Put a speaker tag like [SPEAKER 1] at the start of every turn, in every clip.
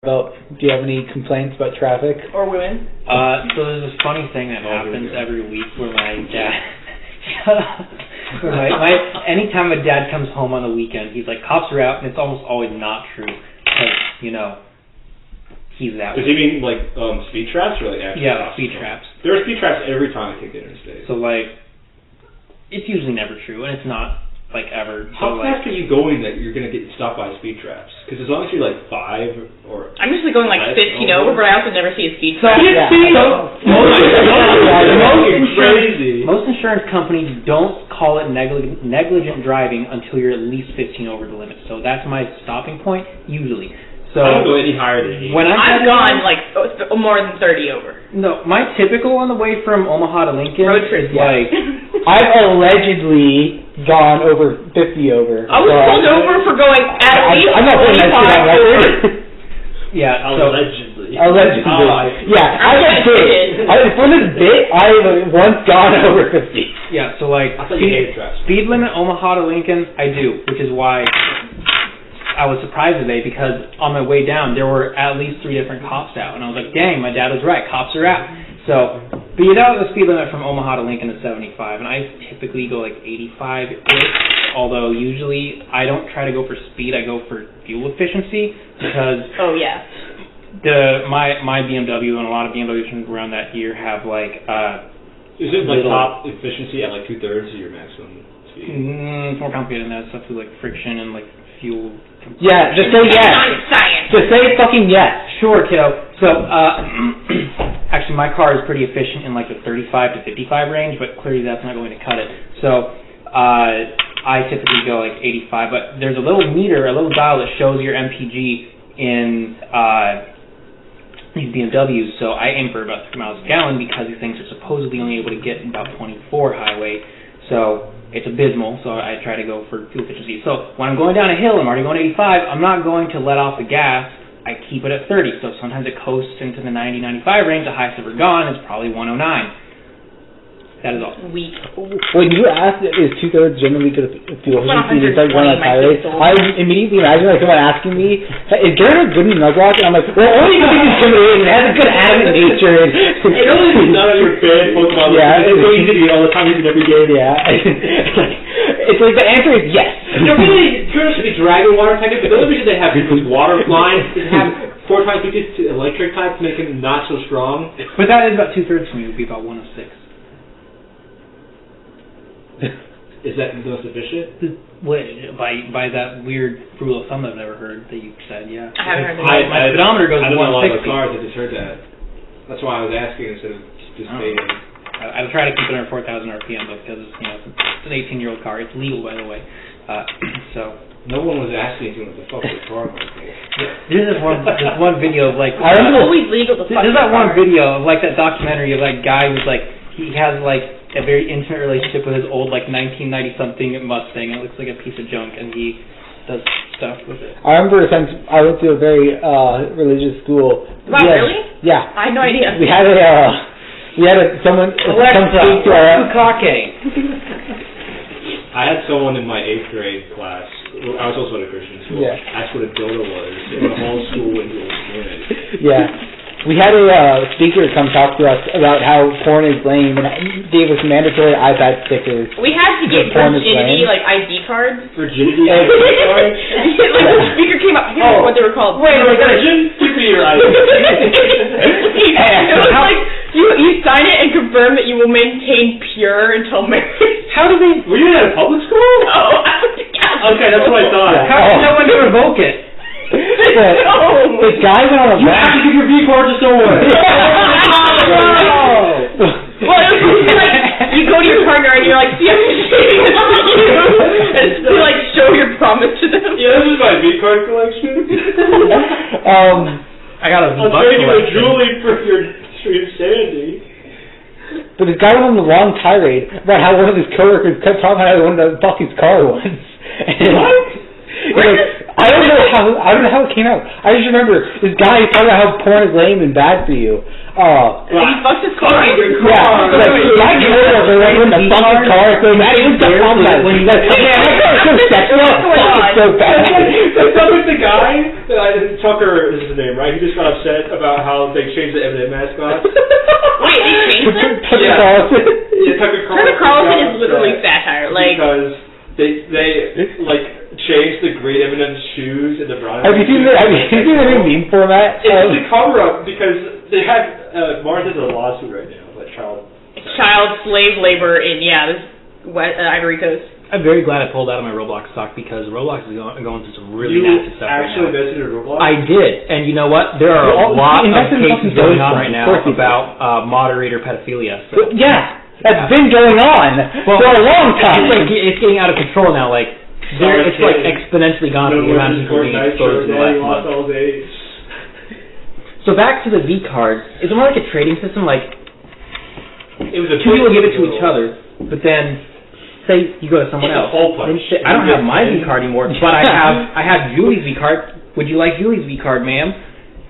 [SPEAKER 1] about, do you have any complaints about traffic?
[SPEAKER 2] Or women?
[SPEAKER 3] So there's this funny thing that happens every week where my dad, anytime my dad comes home on the weekend, he's like, cops are out, and it's almost always not true, because, he's that way.
[SPEAKER 4] Does he mean, speed traps, or, actual
[SPEAKER 3] Yeah, speed traps.
[SPEAKER 4] There are speed traps every time I take the interstate.
[SPEAKER 3] So, it's usually never true, and it's not, ever.
[SPEAKER 4] How fast are you going that you're going to get stopped by speed traps? Because as long as you're, 5 or...
[SPEAKER 2] I'm usually going, 15 over, but I also never see a speed trap.
[SPEAKER 3] Most insurance companies don't call it negligent driving until you're at least 15 over the limit. So that's my stopping point, usually. So
[SPEAKER 4] I don't go any higher than 8.
[SPEAKER 3] When
[SPEAKER 2] I've gone, more than 30 over.
[SPEAKER 3] No, my typical on the way from Omaha to Lincoln
[SPEAKER 2] road trip,
[SPEAKER 3] is
[SPEAKER 1] I've allegedly gone over 50 over.
[SPEAKER 2] I was pulled over for going at least
[SPEAKER 1] I'm not putting that shit on record.
[SPEAKER 3] Yeah,
[SPEAKER 4] allegedly.
[SPEAKER 1] Yeah, for this bit, I've once gone over 50.
[SPEAKER 3] Yeah, so speed limit Omaha to Lincoln, I do, which is why I was surprised today, because on my way down there were at least 3 different cops out, and I was like, dang, my dad was right, cops are out. So, but the speed limit from Omaha to Lincoln is 75, and I typically go 85-ish, although usually I don't try to go for speed, I go for fuel efficiency, because my BMW and a lot of BMWs from around that year have
[SPEAKER 4] is it top efficiency at 2/3 of your maximum speed?
[SPEAKER 3] It's more complicated than that. Stuff with friction and fuel.
[SPEAKER 1] Yeah, just say yes. Just say fucking yes.
[SPEAKER 3] Sure, kiddo. So, actually, my car is pretty efficient in the 35 to 55 range, but clearly that's not going to cut it. So, I typically go 85, but there's a little meter, a little dial that shows your MPG in these BMWs, so I aim for about 3 miles a gallon because these things are supposedly only able to get about 24 highway, so it's abysmal, so I try to go for fuel efficiency. So when I'm going down a hill, I'm already going 85, I'm not going to let off the gas, I keep it at 30, so sometimes it coasts into the 90-95 range, the highest ever gone is probably 109. That is all.
[SPEAKER 2] Weak.
[SPEAKER 1] When you asked, is 2/3 generally good fuel efficiency, you start going on tirade, I immediately imagine someone asking me, is Darren a good nuzlocke? And I'm like, well, only because he's discriminating, it has a good adamant nature.
[SPEAKER 4] It only is none of your fan Pokemon. It's so easy to be all the time, in every game.
[SPEAKER 1] Yeah. It's the answer is yes.
[SPEAKER 4] Really, Turtles should be dragon water type, but the only reason they have these water lines is to have 4 times to electric type to make it not so strong.
[SPEAKER 3] But that is about 2/3 for me, would be about 106.
[SPEAKER 4] Is that the most efficient?
[SPEAKER 3] By that weird rule of thumb I've never heard that you said, yeah.
[SPEAKER 2] I haven't heard that.
[SPEAKER 3] My speedometer goes to 160.
[SPEAKER 4] I don't know a lot of cars, I just heard that. That's why I was asking instead of just stating.
[SPEAKER 3] I try to keep it under 4,000 RPM though, because it's an 18-year-old car. It's legal, by the way. So.
[SPEAKER 4] No one was asking you what the fuck the car was.
[SPEAKER 3] This is one video of
[SPEAKER 2] I remember always legal to fuck.
[SPEAKER 3] There's that one video of that documentary of that guy who's he has a very intimate relationship with his old 1990-something Mustang, and it looks like a piece of junk, and he does stuff with it.
[SPEAKER 1] I remember since I went to a very religious school.
[SPEAKER 2] Wow, really?
[SPEAKER 1] Yeah.
[SPEAKER 2] I had no idea.
[SPEAKER 1] We had someone come speak to our...
[SPEAKER 4] I had someone in my 8th grade class. I was also at a Christian school.
[SPEAKER 1] Yeah.
[SPEAKER 4] Asked what a dildo was, and the whole school went to it.
[SPEAKER 1] Yeah. We had a speaker come talk to us about how porn is lame and gave us mandatory iPad stickers.
[SPEAKER 2] We had to get virginity, ID cards.
[SPEAKER 4] Virginity ID cards?
[SPEAKER 2] The speaker came up, I can't remember what they were called.
[SPEAKER 4] Wait, virgin? Give me your ID.
[SPEAKER 2] It was you sign it and confirm that you will maintain pure until marriage.
[SPEAKER 4] How did they... Were you at a public school?
[SPEAKER 2] No.
[SPEAKER 4] Okay, that's what I thought.
[SPEAKER 3] How did no one revoke it?
[SPEAKER 1] This guy went on a
[SPEAKER 4] You have to give your V card to someone.
[SPEAKER 2] Well, it was you go to your partner and you're like, see, I'm shaking this for you. And it's to show your promise to them.
[SPEAKER 4] Yeah, this is my V card collection.
[SPEAKER 3] I got a
[SPEAKER 4] I'll trade you a Julie for your sanity.
[SPEAKER 1] But this guy went on the long tirade about how one of his coworkers kept talking about how he wanted to fuck his car once.
[SPEAKER 4] What?
[SPEAKER 1] I don't know how it came out. I just remember this guy talking about how porn is lame and bad for you.
[SPEAKER 2] He fucked his car.
[SPEAKER 1] Yeah, that coworker when the fucking car, so that is the problem. When you guys, so sexual, so bad.
[SPEAKER 4] That's with the guy, Tucker is his name, right? He just got upset about how they changed the M&M mascot.
[SPEAKER 2] Wait, they changed it?
[SPEAKER 1] Tucker Carlson.
[SPEAKER 4] Yeah, Tucker
[SPEAKER 2] Carlson is literally satire, like
[SPEAKER 4] because they like changed the great M&M shoes in the brown.
[SPEAKER 1] Have you seen the new meme format?
[SPEAKER 4] It's a cover up because they have Martha's in a lawsuit right now about
[SPEAKER 2] child slave labor in Ivory Coast.
[SPEAKER 3] I'm very glad I pulled out of my Roblox stock because Roblox is going through some really nasty stuff right now.
[SPEAKER 4] You actually invested in Roblox?
[SPEAKER 3] I did, and you know what? There are a lot of cases going on right now about moderator pedophilia. So.
[SPEAKER 1] Yeah, that's been going on for a long time.
[SPEAKER 3] It's getting out of control now. Like it's like exponentially gone from the amount of people being exposed in the last month. So back to the V card. Is it more like a trading system? Like
[SPEAKER 4] it was
[SPEAKER 3] two people give it to each other, but then say you go to someone else. I don't have my V card anymore, but I have Julie's V card. Would you like Julie's V card, ma'am?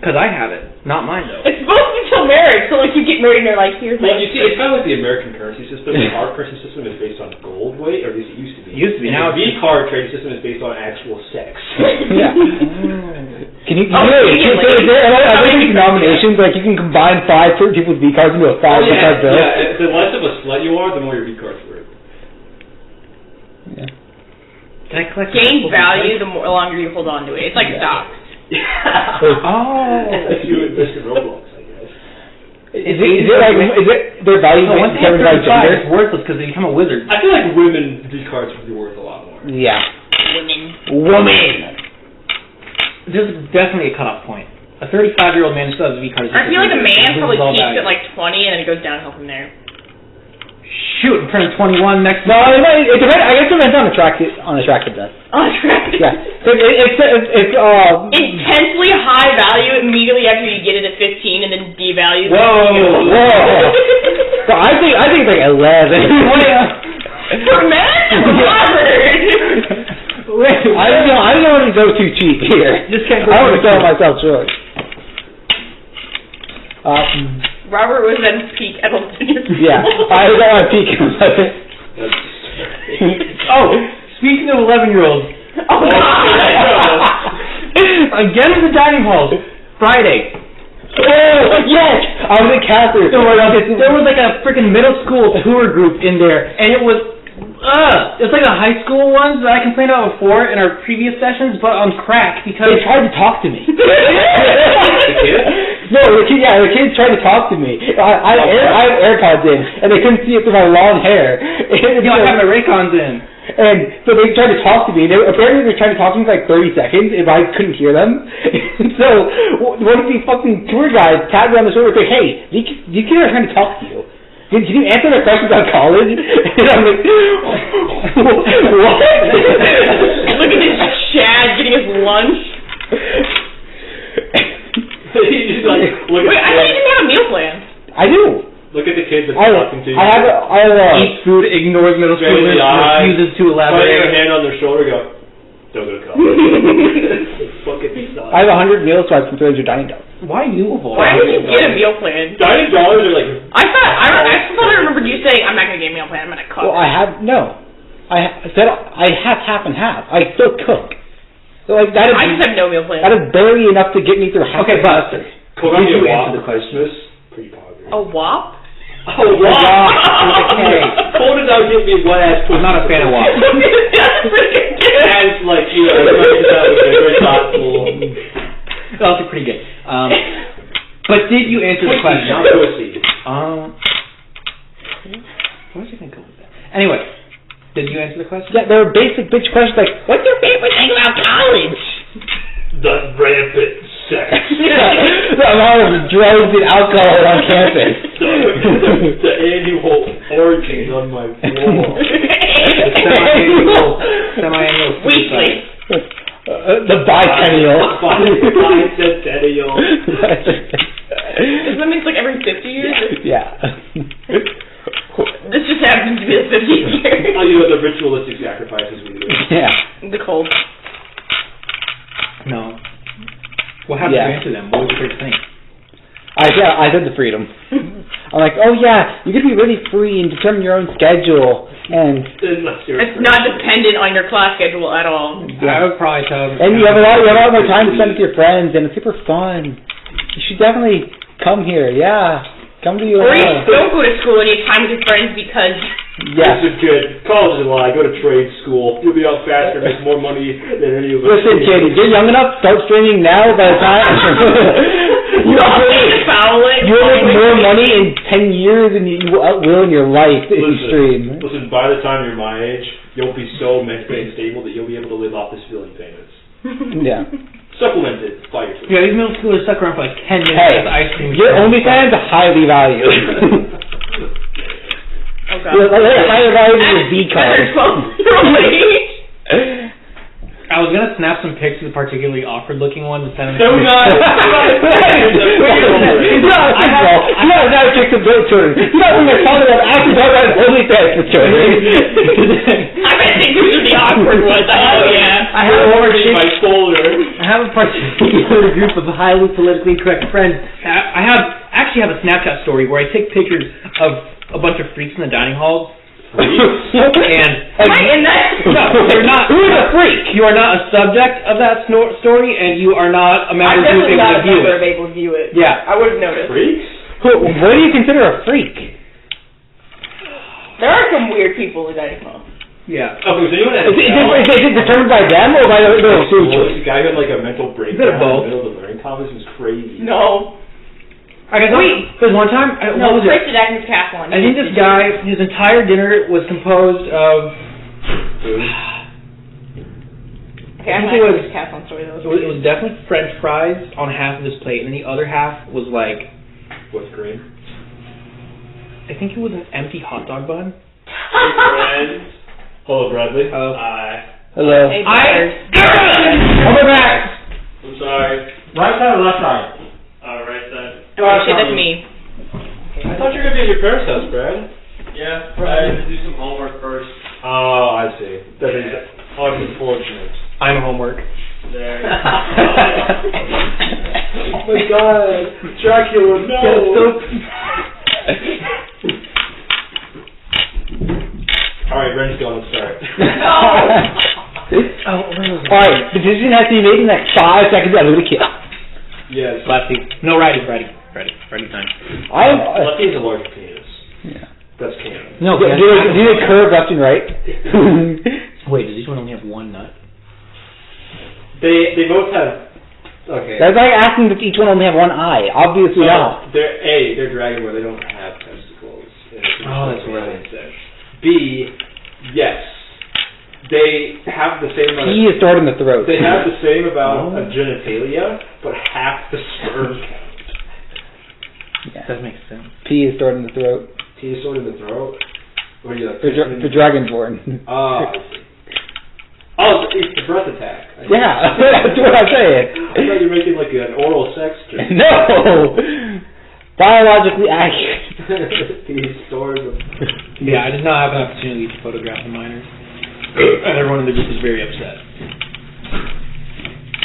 [SPEAKER 3] Because I have it, not mine though.
[SPEAKER 2] It's supposed to be till marriage, so like you get married and they're like, here's.
[SPEAKER 4] Well, you see, it's kind of like the American currency system. Like our currency system is based on gold weight, or at least it used to be. Now the V card trading system is based on actual sex.
[SPEAKER 1] Yeah. Can you? Is there any denominations like you can combine 5 people's V cards into a 5 V card bill?
[SPEAKER 4] Yeah. The less of a slut you are, the more your V card's worth.
[SPEAKER 1] Yeah.
[SPEAKER 3] Can I collect?
[SPEAKER 2] Gains value the longer you hold on to it. It's like stocks.
[SPEAKER 4] If you invest in Roblox, I guess.
[SPEAKER 1] Is it their value determined by gender?
[SPEAKER 3] It's worthless because they become a wizard.
[SPEAKER 4] I feel like women V cards would be worth a lot more.
[SPEAKER 1] Yeah.
[SPEAKER 2] Women.
[SPEAKER 3] There's definitely a cutoff point. A 35-year-old man still has a V card.
[SPEAKER 2] I feel like a man probably peaks at like 20 and then it goes downhill from there.
[SPEAKER 3] Shoot, I'm turning 21 next
[SPEAKER 1] month. No, it depends. I guess it depends on attractiveness. Yeah. It's
[SPEAKER 2] intensely high value immediately after you get it at 15 and then devalues.
[SPEAKER 1] Whoa. So I think like 11.
[SPEAKER 2] For men?
[SPEAKER 1] I don't want to go too cheap here. I don't want to sell myself short.
[SPEAKER 2] Robert was at his peak at 11 years old.
[SPEAKER 1] Yeah, I was at my peak at 11.
[SPEAKER 3] Oh, speaking of 11-year-olds.
[SPEAKER 2] Oh,
[SPEAKER 3] Again in the dining hall. Friday.
[SPEAKER 1] Oh, yes! I was at Catherine.
[SPEAKER 3] There was like a freaking middle school tour group in there, and it was like the high school ones that I complained about before in our previous sessions, but on crack because
[SPEAKER 1] they tried to talk to me.
[SPEAKER 4] The kids?
[SPEAKER 1] No, the kids tried to talk to me. I have AirPods in, and they couldn't see it through my long hair.
[SPEAKER 3] I have my Raycons in.
[SPEAKER 1] And so they tried to talk to me. Apparently they tried to talk to me for like 30 seconds, and I couldn't hear them. So one of these fucking tour guides tapped me on the shoulder and said, "Hey, these kids are trying to talk to you. Can you answer their questions about college?" And I'm like, what?
[SPEAKER 2] Look at this Chad getting his lunch.
[SPEAKER 4] He's like,
[SPEAKER 2] wait, I thought you didn't have a meal plan.
[SPEAKER 1] I do.
[SPEAKER 4] Look at the kids that are talking to you.
[SPEAKER 1] I have
[SPEAKER 3] eats food, ignores middle schoolers, refuses to elaborate.
[SPEAKER 4] Put your hand on their shoulder, go, don't go to college. Fucking sucks.
[SPEAKER 1] I have 100 meal swipes from your dining dollars.
[SPEAKER 3] Why you of all?
[SPEAKER 2] Why would you get a meal plan?
[SPEAKER 4] Dining dollars are like...
[SPEAKER 2] I remembered you saying, I'm not going to get a meal plan, I'm going to cook.
[SPEAKER 1] Well, I said I have half and half. I still cook. So like that is...
[SPEAKER 2] I just have no meal plan.
[SPEAKER 1] That is barely enough to get me through half the semester.
[SPEAKER 4] Did you answer the question? Pretty popular.
[SPEAKER 2] A WAP?
[SPEAKER 4] Oh, wow. Okay. Pull it out, give me one ass.
[SPEAKER 3] I'm not a fan of WAP.
[SPEAKER 4] As like, you know, very thoughtful.
[SPEAKER 3] That's also pretty good. But did you answer the question?
[SPEAKER 4] Not pussy.
[SPEAKER 3] Where's I going to go with that? Anyway, did you answer the question?
[SPEAKER 1] Yeah, there were basic bitch questions like, what's your favorite thing about college?
[SPEAKER 4] The rampant sex.
[SPEAKER 1] The amount of drugs and alcohol on campus.
[SPEAKER 4] The annual orgies on my floor.
[SPEAKER 3] Semi-annual
[SPEAKER 2] weekly.
[SPEAKER 1] The bicentennial.
[SPEAKER 4] Bicentennial.
[SPEAKER 2] That means like every 50 years?
[SPEAKER 1] Yeah.
[SPEAKER 2] This just happens to be the 50th year.
[SPEAKER 4] Oh, you know, the ritualistic sacrifices we do.
[SPEAKER 1] Yeah.
[SPEAKER 2] The cold.
[SPEAKER 3] What was your favorite thing?
[SPEAKER 1] I said the freedom. I'm like, oh yeah, you can be really free and determine your own schedule, and
[SPEAKER 2] it's not dependent on your class schedule at all.
[SPEAKER 3] I would probably tell them.
[SPEAKER 1] And you have a lot more time to spend with your friends, and it's super fun. You should definitely come here. Yeah, come to UNL.
[SPEAKER 2] Or you don't go to school and you have time with your friends because.
[SPEAKER 1] Yeah.
[SPEAKER 4] This is good. College is a lie. Go to trade school. You'll be out faster, make more money than any of us.
[SPEAKER 1] Listen, kid, if you're young enough, start streaming now. By the time you'll make more money in 10 years than you will in your life if you stream.
[SPEAKER 4] Listen, by the time you're my age, you'll be so mentally unstable that you'll be able to live off the civilian payments.
[SPEAKER 1] Yeah.
[SPEAKER 4] Supplemented by your
[SPEAKER 3] Yeah, these middle schoolers stuck around for like 10 minutes
[SPEAKER 1] Hey,
[SPEAKER 3] with ice cream.
[SPEAKER 1] your OnlyFans are highly valued.
[SPEAKER 2] Oh god.
[SPEAKER 1] Higher value than your V card.
[SPEAKER 3] I was gonna snap some pics of the particularly awkward looking ones and send them.
[SPEAKER 1] No, no, check the bill to it. You're not going to talk about actually talk about OnlyFans for sure.
[SPEAKER 2] I'm gonna think these are the awkward ones. Oh yeah.
[SPEAKER 3] I have
[SPEAKER 4] my folder.
[SPEAKER 3] I have a particular group of highly politically correct friends. I actually have a Snapchat story where I take pictures of a bunch of freaks in the dining halls. And
[SPEAKER 2] am I in that?
[SPEAKER 3] No, you're not.
[SPEAKER 1] Who's a freak?
[SPEAKER 3] You are not a subject of that story, and you are not a member who is
[SPEAKER 2] able to view it.
[SPEAKER 3] Yeah.
[SPEAKER 2] I would have noticed.
[SPEAKER 4] Freaks?
[SPEAKER 1] What do you consider a freak?
[SPEAKER 2] There are some weird people in dining hall.
[SPEAKER 3] Yeah.
[SPEAKER 4] Okay, so anyone has
[SPEAKER 1] Is it determined by them or by the food choice?
[SPEAKER 4] The guy who had like a mental breakdown in the middle of the learning conference was crazy.
[SPEAKER 2] No.
[SPEAKER 3] I guess there was one time.
[SPEAKER 2] No, Chris did that in Decathlon.
[SPEAKER 3] I think this guy, his entire dinner was composed of.
[SPEAKER 2] Okay, I think it was Decathlon story though.
[SPEAKER 3] It was definitely French fries on half of his plate, and then the other half was like.
[SPEAKER 4] What's green?
[SPEAKER 3] I think it was an empty hot dog bun.
[SPEAKER 4] Hey friends. Hello, Bradley.
[SPEAKER 3] Hello.
[SPEAKER 4] Hi.
[SPEAKER 1] Hello.
[SPEAKER 2] Hey,
[SPEAKER 3] I'll be back.
[SPEAKER 4] I'm sorry.
[SPEAKER 3] Right side or left side?
[SPEAKER 4] Right side.
[SPEAKER 2] Oh shit, that's me.
[SPEAKER 4] I thought you were gonna be at your parents' house, Brad.
[SPEAKER 5] Yeah, I had to do some homework first.
[SPEAKER 4] Oh, I see. That is unfortunate.
[SPEAKER 3] I'm homework.
[SPEAKER 5] There.
[SPEAKER 4] Oh my god, Dracula, no! Alright, Ren's going, let's start.
[SPEAKER 1] Alright, the decision has to be made in like 5 seconds out of the kill.
[SPEAKER 4] Yes.
[SPEAKER 3] Lefty. No, righty time.
[SPEAKER 4] Lefty is a larger penis.
[SPEAKER 1] Yeah.
[SPEAKER 4] That's canon.
[SPEAKER 3] No,
[SPEAKER 1] Do they curve left and right?
[SPEAKER 3] Wait, does each one only have one nut?
[SPEAKER 4] They both have. Okay.
[SPEAKER 1] That's like asking if each one only have one eye. Obviously not.
[SPEAKER 4] They're dragon where they don't have testicles.
[SPEAKER 3] Oh, that's right.
[SPEAKER 4] B, yes. They have the same amount
[SPEAKER 1] P is stored in the throat.
[SPEAKER 4] They have the same amount of genitalia, but half the sperm count.
[SPEAKER 3] Yeah. That makes sense.
[SPEAKER 1] P is stored in the throat.
[SPEAKER 4] T is stored in the throat? What are you like?
[SPEAKER 1] For dragonborn.
[SPEAKER 4] Oh, I see. Oh, it's the breath attack.
[SPEAKER 1] Yeah, that's what I'm saying.
[SPEAKER 4] I thought you were making like an oral sex joke.
[SPEAKER 1] No! Biologically accurate.
[SPEAKER 4] T is stored in
[SPEAKER 3] Yeah, I did not have an opportunity to photograph the minors. And everyone in the group was very upset.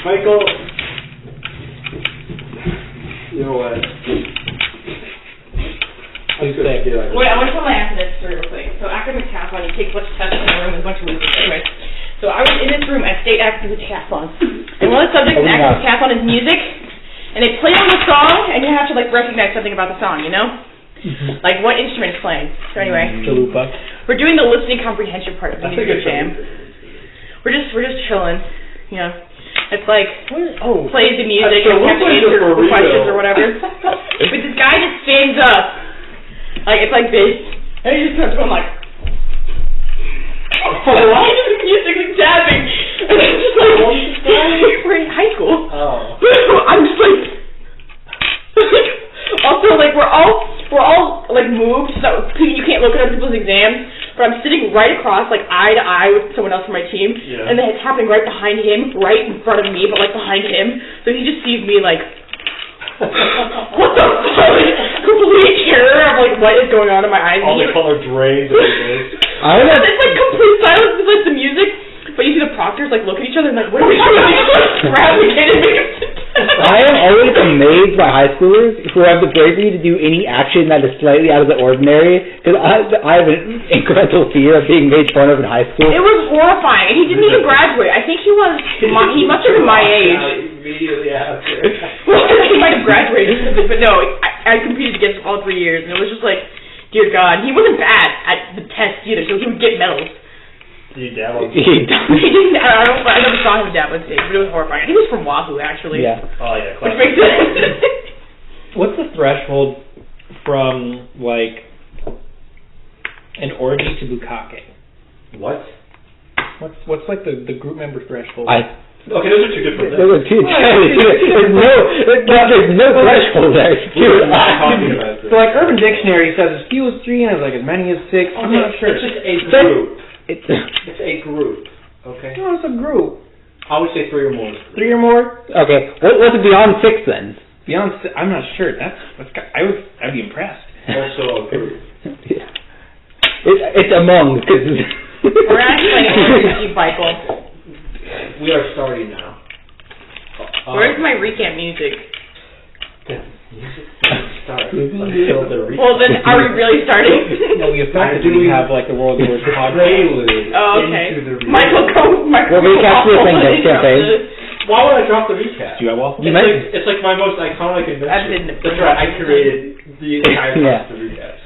[SPEAKER 4] Michael, you know what?
[SPEAKER 3] Please say.
[SPEAKER 2] Wait, I want to tell my academic story real quick. So academic decathlon, you take a bunch of tests in the room with a bunch of losers. Anyway, so I was in this room at State Academic Decathlon, and one of the subjects in academic decathlon is music, and they play on the song, and you have to like recognize something about the song, you know? Like what instrument is playing. So anyway, we're doing the listening comprehension part of the music exam. We're just chilling, you know. It's like plays the music and we have to answer questions or whatever. But this guy just stands up, like it's like this, and he just starts going like, why is the music like tapping? And I'm just like, we're in high school.
[SPEAKER 4] Oh.
[SPEAKER 2] I'm just like. Also, like, we're all like, moved, so you can't look at other people's exams, but I'm sitting right across, like, eye to eye with someone else from my team, and then it's happening right behind him, right in front of me, but, like, behind him, so he just sees me, like, what the fuck? Complete terror of, like, what is going on in my eyes.
[SPEAKER 4] All the color drains of his face.
[SPEAKER 2] It's, like, complete silence with, like, the music, but you see the proctors, like, look at each other and, like, what are we doing? Grab the kid and make him sit down.
[SPEAKER 1] I am always amazed by high schoolers who have the bravery to do any action that is slightly out of the ordinary, because I have an incremental fear of being made fun of in high school.
[SPEAKER 2] It was horrifying, and he didn't even graduate. I think he must have been my age.
[SPEAKER 4] Immediately after.
[SPEAKER 2] Well, he might have graduated, but no, I competed against him all 3 years, and it was just like, dear God, he wasn't bad at the test either, so he would get medals.
[SPEAKER 4] Did you dab on
[SPEAKER 2] He didn't. I never saw him dab on stage, but it was horrifying. He was from Wahoo, actually.
[SPEAKER 1] Yeah.
[SPEAKER 4] Oh, yeah,
[SPEAKER 2] Which makes sense.
[SPEAKER 3] What's the threshold from, like, an orgy to bukkake?
[SPEAKER 4] What?
[SPEAKER 3] What's like the group member threshold?
[SPEAKER 4] Okay, those are two different things.
[SPEAKER 1] Those are two there's no threshold there.
[SPEAKER 4] We're not talking about this.
[SPEAKER 3] So, like, Urban Dictionary says as few as 3 and as, like, as many as 6. I'm not sure.
[SPEAKER 4] It's just a group.
[SPEAKER 1] It's
[SPEAKER 4] a group. Okay.
[SPEAKER 3] No, it's a group.
[SPEAKER 4] I would say 3 or more.
[SPEAKER 3] 3 or more?
[SPEAKER 1] okay. What's it beyond 6 then?
[SPEAKER 3] Beyond 6, I'm not sure. I'd be impressed.
[SPEAKER 4] Also a group.
[SPEAKER 1] Yeah. It's among.
[SPEAKER 2] We're actually playing Bible.
[SPEAKER 4] We are starting now.
[SPEAKER 2] Where's my recap music?
[SPEAKER 4] Start until the
[SPEAKER 2] Well, then, are we really starting?
[SPEAKER 3] No, we effectively have, like, the World Wars
[SPEAKER 4] prelude
[SPEAKER 2] Oh, okay.
[SPEAKER 4] into the
[SPEAKER 2] Michael, go.
[SPEAKER 1] Well, recap's your thing, though, campaign.
[SPEAKER 4] Why would I drop the recap?
[SPEAKER 3] Do you have waffles?
[SPEAKER 4] It's like my most iconic invention. That's right, I created the entire cast of recaps.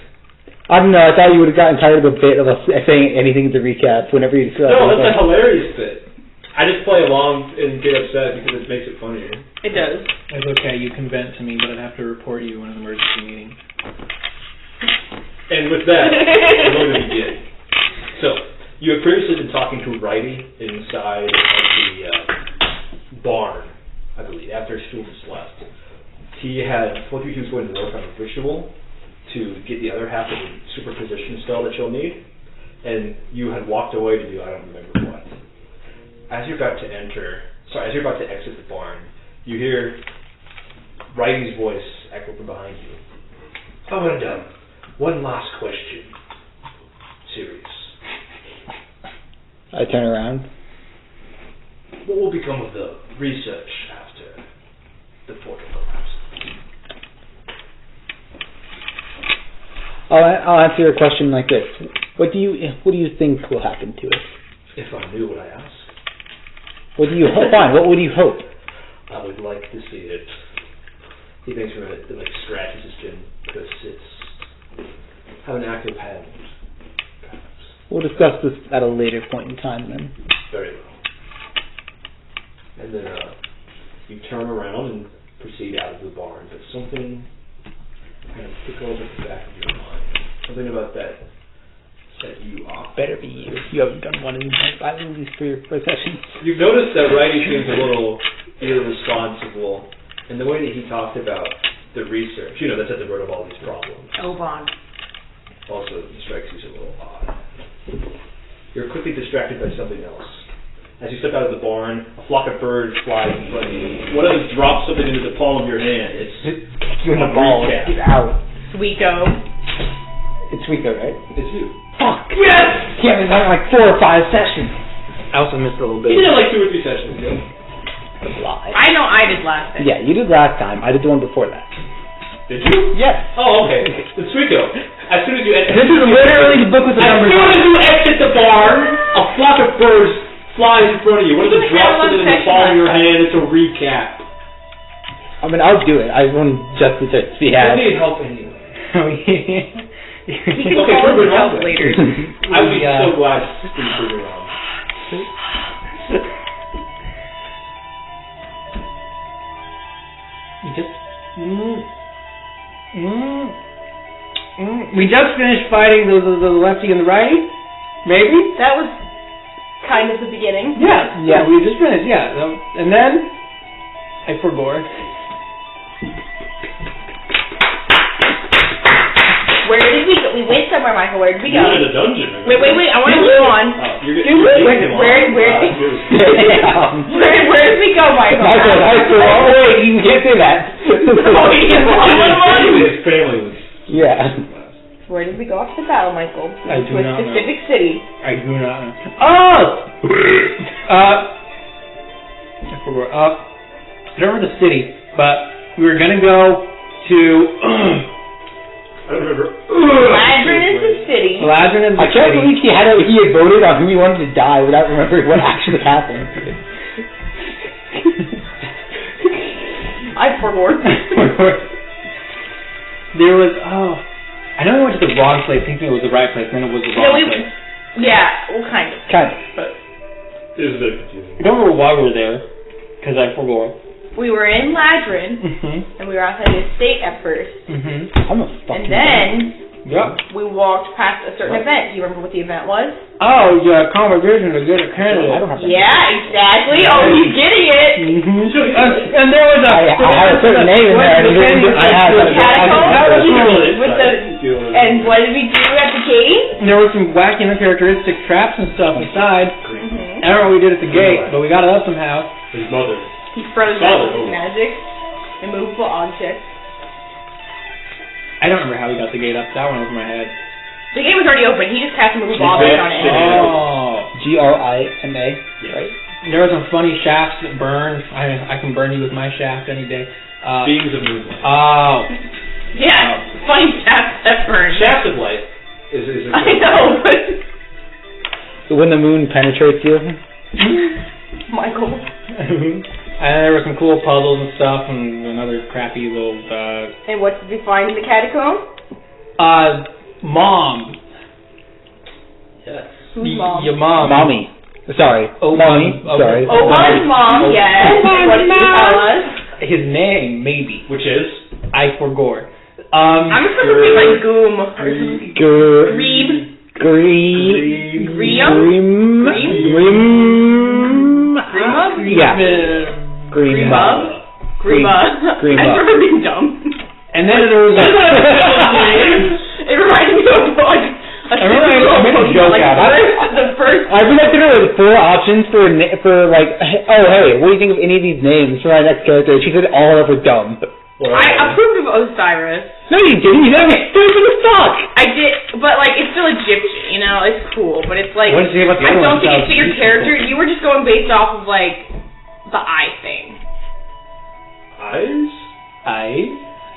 [SPEAKER 1] I don't know, I thought you would have gotten tired of the bit of us saying anything in the recap whenever you describe
[SPEAKER 4] No, that's a hilarious bit. I just play along and get upset because it makes it funnier.
[SPEAKER 2] It does.
[SPEAKER 3] It's okay, you can vent to me, but I'd have to report you in an emergency meeting.
[SPEAKER 4] And with that, we're going to begin. So, you have previously been talking to Righty inside of the barn, I believe, after his students left. He had told you he was going to work on a ritual to get the other half of the superposition spell that you'll need, and you had walked away to do I don't remember what. As you're about to exit the barn, you hear Righty's voice echo from behind you. Obann, one last question. Serious.
[SPEAKER 1] I turn around.
[SPEAKER 4] What will become of the research after the portal collapses?
[SPEAKER 1] I'll answer your question like this. What do you think will happen to it?
[SPEAKER 4] If I knew what I asked,
[SPEAKER 1] What do you hope? Fine. What would you hope?
[SPEAKER 4] I would like to see it. He thinks for a minute, like scratches his chin because it's have an active hand. Perhaps.
[SPEAKER 1] We'll discuss this at a later point in time then.
[SPEAKER 4] Very well. And then you turn around and proceed out of the barn, but something kind of tickles at the back of your mind. Something about that set you off.
[SPEAKER 1] Better be you. You haven't done one of these for your first session.
[SPEAKER 4] You've noticed that Righty seems a little irresponsible in the way that he talked about the research. You know, that's at the root of all these problems.
[SPEAKER 2] Obann.
[SPEAKER 4] Also, strikes you as a little odd. You're quickly distracted by something else. As you step out of the barn, a flock of birds flies in front of you. One of them drops something into the palm of your hand. It's
[SPEAKER 1] You're in the ball.
[SPEAKER 4] recap.
[SPEAKER 1] Get out.
[SPEAKER 2] Sweeko.
[SPEAKER 1] It's Rico, right?
[SPEAKER 4] It's you.
[SPEAKER 1] Fuck.
[SPEAKER 2] Yes!
[SPEAKER 1] Yeah, we've done like 4 or 5 sessions.
[SPEAKER 3] I also missed a little
[SPEAKER 4] You
[SPEAKER 3] bit.
[SPEAKER 4] did it like 2 or 3 sessions ago.
[SPEAKER 1] Lie.
[SPEAKER 2] I know I did last time.
[SPEAKER 1] Yeah, you did last time. I did the one before that.
[SPEAKER 4] Did you?
[SPEAKER 1] Yes.
[SPEAKER 4] Oh, okay. It's Sweeko. As soon as you exit,
[SPEAKER 1] This is literally the book with the
[SPEAKER 4] as
[SPEAKER 1] numbers
[SPEAKER 4] soon
[SPEAKER 1] on
[SPEAKER 4] as
[SPEAKER 1] it.
[SPEAKER 4] you exit the barn, a flock of birds flies in front of you. One of them
[SPEAKER 2] We
[SPEAKER 4] drops
[SPEAKER 2] had one
[SPEAKER 4] it in the
[SPEAKER 2] session
[SPEAKER 4] palm of
[SPEAKER 2] last
[SPEAKER 4] your
[SPEAKER 2] time.
[SPEAKER 4] hand. It's a recap.
[SPEAKER 1] I mean, I'll do it. I want justice to be
[SPEAKER 4] I
[SPEAKER 1] had.
[SPEAKER 4] need help anyway.
[SPEAKER 2] He can
[SPEAKER 4] Okay,
[SPEAKER 2] call
[SPEAKER 4] prove it
[SPEAKER 2] himself
[SPEAKER 4] wrong.
[SPEAKER 2] later.
[SPEAKER 4] I would be so glad to prove it wrong.
[SPEAKER 3] You just... We just finished fighting the lefty and the righty? Maybe?
[SPEAKER 2] That was kind of the beginning.
[SPEAKER 3] Yeah.
[SPEAKER 1] Yeah.
[SPEAKER 3] We just finished, yeah. And then I forgot.
[SPEAKER 2] Where did we go? We went somewhere, Michael. Where did we go?
[SPEAKER 4] You're in a dungeon.
[SPEAKER 2] Wait. I want to move on.
[SPEAKER 4] You're
[SPEAKER 2] Where did we go, Michael?
[SPEAKER 1] Wait, you can't say that.
[SPEAKER 2] Oh,
[SPEAKER 4] His family was.
[SPEAKER 1] Yeah.
[SPEAKER 2] Where did we go after the battle, Michael?
[SPEAKER 3] I do
[SPEAKER 2] to a
[SPEAKER 3] not know.
[SPEAKER 2] specific city.
[SPEAKER 3] I do not know. Oh! I forgot. don't remember the city, but we were gonna go to.
[SPEAKER 4] I don't remember.
[SPEAKER 2] Ladrin is the city.
[SPEAKER 3] Ladrin is the
[SPEAKER 1] I can't
[SPEAKER 3] city.
[SPEAKER 1] believe he had voted on who he wanted to die without remembering what actually happened.
[SPEAKER 2] I forgot.
[SPEAKER 3] There was I know we went to the wrong place thinking it was the right place, and then it was the wrong place.
[SPEAKER 2] Yeah, well, kind of.
[SPEAKER 3] But
[SPEAKER 4] It was a bit confusing.
[SPEAKER 3] I don't remember why we were there, because I forgot.
[SPEAKER 2] We were in Ladrin,
[SPEAKER 3] Mm-hmm.
[SPEAKER 2] and we were outside the estate at first.
[SPEAKER 3] Mm-hmm.
[SPEAKER 1] I'm a fucking.
[SPEAKER 2] And then
[SPEAKER 3] Yep.
[SPEAKER 2] we walked past a certain event. Do you remember what the event was?
[SPEAKER 3] Oh, yeah, conversation to get a candidate.
[SPEAKER 1] I don't have that.
[SPEAKER 2] Yeah, exactly. Oh, he's getting it.
[SPEAKER 3] Mm-hmm. And there was a.
[SPEAKER 1] I had a certain name in there. I had a
[SPEAKER 2] Catacombs with the. And what did we do at the gate?
[SPEAKER 3] There were some wacky uncharacteristic traps and stuff inside.
[SPEAKER 2] Mm-hmm.
[SPEAKER 3] I don't know what we did at the gate, but we got it up somehow.
[SPEAKER 4] His mother.
[SPEAKER 2] He froze up with magic, immovable objects.
[SPEAKER 3] I don't remember how we got the gate up. That went over my head.
[SPEAKER 2] The gate was already open. He just cast a movable object on it.
[SPEAKER 3] Oh.
[SPEAKER 1] GRIMA, right?
[SPEAKER 3] There were some funny shafts that burn. I can burn you with my shaft any day.
[SPEAKER 4] Beams of movement.
[SPEAKER 3] Oh.
[SPEAKER 2] Yeah, funny shafts that burn.
[SPEAKER 4] Shaft of light is a
[SPEAKER 2] I know, but
[SPEAKER 1] When the moon penetrates you.
[SPEAKER 2] Michael.
[SPEAKER 3] And there were some cool puzzles and stuff, and another crappy little.
[SPEAKER 2] And what did we find in the catacomb?
[SPEAKER 3] Mom.
[SPEAKER 4] Yes.
[SPEAKER 2] Who's mom?
[SPEAKER 3] Your mom.
[SPEAKER 1] Mommy. Sorry. Mommy. Sorry.
[SPEAKER 2] Obann's mom, yes. What did you tell us?
[SPEAKER 3] His name, maybe.
[SPEAKER 4] Which is?
[SPEAKER 3] I forgot.
[SPEAKER 2] I'm just going to say like Goom. Grebe.
[SPEAKER 1] Yeah.
[SPEAKER 2] Greba. I remember being dumb.
[SPEAKER 3] And then there was
[SPEAKER 2] It reminded me of like
[SPEAKER 3] I made a joke out of it.
[SPEAKER 2] The first.
[SPEAKER 1] I would like to know like 4 options for like, oh hey, what do you think of any of these names for my next character? She said all of them were dumb.
[SPEAKER 2] I approved of Osiris.
[SPEAKER 1] No, you didn't. You never suck.
[SPEAKER 2] I did, but like it's still Egyptian, you know. It's cool, but it's like
[SPEAKER 3] What did you say about the
[SPEAKER 2] I
[SPEAKER 3] other
[SPEAKER 2] don't
[SPEAKER 3] one?
[SPEAKER 2] think it fit your character. You were just going based off of like the eye thing.
[SPEAKER 4] Eyes?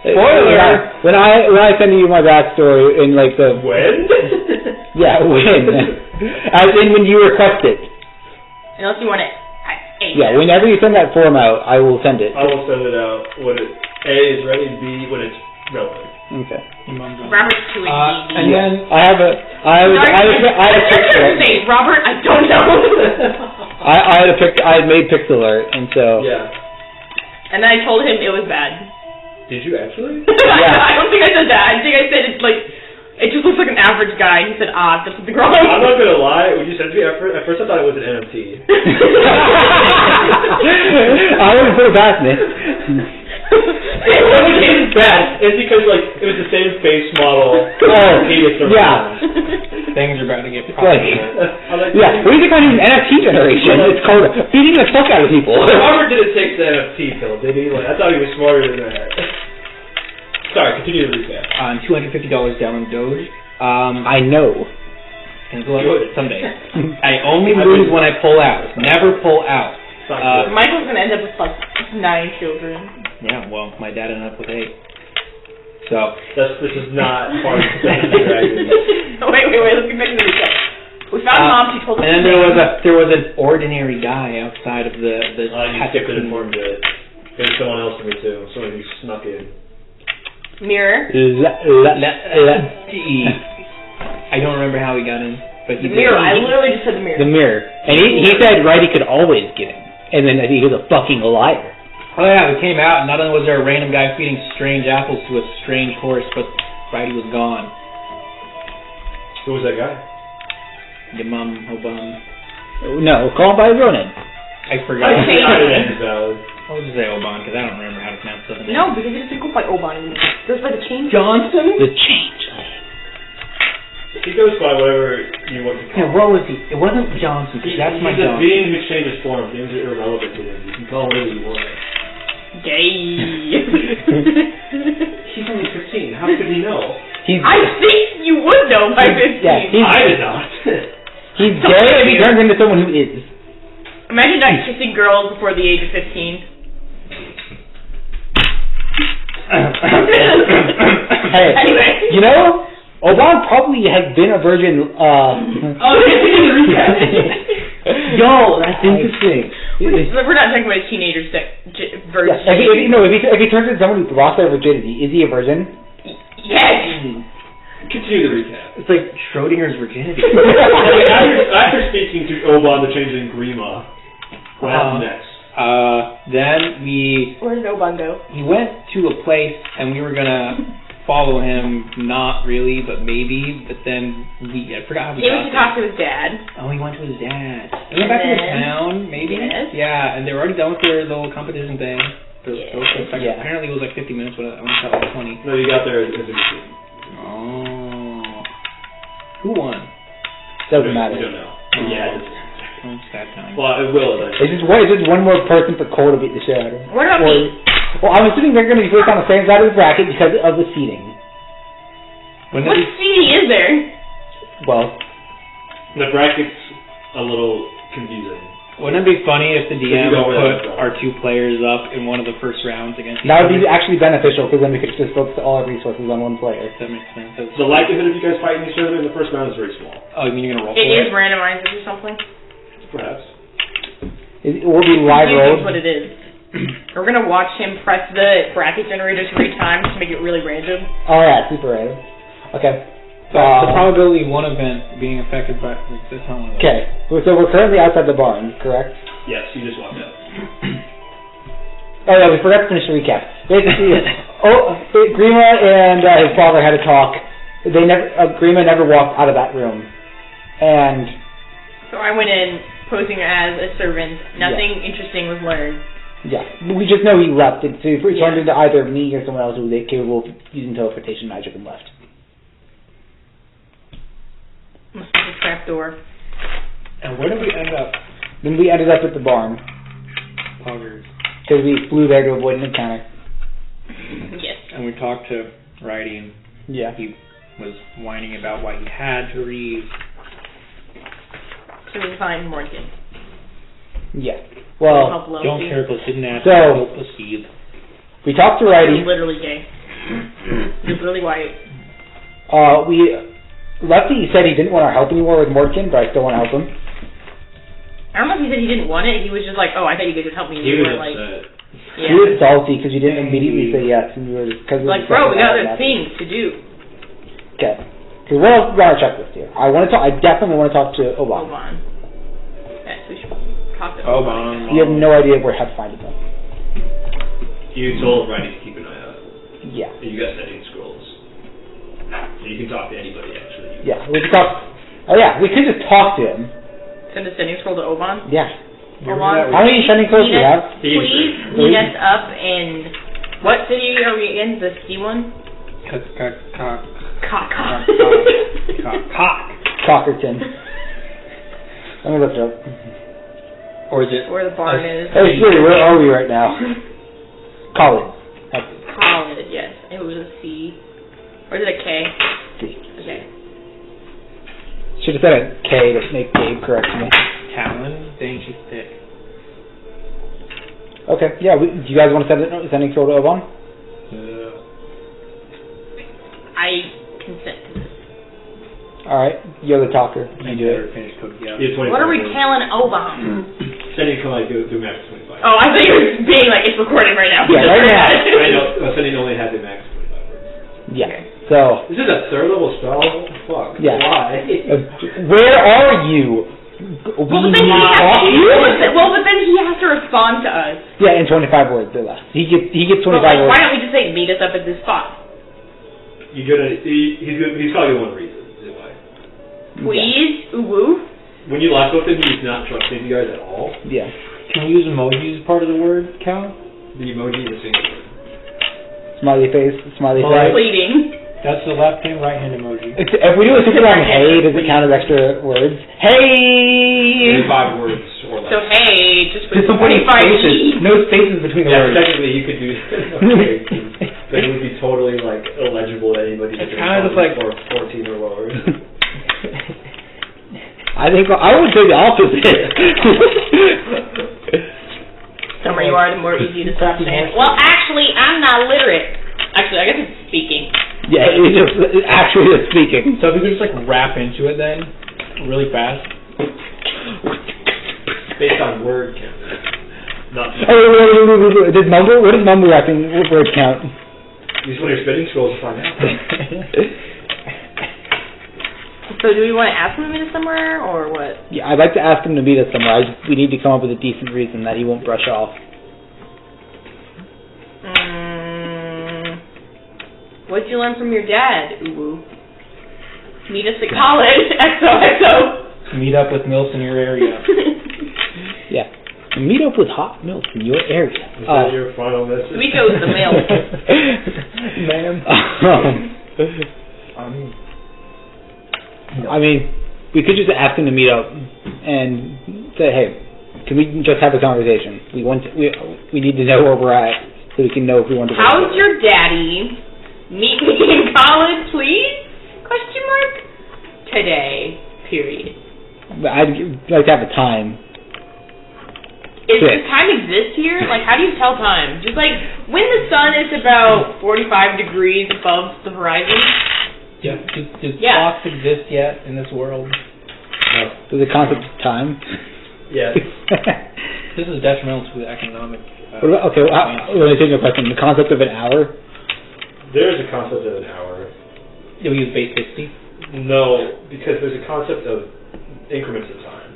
[SPEAKER 3] Spoiler!
[SPEAKER 1] When I send you my backstory in like the
[SPEAKER 4] When?
[SPEAKER 1] yeah when as in when you request it.
[SPEAKER 2] Unless you want it.
[SPEAKER 1] Yeah, whenever you send that form out, I will send it.
[SPEAKER 4] I will send it out when A is ready, B when it's relevant.
[SPEAKER 1] Okay.
[SPEAKER 2] Robert's too
[SPEAKER 3] and then
[SPEAKER 1] I had a pixel.
[SPEAKER 2] Robert, I don't know.
[SPEAKER 1] I had made pixel art, and so
[SPEAKER 4] Yeah.
[SPEAKER 2] And then I told him it was bad.
[SPEAKER 4] Did you actually?
[SPEAKER 1] Yeah.
[SPEAKER 2] I don't think I said that. I think I said it's like it just looks like an average guy. And he said, there's something wrong.
[SPEAKER 4] I'm not gonna lie. When you sent it to me at first I thought it was an NFT.
[SPEAKER 1] I wouldn't put it past me.
[SPEAKER 4] It's bad. It's because like it was the same face model.
[SPEAKER 1] Yeah.
[SPEAKER 3] Things are about to get
[SPEAKER 1] Yeah, we need to find an NFT generation. It's called beating the fuck out of people.
[SPEAKER 4] Robert didn't take the NFT pill, did he? Like I thought he was smarter than that. Sorry, continue the recap.
[SPEAKER 3] $250 down on Doge.
[SPEAKER 1] I know.
[SPEAKER 3] And go out someday. I only lose when I pull out. Never pull out.
[SPEAKER 2] Michael's gonna end up with like 9 children.
[SPEAKER 3] Yeah, well, my dad ended up with 8. So
[SPEAKER 4] this is not part of the Dragon.
[SPEAKER 2] Wait, let's get back to the recap. We found Mom, she told us.
[SPEAKER 3] And then there was an ordinary guy outside of the
[SPEAKER 4] you skipped it and informed it. There's someone else for me too. Someone who snuck in.
[SPEAKER 2] Mirror.
[SPEAKER 3] I don't remember how he got in, but he
[SPEAKER 2] The mirror. I literally just said the mirror.
[SPEAKER 1] The mirror. And he said Righty could always get in. And then he was a fucking liar.
[SPEAKER 3] Oh yeah, we came out, and not only was there a random guy feeding strange apples to a strange horse, but Righty was gone.
[SPEAKER 4] Who was that guy?
[SPEAKER 3] Your mom, Obann.
[SPEAKER 1] No, call him by his real name.
[SPEAKER 3] I forgot.
[SPEAKER 2] I changed it.
[SPEAKER 3] I'll just say Obann, because I don't remember how to pronounce the name.
[SPEAKER 2] No, because he doesn't go by Obann. He goes by the change.
[SPEAKER 3] Johnson?
[SPEAKER 1] The changeling.
[SPEAKER 4] He goes by whatever you want to call him.
[SPEAKER 3] Yeah, what was he? It wasn't Johnson, because that's my
[SPEAKER 4] He's a
[SPEAKER 3] Johnson.
[SPEAKER 4] being who changes forms. Names are irrelevant to him. You can call him whatever you want.
[SPEAKER 2] Gay.
[SPEAKER 4] He's only 15. How could he know?
[SPEAKER 2] I think you would know by 15.
[SPEAKER 1] Yeah,
[SPEAKER 4] I did not.
[SPEAKER 1] He's gay if he turns into someone who is.
[SPEAKER 2] Imagine not kissing girls before the age of 15.
[SPEAKER 1] Hey,
[SPEAKER 2] Anyway.
[SPEAKER 1] you know, Obann probably has been a virgin.
[SPEAKER 2] Oh,
[SPEAKER 1] Yo, that's interesting.
[SPEAKER 2] We're not talking about a teenager virgin.
[SPEAKER 1] Yeah, if he turns into someone who's lost their virginity, is he a virgin?
[SPEAKER 2] Yes.
[SPEAKER 4] Continue the recap.
[SPEAKER 3] It's like Schrodinger's virginity.
[SPEAKER 4] After speaking to Obann, the changeling Grima, what happened next?
[SPEAKER 3] Then
[SPEAKER 2] Where did Obann go?
[SPEAKER 3] he went to a place and we were gonna follow him, not really, but maybe, but then I forgot how we
[SPEAKER 2] He
[SPEAKER 3] got
[SPEAKER 2] went to
[SPEAKER 3] there.
[SPEAKER 2] talk to his dad.
[SPEAKER 3] Oh, he went to his dad. He went back to the town, maybe?
[SPEAKER 2] Yes.
[SPEAKER 3] Yeah, and they were already done with their little competition thing.
[SPEAKER 2] Yeah.
[SPEAKER 3] Apparently it was like 50 minutes, but I only felt like 20.
[SPEAKER 4] No, you got there as a machine.
[SPEAKER 3] Oh. Who won?
[SPEAKER 1] Doesn't matter.
[SPEAKER 4] You don't know.
[SPEAKER 3] Oh.
[SPEAKER 4] Yeah,
[SPEAKER 3] Oh, it's that time.
[SPEAKER 4] well, it will eventually.
[SPEAKER 1] It's just one more person for Cole to beat the shit out of him.
[SPEAKER 2] What about me?
[SPEAKER 1] Well, I'm assuming they're going to be placed on the same side of the bracket because of the seating.
[SPEAKER 3] When
[SPEAKER 2] What
[SPEAKER 3] did
[SPEAKER 2] seating is there?
[SPEAKER 1] Well,
[SPEAKER 4] The bracket's a little confusing.
[SPEAKER 3] Wouldn't it be funny if the DM
[SPEAKER 4] go over
[SPEAKER 3] put
[SPEAKER 4] that.
[SPEAKER 3] our 2 players up in one of the first rounds against each
[SPEAKER 1] that would be
[SPEAKER 3] other?
[SPEAKER 1] actually beneficial because then we could just focus all our resources on one player.
[SPEAKER 3] That makes sense.
[SPEAKER 4] The likelihood of you guys fighting each other in the first round is very small.
[SPEAKER 3] Oh, you mean you're gonna roll
[SPEAKER 2] It
[SPEAKER 3] for
[SPEAKER 2] is randomized or something.
[SPEAKER 4] Perhaps.
[SPEAKER 1] It will be live
[SPEAKER 2] That's
[SPEAKER 1] rolled.
[SPEAKER 2] what it is. We're gonna watch him press the bracket generator 3 times to make it really random.
[SPEAKER 1] Oh yeah, super random. Okay.
[SPEAKER 3] The probability of one event being affected by that's not one of those.
[SPEAKER 1] Okay. So we're currently outside the barn, correct?
[SPEAKER 4] Yes, you just walked out.
[SPEAKER 1] Oh yeah, we forgot to finish the recap. Basically, Grima and his father had a talk. They never, Grima never walked out of that room, and
[SPEAKER 2] So I went in posing as a servant. Nothing interesting was learned.
[SPEAKER 1] yeah, we just know he left. So he turned
[SPEAKER 2] Yeah.
[SPEAKER 1] into either me or someone else who was capable of using teleportation magic and left.
[SPEAKER 2] Must be the trap door.
[SPEAKER 3] And where did we end up?
[SPEAKER 1] Then we ended up at the barn
[SPEAKER 3] Poggers.
[SPEAKER 1] because we flew there to avoid an encounter.
[SPEAKER 2] Yes.
[SPEAKER 3] And we talked to Righty, and
[SPEAKER 1] Yeah.
[SPEAKER 3] he was whining about why he had to leave.
[SPEAKER 2] So we can find Morgan.
[SPEAKER 1] Yeah. Well,
[SPEAKER 2] Help Loki.
[SPEAKER 3] Don't care if us didn't ask
[SPEAKER 1] So-
[SPEAKER 3] to help us Steve.
[SPEAKER 1] we talked to
[SPEAKER 2] He's
[SPEAKER 1] Righty.
[SPEAKER 2] literally gay. He's literally white.
[SPEAKER 1] Lefty said he didn't want our help anymore with Mordkin, but I still want to help him.
[SPEAKER 2] I don't know if he said he didn't want it. He was just like, oh, I thought you guys would help me. And
[SPEAKER 4] He
[SPEAKER 2] you
[SPEAKER 4] was
[SPEAKER 2] were like,
[SPEAKER 4] upset.
[SPEAKER 2] yeah.
[SPEAKER 1] He was salty because you didn't immediately say yes, and you were because
[SPEAKER 2] Like, bro, we got other things to do.
[SPEAKER 1] Okay. Because what else is on our checklist here? I definitely want to talk to Obann.
[SPEAKER 2] Obann. Yes, we should talk to
[SPEAKER 3] Obann.
[SPEAKER 1] You have no idea where how to find it though.
[SPEAKER 4] You told Righty to keep an eye out.
[SPEAKER 1] Yeah.
[SPEAKER 4] And you got sending scrolls. So you can talk to anybody, actually.
[SPEAKER 1] Yeah. We could talk. Oh yeah, we could just talk to him.
[SPEAKER 2] Send a sending scroll to Obann.
[SPEAKER 1] Yeah.
[SPEAKER 2] Obann,
[SPEAKER 1] How many sending scrolls do you have?
[SPEAKER 2] Please meet us up in what city are we in? The C one? Cock.
[SPEAKER 1] Cockerton. Let me look it up.
[SPEAKER 3] Or is it?
[SPEAKER 2] Where the barn is.
[SPEAKER 1] Hey Siri, where are we right now? College. That's it.
[SPEAKER 2] College, yes. It was a C. Or is it a K?
[SPEAKER 1] C.
[SPEAKER 2] Okay.
[SPEAKER 1] Should have said a K to make Gabe correct me.
[SPEAKER 3] Talon, dang, she's thick.
[SPEAKER 1] Okay, yeah, do you guys want to send a sending scroll to Obann?
[SPEAKER 2] I consent to this.
[SPEAKER 1] Alright, you're the talker. You do it.
[SPEAKER 3] Finished code, yeah.
[SPEAKER 4] You have 25
[SPEAKER 2] What are we
[SPEAKER 4] words.
[SPEAKER 2] telling Obann?
[SPEAKER 4] Sending can like do max 25.
[SPEAKER 2] Oh, I thought you were being like, it's recording right now.
[SPEAKER 1] Yeah, right now.
[SPEAKER 4] I know, sending only had the max 25 words.
[SPEAKER 1] Yeah,
[SPEAKER 2] Okay.
[SPEAKER 1] so,
[SPEAKER 4] This is a third level spell? What the fuck?
[SPEAKER 1] Yeah.
[SPEAKER 4] Why?
[SPEAKER 1] Where are you?
[SPEAKER 2] Well, but then he has to respond to us.
[SPEAKER 1] Yeah, in 25 words or less. He gets 25
[SPEAKER 2] But like,
[SPEAKER 1] words.
[SPEAKER 2] why don't we just say, meet us up at this spot?
[SPEAKER 4] He's probably one reason. Is why.
[SPEAKER 2] Please? Woo?
[SPEAKER 4] When you last looked at him, he's not trusting you guys at all.
[SPEAKER 1] Yeah.
[SPEAKER 3] Can we use emojis as part of the word count?
[SPEAKER 4] The emoji is a single word.
[SPEAKER 1] Smiley face, smiley
[SPEAKER 3] Alright.
[SPEAKER 1] face.
[SPEAKER 2] Pleading.
[SPEAKER 3] That's the left-hand, right-hand emoji.
[SPEAKER 1] If we do a super long hey, does it count as extra words? Hey!
[SPEAKER 4] 25 words or less.
[SPEAKER 2] So, hey, just put
[SPEAKER 1] Just don't put any
[SPEAKER 2] 25
[SPEAKER 1] spaces.
[SPEAKER 2] E.
[SPEAKER 1] No spaces between the
[SPEAKER 4] Yeah,
[SPEAKER 1] words.
[SPEAKER 4] technically you could do okay. Then it would be totally like illegible to anybody.
[SPEAKER 3] It's kind of just like-
[SPEAKER 4] for 14 or lower.
[SPEAKER 1] I think I would say the opposite.
[SPEAKER 2] The more you are, the more easy to understand. Well, actually, I'm not literate. Actually, I guess it's speaking.
[SPEAKER 1] Yeah, it's actually speaking.
[SPEAKER 3] So if you could just like rap into it then, really fast.
[SPEAKER 4] Based on word count. Not.
[SPEAKER 1] Does mumble? What does mumble rapping word count?
[SPEAKER 4] Use one of your spinning scrolls to find out.
[SPEAKER 2] So do we want to ask him to meet us somewhere, or what?
[SPEAKER 1] Yeah, I'd like to ask him to meet us somewhere. We need to come up with a decent reason that he won't brush off.
[SPEAKER 2] What'd you learn from your dad, Uwu? Meet us at college, XOXO.
[SPEAKER 3] Meet up with Mills in your area.
[SPEAKER 1] Yeah. Meet up with hot milk in your area.
[SPEAKER 4] Is that your final message?
[SPEAKER 2] Sweeto is the male.
[SPEAKER 3] Ma'am.
[SPEAKER 1] I mean, we could just ask him to meet up and say, hey, can we just have a conversation? We need to know where we're at so we can know if we want to.
[SPEAKER 2] How's your daddy? Meet me in college, please? Question mark. Today. Period.
[SPEAKER 1] I'd like to have a time.
[SPEAKER 2] Does time exist here? Like, how do you tell time? Just like when the sun is about 45 degrees above the horizon.
[SPEAKER 3] Yeah. Does clocks exist yet in this world?
[SPEAKER 4] No.
[SPEAKER 1] Does the concept of time?
[SPEAKER 4] Yes.
[SPEAKER 3] This is detrimental to the economic.
[SPEAKER 1] Okay, let me take a question. The concept of an hour?
[SPEAKER 4] There is a concept of an hour.
[SPEAKER 3] Do we use base 60?
[SPEAKER 4] No, because there's a concept of increments of time.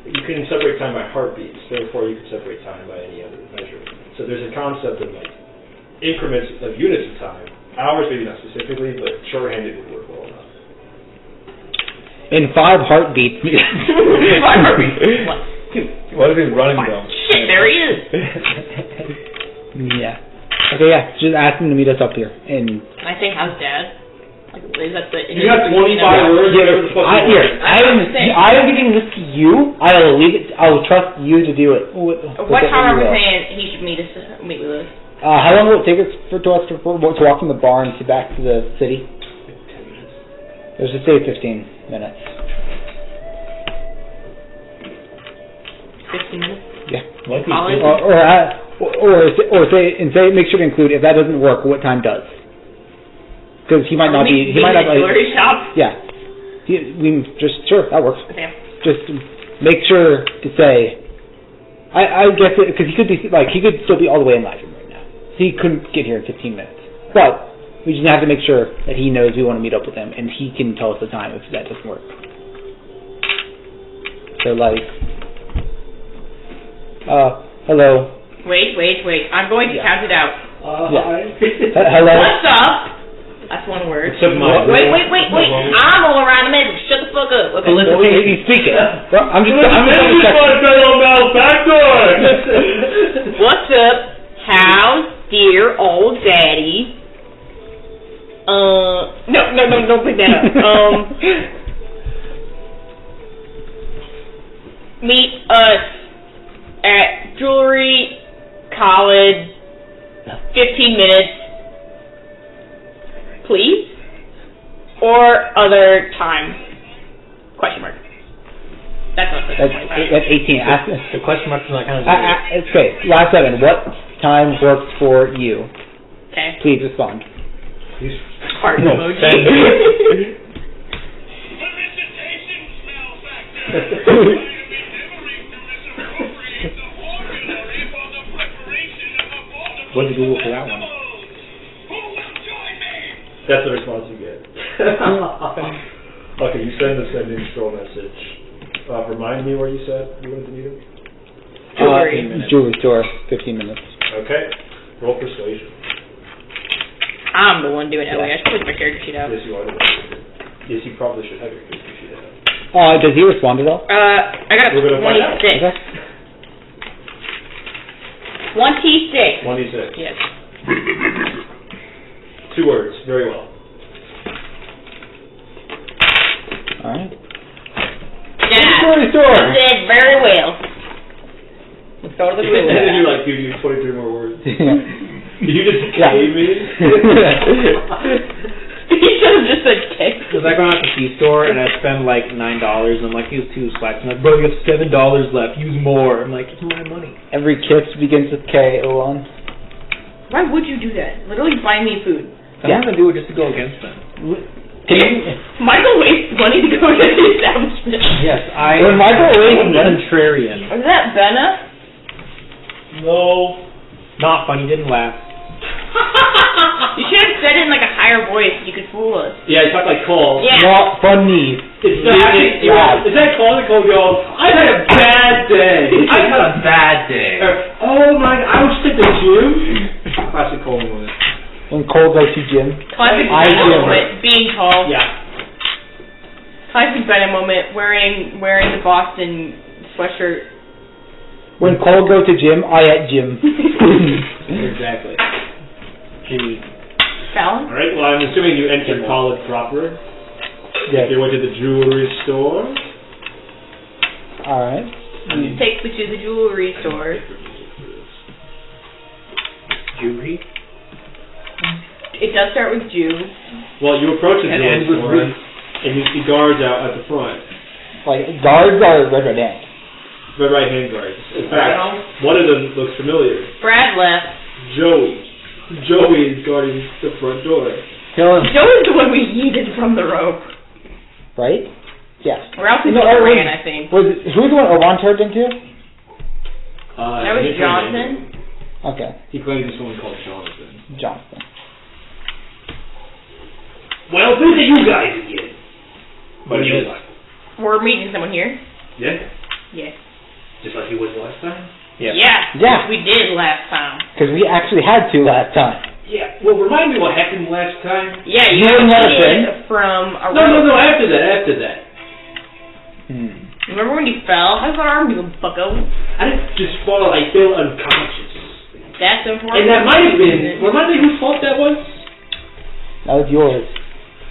[SPEAKER 4] You can separate time by heartbeats, therefore you can separate time by any other measure. So there's a concept of like increments of units of time. Hours maybe not specifically, but shorthanded would work well enough.
[SPEAKER 1] In 5 heartbeats.
[SPEAKER 2] 5 heartbeats. 1, 2.
[SPEAKER 3] What if he's running though?
[SPEAKER 2] Shit, there he is.
[SPEAKER 1] Yeah. Okay, yeah. Just ask him to meet us up here. And
[SPEAKER 2] I say, how's dad? Like, is that the?
[SPEAKER 4] You got 25 words. Whatever the fuck you want.
[SPEAKER 1] I am giving this to you. I will trust you to do it.
[SPEAKER 2] What time are we saying he should meet with us?
[SPEAKER 1] How long will it take us to walk from the barn to back to the city?
[SPEAKER 4] 10 minutes.
[SPEAKER 1] Let's just say 15 minutes.
[SPEAKER 2] 15 minutes.
[SPEAKER 1] Yeah.
[SPEAKER 2] College?
[SPEAKER 1] Or say make sure to include if that doesn't work, what time does? Because he might not be. He might not.
[SPEAKER 2] Jewelry shop.
[SPEAKER 1] Yeah. Sure, that works.
[SPEAKER 2] Okay.
[SPEAKER 1] Just make sure to say. I guess because he could still be all the way in Lydrum right now. So he couldn't get here in 15 minutes. But we just have to make sure that he knows we want to meet up with him, and he can tell us the time if that doesn't work. So hello.
[SPEAKER 2] Wait. I'm going to count it out.
[SPEAKER 1] Hi. Hello.
[SPEAKER 2] What's up? That's one word.
[SPEAKER 4] Wait.
[SPEAKER 2] I'm all around the middle. Shut the fuck up. Okay.
[SPEAKER 1] Well, he's speaking. I'm just
[SPEAKER 2] What's up? How's dear old daddy? No, don't pick that up. Meet us at Jewelry College. 15 minutes. Please? Or other time? Question mark. That's not
[SPEAKER 1] That's 18. Ask
[SPEAKER 3] the question mark is like kind of.
[SPEAKER 1] okay, last 7. What time works for you?
[SPEAKER 2] Okay.
[SPEAKER 1] Please respond.
[SPEAKER 2] Heart emoji.
[SPEAKER 3] What did Google for that one?
[SPEAKER 4] That's the response you get. Okay, you send the sending scroll message. Remind me where you said you wanted to meet him?
[SPEAKER 1] Jewelry store, 15 minutes.
[SPEAKER 4] Okay. Roll persuasion.
[SPEAKER 2] I'm the one doing it. I should put my character sheet out.
[SPEAKER 4] Yes, you are. Yes, you probably should have your character sheet out.
[SPEAKER 1] Does he respond at all?
[SPEAKER 2] I got a
[SPEAKER 4] We're gonna find out.
[SPEAKER 2] 26.
[SPEAKER 1] Okay.
[SPEAKER 2] 26.
[SPEAKER 4] 26.
[SPEAKER 2] Yes.
[SPEAKER 4] 2 words. Very well.
[SPEAKER 1] Alright.
[SPEAKER 2] Yeah.
[SPEAKER 1] Jewelry store.
[SPEAKER 2] You did very well. Let's go to the
[SPEAKER 4] Did
[SPEAKER 2] jewelry.
[SPEAKER 4] you give you 23 more words? Did you just
[SPEAKER 1] Yeah.
[SPEAKER 4] save me?
[SPEAKER 2] You should have just said K.
[SPEAKER 3] Because I go out to the C-store and I spend like $9 and I'm like, use 2 slacks. And I'm like, bro, you have $7 left. Use more. I'm like, it's my money.
[SPEAKER 1] Every kiss begins with K, Obann.
[SPEAKER 2] Why would you do that? Literally buy me food.
[SPEAKER 3] I'm not gonna do it just to go against them.
[SPEAKER 2] Michael wastes money to go to the establishment.
[SPEAKER 3] Yes,
[SPEAKER 1] When Michael
[SPEAKER 3] am
[SPEAKER 1] wastes
[SPEAKER 3] contrarian.
[SPEAKER 2] Is that Benna?
[SPEAKER 4] No.
[SPEAKER 3] Not funny, didn't laugh.
[SPEAKER 2] You should have said it in like a higher voice so you could fool us.
[SPEAKER 4] Yeah, you talk like Cole.
[SPEAKER 2] Yeah.
[SPEAKER 1] Not funny.
[SPEAKER 4] It's not actually, is that Cole that Cole goes, I've had a bad day.
[SPEAKER 5] I've had a bad day.
[SPEAKER 4] Oh my, I was at the gym. Classic Cole moment.
[SPEAKER 1] When Cole goes to gym.
[SPEAKER 2] Classic Benna moment, being tall.
[SPEAKER 4] Yeah.
[SPEAKER 2] Classic Benna moment, wearing the Boston sweatshirt.
[SPEAKER 1] When Cole goes to gym, I at gym.
[SPEAKER 4] Exactly.
[SPEAKER 3] Jimmy.
[SPEAKER 2] Fallon?
[SPEAKER 4] Alright, well I'm assuming you entered college proper.
[SPEAKER 1] Yes.
[SPEAKER 4] You went to the jewelry store.
[SPEAKER 1] Alright.
[SPEAKER 2] Take me to the jewelry store.
[SPEAKER 3] Jewelry?
[SPEAKER 2] It does start with Jew.
[SPEAKER 4] Well, you approach the
[SPEAKER 3] And
[SPEAKER 4] jewelry
[SPEAKER 3] ends with
[SPEAKER 4] store,
[SPEAKER 3] Ruth.
[SPEAKER 4] and you see guards out at the front.
[SPEAKER 1] Like, guards are red hand.
[SPEAKER 4] Red right-hand guards. In fact, one of them looks familiar.
[SPEAKER 2] Brad left.
[SPEAKER 4] Joey. Joey is guarding the front door.
[SPEAKER 3] Kill him.
[SPEAKER 2] Joe is the one we yeeted from the rope.
[SPEAKER 1] Right? Yes.
[SPEAKER 2] Ralph is
[SPEAKER 1] No,
[SPEAKER 2] ran, I think.
[SPEAKER 1] Who's the one Obann turned into?
[SPEAKER 2] That was Jonathan.
[SPEAKER 1] Okay.
[SPEAKER 4] He claims he's someone called Jonathan.
[SPEAKER 1] Johnson.
[SPEAKER 4] Well, who are you guys again? What do you like?
[SPEAKER 2] We're meeting someone here.
[SPEAKER 4] Yeah?
[SPEAKER 2] Yes.
[SPEAKER 4] Just like he was last time?
[SPEAKER 3] Yeah.
[SPEAKER 1] Yeah.
[SPEAKER 2] We did last time.
[SPEAKER 1] Because we actually had to last time.
[SPEAKER 4] Yeah. Well, remind me what happened last time.
[SPEAKER 2] Yeah, you
[SPEAKER 1] wouldn't let us
[SPEAKER 2] cheated
[SPEAKER 1] in?
[SPEAKER 2] from a
[SPEAKER 4] No,
[SPEAKER 2] rope.
[SPEAKER 4] after that.
[SPEAKER 2] Remember when you fell? How's that arm, you bucko?
[SPEAKER 4] I didn't just fall, I fell unconscious.
[SPEAKER 2] That's important.
[SPEAKER 4] And that might have been, remind me whose fault that was?
[SPEAKER 1] That was yours.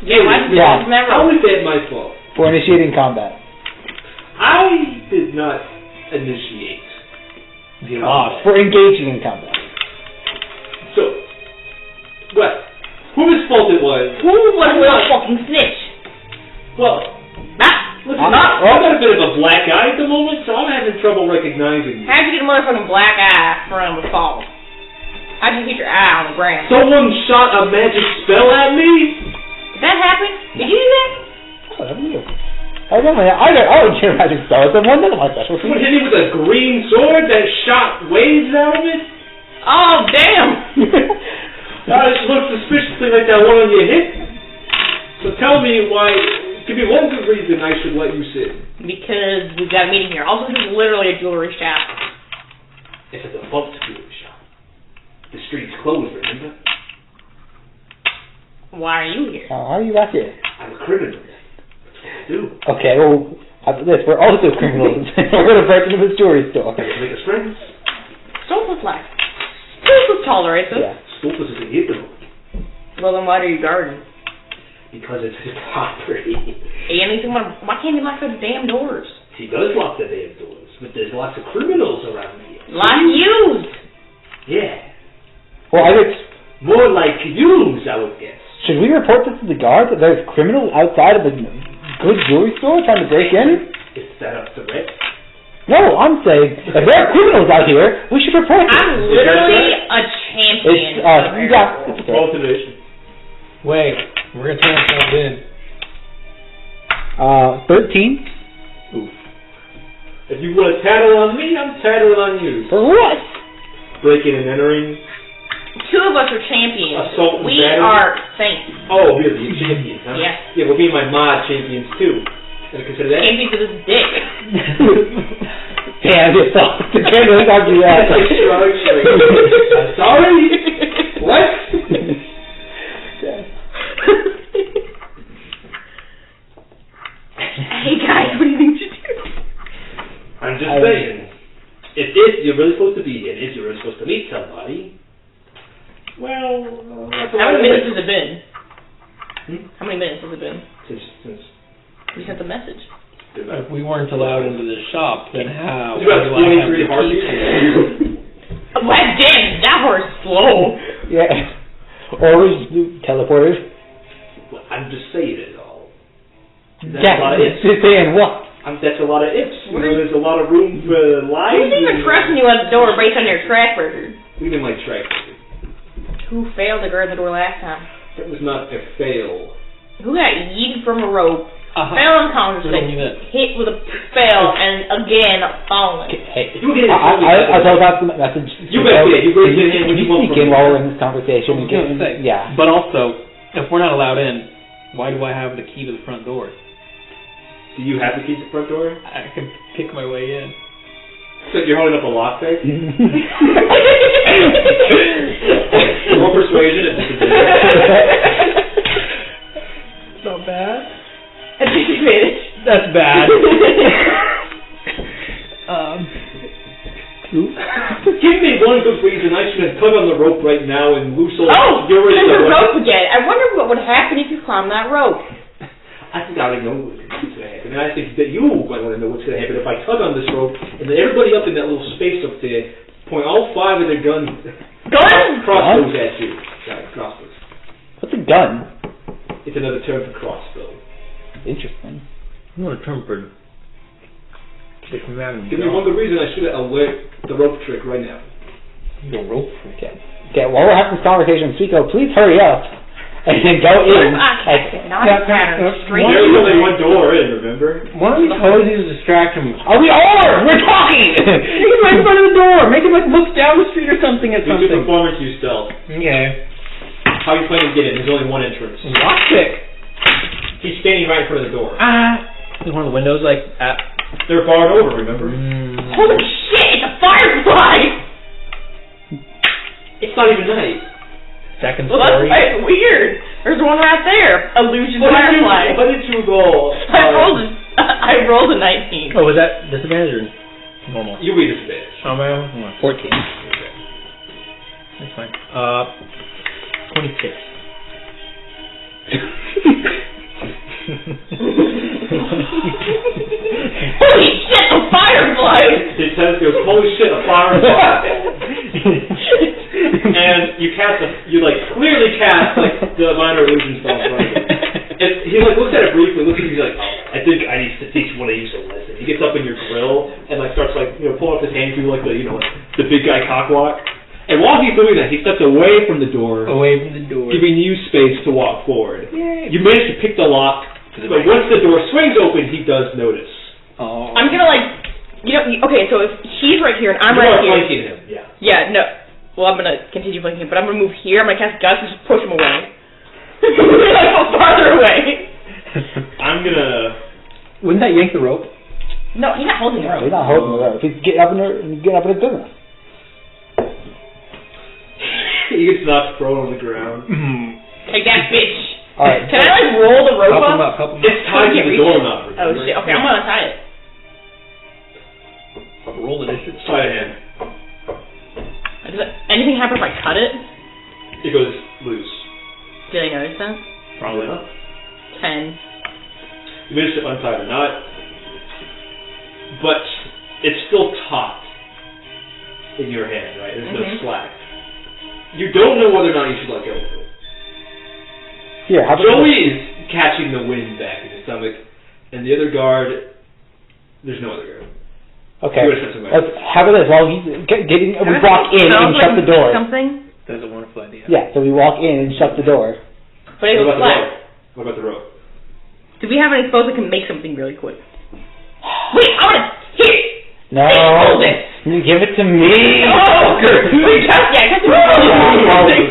[SPEAKER 2] Yeah, why did you
[SPEAKER 1] Yeah.
[SPEAKER 2] never?
[SPEAKER 4] How was that my fault?
[SPEAKER 1] For initiating combat.
[SPEAKER 4] I did not initiate.
[SPEAKER 3] You lost.
[SPEAKER 1] For engaging in combat.
[SPEAKER 4] So, what? Whose fault it was?
[SPEAKER 2] Who was a little fucking snitch?
[SPEAKER 4] Well, listen,
[SPEAKER 1] I'm
[SPEAKER 4] I've got a bit of a black eye at the moment, so I'm having trouble recognizing you.
[SPEAKER 2] How'd you get a motherfucking black eye from the fall? How'd you hit your eye on the ground?
[SPEAKER 4] Someone shot a magic spell at me?
[SPEAKER 2] Did that happen? Did you do that?
[SPEAKER 1] Oh, that was you. I don't care magic spells. That's one of my specialties.
[SPEAKER 4] Someone hit me with a green sword that shot waves out of it?
[SPEAKER 2] Oh, damn!
[SPEAKER 4] That looks suspiciously like that one on your hip. So tell me why. Give me one good reason I should let you sit.
[SPEAKER 2] Because we've got a meeting here. Also, this is literally a jewelry shop.
[SPEAKER 4] It's a defunct jewelry shop. The street's closed, remember?
[SPEAKER 2] Why are you here?
[SPEAKER 1] How are you back here?
[SPEAKER 4] I'm a criminal. That's what I do.
[SPEAKER 1] Okay, well, after this, we're also criminals. We're going to break into this jewelry store.
[SPEAKER 4] Can I make us friends?
[SPEAKER 2] Stoltz's life. Stoltz's tolerates us.
[SPEAKER 1] Yeah.
[SPEAKER 4] Stoltz's is a hero.
[SPEAKER 2] Well, then why do you guard?
[SPEAKER 4] Because it's his property.
[SPEAKER 2] And he's why can't he lock those damn doors?
[SPEAKER 4] He does lock the damn doors, but there's lots of criminals around here.
[SPEAKER 2] Lock used!
[SPEAKER 4] Yeah.
[SPEAKER 1] Well, I guess,
[SPEAKER 4] More like yous, I would guess.
[SPEAKER 1] should we report this to the guard that there's criminals outside of a good jewelry store trying to break in?
[SPEAKER 4] Is that up to Rick?
[SPEAKER 1] No, I'm saying, if there are criminals out here, we should report them.
[SPEAKER 2] I'm literally a champion.
[SPEAKER 1] It's,
[SPEAKER 2] of
[SPEAKER 1] yeah, it's okay.
[SPEAKER 4] Roll intimidation.
[SPEAKER 3] Wait, we're gonna turn ourselves in.
[SPEAKER 1] 13.
[SPEAKER 4] Oof. If you want to tattle on me, I'm tattling on you.
[SPEAKER 1] For what?
[SPEAKER 4] Breaking and entering.
[SPEAKER 2] Two of us are champions.
[SPEAKER 4] Assault and
[SPEAKER 2] We
[SPEAKER 4] battery.
[SPEAKER 2] are saints.
[SPEAKER 4] Oh, really? You're champions, huh?
[SPEAKER 2] Yeah.
[SPEAKER 4] Yeah, we'll be my mod champions too. Can I consider that?
[SPEAKER 2] Champions with his dick.
[SPEAKER 1] Damn, it's all the criminals on you out.
[SPEAKER 4] I'm sorry? What?
[SPEAKER 2] Hey guys, what do you think you should do?
[SPEAKER 4] I'm just saying. If you're really supposed to be here, if you're really supposed to meet somebody, well, that's
[SPEAKER 2] How many minutes has it been? How many minutes has it been?
[SPEAKER 4] Since
[SPEAKER 2] We sent the message.
[SPEAKER 3] If we weren't allowed into the shop, then how?
[SPEAKER 4] it's about
[SPEAKER 3] would I have
[SPEAKER 4] 23
[SPEAKER 3] the
[SPEAKER 4] heartbeats.
[SPEAKER 3] key?
[SPEAKER 2] Well, damn, that horse slow.
[SPEAKER 1] Yeah. Or we teleported.
[SPEAKER 4] Well, I'm just saying it all. That's
[SPEAKER 1] Yeah,
[SPEAKER 4] a lot of ifs.
[SPEAKER 1] just saying what?
[SPEAKER 4] That's a lot of ifs. You know, there's a lot of room for lies.
[SPEAKER 2] Who's even trusting you at the door based on your track record?
[SPEAKER 4] We didn't like track record.
[SPEAKER 2] Who failed to guard the door last time?
[SPEAKER 4] That was not a fail.
[SPEAKER 2] Who got yeeted from a rope? Fell unconscious, hit with a fail, and again fallen.
[SPEAKER 1] Hey, I told that the message.
[SPEAKER 4] You better get it.
[SPEAKER 1] Can you sneak in while we're in this conversation? Yeah.
[SPEAKER 3] But also, if we're not allowed in, why do I have the key to the front door?
[SPEAKER 4] Do you have the key to the front door?
[SPEAKER 3] I can pick my way in.
[SPEAKER 4] So you're holding up a lockpick? More persuasion at disadvantage.
[SPEAKER 3] It's not bad.
[SPEAKER 2] At disadvantage.
[SPEAKER 3] That's bad.
[SPEAKER 4] Give me one good reason I should tug on the rope right now and loose all
[SPEAKER 2] there's a rope again. I wonder what would happen if you climbed that rope.
[SPEAKER 4] I think I already know what's going to happen. And I think that you might want to know what's going to happen if I tug on this rope and then everybody up in that little space up there point all 5 of their guns crossbows at you. Sorry, crossbows.
[SPEAKER 1] What's a gun?
[SPEAKER 4] It's another term for crossbow.
[SPEAKER 1] Interesting.
[SPEAKER 3] Another term for...
[SPEAKER 4] Give me one good reason I should alert the rope trick right now.
[SPEAKER 3] The rope trick?
[SPEAKER 1] Okay, while we're having this conversation, Chico, please hurry up. And then go in.
[SPEAKER 4] There's only one door in, remember?
[SPEAKER 3] Why don't you totally use a distraction?
[SPEAKER 1] We are! We're talking!
[SPEAKER 3] Make him right in front of the door! Make him look down the street or something at something.
[SPEAKER 4] Do performance, you stealth.
[SPEAKER 3] Okay.
[SPEAKER 4] How are you planning to get in? There's only one entrance.
[SPEAKER 3] Lockpick.
[SPEAKER 4] He's standing right in front of the door.
[SPEAKER 3] There's one of the windows like at...
[SPEAKER 4] They're barred over, remember?
[SPEAKER 2] Holy shit! It's a firefly!
[SPEAKER 4] It's not even night.
[SPEAKER 3] Second
[SPEAKER 2] story. Well, that's weird. There's one right there. Illusion firefly.
[SPEAKER 4] What did you roll?
[SPEAKER 2] I rolled a 19.
[SPEAKER 3] Oh, was that disadvantage or normal?
[SPEAKER 4] You read disadvantage.
[SPEAKER 3] Oh, man. 14. Okay. That's fine. 26.
[SPEAKER 2] Holy shit, a firefly!
[SPEAKER 4] It says, holy shit, a firefly. And you clearly cast, the minor illusion spell in front of him. And he, looks at it briefly, he's like, I think I need to teach one of you some lesson. He gets up in your grill and, starts, pulling up his hand through, the big guy cockwalk. And while he's doing that, he steps away from the door. Giving you space to walk forward. Yay. You manage to pick the lock, but once the door swings open, he does notice.
[SPEAKER 2] Oh. I'm gonna, okay, so if he's right here and I'm right here.
[SPEAKER 4] You are flanking him, yeah.
[SPEAKER 2] Yeah, no. Well, I'm gonna continue flanking him, but I'm gonna move here, I'm gonna cast Gust and just push him away. Go farther away.
[SPEAKER 4] I'm gonna...
[SPEAKER 3] Wouldn't that yank the rope?
[SPEAKER 2] No, he's not holding the rope.
[SPEAKER 1] He's not holding the rope. He's getting up in a good enough.
[SPEAKER 4] He gets knocked prone on the ground.
[SPEAKER 2] Take that, bitch.
[SPEAKER 1] Alright.
[SPEAKER 2] Can I, roll the rope up?
[SPEAKER 3] Help him up.
[SPEAKER 4] It's tied to the doorknob.
[SPEAKER 2] Oh, shit. Okay, I'm gonna untie it.
[SPEAKER 3] Roll the initiative.
[SPEAKER 4] Sleight of hand.
[SPEAKER 2] Does anything happen if I cut it?
[SPEAKER 4] It goes loose.
[SPEAKER 2] Did I notice that?
[SPEAKER 4] Probably not.
[SPEAKER 2] 10.
[SPEAKER 4] You managed to untie the knot, but it's still taut in your hand, right? There's no slack. You don't know whether or not you should let go of it.
[SPEAKER 1] Here,
[SPEAKER 4] Joey is catching the wind back in his stomach, and the other guard, there's no other guard.
[SPEAKER 1] Okay. How about this? While he's getting, we walk in and shut the door.
[SPEAKER 2] Something?
[SPEAKER 3] That's a wonderful idea.
[SPEAKER 1] Yeah, so we walk in and shut the door.
[SPEAKER 2] But it was flat.
[SPEAKER 4] What about the rope?
[SPEAKER 2] Do we have any spells that can make something really quick? Wait, I want to hit it!
[SPEAKER 1] No.
[SPEAKER 2] Hold it!
[SPEAKER 1] You give it to me!
[SPEAKER 2] Oh!
[SPEAKER 1] I'll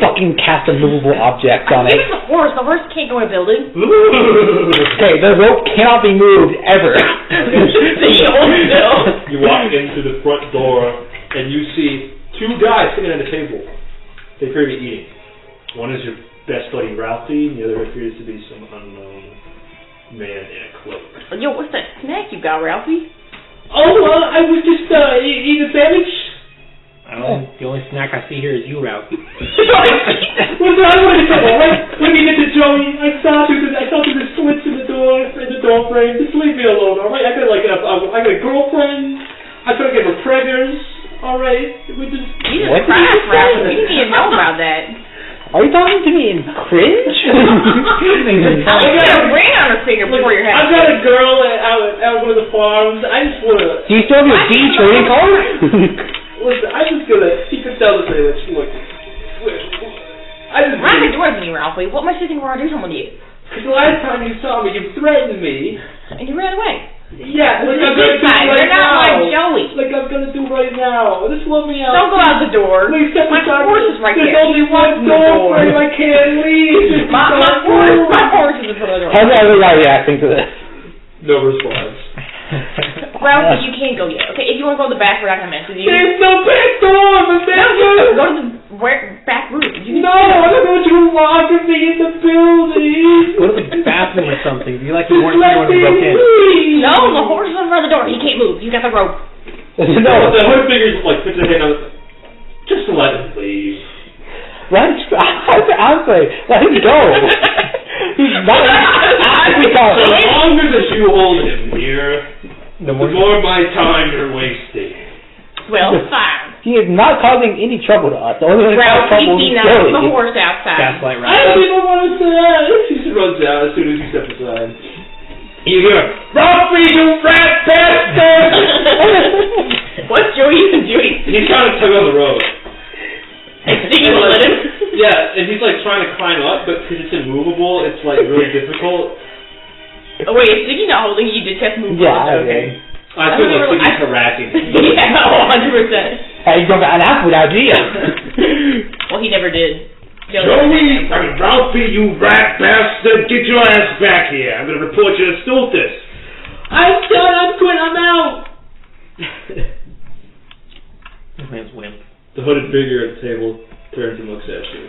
[SPEAKER 1] fucking cast a movable object on it.
[SPEAKER 2] Give it to the horse. The horse can't go in a building.
[SPEAKER 1] Okay, the rope cannot be moved, ever.
[SPEAKER 4] You walk into the front door, and you see 2 guys sitting at a table. They appear to be eating. One is your best buddy, Ralphie, and the other appears to be some unknown man in a cloak.
[SPEAKER 2] Yo, what's that snack you got, Ralphie?
[SPEAKER 4] Oh, I was just eating a sandwich.
[SPEAKER 3] The only snack I see here is you, Ralphie.
[SPEAKER 4] Well, I wanted to trouble, right? When you get to Joey, I saw through the slits in the door frame. Just leave me alone, all right? I got I got a girlfriend. I try to get her preggers, all right? We just...
[SPEAKER 2] Jesus Christ, Ralphie. You didn't even know about that.
[SPEAKER 1] Are you talking to me in cringe?
[SPEAKER 2] I got a ring on her finger before your head.
[SPEAKER 4] I've got a girl out one of the farms. I just want to...
[SPEAKER 1] Do you still have your D trading card?
[SPEAKER 4] Listen, I'm just going to... He could tell the sandwich. Look.
[SPEAKER 2] Ralphie. What am I sitting around doing someone to you?
[SPEAKER 4] Because the last time you saw me, you threatened me.
[SPEAKER 2] And you ran away.
[SPEAKER 4] Yeah, like I'm gonna do right
[SPEAKER 2] You're not
[SPEAKER 4] now.
[SPEAKER 2] like Joey.
[SPEAKER 4] Like I'm gonna do right now. Just let me out.
[SPEAKER 2] Don't go out the door.
[SPEAKER 4] Please step
[SPEAKER 2] My
[SPEAKER 4] aside.
[SPEAKER 2] horse is right
[SPEAKER 4] There's
[SPEAKER 2] there.
[SPEAKER 4] only one door frame. I can't leave.
[SPEAKER 2] My horse is in front of the door.
[SPEAKER 1] How's everybody reacting to this?
[SPEAKER 4] No response.
[SPEAKER 2] Ralphie, you can't go yet. Okay, if you want to go to the back, we're not gonna mess with you.
[SPEAKER 4] There's no back door. The back door.
[SPEAKER 2] Go to the back room.
[SPEAKER 4] No, I'm going to lock me in the building.
[SPEAKER 3] Go to the bathroom or something. You like you
[SPEAKER 4] Just
[SPEAKER 3] weren't
[SPEAKER 4] let
[SPEAKER 3] here when
[SPEAKER 4] me
[SPEAKER 3] you broke in.
[SPEAKER 4] leave.
[SPEAKER 2] No, the horse is in front of the door. He can't move. He's got the rope.
[SPEAKER 1] No.
[SPEAKER 4] The hood figures like puts his hand on. Just let him leave.
[SPEAKER 1] I'm saying, let him go. He's not.
[SPEAKER 4] So long as you hold him here, the more my time you're wasting.
[SPEAKER 2] Well, fine.
[SPEAKER 1] He is not causing any trouble to us. The only one who caused
[SPEAKER 2] Ralphie,
[SPEAKER 1] trouble
[SPEAKER 2] he
[SPEAKER 1] is
[SPEAKER 2] knows
[SPEAKER 1] Joey.
[SPEAKER 2] the horse outside.
[SPEAKER 3] Gaslight
[SPEAKER 4] I
[SPEAKER 3] Ralphie.
[SPEAKER 4] don't even want to say that. He just runs out as soon as you step aside. You hear, Ralphie, you rat bastard!
[SPEAKER 2] What's Joey even doing?
[SPEAKER 4] He's trying to tug on the rope.
[SPEAKER 2] And Stiggy will let him.
[SPEAKER 4] Yeah, and he's like trying to climb up, but because it's immovable, it's like really difficult.
[SPEAKER 2] Oh wait, is Stiggy not holding you? You did test move.
[SPEAKER 1] Yeah,
[SPEAKER 2] okay.
[SPEAKER 4] I feel like Stiggy's harassing him.
[SPEAKER 2] Yeah, 100%.
[SPEAKER 1] Hey, you don't got an app without you.
[SPEAKER 2] Well, he never did.
[SPEAKER 4] Joey, Ralphie, you rat bastard, get your ass back here. I'm gonna report you to Stultus. I'm done, I'm quitting, I'm out.
[SPEAKER 3] This man's wimp.
[SPEAKER 4] The hooded figure at the table turns and looks at you.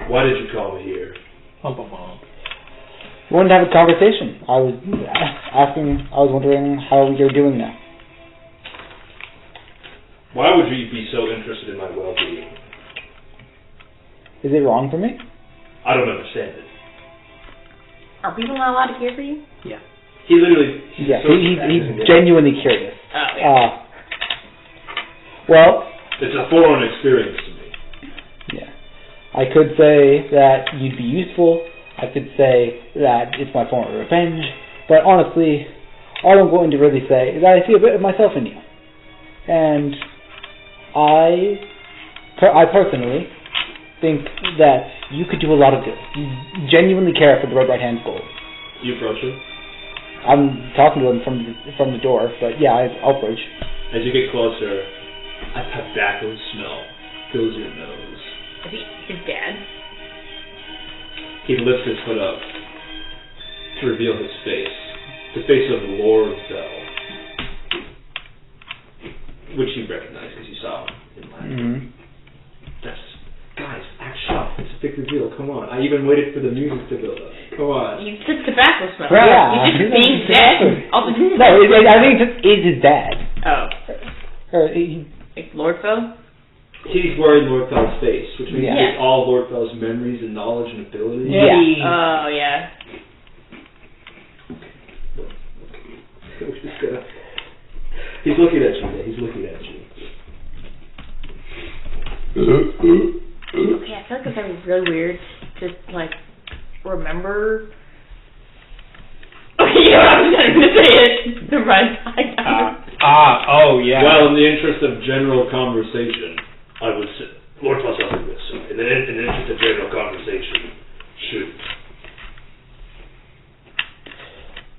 [SPEAKER 4] Why did you call me here?
[SPEAKER 3] Bum, bum, bum.
[SPEAKER 1] We wanted to have a conversation. I was wondering how you're doing now.
[SPEAKER 4] Why would you be so interested in my well-being?
[SPEAKER 1] Is it wrong for me?
[SPEAKER 4] I don't understand it.
[SPEAKER 2] Are people not allowed to care for you?
[SPEAKER 3] Yeah.
[SPEAKER 4] He literally...
[SPEAKER 1] Yeah, he's genuinely curious.
[SPEAKER 2] Oh, yeah.
[SPEAKER 1] Well...
[SPEAKER 4] It's a foreign experience to me.
[SPEAKER 1] Yeah. I could say that you'd be useful. I could say that it's my form of revenge. But honestly, all I'm going to really say is that I see a bit of myself in you. And I personally think that you could do a lot of good. You genuinely care for the Red Right Hand's goal.
[SPEAKER 4] You approach him.
[SPEAKER 1] I'm talking to him from the door, but yeah, I'll approach.
[SPEAKER 4] As you get closer, a tobacco smell fills your nose.
[SPEAKER 2] Is he his dad?
[SPEAKER 4] He lifts his hood up to reveal his face. The face of Lordefell, which you recognize because you saw him in last.
[SPEAKER 1] Mm-hmm.
[SPEAKER 4] Guys, act shocked. It's a big reveal. Come on. I even waited for the music to build up. Come on.
[SPEAKER 2] You took tobacco smell.
[SPEAKER 1] Yeah.
[SPEAKER 2] You just being dead. Also,
[SPEAKER 1] No, I think it just is his dad.
[SPEAKER 2] Oh. Like Lordefell?
[SPEAKER 4] He's wearing Lordefell's face, which means
[SPEAKER 1] Yeah.
[SPEAKER 4] he gets all Lordefell's memories and knowledge and abilities.
[SPEAKER 1] Yeah.
[SPEAKER 2] Oh, yeah.
[SPEAKER 4] We're just gonna... He's looking at you. He's looking at you.
[SPEAKER 2] Okay, I feel like it's something really weird to, like, remember... Okay, you know what, I'm not even gonna say it. Never mind.
[SPEAKER 3] Oh, yeah.
[SPEAKER 4] Well, in the interest of general conversation, I would say... Lordefell's something this. So in the interest of general conversation, shoot.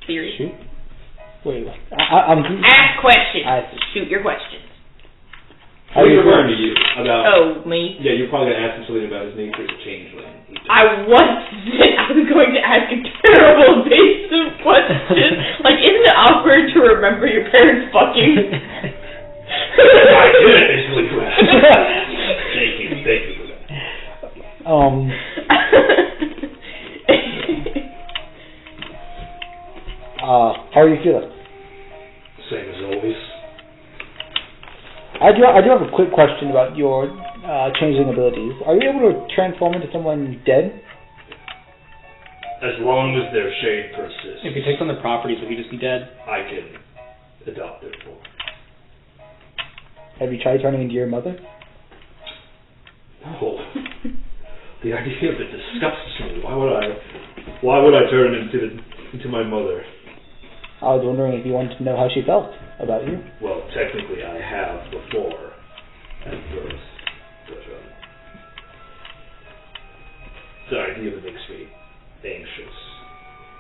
[SPEAKER 2] Theory.
[SPEAKER 1] Shoot. Wait. I'm.
[SPEAKER 2] Ask questions. Shoot your questions.
[SPEAKER 4] What are you referring to you? About...
[SPEAKER 2] Oh, me?
[SPEAKER 4] Yeah, you're probably going to ask him something about his nature as a changeling.
[SPEAKER 2] I was going to ask a terrible basic question. Like, isn't it awkward to remember your parents fucking?
[SPEAKER 4] I did it basically for that. Thank you for that.
[SPEAKER 1] How are you feeling?
[SPEAKER 4] Same as always.
[SPEAKER 1] I do have a quick question about your changeling abilities. Are you able to transform into someone dead?
[SPEAKER 4] As long as their shade persists,
[SPEAKER 3] If he takes on the properties, would he just be dead?
[SPEAKER 4] I can adopt their form.
[SPEAKER 1] Have you tried turning into your mother?
[SPEAKER 4] No. The idea of it disgusts me. Why would I turn into my mother?
[SPEAKER 1] I was wondering if you wanted to know how she felt about you.
[SPEAKER 4] Well, technically I have before at birth. But, The idea that makes me anxious.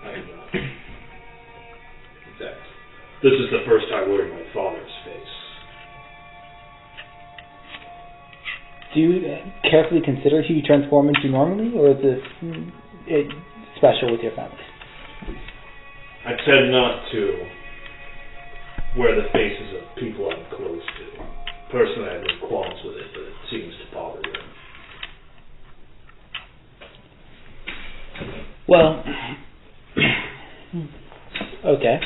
[SPEAKER 4] I am not. In fact, this is the first time wearing my father's face.
[SPEAKER 1] Do you carefully consider who you transform into normally, or is this special with your family?
[SPEAKER 4] I tend not to wear the faces of people I'm close to. Personally, I have no qualms with it, but it seems to bother them.
[SPEAKER 1] Well, okay.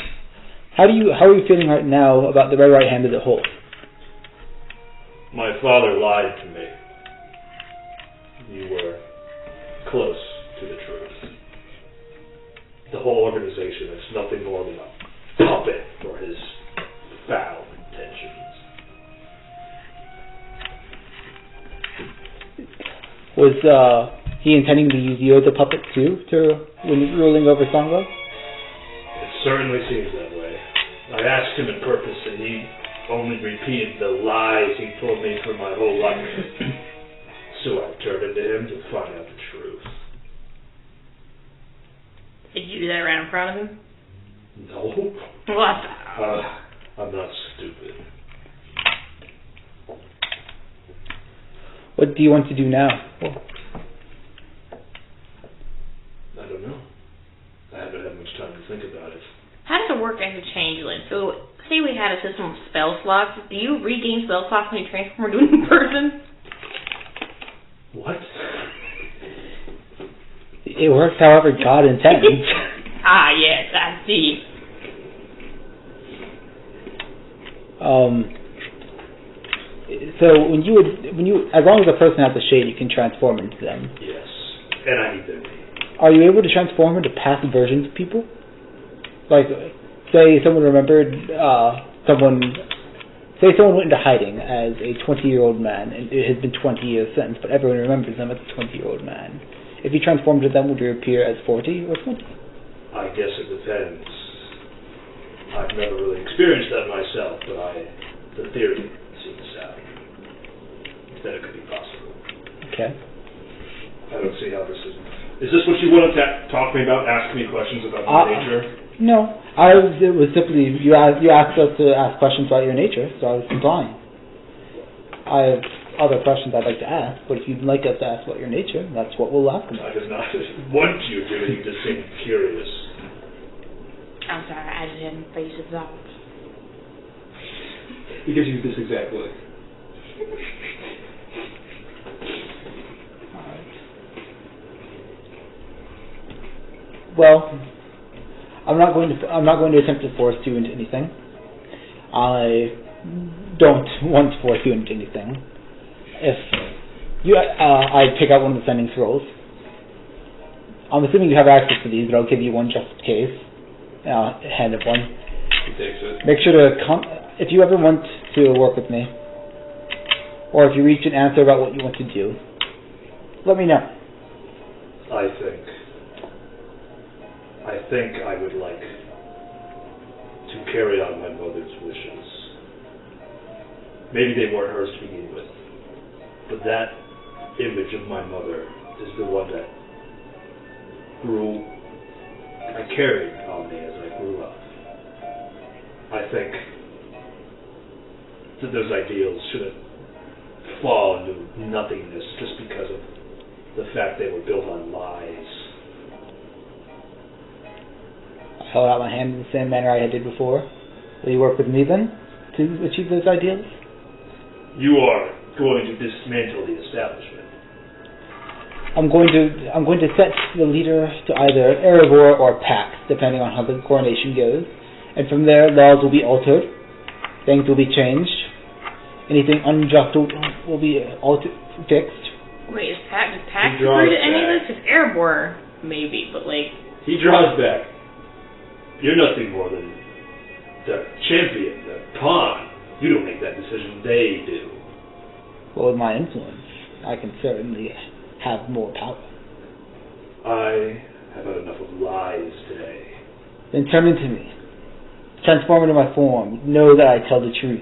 [SPEAKER 1] How are you feeling right now about the right hand of the whole?
[SPEAKER 4] My father lied to me. You were close to the truth. The whole organization is nothing more than a puppet for his foul intentions.
[SPEAKER 1] Was he intending to use you as a puppet too, when ruling over Sangha?
[SPEAKER 4] It certainly seems that way. I asked him in purpose, and he only repeated the lies he told me for my whole life. So I turned to him to find out the truth.
[SPEAKER 2] Did you do that right in front of him?
[SPEAKER 4] No.
[SPEAKER 2] What?
[SPEAKER 4] I'm not stupid.
[SPEAKER 1] What do you want to do now?
[SPEAKER 4] I don't know. I haven't had much time to think about it.
[SPEAKER 2] How does it work as a changeling? So, say we had a system of spell slots. Do you regain spell slots when you transform into a new person?
[SPEAKER 4] What?
[SPEAKER 1] It works however God intends.
[SPEAKER 2] Yes, I see.
[SPEAKER 1] So when you, as long as a person has a shade, you can transform into them.
[SPEAKER 4] Yes, and I need their name.
[SPEAKER 1] Are you able to transform into past versions of people? Like, say someone remembered say someone went into hiding as a 20-year-old man, and it has been 20 years since, but everyone remembers them as a 20-year-old man. If you transformed into them, would you appear as 40 or 20?
[SPEAKER 4] I guess it depends. I've never really experienced that myself, but the theory seems sound. That it could be possible.
[SPEAKER 1] Okay.
[SPEAKER 4] I don't see how this is. Is this what you wanted to talk to me about? Ask me questions about my nature?
[SPEAKER 1] No. It was simply, you asked us to ask questions about your nature, so I was complying. I have other questions I'd like to ask, but if you'd like us to ask about your nature, that's what we'll ask about.
[SPEAKER 4] I just not want you to, you just seem curious.
[SPEAKER 2] I'm sorry, I just hadn't faced it out.
[SPEAKER 4] He gives you this exact look.
[SPEAKER 1] Well, I'm not going to attempt to force you into anything. I don't want to force you into anything. If you, I pick out one of the sending scrolls. I'm assuming you have access to these, but I'll give you one just in case. Hand up one.
[SPEAKER 4] He takes it.
[SPEAKER 1] Make sure to if you ever want to work with me, or if you reach an answer about what you want to do, let me know.
[SPEAKER 4] I think I would like to carry out my mother's wishes. Maybe they weren't hers to begin with, but that image of my mother is the one that I carried on me as I grew up. I think that those ideals shouldn't fall into nothingness just because of the fact they were built on lies.
[SPEAKER 1] I held out my hand in the same manner I did before. Will you work with me then to achieve those ideals?
[SPEAKER 4] You are going to dismantle the establishment.
[SPEAKER 1] I'm going to set the leader to either Erebor or Pax, depending on how the coronation goes. And from there, laws will be altered. Things will be changed. Anything unjust will be fixed.
[SPEAKER 2] Wait, does Pax agree to any of this? Because Erebor, maybe, but like...
[SPEAKER 4] He draws back. You're nothing more than the champion, the pawn. You don't make that decision, they do.
[SPEAKER 1] Well, with my influence, I can certainly have more power.
[SPEAKER 4] I have had enough of lies today.
[SPEAKER 1] Then turn into me. Transform into my form. Know that I tell the truth.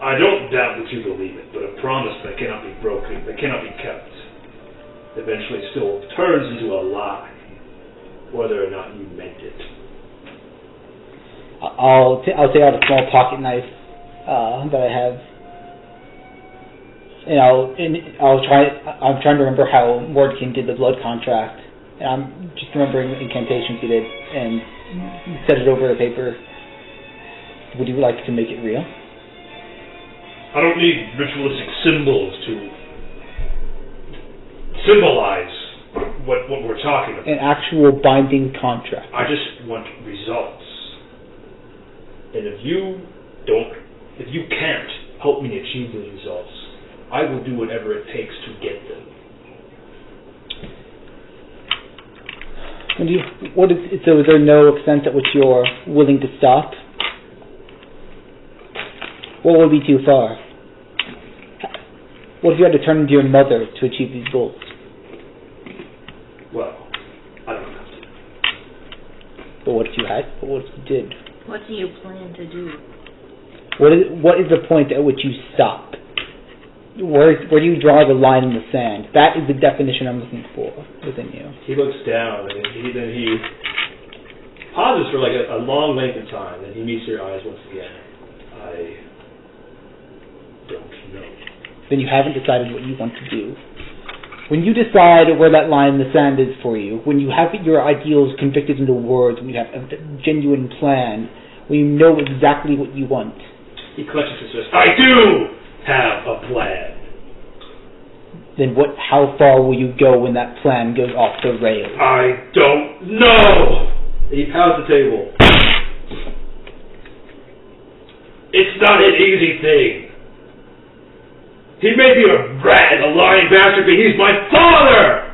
[SPEAKER 4] I don't doubt that you believe it, but a promise that cannot be broken, that cannot be kept. eventually still turns into a lie, whether or not you meant it.
[SPEAKER 1] I'll take out a small pocket knife that I have, and I'm trying to remember how Mordkin did the blood contract, and I'm just remembering the incantations he did, and set it over the paper. Would you like to make it real?
[SPEAKER 4] I don't need ritualistic symbols to symbolize what we're talking about.
[SPEAKER 1] An actual binding contract.
[SPEAKER 4] I just want results. And if you can't help me achieve those results, I will do whatever it takes to get them.
[SPEAKER 1] So is there no extent at which you're willing to stop? What would be too far? What if you had to turn into your mother to achieve these goals?
[SPEAKER 4] Well, I don't have to.
[SPEAKER 1] But what if you had? What if you did?
[SPEAKER 2] What do you plan to do?
[SPEAKER 1] What is the point at which you stop? Where do you draw the line in the sand? That is the definition I'm looking for within you.
[SPEAKER 4] He looks down, and then he pauses for like a long length of time, and he meets your eyes once again. I don't know.
[SPEAKER 1] Then you haven't decided what you want to do. When you decide where that line in the sand is for you, when you have your ideals convicted into words, when you have a genuine plan, when you know exactly what you want.
[SPEAKER 4] He clutches his fist. I do have a plan.
[SPEAKER 1] Then how far will you go when that plan goes off the rails?
[SPEAKER 4] I don't know. He pounds the table. It's not an easy thing. He may be a rat and a lying bastard, but he's my father!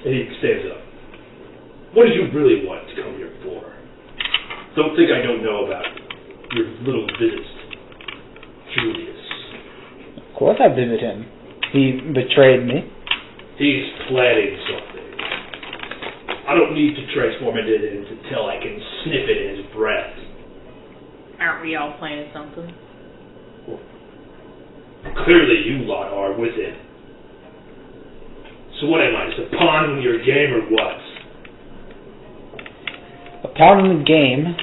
[SPEAKER 4] And he stands up. What did you really want to come here for? Don't think I don't know about your little visits, Julius.
[SPEAKER 1] Of course I visit him. He betrayed me.
[SPEAKER 4] He's planning something. I don't need to transform it until I can sniff it in his breath.
[SPEAKER 2] Aren't we all planning something?
[SPEAKER 4] Well, clearly you lot are with him. So what am I, just a pawn in your game or what?
[SPEAKER 1] A pawn in the game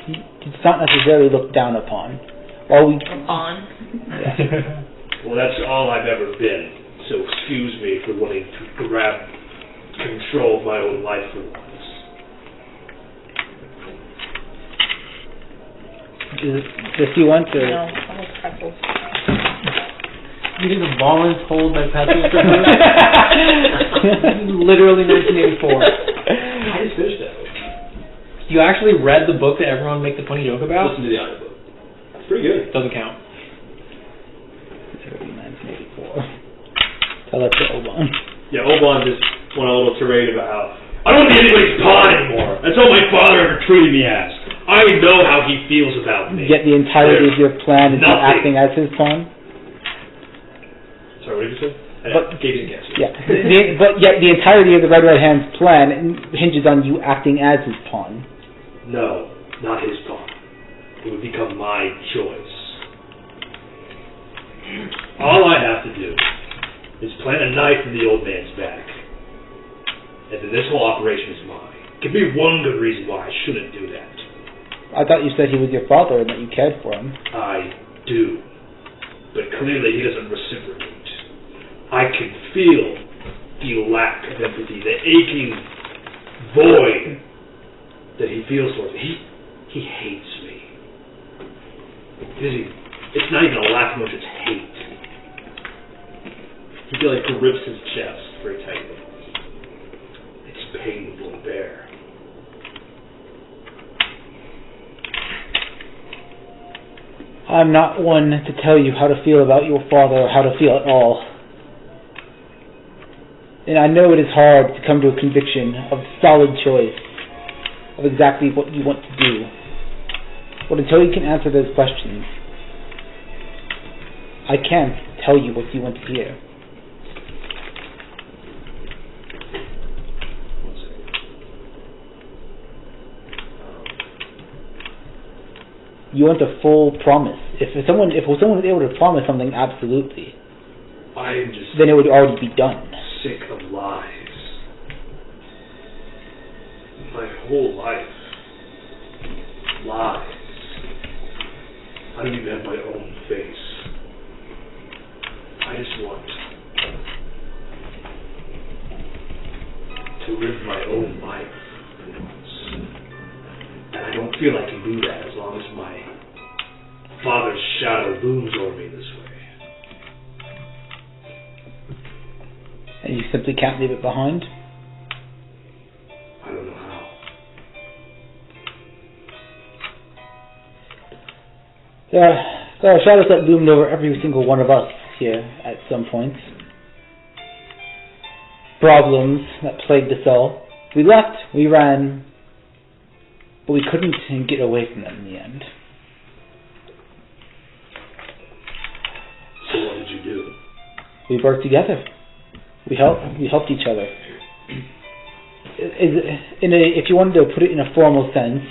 [SPEAKER 1] is not necessarily looked down upon.
[SPEAKER 2] A pawn?
[SPEAKER 1] Yeah.
[SPEAKER 4] Well, that's all I've ever been. So excuse me for wanting to grab control of my own life for once.
[SPEAKER 1] Does he want to?
[SPEAKER 2] No, I like pretzels.
[SPEAKER 3] You think the voluntold by pretzels? Literally 1984.
[SPEAKER 4] I just finished that book.
[SPEAKER 3] You actually read the book that everyone makes a funny joke about?
[SPEAKER 4] Listen to the audiobook. It's pretty good.
[SPEAKER 3] Doesn't count.
[SPEAKER 1] 1984. Tell that to Obann.
[SPEAKER 4] Yeah, Obann just went on a little tirade about how I don't want to be anybody's pawn anymore. That's all my father ever treated me as. I know how he feels about me.
[SPEAKER 1] Yet the entirety of your plan is
[SPEAKER 4] Nothing.
[SPEAKER 1] acting as his pawn?
[SPEAKER 4] Sorry, what did you say?
[SPEAKER 1] But-
[SPEAKER 4] Gave you a guess.
[SPEAKER 1] Yeah. But yet the entirety of the Red Right Hand's plan hinges on you acting as his pawn.
[SPEAKER 4] No, not his pawn. It would become my choice. All I have to do is plant a knife in the old man's back. And then this whole operation is mine. Could be one good reason why I shouldn't do that.
[SPEAKER 1] I thought you said he was your father and that you cared for him.
[SPEAKER 4] I do. But clearly he doesn't reciprocate. I can feel the lack of empathy, the aching void that he feels towards me. He hates me. It's not even a lack of much, it's hate. He feels like grips his chest very tightly. It's painful to bear.
[SPEAKER 1] I'm not one to tell you how to feel about your father or how to feel at all. And I know it is hard to come to a conviction of solid choice, of exactly what you want to do. But until you can answer those questions, I can't tell you what you want to hear. You want a full promise. If someone is able to promise something absolutely,
[SPEAKER 4] I I'm just...
[SPEAKER 1] Then it would already be done.
[SPEAKER 4] Sick of lies. My whole life. Lies. I don't even have my own face. I just want to live my own life for once. And I don't feel I can do that as long as my father's shadow looms over me this way.
[SPEAKER 1] And you simply can't leave it behind?
[SPEAKER 4] I don't know how.
[SPEAKER 1] There are shadows that loomed over every single one of us here at some point. Problems that plagued us all. We left, we ran, but we couldn't get away from them in the end.
[SPEAKER 4] So what did you do?
[SPEAKER 1] We worked together. We helped each other. If you wanted to put it in a formal sense,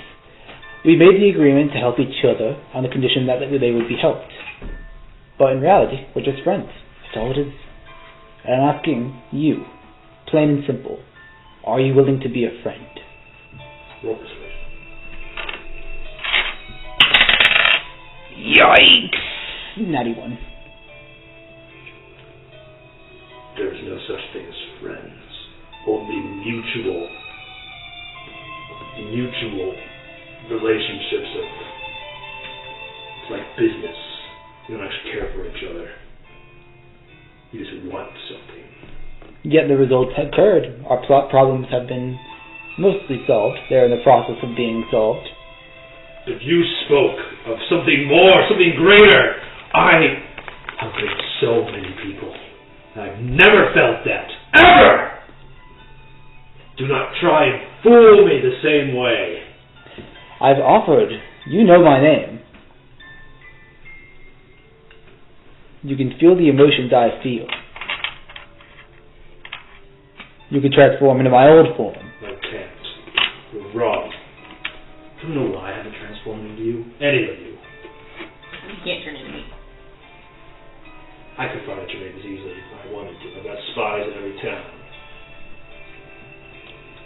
[SPEAKER 1] we made the agreement to help each other on the condition that they would be helped. But in reality, we're just friends. That's all it is. And I'm asking you, plain and simple, are you willing to be a friend?
[SPEAKER 4] Roll persuasion.
[SPEAKER 1] Yikes! Natty one.
[SPEAKER 4] There is no such thing as friends. Only mutual relationships of... It's like business. You don't actually care for each other. You just want something.
[SPEAKER 1] Yet the results have occurred. Our problems have been mostly solved. They're in the process of being solved.
[SPEAKER 4] But you spoke of something more, something greater. I have met so many people. I've never felt that. Ever! Do not try and fool me the same way.
[SPEAKER 1] I've offered. You know my name. You can feel the emotions I feel. You can transform into my old form.
[SPEAKER 4] I can't. You're wrong. Do you know why I haven't transformed into you? Any of you.
[SPEAKER 2] You can't turn into me.
[SPEAKER 4] I could find out your name as easily if I wanted to. I've got spies in every town.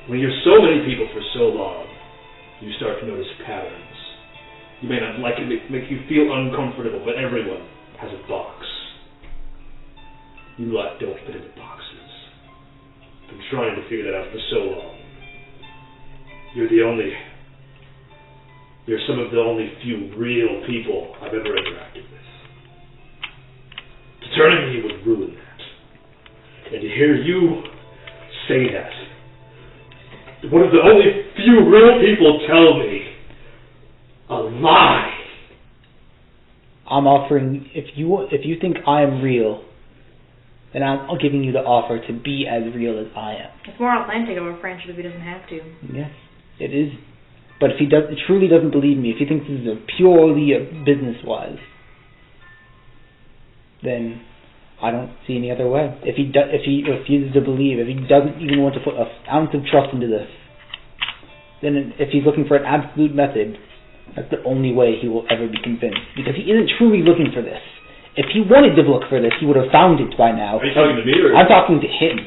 [SPEAKER 4] When you're so many people for so long, you start to notice patterns. You may not like it, make you feel uncomfortable, but everyone has a box. You lot don't fit into boxes. I've been trying to figure that out for so long. You're some of the only few real people I've ever interacted with. To turn into you would ruin that. And to hear you say that, one of the only few real people tell me a lie.
[SPEAKER 1] I'm offering, if you think I am real, then I'm giving you the offer to be as real as I am.
[SPEAKER 2] It's more authentic of a friendship if he doesn't have to.
[SPEAKER 1] Yes, it is. But if he truly doesn't believe me, if he thinks this is purely business-wise, then I don't see any other way. If he refuses to believe, if he doesn't even want to put an ounce of trust into this, then if he's looking for an absolute method, that's the only way he will ever be convinced. Because he isn't truly looking for this. If he wanted to look for this, he would have found it by now.
[SPEAKER 4] Are you talking to me or?
[SPEAKER 1] I'm talking to him.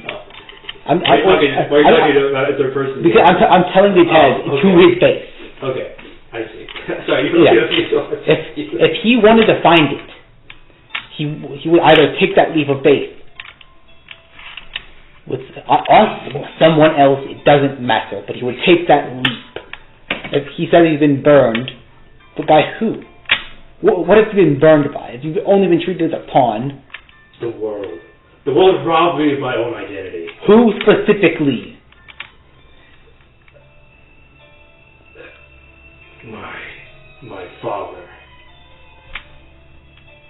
[SPEAKER 4] Why are you talking about a third person?
[SPEAKER 1] Because I'm telling you to his face.
[SPEAKER 4] Okay, I see. Sorry, you don't
[SPEAKER 1] If he wanted to find it, he would either take that leap of faith with us or someone else. It doesn't matter, but he would take that leap. If he said he's been burned, but by who? What have you been burned by? If you've only been treated as a pawn?
[SPEAKER 4] The world. The world robbed me of my own identity.
[SPEAKER 1] Who specifically?
[SPEAKER 4] My father.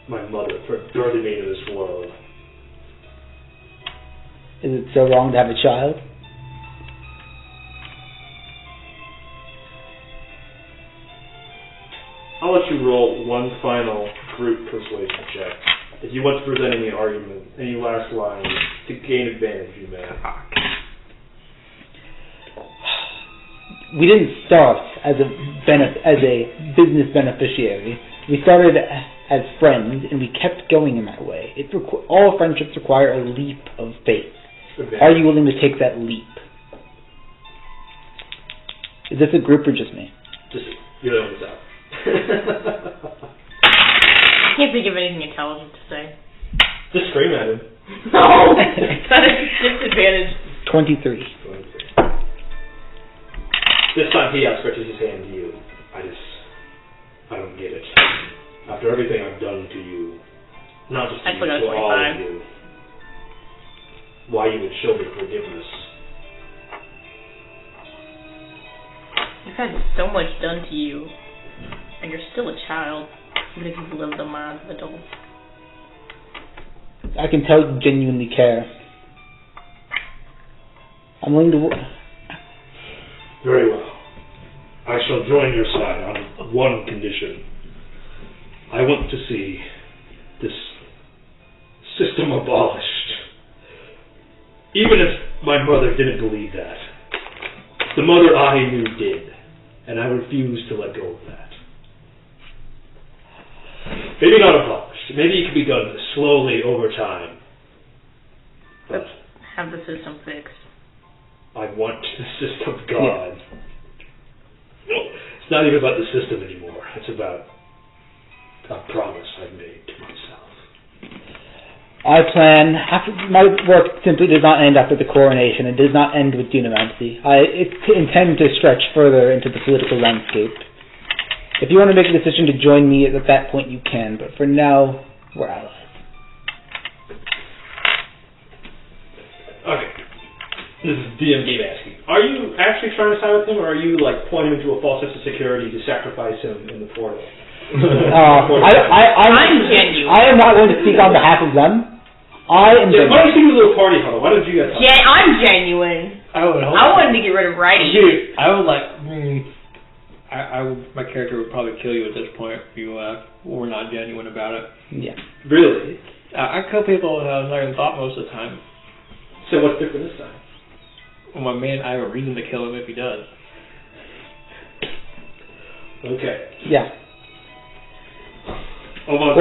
[SPEAKER 4] My mother for birthing me into this world.
[SPEAKER 1] Is it so wrong to have a child?
[SPEAKER 4] I'll let you roll one final group persuasion check. If you want to present any argument, any last lines to gain advantage, you may.
[SPEAKER 1] We didn't start as a business beneficiary. We started as friends, and we kept going in that way. All friendships require a leap of faith.
[SPEAKER 4] Okay.
[SPEAKER 1] Are you willing to take that leap? Is this a group or just me?
[SPEAKER 4] Just you're the one who's out.
[SPEAKER 2] I can't think of anything intelligent to say.
[SPEAKER 4] Just scream at him.
[SPEAKER 2] No! It's at a disadvantage.
[SPEAKER 1] 23.
[SPEAKER 4] This time he stretches his hand to you. I don't get it. After everything I've done to you, not just to you, to all of you, why you would show me forgiveness.
[SPEAKER 2] You've had so much done to you, and you're still a child, even if you've lived the minds of adults.
[SPEAKER 1] I can tell you genuinely care. I'm willing to...
[SPEAKER 4] Very well. I shall join your side on one condition. I want to see this system abolished. Even if my mother didn't believe that. The mother I knew did. And I refuse to let go of that. Maybe not abolished. Maybe it can be done slowly over time.
[SPEAKER 2] Let's have the system fixed.
[SPEAKER 4] I want the system gone. No, it's not even about the system anymore. It's about a promise I've made to myself.
[SPEAKER 1] My work simply does not end after the coronation. It does not end with Dunamancy. I intend to stretch further into the political landscape. If you want to make a decision to join me at that point, you can. But for now, we're allies.
[SPEAKER 4] Okay. This is DM Game asking. Are you actually trying to side with him, or are you pointing him to a false sense of security to sacrifice him in the portal?
[SPEAKER 2] I'm genuine.
[SPEAKER 1] I am not going to speak on behalf of them. I am genuine.
[SPEAKER 4] Why don't you do a little party huddle? Why don't you guys talk?
[SPEAKER 2] I'm genuine.
[SPEAKER 3] I would hope
[SPEAKER 2] I wanted to get rid of Righty.
[SPEAKER 3] Dude, I would my character would probably kill you at this point if you were not genuine about it.
[SPEAKER 1] Yeah.
[SPEAKER 4] Really?
[SPEAKER 3] I kill people without a second thought most of the time.
[SPEAKER 4] So what's different this time?
[SPEAKER 3] Well, my man, I have a reason to kill him if he does.
[SPEAKER 4] Okay.
[SPEAKER 1] Yeah.
[SPEAKER 4] Almost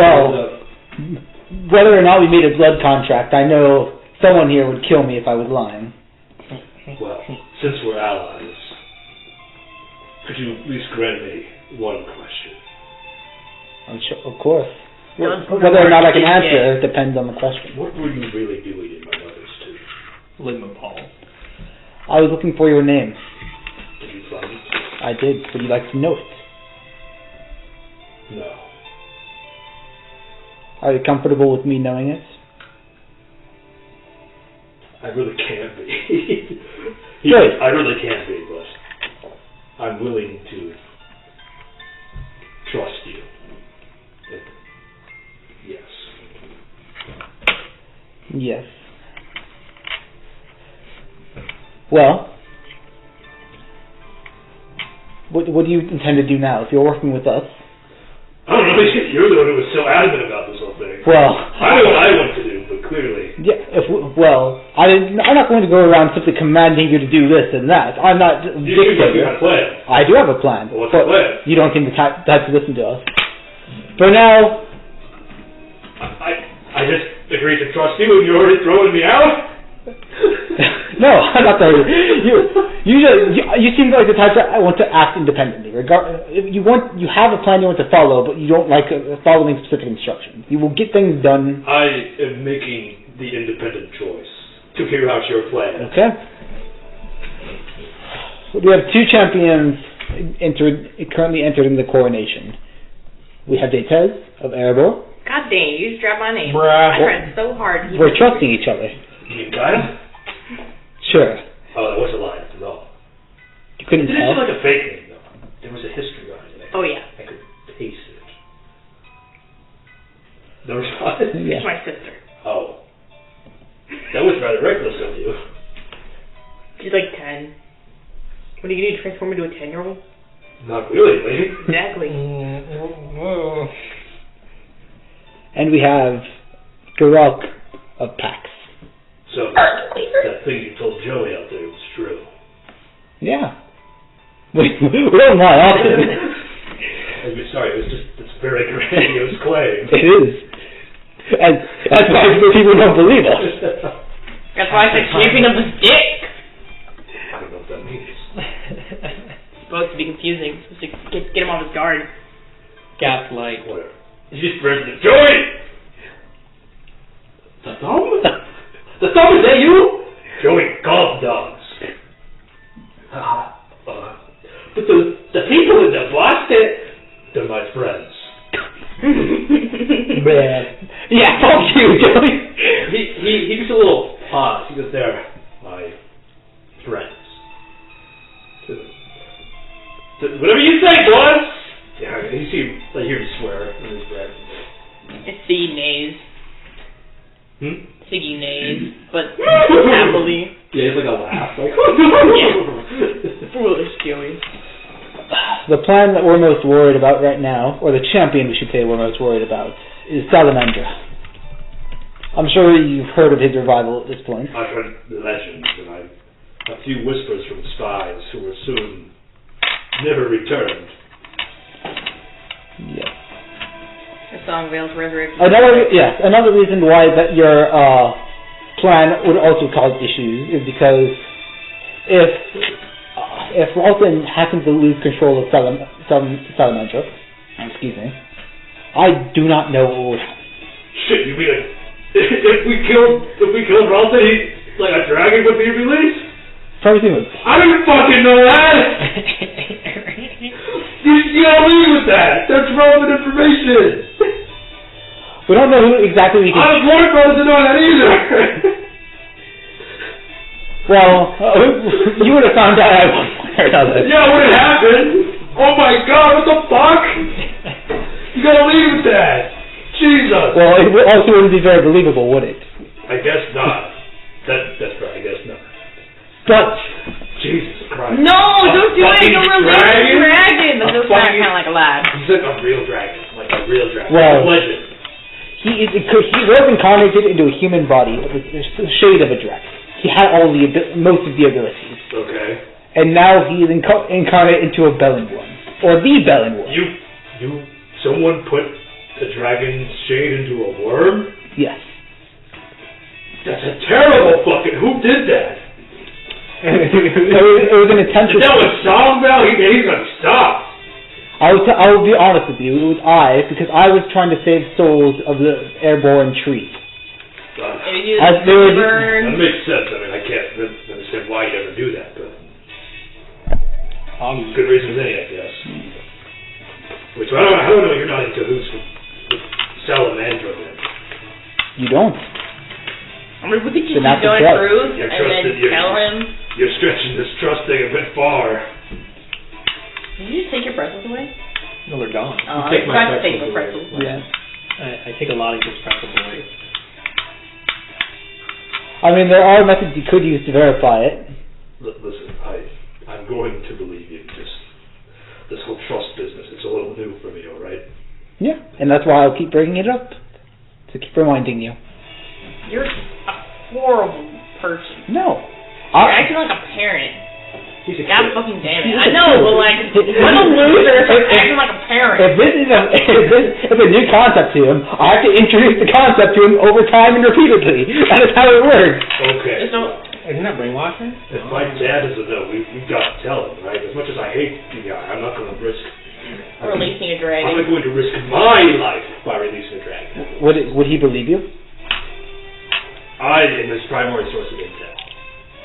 [SPEAKER 1] whether or not we made a blood contract, I know someone here would kill me if I was lying.
[SPEAKER 4] Well, since we're allies, could you at least grant me one question?
[SPEAKER 1] I'm sure, of course.
[SPEAKER 2] No,
[SPEAKER 1] Whether or not I can answer depends on the question.
[SPEAKER 4] What were you really doing in my mother's tomb?
[SPEAKER 3] Ligma Paul.
[SPEAKER 1] I was looking for your name.
[SPEAKER 4] Did you find it?
[SPEAKER 1] I did. Would you like to know it?
[SPEAKER 4] No.
[SPEAKER 1] Are you comfortable with me knowing it?
[SPEAKER 4] I really can't be.
[SPEAKER 1] Good.
[SPEAKER 4] I really can't be, but I'm willing to trust you. Yes.
[SPEAKER 1] Yes. Well, what do you intend to do now? If you're working with us?
[SPEAKER 4] I don't know. You're the one who was so adamant about this whole thing.
[SPEAKER 1] Well,
[SPEAKER 4] I know what I want to do, but clearly.
[SPEAKER 1] Yeah. I'm not going to go around simply commanding you to do this and that. I'm not
[SPEAKER 4] You seem like you have a plan.
[SPEAKER 1] I do have a plan.
[SPEAKER 4] Well, what's the plan?
[SPEAKER 1] You don't seem the type to listen to us. For now.
[SPEAKER 4] I just agreed to trust you, and you're already throwing me out.
[SPEAKER 1] No, I'm not throwing you. You seem like the type that I want to act independently. You have a plan you want to follow, but you don't like following specific instructions. You will get things done.
[SPEAKER 4] I am making the independent choice to figure out your plan.
[SPEAKER 1] Okay. We have two champions currently entered in the coronation. We have Daitez of Erebor.
[SPEAKER 2] God dang, you just dropped my name.
[SPEAKER 3] Bruh.
[SPEAKER 2] I tried so hard.
[SPEAKER 1] We're trusting each other.
[SPEAKER 4] You mean Gaia?
[SPEAKER 1] Sure.
[SPEAKER 4] Oh, that wasn't lying at all.
[SPEAKER 1] You couldn't
[SPEAKER 4] It didn't
[SPEAKER 1] tell.
[SPEAKER 4] seem like a fake name, though. There was a history behind it.
[SPEAKER 2] Oh, yeah.
[SPEAKER 4] I could taste it. There was what?
[SPEAKER 1] Yeah.
[SPEAKER 2] It's my sister.
[SPEAKER 4] Oh. That was rather reckless of you.
[SPEAKER 2] She's like 10. What are you going to do, transform into a 10-year-old?
[SPEAKER 4] Not really, lady.
[SPEAKER 2] Exactly.
[SPEAKER 1] And we have Garok of Pax.
[SPEAKER 4] So, that thing you told Joey out there was true.
[SPEAKER 1] Yeah. We don't lie often.
[SPEAKER 4] Sorry, it was just, it's very grandiose claim.
[SPEAKER 1] It is. And that's why people don't believe us.
[SPEAKER 2] That's why I said champion of the stick.
[SPEAKER 4] I don't know what that means.
[SPEAKER 2] It's supposed to be confusing. It's supposed to get him off his guard.
[SPEAKER 3] Gaslight.
[SPEAKER 4] Whatever. He's just President Joey! The thumb? The thumb, is that you? Joey golf dogs. But the people in the box, they're my friends.
[SPEAKER 1] Man. Yeah, fuck you, Joey.
[SPEAKER 4] He gives a little pause. He goes, they're my friends. Whatever you say, boss! Yeah, I hear him swear in his breath.
[SPEAKER 2] It's Siggy nays. Siggy nays. But
[SPEAKER 4] Hmm?
[SPEAKER 2] happily.
[SPEAKER 4] Yeah, it's like a laugh. Like,
[SPEAKER 2] Foolish Joey.
[SPEAKER 1] The plan that we're most worried about right now, or the champion we should say we're most worried about, is Salamandra. I'm sure you've heard of his revival at this point.
[SPEAKER 4] I've heard the legends, and a few whispers from spies who were soon never returned.
[SPEAKER 1] Yeah.
[SPEAKER 2] The song Veil's Resurrection.
[SPEAKER 1] Another reason why that your plan would also cause issues is because if Walton happens to lose control of Salamandra, excuse me, I do not know what would happen.
[SPEAKER 4] Shit, you mean if we killed Ralta, like a dragon would be released?
[SPEAKER 1] Presumably.
[SPEAKER 4] I didn't fucking know that! You don't leave with that! That's relevant information!
[SPEAKER 1] We don't know who exactly we can...
[SPEAKER 4] I was more supposed to know that either!
[SPEAKER 1] Well, you would have found out at one point or another.
[SPEAKER 4] Yeah, what had happened? Oh my god, what the fuck? You gotta leave with that! Jesus!
[SPEAKER 1] Well, it also wouldn't be very believable, would it?
[SPEAKER 4] I guess not. That's right, I guess not.
[SPEAKER 1] But...
[SPEAKER 4] Jesus Christ.
[SPEAKER 2] No, don't do it! Don't release the dragon! That does sound
[SPEAKER 4] fucking-
[SPEAKER 2] kind of like a lad.
[SPEAKER 4] He's like a real dragon. Like a real dragon.
[SPEAKER 1] Well-
[SPEAKER 4] Like a legend.
[SPEAKER 1] He was incarnated into a human body that was a shade of a dragon. He had most of the abilities.
[SPEAKER 4] Okay.
[SPEAKER 1] And now he is incarnate into a Bellin one. Or the Bellin one.
[SPEAKER 4] Someone put a dragon's shade into a worm?
[SPEAKER 1] Yes.
[SPEAKER 4] That's a terrible fucking... Who did that?
[SPEAKER 1] It was an attempt
[SPEAKER 4] If that was Songbell, he's gonna stop.
[SPEAKER 1] I will be honest with you, it was because I was trying to save souls of the airborne tree.
[SPEAKER 4] That makes sense. I mean, I can't understand why you'd ever do that, but... good reason as any, I guess. Which, I don't know you're not in cahoots with Salamandra then.
[SPEAKER 1] You don't.
[SPEAKER 2] I'm going to put the keep
[SPEAKER 1] Then that's
[SPEAKER 2] going
[SPEAKER 1] a trust.
[SPEAKER 2] through
[SPEAKER 4] You're
[SPEAKER 2] and then
[SPEAKER 4] trusted,
[SPEAKER 2] tell him.
[SPEAKER 4] You're stretching this trust thing a bit far.
[SPEAKER 2] Did you just take your pretzels away?
[SPEAKER 3] No, they're gone.
[SPEAKER 2] Oh, I
[SPEAKER 4] take my
[SPEAKER 2] forgot to take my
[SPEAKER 4] pretzels
[SPEAKER 2] pretzels away.
[SPEAKER 1] Yeah.
[SPEAKER 3] I take a lot of his pretzels away.
[SPEAKER 1] I mean, there are methods you could use to verify it.
[SPEAKER 4] Listen, I'm going to believe you. Just this whole trust business, it's a little new for me, all right?
[SPEAKER 1] Yeah, and that's why I'll keep bringing it up. To keep reminding you.
[SPEAKER 2] You're a horrible person.
[SPEAKER 1] No.
[SPEAKER 2] You're acting like a parent.
[SPEAKER 4] He's a
[SPEAKER 2] God
[SPEAKER 4] kid.
[SPEAKER 2] fucking damn it. I know, but like, what a loser if you're acting like a parent.
[SPEAKER 1] If a new concept to him, I have to introduce the concept to him over time and repeatedly. That is how it works.
[SPEAKER 4] Okay.
[SPEAKER 2] Just don't...
[SPEAKER 3] Isn't that brainwashing?
[SPEAKER 4] If my dad doesn't know, we've got to tell him, right? As much as I hate the guy, I'm not going to risk...
[SPEAKER 2] releasing a
[SPEAKER 4] I'm
[SPEAKER 2] dragon.
[SPEAKER 4] not going to risk my life by releasing a dragon.
[SPEAKER 1] Would he believe you?
[SPEAKER 4] I am his primary source of intel.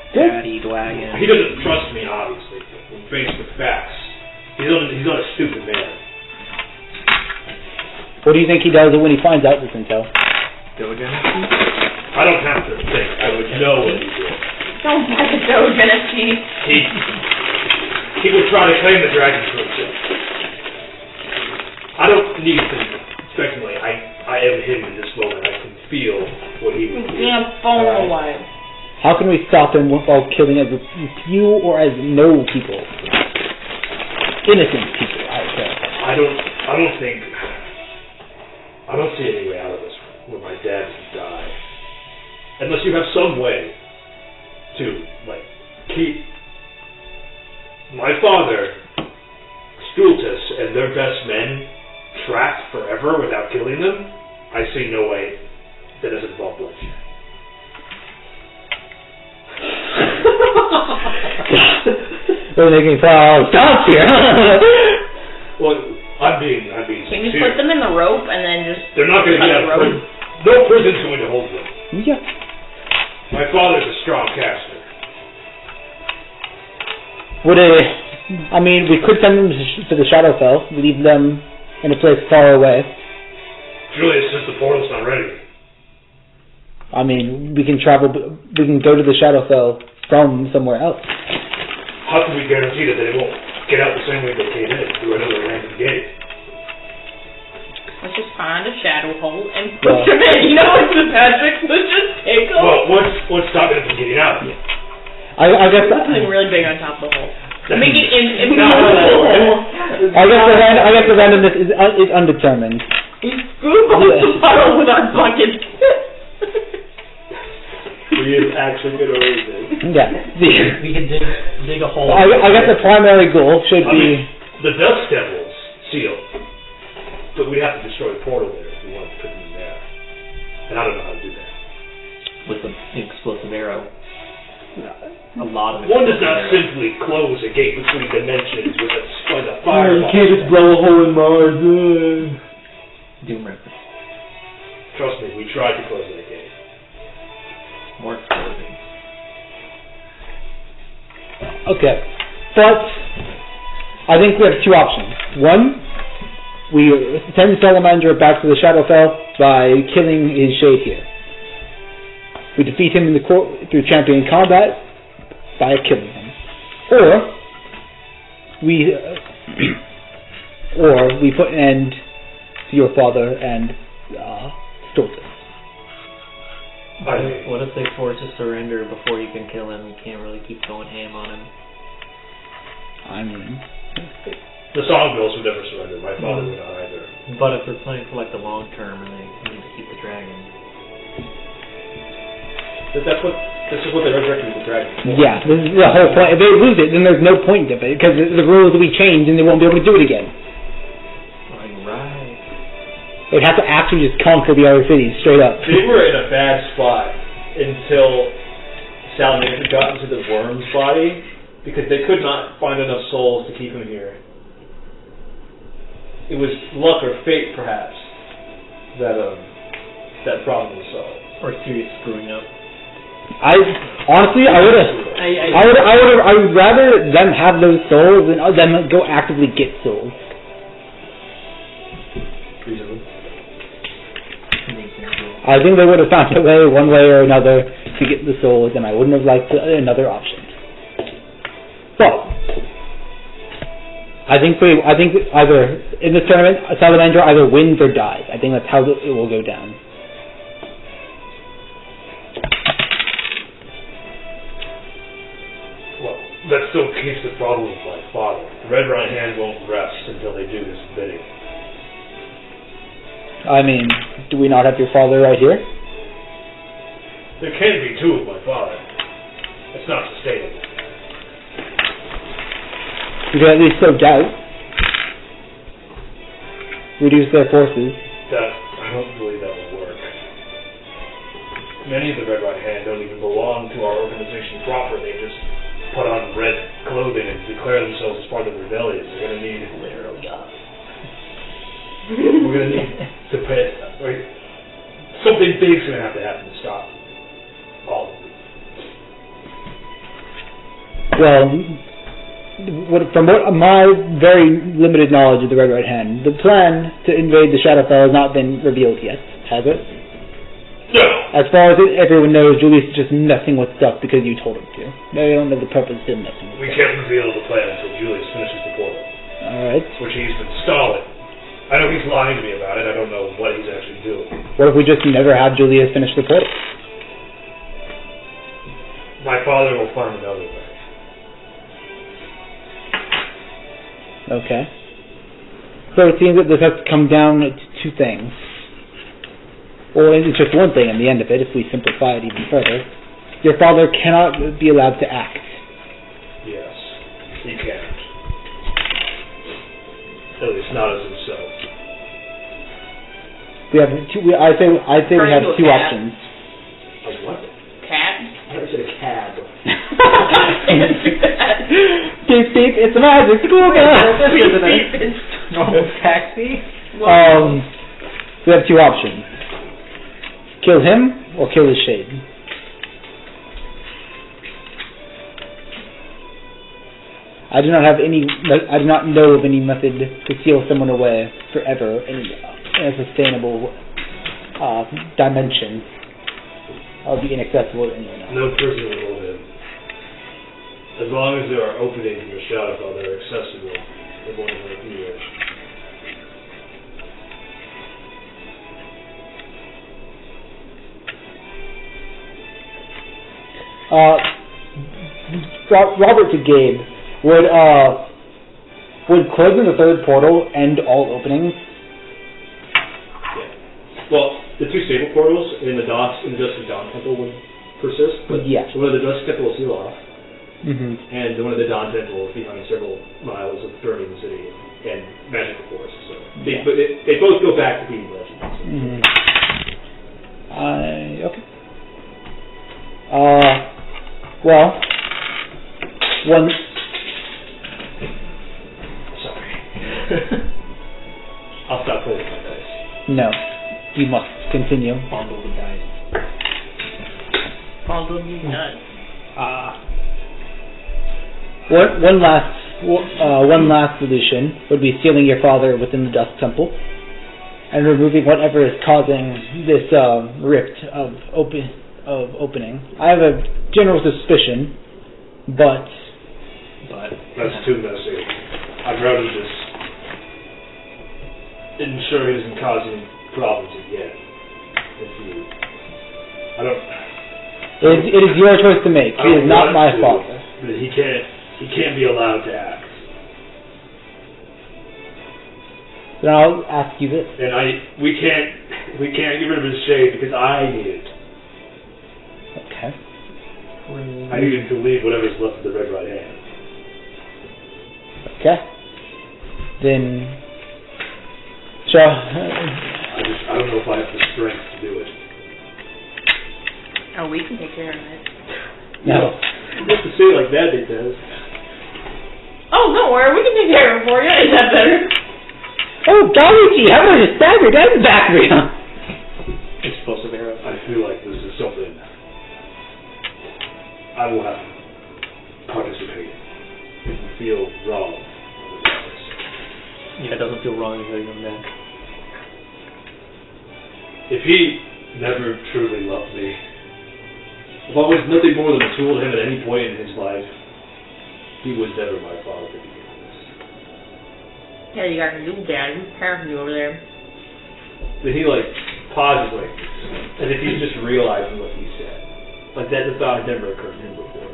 [SPEAKER 3] Daddy Dwagon.
[SPEAKER 4] He doesn't trust me, obviously, when faced with facts. He's not a stupid man.
[SPEAKER 1] What do you think he does when he finds out this intel?
[SPEAKER 3] Diligent.
[SPEAKER 4] I don't have to think. I would know what he did.
[SPEAKER 2] Don't buy the Doge NFT.
[SPEAKER 4] He would try to claim the dragon for himself. I don't need to speculate. I am him in this moment. I can feel what he would do.
[SPEAKER 2] Damn phone alive.
[SPEAKER 1] How can we stop him without killing as few or as no people? Innocent people, I would say.
[SPEAKER 4] I don't see any way out of this where my dad doesn't die. Unless you have some way to, like, keep my father, Stultus, and their best men trapped forever without killing them, I see no way that doesn't involve bloodshed.
[SPEAKER 1] They're making stops here.
[SPEAKER 4] Well, I'm being
[SPEAKER 2] Can you
[SPEAKER 4] sincere.
[SPEAKER 2] put them in the rope and then just...
[SPEAKER 4] They're not going to get out of prison. No prison's going to hold them.
[SPEAKER 1] Yeah.
[SPEAKER 4] My father's a strong caster.
[SPEAKER 1] We could send them to the Shadowfell, leave them in a place far away.
[SPEAKER 4] Julius says the portal's not ready.
[SPEAKER 1] We can go to the Shadowfell from somewhere else.
[SPEAKER 4] How can we guarantee that they won't get out the same way they came in, through another random gate?
[SPEAKER 2] Let's just find a shadow hole and put them in. You know what's the Patrick? Let's just take them.
[SPEAKER 4] Well, what's stopping them from getting out?
[SPEAKER 1] I guess
[SPEAKER 2] something really big on top of the hole. Make it
[SPEAKER 1] I guess the randomness is undetermined.
[SPEAKER 2] We screwed up the puddle with our buckets.
[SPEAKER 4] We have actually good everything.
[SPEAKER 1] Yeah.
[SPEAKER 3] We can dig a hole.
[SPEAKER 1] I guess the primary goal should be...
[SPEAKER 4] The Dust Devil's sealed. But we'd have to destroy the portal there if we wanted to put them in there. And I don't know how to do that.
[SPEAKER 3] With an explosive arrow. A lot of
[SPEAKER 4] One does not
[SPEAKER 3] arrows.
[SPEAKER 4] simply close a gate between dimensions with a fireball.
[SPEAKER 1] You can't just blow a hole in Mars.
[SPEAKER 3] Doom reference.
[SPEAKER 4] Trust me, we tried to close that gate.
[SPEAKER 3] More explosions.
[SPEAKER 1] Okay. But I think we have two options. One, we send Salamander back to the Shadowfell by killing his shade here. We defeat him in the through champion combat by killing him. Or we put an end to your father and Stoltis.
[SPEAKER 3] What if they force a surrender before you can kill him? You can't really keep going ham on him.
[SPEAKER 4] The Songbirds would never surrender. My father would not either.
[SPEAKER 3] But if they're playing for the long term and they need to keep the dragon.
[SPEAKER 4] This is what they resurrected the dragon for.
[SPEAKER 1] Yeah, this is the whole point. If they lose it, then there's no point of it, because the rules will be changed and they won't be able to do it again.
[SPEAKER 3] Right.
[SPEAKER 1] They'd have to actually just conquer the other cities, straight up.
[SPEAKER 4] They were in a bad spot until Salamander got into the worm's body, because they could not find enough souls to keep him here. It was luck or fate, perhaps, that problem was solved.
[SPEAKER 3] Or serious screwing up.
[SPEAKER 1] I would rather them have those souls than them go actively get souls.
[SPEAKER 4] Reasonable.
[SPEAKER 1] I think they would have found a way, one way or another, to get the souls, and I wouldn't have liked another option. But I think either in this tournament, Salamander either wins or dies. I think that's how it will go down.
[SPEAKER 4] That still keeps the problem with my father. The Red Right Hand won't rest until they do his bidding.
[SPEAKER 1] Do we not have your father right here?
[SPEAKER 4] There can't be two of my father. That's not sustainable.
[SPEAKER 1] You could at least sow doubt. Reduce their forces.
[SPEAKER 4] I don't believe that will work. Many of the Red Right Hand don't even belong to our organization proper. They just put on red clothing and declare themselves as part of the rebellion. We're going to need to pay. Something big's going to have to happen to stop all of this.
[SPEAKER 1] Well, from my very limited knowledge of the Red Right Hand, the plan to invade the Shadowfell has not been revealed yet, has it?
[SPEAKER 4] No.
[SPEAKER 1] As far as everyone knows, Julius is just messing with stuff because you told him to. They don't know the purpose of messing with
[SPEAKER 4] We
[SPEAKER 1] stuff.
[SPEAKER 4] can't reveal the plan until Julius finishes the portal.
[SPEAKER 1] Alright.
[SPEAKER 4] Which he's been stalling. I know he's lying to me about it. I don't know what he's actually doing.
[SPEAKER 1] What if we just never have Julius finish the portal?
[SPEAKER 4] My father will find another way.
[SPEAKER 1] Okay. So it seems that this has to come down to two things. Or it's just one thing in the end of it, if we simplify it even further. Your father cannot be allowed to act.
[SPEAKER 4] Yes, he can't. At least not as himself.
[SPEAKER 1] We have two. I'd say we have two options.
[SPEAKER 4] Like what?
[SPEAKER 2] Cat?
[SPEAKER 4] I never said a cab.
[SPEAKER 1] Beep beep, it's a magic school bus.
[SPEAKER 3] Normal taxi?
[SPEAKER 1] We have two options. Kill him or kill his shade. I do not know of any method to seal someone away forever in a sustainable dimension. That would be inaccessible to anyone else.
[SPEAKER 4] No person will hold him. As long as there are openings in the shadow file that are accessible, they're going to hurt you.
[SPEAKER 1] Robert to Gabe, would closing the third portal end all openings?
[SPEAKER 4] Yeah. Well, the two stable portals in the Dusty Dawn Temple would persist, but
[SPEAKER 1] yeah.
[SPEAKER 4] the one of the Dusty Temple will seal off,
[SPEAKER 1] and
[SPEAKER 4] the one of the Dawn Temple is behind several miles of burning city and magical forest. So they both go back to being legends.
[SPEAKER 1] Okay. Well, one.
[SPEAKER 4] Sorry. I'll stop playing with my dice.
[SPEAKER 1] No, you must continue.
[SPEAKER 3] Fondle the dice.
[SPEAKER 2] Fondle me nuts.
[SPEAKER 1] One last solution would be sealing your father within the Dust Temple and removing whatever is causing this rift of opening. I have a general suspicion, but
[SPEAKER 4] that's too messy. I'd rather just ensure he isn't causing problems again.
[SPEAKER 1] It is your choice to make. He is not my father.
[SPEAKER 4] But he can't be allowed to act.
[SPEAKER 1] Then I'll ask you this.
[SPEAKER 4] And we can't get rid of his shade because I need it.
[SPEAKER 1] Okay.
[SPEAKER 4] I need him to leave whatever's left of the red right hand.
[SPEAKER 1] Okay. Then sure.
[SPEAKER 4] I don't know if I have the strength to do it.
[SPEAKER 2] Oh, we can take care of it.
[SPEAKER 1] No.
[SPEAKER 4] You have to say it like that, it does.
[SPEAKER 2] Oh, don't worry, we can take care of it for you. Is that better?
[SPEAKER 1] Oh, golly gee, how about you stab your dad in the back of you?
[SPEAKER 3] Explosive arrow.
[SPEAKER 4] I feel like this is something I will have to participate in. It will feel wrong.
[SPEAKER 3] Yeah, it doesn't feel wrong to hear him back.
[SPEAKER 4] If he never truly loved me, if I was nothing more than a tool to him at any point in his life, he was never my father to begin with.
[SPEAKER 2] Yeah, you got a new dad. Who's parenting you over there?
[SPEAKER 4] Then he pauses as if he's just realizing what he said. Like that thought had never occurred to him before.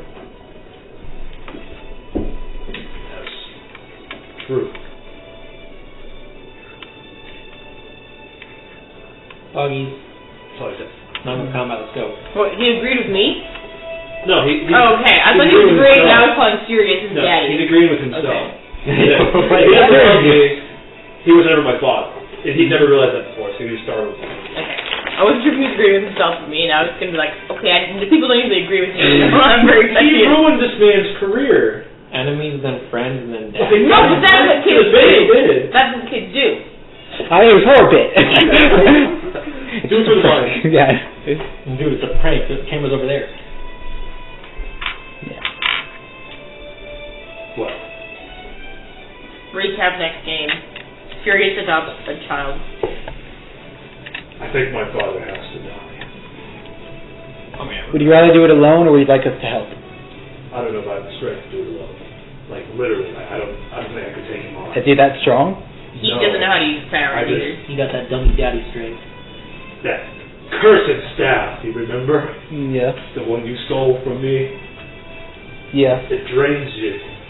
[SPEAKER 4] That's true.
[SPEAKER 3] Buggies.
[SPEAKER 4] So I said.
[SPEAKER 3] Non-combat, let's go.
[SPEAKER 2] What, he agreed with me?
[SPEAKER 4] No, he
[SPEAKER 2] Oh, okay. I thought he was agreeing and I was calling serious as daddy.
[SPEAKER 4] He's agreeing with himself.
[SPEAKER 2] Okay.
[SPEAKER 4] He was never my father. And he'd never realized that before, so he was startled.
[SPEAKER 2] Okay. I wasn't sure if he was agreeing with himself with me, and I was going to be like, okay, the people don't usually agree with you. I'm very excited.
[SPEAKER 4] He ruined this man's career.
[SPEAKER 3] Enemies, then friends, and then dad.
[SPEAKER 4] Okay,
[SPEAKER 2] No, but that's what kids do.
[SPEAKER 4] Did.
[SPEAKER 2] That's what kids do.
[SPEAKER 1] I was horrible.
[SPEAKER 4] Do it for the money.
[SPEAKER 1] Yeah.
[SPEAKER 3] Dude, it's a prank. The camera's over there.
[SPEAKER 1] Yeah.
[SPEAKER 4] What?
[SPEAKER 2] Recap next game. Furious adopts a child.
[SPEAKER 4] I think my father has to die.
[SPEAKER 3] Oh, man.
[SPEAKER 1] Would you rather do it alone, or would you like us to help?
[SPEAKER 4] I don't know if I have the strength to do it alone. Like, literally, I don't think I could take him on.
[SPEAKER 1] Is he that strong?
[SPEAKER 2] He doesn't know how to use power
[SPEAKER 4] I just-
[SPEAKER 2] either.
[SPEAKER 3] You got that dummy daddy strength.
[SPEAKER 4] That cursed staff, you remember?
[SPEAKER 1] Yes.
[SPEAKER 4] The one you stole from me?
[SPEAKER 1] Yes.
[SPEAKER 4] It drains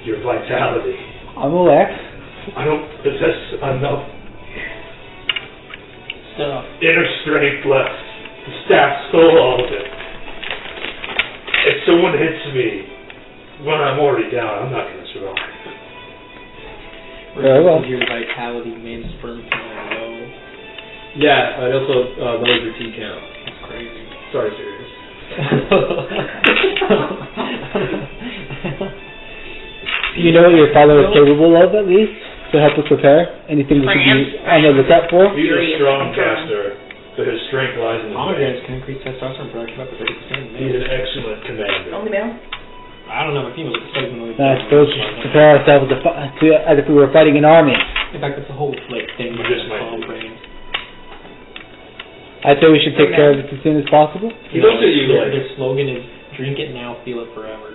[SPEAKER 4] your vitality.
[SPEAKER 1] I'm aware.
[SPEAKER 4] I don't possess enough
[SPEAKER 3] Stuff.
[SPEAKER 4] inner strength left. The staff stole all of it. If someone hits me when I'm already down, I'm not going to survive.
[SPEAKER 1] Very well.
[SPEAKER 3] Your vitality, man, sperm can go.
[SPEAKER 4] Yeah, I'd also lower your T count.
[SPEAKER 3] That's crazy.
[SPEAKER 4] Sorry, serious.
[SPEAKER 1] You know what your father is capable of, at least, to help us prepare? Anything we should be on the lookout for?
[SPEAKER 4] He's a strong caster, but his strength lies in his
[SPEAKER 3] Pomegranate can increase testosterone production up to 30%.
[SPEAKER 4] He's an excellent commander.
[SPEAKER 2] Only male?
[SPEAKER 3] I don't know, if he was
[SPEAKER 1] I suppose we should prepare ourselves as if we were fighting an army.
[SPEAKER 3] In fact, that's the whole thing.
[SPEAKER 4] You just might be.
[SPEAKER 1] I'd say we should take care of this as soon as possible.
[SPEAKER 4] He looks at you like...
[SPEAKER 3] Their slogan is, drink it now, feel it forever.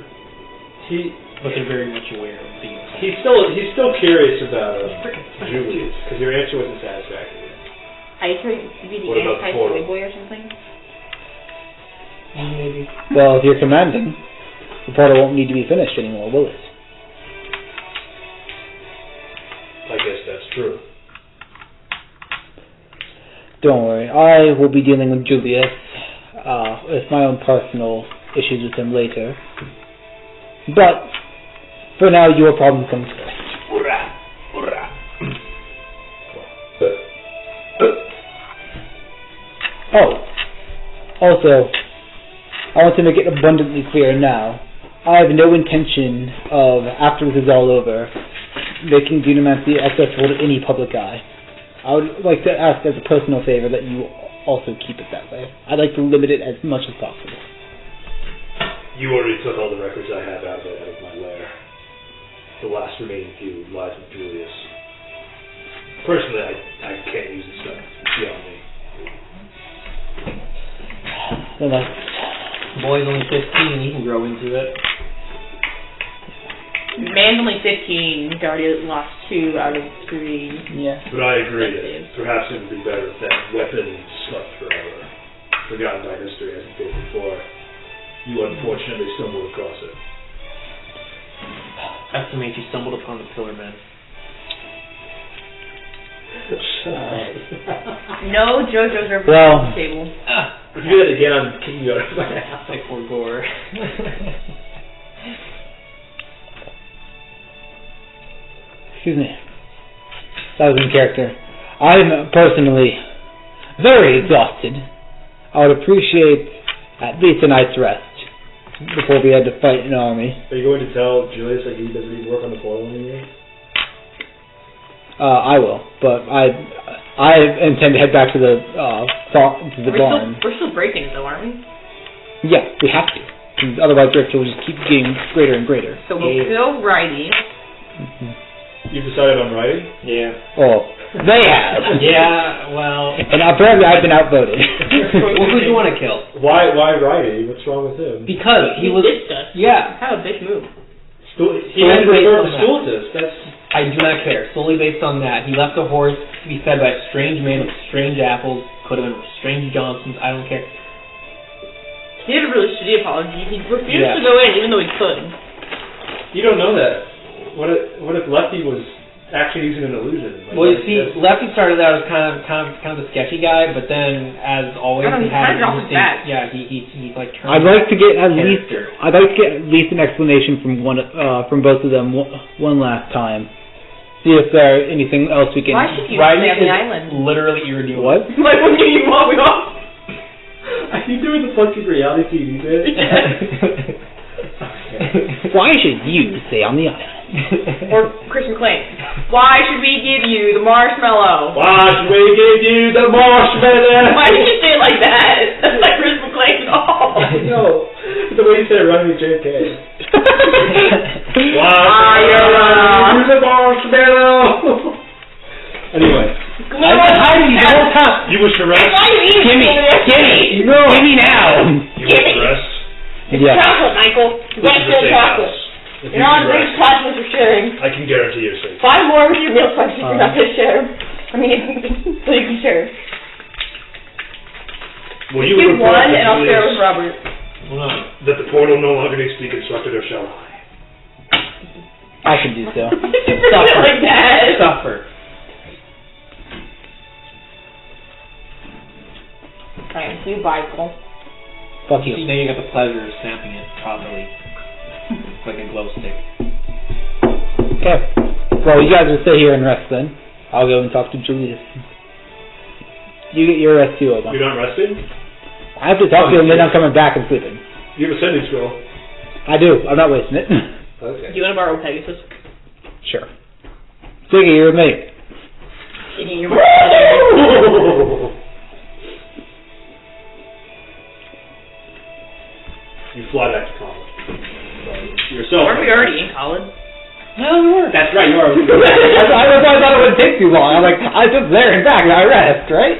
[SPEAKER 3] But they're very much aware of being...
[SPEAKER 4] He's still curious about Julius, because your answer wasn't satisfactory.
[SPEAKER 2] I tried to be the
[SPEAKER 4] What about the portal?
[SPEAKER 2] anti-soy boy or something.
[SPEAKER 3] Maybe.
[SPEAKER 1] Well, if you're commanding, the portal won't need to be finished anymore, will it?
[SPEAKER 4] I guess that's true.
[SPEAKER 1] Don't worry, I will be dealing with Julius, with my own personal issues with him later. But, for now, your problem comes first. Oh, also, I want to make it abundantly clear now, I have no intention of, after this is all over, making Dunamancy accessible to any public eye. I would like to ask as a personal favor that you also keep it that way. I'd like to limit it as much as possible.
[SPEAKER 4] You already took all the records I have out of my lair. The last remaining few lies with Julius. Personally, I can't use this stuff. It's beyond me.
[SPEAKER 1] Then that's...
[SPEAKER 3] The boy's only 15, he can grow into it.
[SPEAKER 2] Man's only 15, he's already lost 2 out of 3.
[SPEAKER 1] Yeah.
[SPEAKER 4] But I agree that perhaps it would be better if that weapon slept forever. Forgotten by history as it did before. You unfortunately stumbled across it.
[SPEAKER 3] Estimate you stumbled upon the Pillar Man.
[SPEAKER 2] No JoJo's are
[SPEAKER 1] Well.
[SPEAKER 2] table.
[SPEAKER 4] If you do that again, I'm kicking you out of my house.
[SPEAKER 3] Like for gore.
[SPEAKER 1] Excuse me. That was in character. I'm personally very exhausted. I would appreciate at least a night's rest before we had to fight an army.
[SPEAKER 4] Are you going to tell Julius that he doesn't even work on the portal anymore?
[SPEAKER 1] I will, but I intend to head back to the barn.
[SPEAKER 2] We're still breaking it though, aren't we?
[SPEAKER 1] Yeah, we have to. Otherwise, Rift will just keep getting greater and greater.
[SPEAKER 2] So we'll kill Righty.
[SPEAKER 4] You've decided on writing?
[SPEAKER 3] Yeah.
[SPEAKER 1] Oh, they have.
[SPEAKER 3] Yeah, well...
[SPEAKER 1] And apparently I've been outvoted.
[SPEAKER 3] Well, who do you want to kill?
[SPEAKER 4] Why writing? What's wrong with him?
[SPEAKER 3] Because he was...
[SPEAKER 2] ditched us.
[SPEAKER 3] Yeah.
[SPEAKER 2] How a bitch move.
[SPEAKER 4] He had to refer to school to us. That's...
[SPEAKER 3] I do not care. Solely based on that. He left a horse to be fed by a strange man with strange apples. Could have been strange Johnsons. I don't care.
[SPEAKER 2] He had a really shitty apology. He refused to go in even though he could.
[SPEAKER 4] You don't know that. What if Lefty was actually using an illusion? Like,
[SPEAKER 3] Well, you see, Lefty started out as kind of a sketchy guy, but then, as always, he had he like turned.
[SPEAKER 1] I'd like to get at least an explanation from both of them one last time. See if there's anything else we can.
[SPEAKER 2] Why should you stay on the island?
[SPEAKER 3] Literally irredeemable.
[SPEAKER 1] What?
[SPEAKER 2] Like when you walk off.
[SPEAKER 4] Are you doing the fucking reality TV bit?
[SPEAKER 1] Why should you stay on the island?
[SPEAKER 2] Or Chris McClain. Why should we give you the marshmallow?
[SPEAKER 4] Why should we give you the marshmallow?
[SPEAKER 2] Why did you say it like that? That's like Chris McClain. Oh.
[SPEAKER 4] No, the way you said it running with JK.
[SPEAKER 2] Why
[SPEAKER 4] you the marshmallow? Anyway.
[SPEAKER 1] I've been hiding the whole time.
[SPEAKER 4] You wish to rest?
[SPEAKER 2] Why are you eating?
[SPEAKER 1] Gimme now.
[SPEAKER 4] You wish to rest?
[SPEAKER 2] It's chocolate, Michael. You gotta share chocolate. You're not as big as Cosmos for sharing.
[SPEAKER 4] I can guarantee you're safe.
[SPEAKER 2] Buy more with your meal price if you're not gonna share. I mean, so you can share.
[SPEAKER 4] Well, you
[SPEAKER 2] Give
[SPEAKER 4] report
[SPEAKER 2] one
[SPEAKER 4] to
[SPEAKER 2] and I'll share
[SPEAKER 4] Julius
[SPEAKER 2] with Robert.
[SPEAKER 4] that the portal no longer needs to be constructed or shall I?
[SPEAKER 1] I can do so.
[SPEAKER 2] Suffer like that.
[SPEAKER 3] Suffer.
[SPEAKER 2] Alright, so you buy Michael.
[SPEAKER 1] Fuck you.
[SPEAKER 3] See, now you got the pleasure of snapping it properly. Like a glow stick.
[SPEAKER 1] Okay. Well, you guys will stay here and rest then. I'll go and talk to Julius. You get your rest too, Obann.
[SPEAKER 4] You're not resting?
[SPEAKER 1] I have to talk to you and then I'm coming back and sleeping.
[SPEAKER 4] You have a sending scroll.
[SPEAKER 1] I do. I'm not wasting it.
[SPEAKER 4] Okay.
[SPEAKER 2] Do you want to borrow Pegasus?
[SPEAKER 1] Sure. Siggy, you're with me.
[SPEAKER 2] Taking your
[SPEAKER 4] You fly back to college. Yourself.
[SPEAKER 2] Aren't we already in college?
[SPEAKER 1] No, we were.
[SPEAKER 4] That's right, you are.
[SPEAKER 1] I thought it wouldn't take too long. I was like, I just there and back and I rest, right?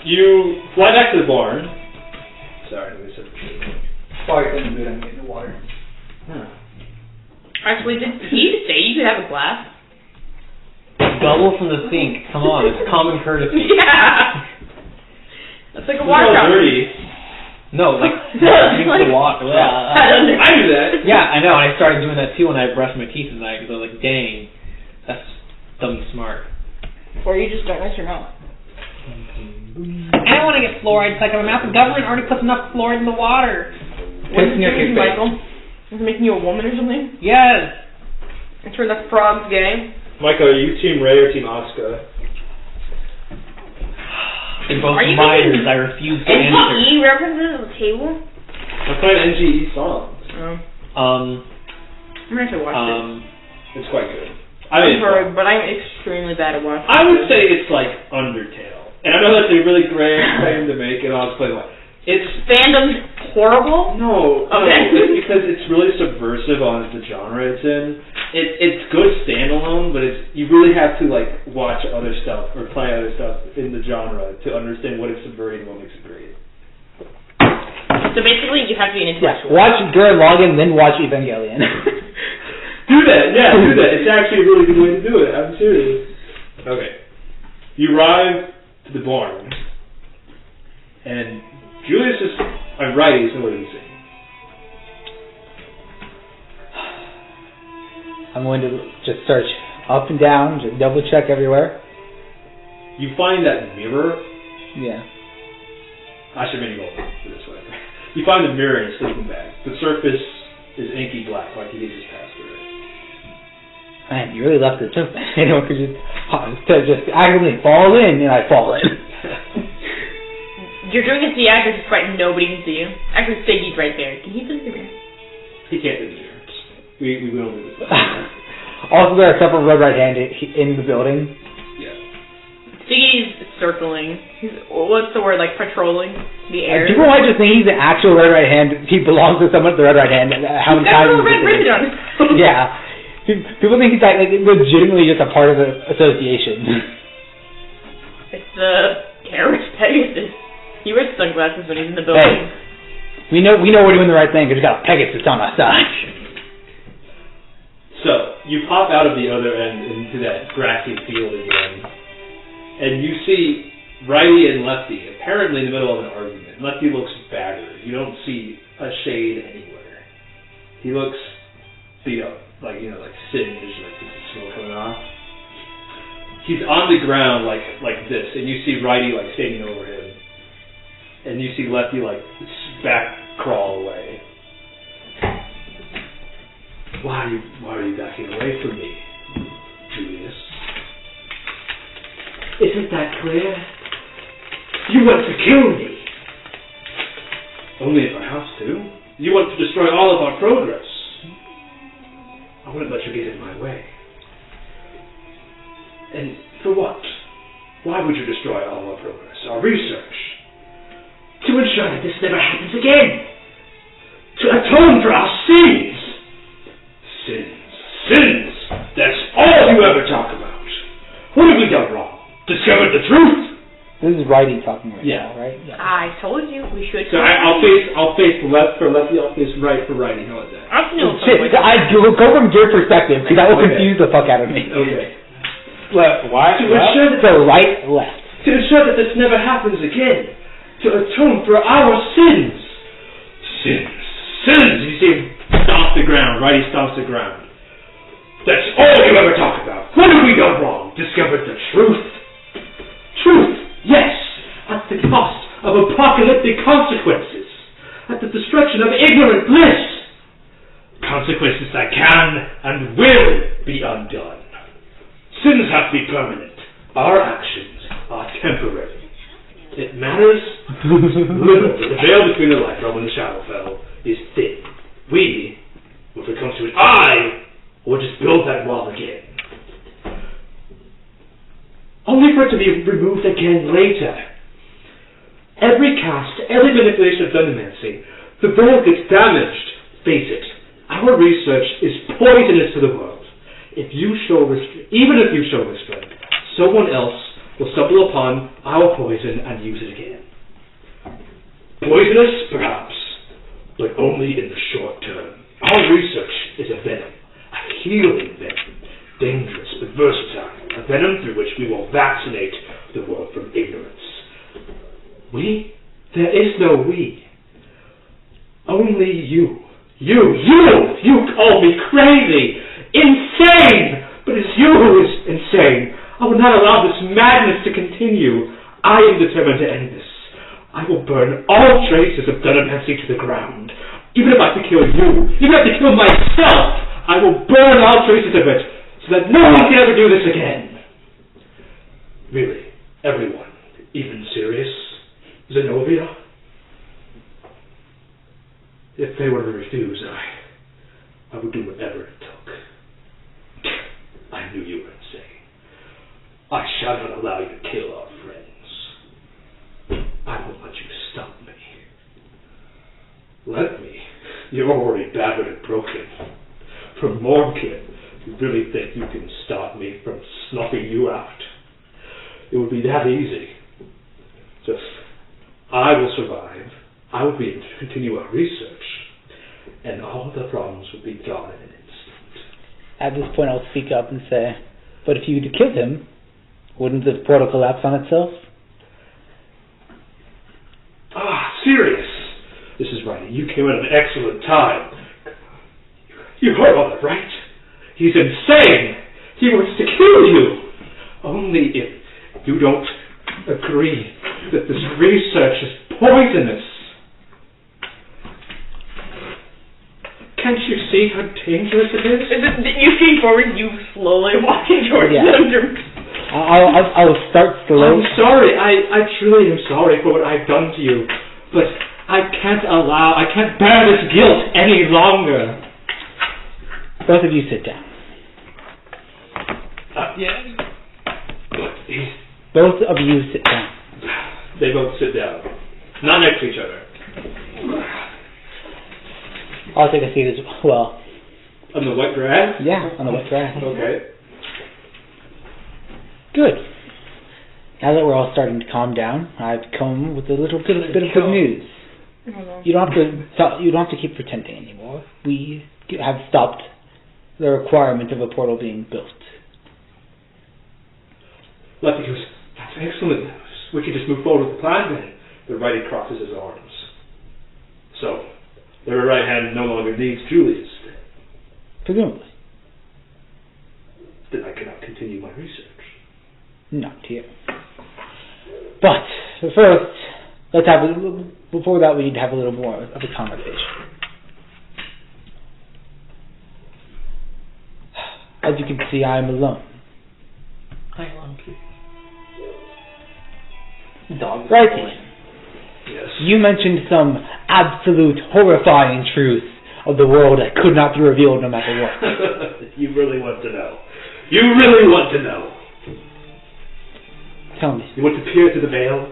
[SPEAKER 4] You fly back to the barn. Sorry, let me set the shit.
[SPEAKER 1] Sorry, couldn't do it. I'm getting the water.
[SPEAKER 2] Actually, did he say you could have a glass?
[SPEAKER 3] Bubble from the sink. Come on, it's common courtesy.
[SPEAKER 2] Yeah. That's like a water
[SPEAKER 4] It's all
[SPEAKER 2] fountain.
[SPEAKER 4] dirty.
[SPEAKER 3] No, like drink the water.
[SPEAKER 4] I do that.
[SPEAKER 3] Yeah, I know. And I started doing that too when I brushed my teeth tonight because I was like, dang, that's dumb smart.
[SPEAKER 2] Or you just don't rinse your mouth.
[SPEAKER 6] I don't want to get fluoride stuck in my mouth. The government already puts enough fluoride in the water.
[SPEAKER 2] What's it doing, Michael? Is it making you a woman or something?
[SPEAKER 6] Yes.
[SPEAKER 2] It turned the frogs gay.
[SPEAKER 4] Michael, are you Team Ray or Team Asuka?
[SPEAKER 3] They're both
[SPEAKER 2] Are you
[SPEAKER 3] minors.
[SPEAKER 2] making
[SPEAKER 3] I refuse to answer.
[SPEAKER 2] NGE references on the table?
[SPEAKER 4] I'm playing NGE songs.
[SPEAKER 2] Oh.
[SPEAKER 3] Um,
[SPEAKER 2] I'm gonna have to watch it.
[SPEAKER 4] It's quite good.
[SPEAKER 2] I'm sorry, but I'm extremely bad at watching.
[SPEAKER 4] I would say it's like Undertale. And I know that's a really great claim to make, and I'll explain why. It's
[SPEAKER 2] Fandom's horrible?
[SPEAKER 4] No,
[SPEAKER 2] Okay.
[SPEAKER 4] it's because it's really subversive on the genre it's in. It's good standalone, but you really have to like watch other stuff or play other stuff in the genre to understand what it's subverting and what makes it great.
[SPEAKER 2] So basically, you have to be an
[SPEAKER 1] Yeah,
[SPEAKER 2] intellectual.
[SPEAKER 1] watch Gurren Lagann, then watch Evangelion.
[SPEAKER 4] Do that, yeah, do that. It's actually a really good way to do it. I'm serious. Okay. You arrive to the barn, and Julius is Righty, so what did he say?
[SPEAKER 1] I'm going to just search up and down, just double check everywhere.
[SPEAKER 4] You find that mirror.
[SPEAKER 1] Yeah.
[SPEAKER 4] I should maybe go this way. You find the mirror in a sleeping bag. The surface is inky black, like you just passed through it.
[SPEAKER 1] Man, you really left it open. You know, because just actively fall in, and I fall in.
[SPEAKER 2] You're doing a theatrics right, nobody can see you. Actually, Siggy's right there. Can he see the mirror?
[SPEAKER 4] He can't do the mirror. We will do this.
[SPEAKER 1] Also, there are several Red Right Hand in the building.
[SPEAKER 4] Yeah.
[SPEAKER 2] Siggy's circling. What's the word, like patrolling the air?
[SPEAKER 1] People might just think he's the actual Red Right Hand. He belongs to someone with the Red Right Hand. How many times?
[SPEAKER 2] Red ribbon on his
[SPEAKER 1] Yeah. People think he's like legitimately just a part of the association.
[SPEAKER 2] It's the terrorist Pegasus. He wears sunglasses when he's in the building.
[SPEAKER 1] Hey, we know we're doing the right thing because we got a Pegasus on our side.
[SPEAKER 4] So, you pop out of the other end into that grassy field again, and you see Righty and Lefty apparently in the middle of an argument. Lefty looks battered. You don't see a shade anywhere. He looks beat up, like singed, like there's smoke coming off. He's on the ground like this, and you see Righty like standing over him, and you see Lefty like back crawl away. Why are you backing away from me, Julius? Isn't that clear? You want to kill me. Only if I have to. You want to destroy all of our progress. I wouldn't let you get in my way. And for what? Why would you destroy all our progress, our research? To ensure that this never happens again. To atone for our sins. Sins! That's all you ever talk about. What have we done wrong? Discovered the truth?
[SPEAKER 1] This is Righty talking right
[SPEAKER 4] Yeah.
[SPEAKER 1] now, right? Yeah.
[SPEAKER 2] I told you we should.
[SPEAKER 4] So I'll face left for Lefty, I'll face right for Righty. How about that?
[SPEAKER 2] I don't know.
[SPEAKER 1] Shit, go from your perspective because that will confuse the fuck out of me.
[SPEAKER 4] Okay.
[SPEAKER 3] Left, why?
[SPEAKER 4] To ensure that
[SPEAKER 1] So right, left.
[SPEAKER 4] To ensure that this never happens again. To atone for our sins. Sins! You see him stomp the ground. Righty stomps the ground. That's all you ever talk about. What have we done wrong? Discovered the truth. Truth, yes, at the cost of apocalyptic consequences. At the destruction of ignorant bliss. Consequences that can and will be undone. Sins have to be permanent. Our actions temporary. It matters little that the veil between the light realm and the Shadowfell is thin. We, if it comes to it, will just build that wall again. Only for it to be removed again later. Every cast, every manipulation of Dundermancy, the veil gets damaged. Face it, our research is poisonous to the world. If you show restraint, even if you show restraint, someone else will stumble upon our poison and use it again. Poisonous, perhaps, but only in the short term. Our research is a venom, a healing venom, dangerous but versatile, a venom through which we will vaccinate the world from ignorance. We? There is no we. Only you. You call me crazy, insane, but it's you who is insane. I will not allow this madness to continue. I am determined to end this. I will burn all traces of Dundermancy to the ground. Even if I have to kill you, even if I have to kill myself, I will burn all traces of it, so that no one can ever do this again. Really, everyone, even Sirius, Zenobia, if they were to refuse, I would do whatever it took. I knew you were insane. I shall not allow you to kill our friends. I won't let you stop me. Let me. You're already battered and broken. For Morgan, you really think you can stop me from snuffing you out? It would be that easy. Just, I will survive. I will be able to continue our research, and all the problems will be gone in an instant.
[SPEAKER 1] At this point, I'll speak up and say, but if you had killed him, wouldn't the portal collapse on itself?
[SPEAKER 4] Sirius! This is right. You came at an excellent time. You heard all that, right? He's insane! He wants to kill you! Only if you don't agree that this research is poisonous. Can't you see how dangerous it is?
[SPEAKER 2] You see forward, you slowly walking towards them.
[SPEAKER 1] I'll start slow.
[SPEAKER 4] I'm sorry. I truly am sorry for what I've done to you. But I can't bear this guilt any longer.
[SPEAKER 1] Both of you sit down. Both of you sit down.
[SPEAKER 4] They both sit down. Not next to each other.
[SPEAKER 1] I'll take a seat as well.
[SPEAKER 4] On the wet grass?
[SPEAKER 1] Yeah, on the wet grass.
[SPEAKER 4] Okay.
[SPEAKER 1] Good. Now that we're all starting to calm down, I've come with a little bit of good news. You don't have to keep pretending anymore. We have stopped the requirement of a portal being built.
[SPEAKER 4] Lefty goes, that's excellent news. We can just move forward with the plan then. The Righty crosses his arms. So, their right hand no longer needs Julius.
[SPEAKER 1] Presumably.
[SPEAKER 4] Then I cannot continue my research.
[SPEAKER 1] Not here. But first, before that, we need to have a little more of a conversation. As you can see, I am alone.
[SPEAKER 3] I love you.
[SPEAKER 1] Righty.
[SPEAKER 4] Yes.
[SPEAKER 1] You mentioned some absolute horrifying truth of the world that could not be revealed no matter what.
[SPEAKER 4] You really want to know. You really want to know.
[SPEAKER 1] Tell me.
[SPEAKER 4] You want to peer through the veil?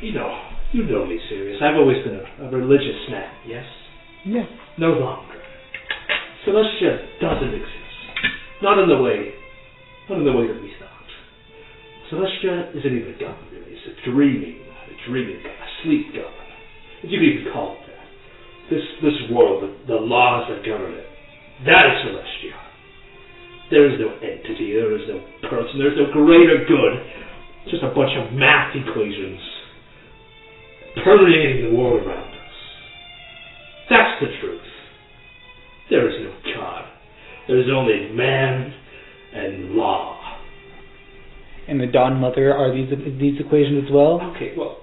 [SPEAKER 4] You know me, Sirius. I've always been a religious man, yes?
[SPEAKER 1] Yeah.
[SPEAKER 4] No longer. Celestia doesn't exist. Not in the way that we thought. Celestia isn't even a god, really. It's a dreaming god, a sleep god. If you could even call it that. This world, the laws that govern it, that is Celestia. There is no entity, there is no person, there is no greater good. It's just a bunch of math equations permeating the world around us. That's the truth. There is no God. There is only man and law.
[SPEAKER 1] And the Dawn Mother are these equations as well?
[SPEAKER 4] Okay, well,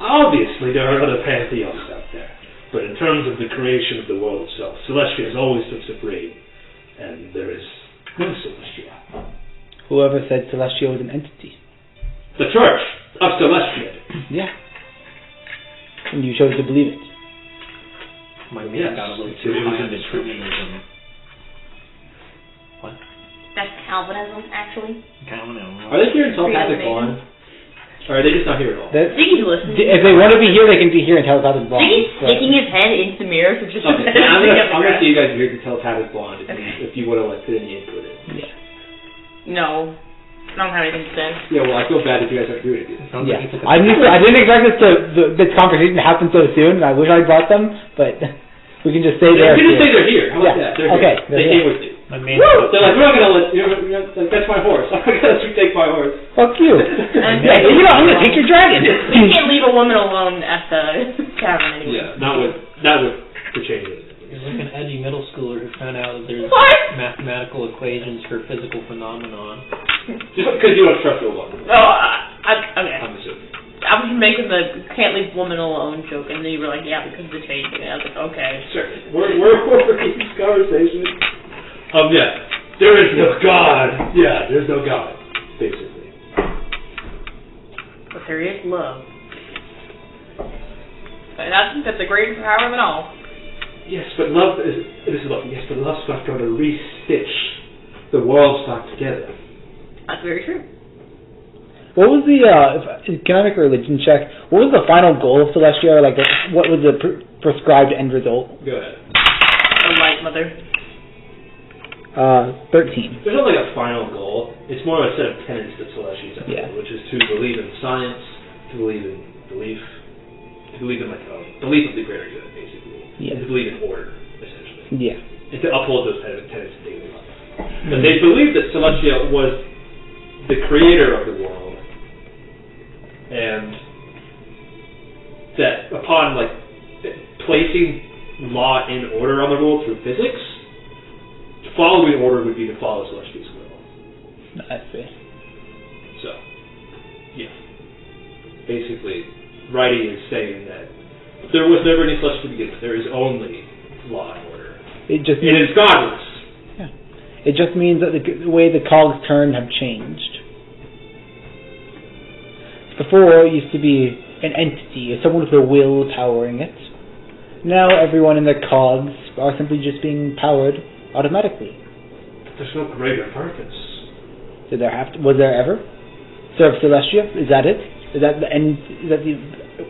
[SPEAKER 4] obviously there are other pantheons out there. But in terms of the creation of the world itself, Celestia has always been supreme. And there is no Celestia
[SPEAKER 1] Whoever said Celestia was an entity?
[SPEAKER 4] The Church of Celestia.
[SPEAKER 1] Yeah. And you chose to believe it.
[SPEAKER 4] Yes.
[SPEAKER 3] What?
[SPEAKER 2] That's Calvinism, actually.
[SPEAKER 3] Calvinism.
[SPEAKER 4] Are they here in telepathic bond? Or are they just not here at all?
[SPEAKER 2] Ziggy's listening.
[SPEAKER 1] If they want to be here, they can be here in telepathic bond.
[SPEAKER 2] Ziggy's sticking his head into the mirror, so just
[SPEAKER 4] Okay, I'm gonna see you guys here to telepathic bond if you want to like put any input in.
[SPEAKER 1] Yeah.
[SPEAKER 2] No. I don't have anything to say.
[SPEAKER 4] Yeah, well, I feel bad if you guys aren't doing it.
[SPEAKER 1] Yeah. I didn't expect this conversation to happen so soon. I wish I brought them, but we can just say they're
[SPEAKER 4] here. You can just say they're here. How about
[SPEAKER 1] Yeah.
[SPEAKER 4] that? They're
[SPEAKER 1] Okay.
[SPEAKER 4] Here. They came with you.
[SPEAKER 3] I mean,
[SPEAKER 4] They're like, we're not gonna let you know, like, that's my horse. I'm not gonna let you take my horse.
[SPEAKER 1] Fuck you. Yeah, I'm gonna take your dragon.
[SPEAKER 2] You can't leave a woman alone at the tavern anyway.
[SPEAKER 4] Yeah, not with the changes.
[SPEAKER 3] you're like an edgy middle schooler who found out that there's
[SPEAKER 2] What?
[SPEAKER 3] mathematical equations for physical phenomenon.
[SPEAKER 4] Just because you don't trust your woman.
[SPEAKER 2] Oh, okay.
[SPEAKER 4] I'm assuming.
[SPEAKER 2] I was making the can't leave woman alone joke, and then you were like, yeah, because of the changing. And I was like, okay.
[SPEAKER 4] Sure. We're over these conversations. Yeah. There is no God. Yeah, there's no God, basically.
[SPEAKER 2] But there is love. And I think that's a greater power than all.
[SPEAKER 4] Yes, but love is love. Yes, but love's not going to re-stitch the worlds back together.
[SPEAKER 2] That's very true.
[SPEAKER 1] What was the, can I make a religion check? What was the final goal of Celestia? Like, what was the prescribed end result?
[SPEAKER 4] Go ahead.
[SPEAKER 2] The light mother.
[SPEAKER 1] 13.
[SPEAKER 4] There's not like a final goal. It's more of a set of tenets that Celestia's have,
[SPEAKER 1] Yeah.
[SPEAKER 4] which is to believe in science, to believe in belief like belief of the greater good, basically.
[SPEAKER 1] Yeah.
[SPEAKER 4] And to believe in order, essentially.
[SPEAKER 1] Yeah.
[SPEAKER 4] And to uphold those tenets in daily life. But they believed that Celestia was the creator of the world, and that upon like placing law and order on the world through physics, following order would be to follow Celestia's will.
[SPEAKER 1] I see.
[SPEAKER 4] So, yeah. Basically, Righty is saying that there was never any Celestia to begin with. There is only law and order.
[SPEAKER 1] It just
[SPEAKER 4] It
[SPEAKER 1] means,
[SPEAKER 4] is godless.
[SPEAKER 1] yeah. It just means that the way the cogs turn have changed. Before, it used to be an entity, someone with a will powering it. Now, everyone in their cogs are simply just being powered automatically.
[SPEAKER 4] There's no greater purpose.
[SPEAKER 1] Was there ever? Serve Celestia? Is that it? Is that the end? Is that the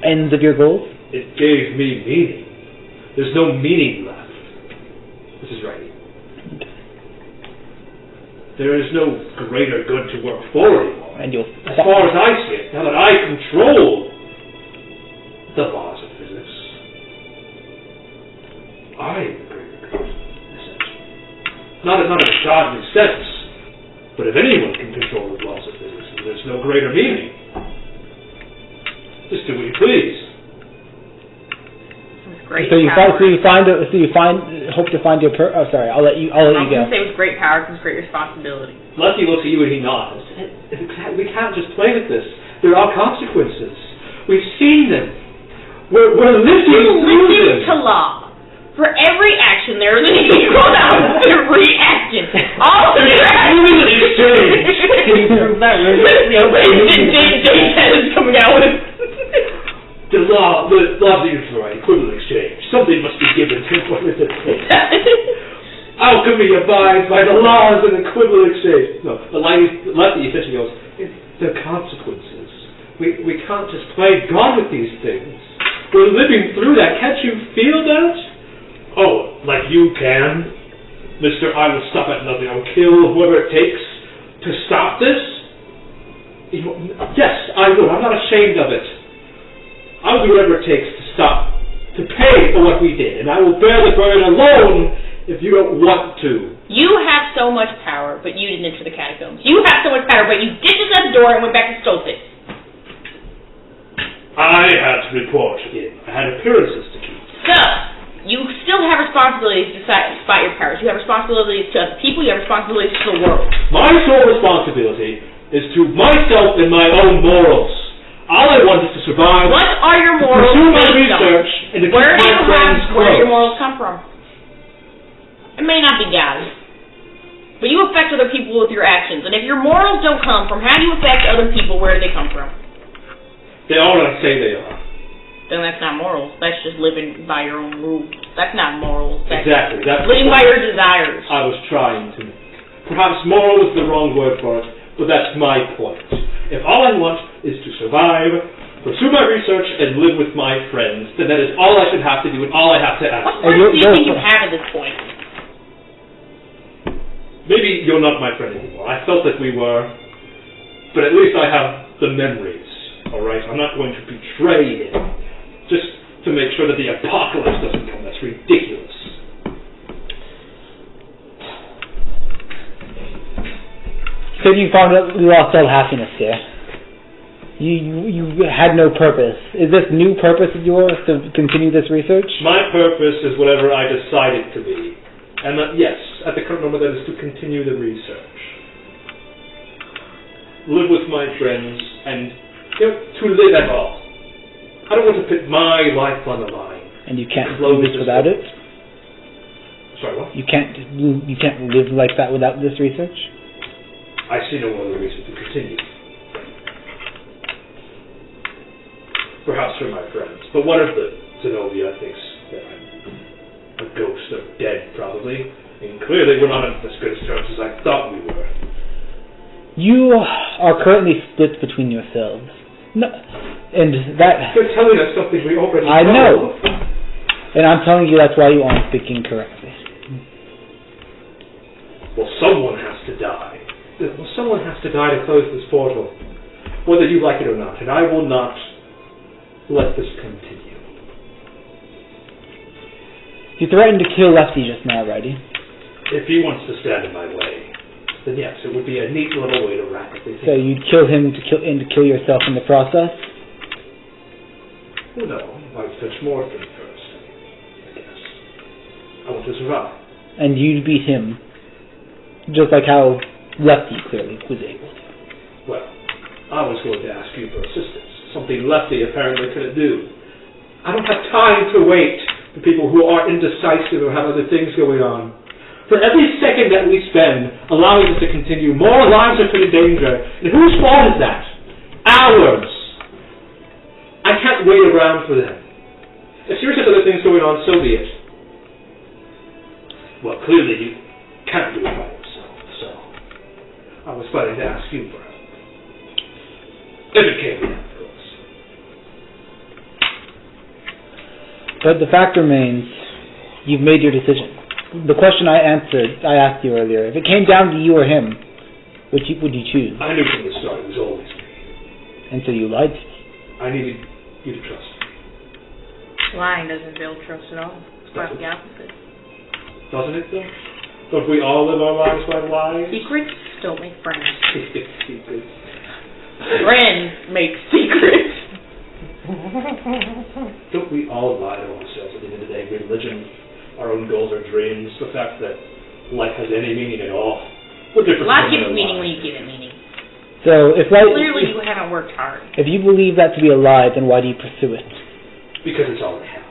[SPEAKER 1] ends of your goals?
[SPEAKER 4] It gave me meaning. There's no meaning left. This is Righty. There is no greater good to work for anymore.
[SPEAKER 1] And you'll.
[SPEAKER 4] As far as I see it, now that I control the laws of physics, I am the greater good, essentially. Not in a godly sense, but if anyone can control the laws of physics, there's no greater meaning. Just do what you please.
[SPEAKER 2] Great
[SPEAKER 1] So you
[SPEAKER 2] power.
[SPEAKER 1] hope to find your. Oh, sorry. I'll let you
[SPEAKER 2] I was
[SPEAKER 1] go.
[SPEAKER 2] going to say with great power comes great responsibility.
[SPEAKER 4] Lefty looks at you and he nods. We can't just play with this. There are consequences. We've seen them. We're living
[SPEAKER 2] You
[SPEAKER 4] through
[SPEAKER 2] listen
[SPEAKER 4] them.
[SPEAKER 2] to law. For every action, there is an equal and opposite reaction. All the
[SPEAKER 4] exchange.
[SPEAKER 1] Can you prove that?
[SPEAKER 2] Jay is coming out with
[SPEAKER 4] The law is right. Equivalent exchange. Something must be given to what is at stake. Alchemy abides by the laws of equivalent exchange. No, the Lefty essentially goes, the consequences. We can't just play God with these things. We're living through that. Can't you feel that? Oh, like you can? Mister, I will stop at nothing. I will kill whoever it takes to stop this? Yes, I will. I'm not ashamed of it. I will do whatever it takes to stop, to pay for what we did, and I will bear the burden alone if you don't want to.
[SPEAKER 2] You have so much power, but you didn't enter the catacombs. You have so much power, but you ditched us at the door and went back to Stoltz.
[SPEAKER 4] I had to report in. I had appearances to keep.
[SPEAKER 2] So, you still have responsibilities despite your powers. You have responsibilities to other people, you have responsibilities to the world.
[SPEAKER 4] My sole responsibility is to myself and my own morals. All I want is to survive.
[SPEAKER 2] What are your morals
[SPEAKER 4] pursue my
[SPEAKER 2] based on?
[SPEAKER 4] research and to
[SPEAKER 2] Where
[SPEAKER 4] keep
[SPEAKER 2] do
[SPEAKER 4] my
[SPEAKER 2] you
[SPEAKER 4] friends
[SPEAKER 2] have, where do your
[SPEAKER 4] close.
[SPEAKER 2] morals come from? It may not be God, But you affect other people with your actions. And if your morals don't come from how you affect other people, where do they come from?
[SPEAKER 4] They are what I say they are.
[SPEAKER 2] Then that's not morals. That's just living by your own rules. That's not morals. That's
[SPEAKER 4] Exactly. That's
[SPEAKER 2] living by your desires.
[SPEAKER 4] I was trying to. Perhaps moral is the wrong word for it, but that's my point. If all I want is to survive, pursue my research, and live with my friends, then that is all I should have to do and all I have to ask.
[SPEAKER 2] What friends do you think you have at this point?
[SPEAKER 4] Maybe you're not my friend anymore. I felt that we were, but at least I have the memories, alright? I'm not going to betray him, just to make sure that the apocalypse doesn't come. That's ridiculous.
[SPEAKER 1] So you found out you lost all happiness here. You had no purpose. Is this new purpose of yours to continue this research?
[SPEAKER 4] My purpose is whatever I decide it to be. And yes, at the current moment that is to continue the research. Live with my friends and to live at all. I don't want to put my life on the line.
[SPEAKER 1] And you can't do this without it?
[SPEAKER 4] Sorry, what?
[SPEAKER 1] You can't live like that without this research?
[SPEAKER 4] I see no other reason to continue. Perhaps for my friends. But what if the Zenobia thinks that I'm a ghost or dead, probably? And clearly we're not on as good terms as I thought we were.
[SPEAKER 1] You are currently split between yourselves. No, and that...
[SPEAKER 4] You're telling us something we already
[SPEAKER 1] I know. And I'm telling you that's why you aren't speaking correctly.
[SPEAKER 4] Well, someone has to die. Well, someone has to die to close this portal. Whether you like it or not. And I will not let this continue.
[SPEAKER 1] You threatened to kill Lefty just now, Righty.
[SPEAKER 4] If he wants to stand in my way, then yes, it would be a neat little way to rapidly
[SPEAKER 1] So you'd kill him to kill yourself in the process?
[SPEAKER 4] Well, no, I'd fetch more of him first, I guess. I want to survive.
[SPEAKER 1] And you'd beat him, just like how Lefty clearly was able to.
[SPEAKER 4] Well, I was going to ask you for assistance, something Lefty apparently couldn't do. I don't have time to wait for people who are indecisive or have other things going on. For every second that we spend allowing this to continue, more lives are put in danger. And whose fault is that? Ours. I can't wait around for them. If Sirius has other things going on, so be it. Well, clearly you can't do it by yourself, so I was planning to ask you for help. If it came to that, of course.
[SPEAKER 1] But the fact remains, you've made your decision. The question I asked you earlier, if it came down to you or him, which would you choose?
[SPEAKER 4] I knew from the start it was always me.
[SPEAKER 1] And so you lied to me.
[SPEAKER 4] I needed you to trust me.
[SPEAKER 2] Lying doesn't build trust at all. It's quite the opposite.
[SPEAKER 4] Doesn't it, though? Don't we all live our lives by lies?
[SPEAKER 2] Secrets don't make friends.
[SPEAKER 4] Secrets.
[SPEAKER 2] Friends make secrets.
[SPEAKER 4] Don't we all lie to ourselves at the end of the day? Religion, our own goals, our dreams, the fact that life has any meaning at all. What difference?
[SPEAKER 2] Life gives meaning when you give it meaning.
[SPEAKER 1] So
[SPEAKER 2] clearly you haven't worked hard.
[SPEAKER 1] If you believe that to be a lie, then why do you pursue it?
[SPEAKER 4] Because it's all I have.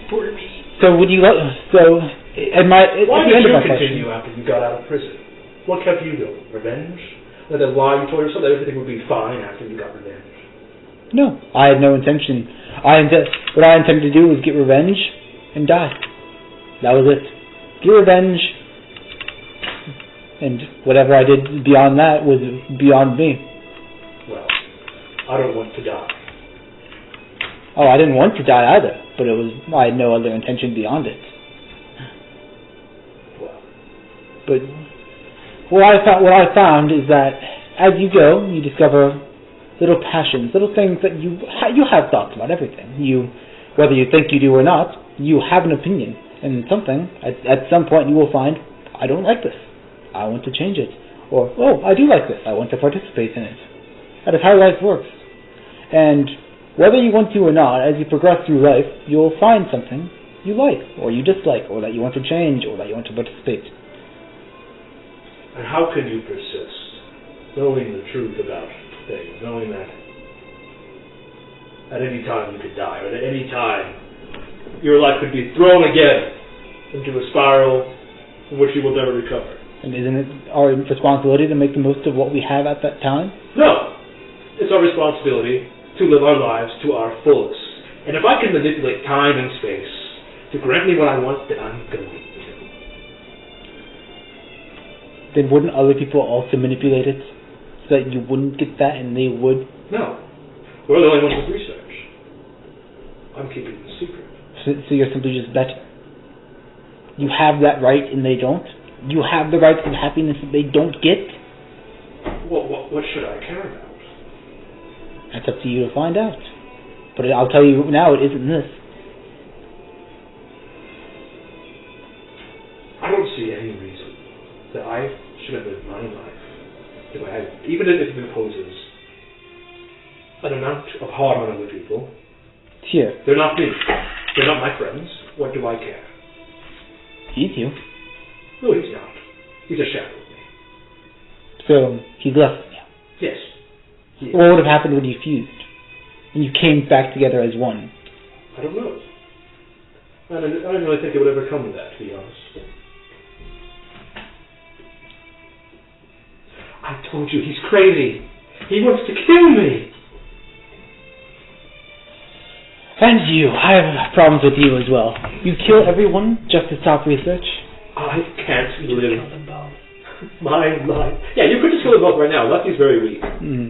[SPEAKER 4] For me.
[SPEAKER 1] So would you? At
[SPEAKER 4] Why
[SPEAKER 1] the
[SPEAKER 4] did
[SPEAKER 1] end
[SPEAKER 4] you
[SPEAKER 1] of my
[SPEAKER 4] continue
[SPEAKER 1] question,
[SPEAKER 4] after you got out of prison? What kept you going? Revenge? That lie you told yourself that everything would be fine after you got revenge?
[SPEAKER 1] no, I had no intention. What I intended to do was get revenge and die. That was it. Get revenge, and whatever I did beyond that was beyond me.
[SPEAKER 4] Well, I don't want to die.
[SPEAKER 1] Oh, I didn't want to die either, but I had no other intention beyond it.
[SPEAKER 4] Well,
[SPEAKER 1] But what I found is that as you go, you discover little passions, little things that you have thoughts about everything. Whether you think you do or not, you have an opinion, and something at some point you will find, I don't like this, I want to change it, or oh, I do like this, I want to participate in it. That is how life works. And whether you want to or not, as you progress through life, you'll find something you like, or you dislike, or that you want to change, or that you want to participate.
[SPEAKER 4] and how can you persist, knowing the truth about things, knowing that at any time you could die, or at any time your life could be thrown again into a spiral from which you will never recover.
[SPEAKER 1] And isn't it our responsibility to make the most of what we have at that time?
[SPEAKER 4] No. It's our responsibility to live our lives to our fullest. And if I can manipulate time and space to grant me what I want, then I'm going to.
[SPEAKER 1] Then wouldn't other people also manipulate it so that you wouldn't get that and they would?
[SPEAKER 4] No. We're the only ones with research. I'm keeping it a secret.
[SPEAKER 1] So you're simply just better. You have that right and they don't? You have the right and happiness that they don't get?
[SPEAKER 4] What should I care about?
[SPEAKER 1] That's up to you to find out. But I'll tell you now, it isn't this.
[SPEAKER 4] I don't see any reason that I should have lived my life if I had, even if it imposes an amount of harm on other people.
[SPEAKER 1] Here.
[SPEAKER 4] They're not me. They're not my friends. What do I care?
[SPEAKER 1] He's you.
[SPEAKER 4] No, he's not. He's a shadow of me.
[SPEAKER 1] So, he's less than you.
[SPEAKER 4] Yes.
[SPEAKER 1] What would have happened when you fused? And you came back together as one?
[SPEAKER 4] I don't know. I didn't really think it would ever come to that, to be honest. I told you, he's crazy. He wants to kill me.
[SPEAKER 1] And you. I have problems with you as well. You kill everyone just to stop research?
[SPEAKER 4] I can't live my life. Yeah, you could just kill them both right now. Lefty's very weak.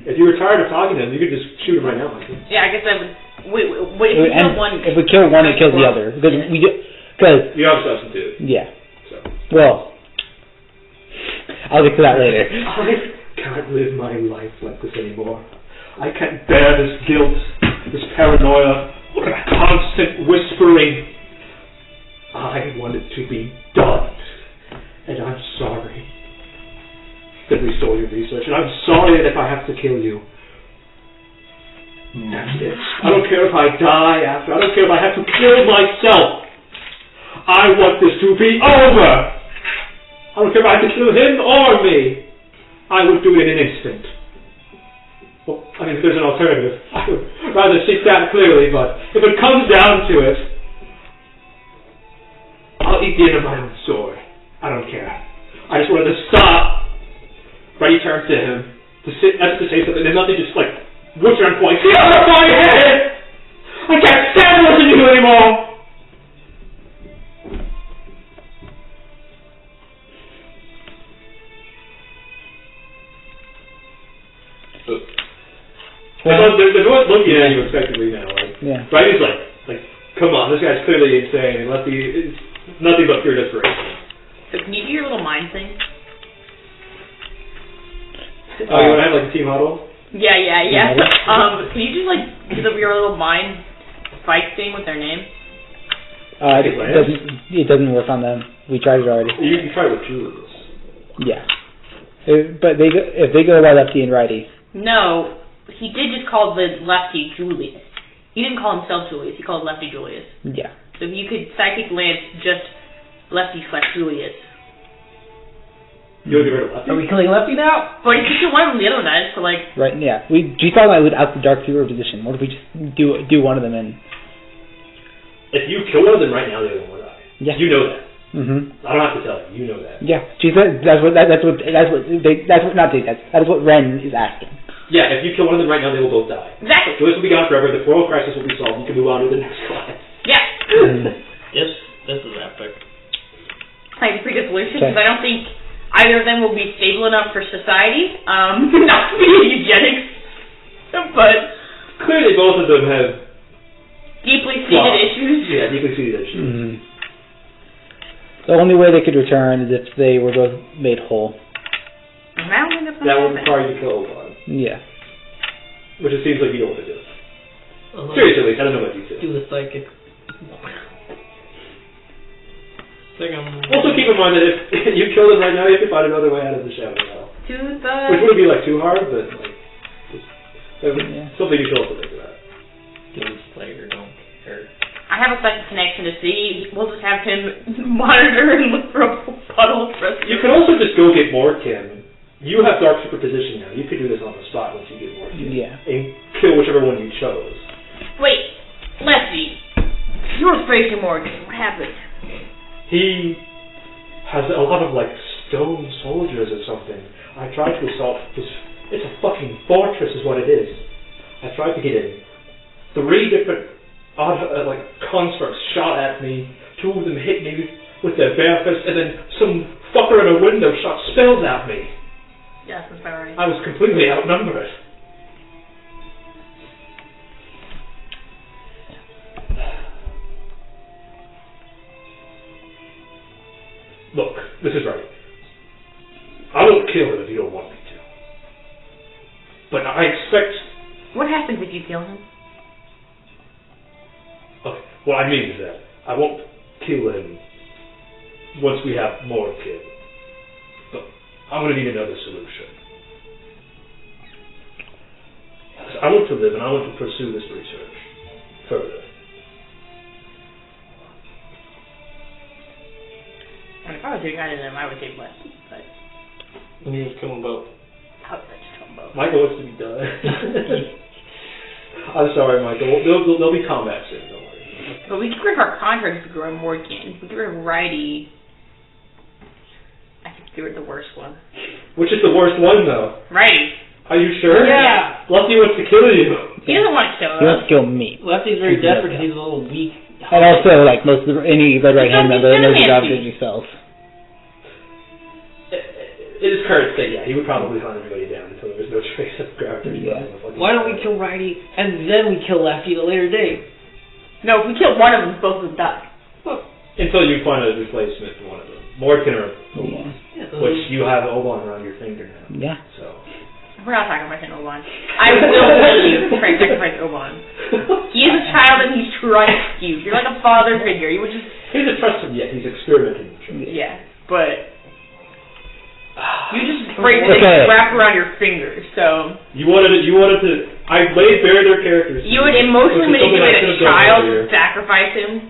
[SPEAKER 4] If you were tired of talking to him, you could just shoot him right now.
[SPEAKER 2] Yeah, I guess I would. Wait, if we kill one...
[SPEAKER 1] If we kill one, it kills the other. Because
[SPEAKER 4] you have a substitute.
[SPEAKER 1] Yeah.
[SPEAKER 4] So.
[SPEAKER 1] Well, I'll get to that later.
[SPEAKER 4] I can't live my life like this anymore. I can't bear this guilt, this paranoia, constant whispering. I want it to be done. And I'm sorry that we stole your research. And I'm sorry that if I have to kill you, that's it. I don't care if I die after. I don't care if I have to kill myself. I want this to be over. I don't care if I have to kill him or me. I would do it in an instant. Well, I mean, if there's an alternative, I would rather see that clearly, but if it comes down to it, I'll eat the end of my own sword. I don't care. I just wanted to stop. Righty turns to him to say something. There's nothing, just like what's your point? Get out of my head! I can't stand listening to you anymore. They're both looking at you expectantly now. Righty's like, come on, this guy's clearly insane, and Lefty is nothing but pure desperation.
[SPEAKER 2] So can you do your little mind thing?
[SPEAKER 4] Oh, you want to have like a team huddle?
[SPEAKER 2] Yeah. Can you just like do your little mind fight thing with their name?
[SPEAKER 1] It doesn't work on them. We tried it already.
[SPEAKER 4] You tried with Julius.
[SPEAKER 1] Yeah. But if they go by Lefty and Righty.
[SPEAKER 2] No, he did just call the Lefty Julius. He didn't call himself Julius. He called Lefty Julius.
[SPEAKER 1] Yeah.
[SPEAKER 2] So if you could psychic lance just Lefty/Julius.
[SPEAKER 4] You want to get rid of Lefty?
[SPEAKER 6] Are we killing Lefty now?
[SPEAKER 2] But if you kill one of them, the other one dies. So like.
[SPEAKER 1] Right. Yeah. We thought I would out the Dark Hero position. What if we just do one of them in?
[SPEAKER 4] If you kill one of them right now, the other one will die.
[SPEAKER 1] Yeah.
[SPEAKER 4] You know that.
[SPEAKER 1] Mm-hmm.
[SPEAKER 4] I don't have to tell you. You know that.
[SPEAKER 1] Yeah. That's what Ren is asking.
[SPEAKER 4] Yeah. If you kill one of them right now, they will both die.
[SPEAKER 2] Exactly.
[SPEAKER 4] So this will be gone forever. The floral crisis will be solved. You can move on to the next class.
[SPEAKER 2] Yeah.
[SPEAKER 5] This is epic.
[SPEAKER 2] I think it's a pretty good solution because I don't think either of them will be stable enough for society. Not to be eugenics, but
[SPEAKER 4] clearly both of them have
[SPEAKER 2] deeply seated issues.
[SPEAKER 4] Yeah, deeply seated issues.
[SPEAKER 1] Mm-hmm. The only way they could return is if they were both made whole.
[SPEAKER 2] I don't think that's
[SPEAKER 4] that
[SPEAKER 2] going to
[SPEAKER 4] would require you to kill Obann.
[SPEAKER 1] Yeah.
[SPEAKER 4] Which it seems like you don't want to do. Seriously, I don't know what you do.
[SPEAKER 6] Do the psychic.
[SPEAKER 4] Also keep in mind that if you kill them right now, you have to find another way out of the shadow now. Which wouldn't be like too hard, but like something you should also think about.
[SPEAKER 5] Do the Slayer, don't care.
[SPEAKER 2] I have a psychic connection to see. We'll just have him monitor and look for a puddle for us.
[SPEAKER 4] You can also just go get more Kim. You have dark superposition now. You could do this on the spot once you get more Kim.
[SPEAKER 1] Yeah.
[SPEAKER 4] And kill whichever one you chose.
[SPEAKER 2] Wait, Lefty. You were facing Morgan. What happened?
[SPEAKER 4] He has a lot of, like, stone soldiers or something. I tried to assault his... It's a fucking fortress is what it is. I tried to get in. 3 different constructs shot at me. 2 of them hit me with their bare fists, and then some fucker in a window shot spells at me.
[SPEAKER 2] Yes, that's about right.
[SPEAKER 4] I was completely outnumbered. Look, this is right. I won't kill him if you don't want me to. But I expect...
[SPEAKER 2] What happens if you kill him?
[SPEAKER 4] Okay, what I mean is that I won't kill him once we have more kids. But I'm going to need another solution. I want to live and I want to pursue this research further.
[SPEAKER 2] And if I was your guy to them, I would take Lefty, but...
[SPEAKER 5] And you just kill them both.
[SPEAKER 2] I would just kill them both.
[SPEAKER 4] Michael wants to be done. I'm sorry, Michael. There'll be combat soon, don't worry.
[SPEAKER 2] But we could rid of our contracts to grow more again. We could get rid of Righty. I think get rid of the worst one.
[SPEAKER 4] Which is the worst one, though?
[SPEAKER 2] Righty.
[SPEAKER 4] Are you sure?
[SPEAKER 2] Yeah.
[SPEAKER 4] Lefty wants to kill you.
[SPEAKER 2] He doesn't want to kill us.
[SPEAKER 1] He wants to kill me.
[SPEAKER 5] Lefty's very desperate because he's a little weak.
[SPEAKER 1] And also, like, most of any Red Right Hand member knows the job himself.
[SPEAKER 4] It is current state, yeah. He would probably hunt everybody down until there was no trace of gravity.
[SPEAKER 1] Yeah.
[SPEAKER 5] Why don't we kill Righty and then we kill Lefty at a later date?
[SPEAKER 2] No, if we kill one of them, both of them die.
[SPEAKER 4] Until you find a replacement for one of them. Mordkin or Obann.
[SPEAKER 1] Yeah.
[SPEAKER 4] Which you have Obann around your finger now.
[SPEAKER 1] Yeah.
[SPEAKER 4] So.
[SPEAKER 2] We're not talking about Obann. I will kill you for trying to sacrifice Obann. He is a child and he's trusts you. You're like a father figure. You would just...
[SPEAKER 4] He's a trust him, yeah. He's experimenting with trust.
[SPEAKER 2] Yeah, but... You just afraid to wrap around your fingers, so...
[SPEAKER 4] You wanted to... I laid bare their characters.
[SPEAKER 2] You would emotionally manipulate a child to sacrifice him?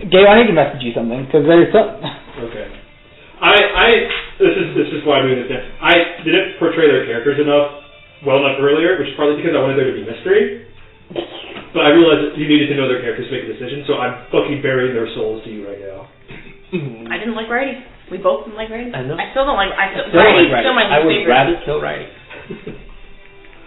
[SPEAKER 1] Gabe, I need to message you something, because there's some...
[SPEAKER 4] Okay. This is why I'm doing this now. I didn't portray their characters well enough earlier, which is partly because I wanted there to be mystery. But I realized that you needed to know their characters to make a decision, so I'm fucking burying their souls to you right now.
[SPEAKER 2] I didn't like Righty. We both didn't like Righty.
[SPEAKER 5] I know.
[SPEAKER 2] I still don't like...
[SPEAKER 5] Righty's
[SPEAKER 2] still my
[SPEAKER 5] I would
[SPEAKER 2] favorite.
[SPEAKER 5] rather kill Righty.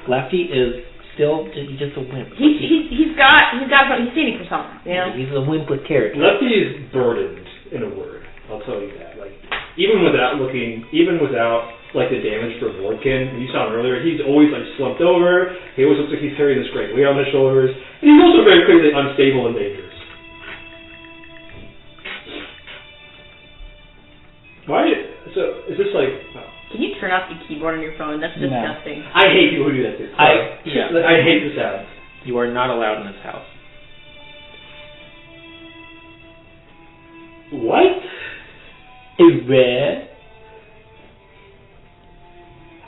[SPEAKER 5] Lefty is still just a wimp.
[SPEAKER 2] He's standing for something, you know?
[SPEAKER 5] He's a wimp with character.
[SPEAKER 4] Lefty is burdened, in a word. I'll tell you that. Like, even without like the damage from Mordkin, you saw him earlier, he's always like slumped over. He always looks like he's carrying this great weight on his shoulders. And he's also very clearly unstable and dangerous. Why? So is this like? Oh.
[SPEAKER 2] Can you turn off the keyboard on your phone? That's disgusting.
[SPEAKER 4] I hate people who do that too. I hate the sound.
[SPEAKER 5] You are not allowed in this house.
[SPEAKER 4] What?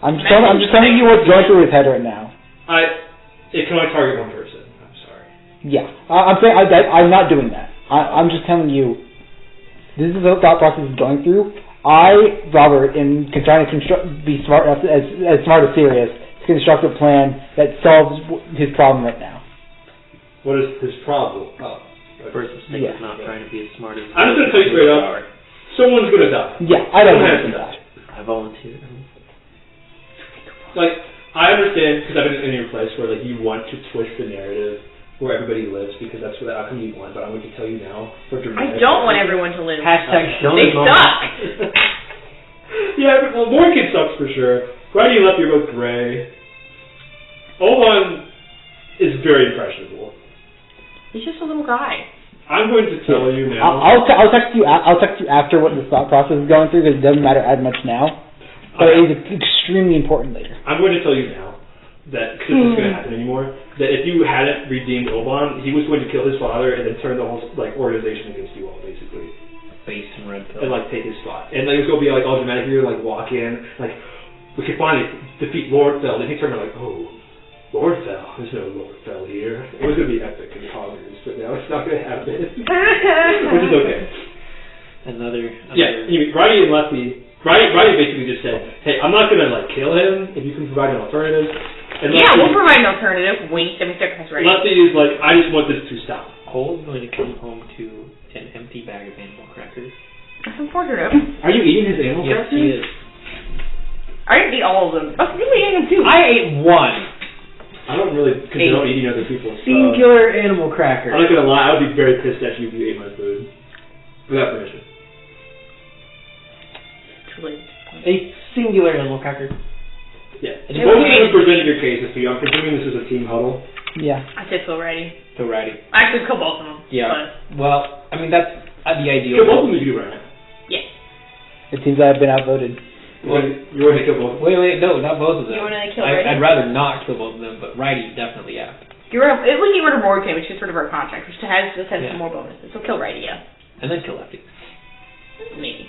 [SPEAKER 1] I'm just telling you what's going through his head right now.
[SPEAKER 4] It can only target one person. I'm sorry.
[SPEAKER 1] Yeah, I'm saying I'm not doing that. I'm just telling you. This is the thought process he's going through. Robert, in trying to be smart enough, as smart as serious, to construct a plan that solves his problem right now.
[SPEAKER 4] What is his problem? Oh.
[SPEAKER 5] First mistake is not trying to be as smart as...
[SPEAKER 4] I'm just going to tell you straight up, someone's going to die.
[SPEAKER 1] Yeah, I don't want to die.
[SPEAKER 5] I volunteer.
[SPEAKER 4] Like, I understand, because I've been in your place, where like you want to twist the narrative where everybody lives, because that's what the outcome you want, but I'm going to tell you now, for dramatic...
[SPEAKER 2] I don't want everyone to live.
[SPEAKER 5] Hashtag
[SPEAKER 2] they suck!
[SPEAKER 4] Yeah, well, Mordkin sucks for sure. Righty and Lefty are both gray. Obann is very impressionable.
[SPEAKER 2] He's just a little guy.
[SPEAKER 4] I'm going to tell you now.
[SPEAKER 1] I'll text you. I'll text you after what the thought process is going through, because it doesn't matter as much now, but it is extremely important later.
[SPEAKER 4] I'm going to tell you now that, because this is going to happen anymore, that if you hadn't redeemed Obann, he was going to kill his father and then turn the whole organization against you all, basically.
[SPEAKER 5] Face and red pill.
[SPEAKER 4] And take his spot. And it was going to be all dramatic. You're walk in, we could finally defeat Lordefell. And he turned around oh, Lordefell? There's no Lordefell here. It was going to be epic in Congress, but now it's not going to happen. Which is okay.
[SPEAKER 5] Another.
[SPEAKER 4] Yeah, Righty and Lefty. Righty basically just said, hey, I'm not going to kill him if you can provide an alternative. And
[SPEAKER 2] yeah, we'll provide an alternative. Wait, let me sacrifice Righty.
[SPEAKER 4] Lefty is I just want this to stop.
[SPEAKER 5] Cole's going to come home to an empty bag of animal crackers.
[SPEAKER 2] That's unfortunate.
[SPEAKER 4] Are you eating his animal
[SPEAKER 5] Yes,
[SPEAKER 4] crackers?
[SPEAKER 5] he is.
[SPEAKER 2] I didn't eat all of them. Oh, you ate them too.
[SPEAKER 5] I ate one
[SPEAKER 4] I don't really condone eating other people's stuff.
[SPEAKER 5] singular animal cracker.
[SPEAKER 4] I'm not gonna lie, I would be very pissed at you if you ate my food. Without permission.
[SPEAKER 5] A singular animal cracker.
[SPEAKER 4] Yeah. Both of you presented your cases to you. I'm presuming this is a team huddle.
[SPEAKER 1] Yeah.
[SPEAKER 2] I said so ready.
[SPEAKER 5] So righty.
[SPEAKER 2] I actually killed both of them.
[SPEAKER 5] Yeah.
[SPEAKER 2] But
[SPEAKER 5] Well, I mean, that's the ideal.
[SPEAKER 4] Kill both of them if you do right now.
[SPEAKER 2] yeah.
[SPEAKER 1] It seems I've been outvoted.
[SPEAKER 4] You want to kill both of them?
[SPEAKER 5] Wait, no, not both of them.
[SPEAKER 2] You want to kill Righty?
[SPEAKER 5] I'd rather not kill both of them, but righty, definitely, yeah.
[SPEAKER 2] It was you murder Morgan, which is sort of our contract, which has
[SPEAKER 5] Yeah.
[SPEAKER 2] some more bonuses. So kill Righty, yeah.
[SPEAKER 5] And then kill lefty.
[SPEAKER 2] Maybe.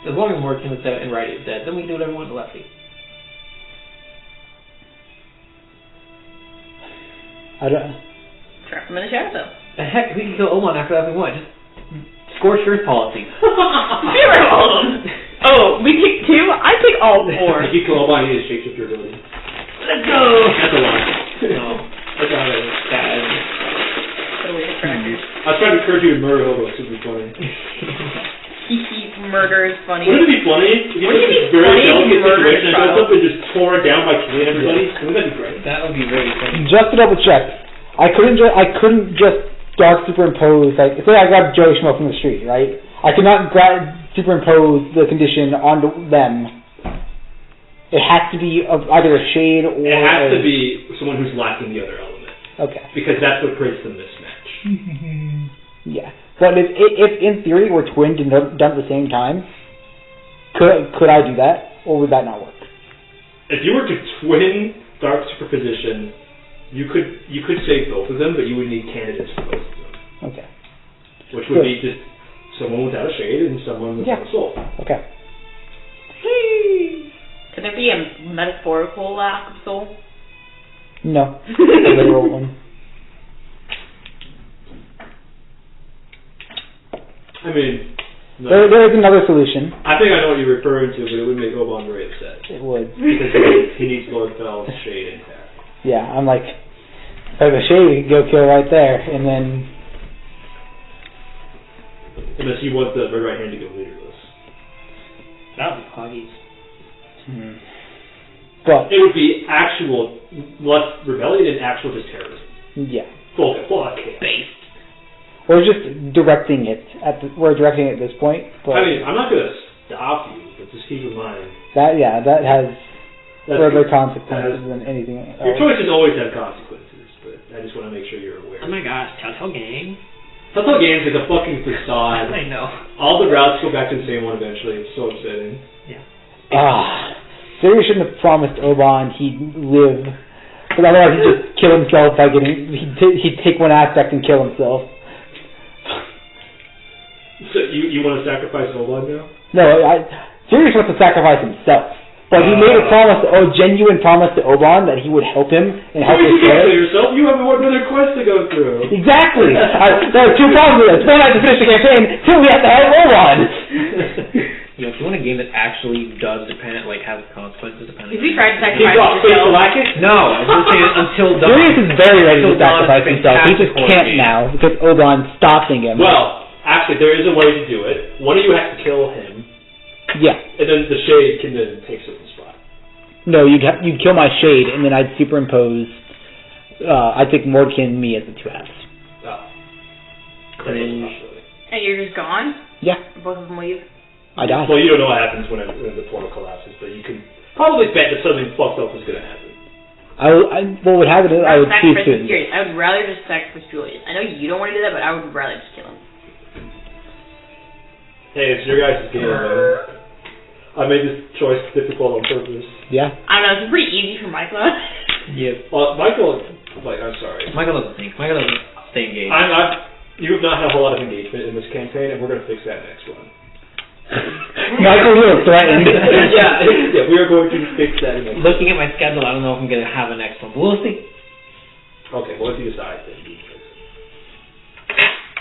[SPEAKER 5] As long as Morgan is dead and righty is dead, then we can do whatever we want to lefty.
[SPEAKER 1] I don't.
[SPEAKER 2] Trap him in the shadow.
[SPEAKER 5] The heck, we can kill Obann after that if we want. Just scorched earth policy.
[SPEAKER 2] Get rid of all of them. Oh, we pick 2? I pick all 4.
[SPEAKER 4] If you kill Obann, you need to shapeshift your ability.
[SPEAKER 2] Let's go!
[SPEAKER 4] That's a lot.
[SPEAKER 5] No. That's not bad.
[SPEAKER 2] Put away the crackers.
[SPEAKER 4] I was trying to encourage you to murder Hobo, so it would be funny.
[SPEAKER 2] Murder is funny.
[SPEAKER 4] Wouldn't it be funny if you
[SPEAKER 2] Wouldn't
[SPEAKER 4] took
[SPEAKER 2] it be
[SPEAKER 4] this very
[SPEAKER 2] funny if you
[SPEAKER 4] delicate
[SPEAKER 2] murdered
[SPEAKER 4] situation and
[SPEAKER 2] a
[SPEAKER 4] goes
[SPEAKER 2] child?
[SPEAKER 4] up and just tore it down by killing everybody? Wouldn't that be great?
[SPEAKER 5] That would be very funny.
[SPEAKER 1] Just to double check, I couldn't just dark superimpose, like, say I grabbed Joey Schmo from the street, right? I could not superimpose the condition onto them. It has to be of either a shade or...
[SPEAKER 4] It has to be someone who's lacking the other element.
[SPEAKER 1] Okay.
[SPEAKER 4] Because that's what creates the mismatch.
[SPEAKER 1] Yeah. But if in theory we're twinned and done at the same time, could I do that? Or would that not work?
[SPEAKER 4] If you were to twin dark superposition, you could save both of them, but you would need candidates for both of them.
[SPEAKER 1] Okay.
[SPEAKER 4] Which would be just someone without a shade and someone without a soul.
[SPEAKER 1] Okay.
[SPEAKER 2] Could there be a metaphorical lack of soul?
[SPEAKER 1] No. A literal one.
[SPEAKER 4] I mean, no.
[SPEAKER 1] There is another solution.
[SPEAKER 4] I think I know what you're referring to, but it would make Obann very upset.
[SPEAKER 1] It would.
[SPEAKER 4] Because he needs Lordefell's shade intact.
[SPEAKER 1] Yeah, I'm like, if I have a shade, go kill right there, and then...
[SPEAKER 4] Unless you want the red right hand to go leaderless.
[SPEAKER 5] That would be Hoggies.
[SPEAKER 1] But...
[SPEAKER 4] It would be actual, less rebellion and actual just terrorism.
[SPEAKER 1] Yeah.
[SPEAKER 4] Full chaos.
[SPEAKER 5] Based.
[SPEAKER 1] We're just directing it we're directing it at this point, but...
[SPEAKER 4] I mean, I'm not going to stop you, but just keep in mind...
[SPEAKER 1] That has further
[SPEAKER 4] good.
[SPEAKER 1] consequences than anything else.
[SPEAKER 4] Your choices always have consequences, but I just want to make sure you're aware.
[SPEAKER 5] Oh my gosh, Telltale Gang.
[SPEAKER 4] Telltale Games is a fucking facade.
[SPEAKER 5] I know.
[SPEAKER 4] All the routes go back to the same one eventually. It's so upsetting.
[SPEAKER 5] Yeah.
[SPEAKER 1] Siri shouldn't have promised Obann he'd live, because otherwise he'd just kill himself by he'd take one aspect and kill himself.
[SPEAKER 4] So you want to sacrifice Obann now?
[SPEAKER 1] No, Siri wants to sacrifice himself. But he made a genuine promise to Obann that he would help him and help his
[SPEAKER 4] You can't
[SPEAKER 1] player.
[SPEAKER 4] kill yourself. You have another quest to go through.
[SPEAKER 1] Exactly. There are 2 problems with this. One, I have to finish the campaign. 2, we have to help Obann.
[SPEAKER 5] You know, if you want a game that actually does depend, like, has consequences depending
[SPEAKER 2] If you
[SPEAKER 5] on...
[SPEAKER 2] tried to
[SPEAKER 4] Keep
[SPEAKER 2] sacrifice
[SPEAKER 4] off Face
[SPEAKER 2] yourself...
[SPEAKER 4] Galactic?
[SPEAKER 5] No, I was going to say until dawn.
[SPEAKER 1] Sirius is very ready to
[SPEAKER 5] Until Dawn
[SPEAKER 1] sacrifice
[SPEAKER 5] is a
[SPEAKER 1] himself. He just
[SPEAKER 5] fantastic
[SPEAKER 1] can't
[SPEAKER 5] game.
[SPEAKER 1] now because Obann's stopping him.
[SPEAKER 4] Well, actually, there is a way to do it. One of you has to kill him,
[SPEAKER 1] Yeah.
[SPEAKER 4] and then the shade can then take certain spot.
[SPEAKER 1] No, you'd kill my shade, and then I'd superimpose. I'd take Mordkin and me as the 2 halves.
[SPEAKER 4] Oh.
[SPEAKER 5] Cringe.
[SPEAKER 2] And you're just gone?
[SPEAKER 1] Yeah,
[SPEAKER 2] Both of them leave?
[SPEAKER 1] I die.
[SPEAKER 4] Well, you don't know what happens when the portal collapses, but you can probably bet that something fucked up is going to happen.
[SPEAKER 1] What would happen is I would choose to.
[SPEAKER 2] I would rather just sacrifice Julius. I know you don't want to do that, but I would rather just kill him.
[SPEAKER 4] Hey, it's your guys' game, man. I made this choice difficult on purpose.
[SPEAKER 1] Yeah.
[SPEAKER 2] I don't know, it's pretty easy for Michael.
[SPEAKER 5] Yeah.
[SPEAKER 4] Well, Michael, I'm sorry.
[SPEAKER 5] Michael doesn't think. Michael doesn't stay engaged.
[SPEAKER 4] You have not had a whole lot of engagement in this campaign, and we're going to fix that next one.
[SPEAKER 1] Michael, you were threatened.
[SPEAKER 4] yeah, we are going to fix that next one.
[SPEAKER 5] Looking at my schedule, I don't know if I'm going to have a next one. But we'll see.
[SPEAKER 4] Okay, well, if you decide, then you fix it.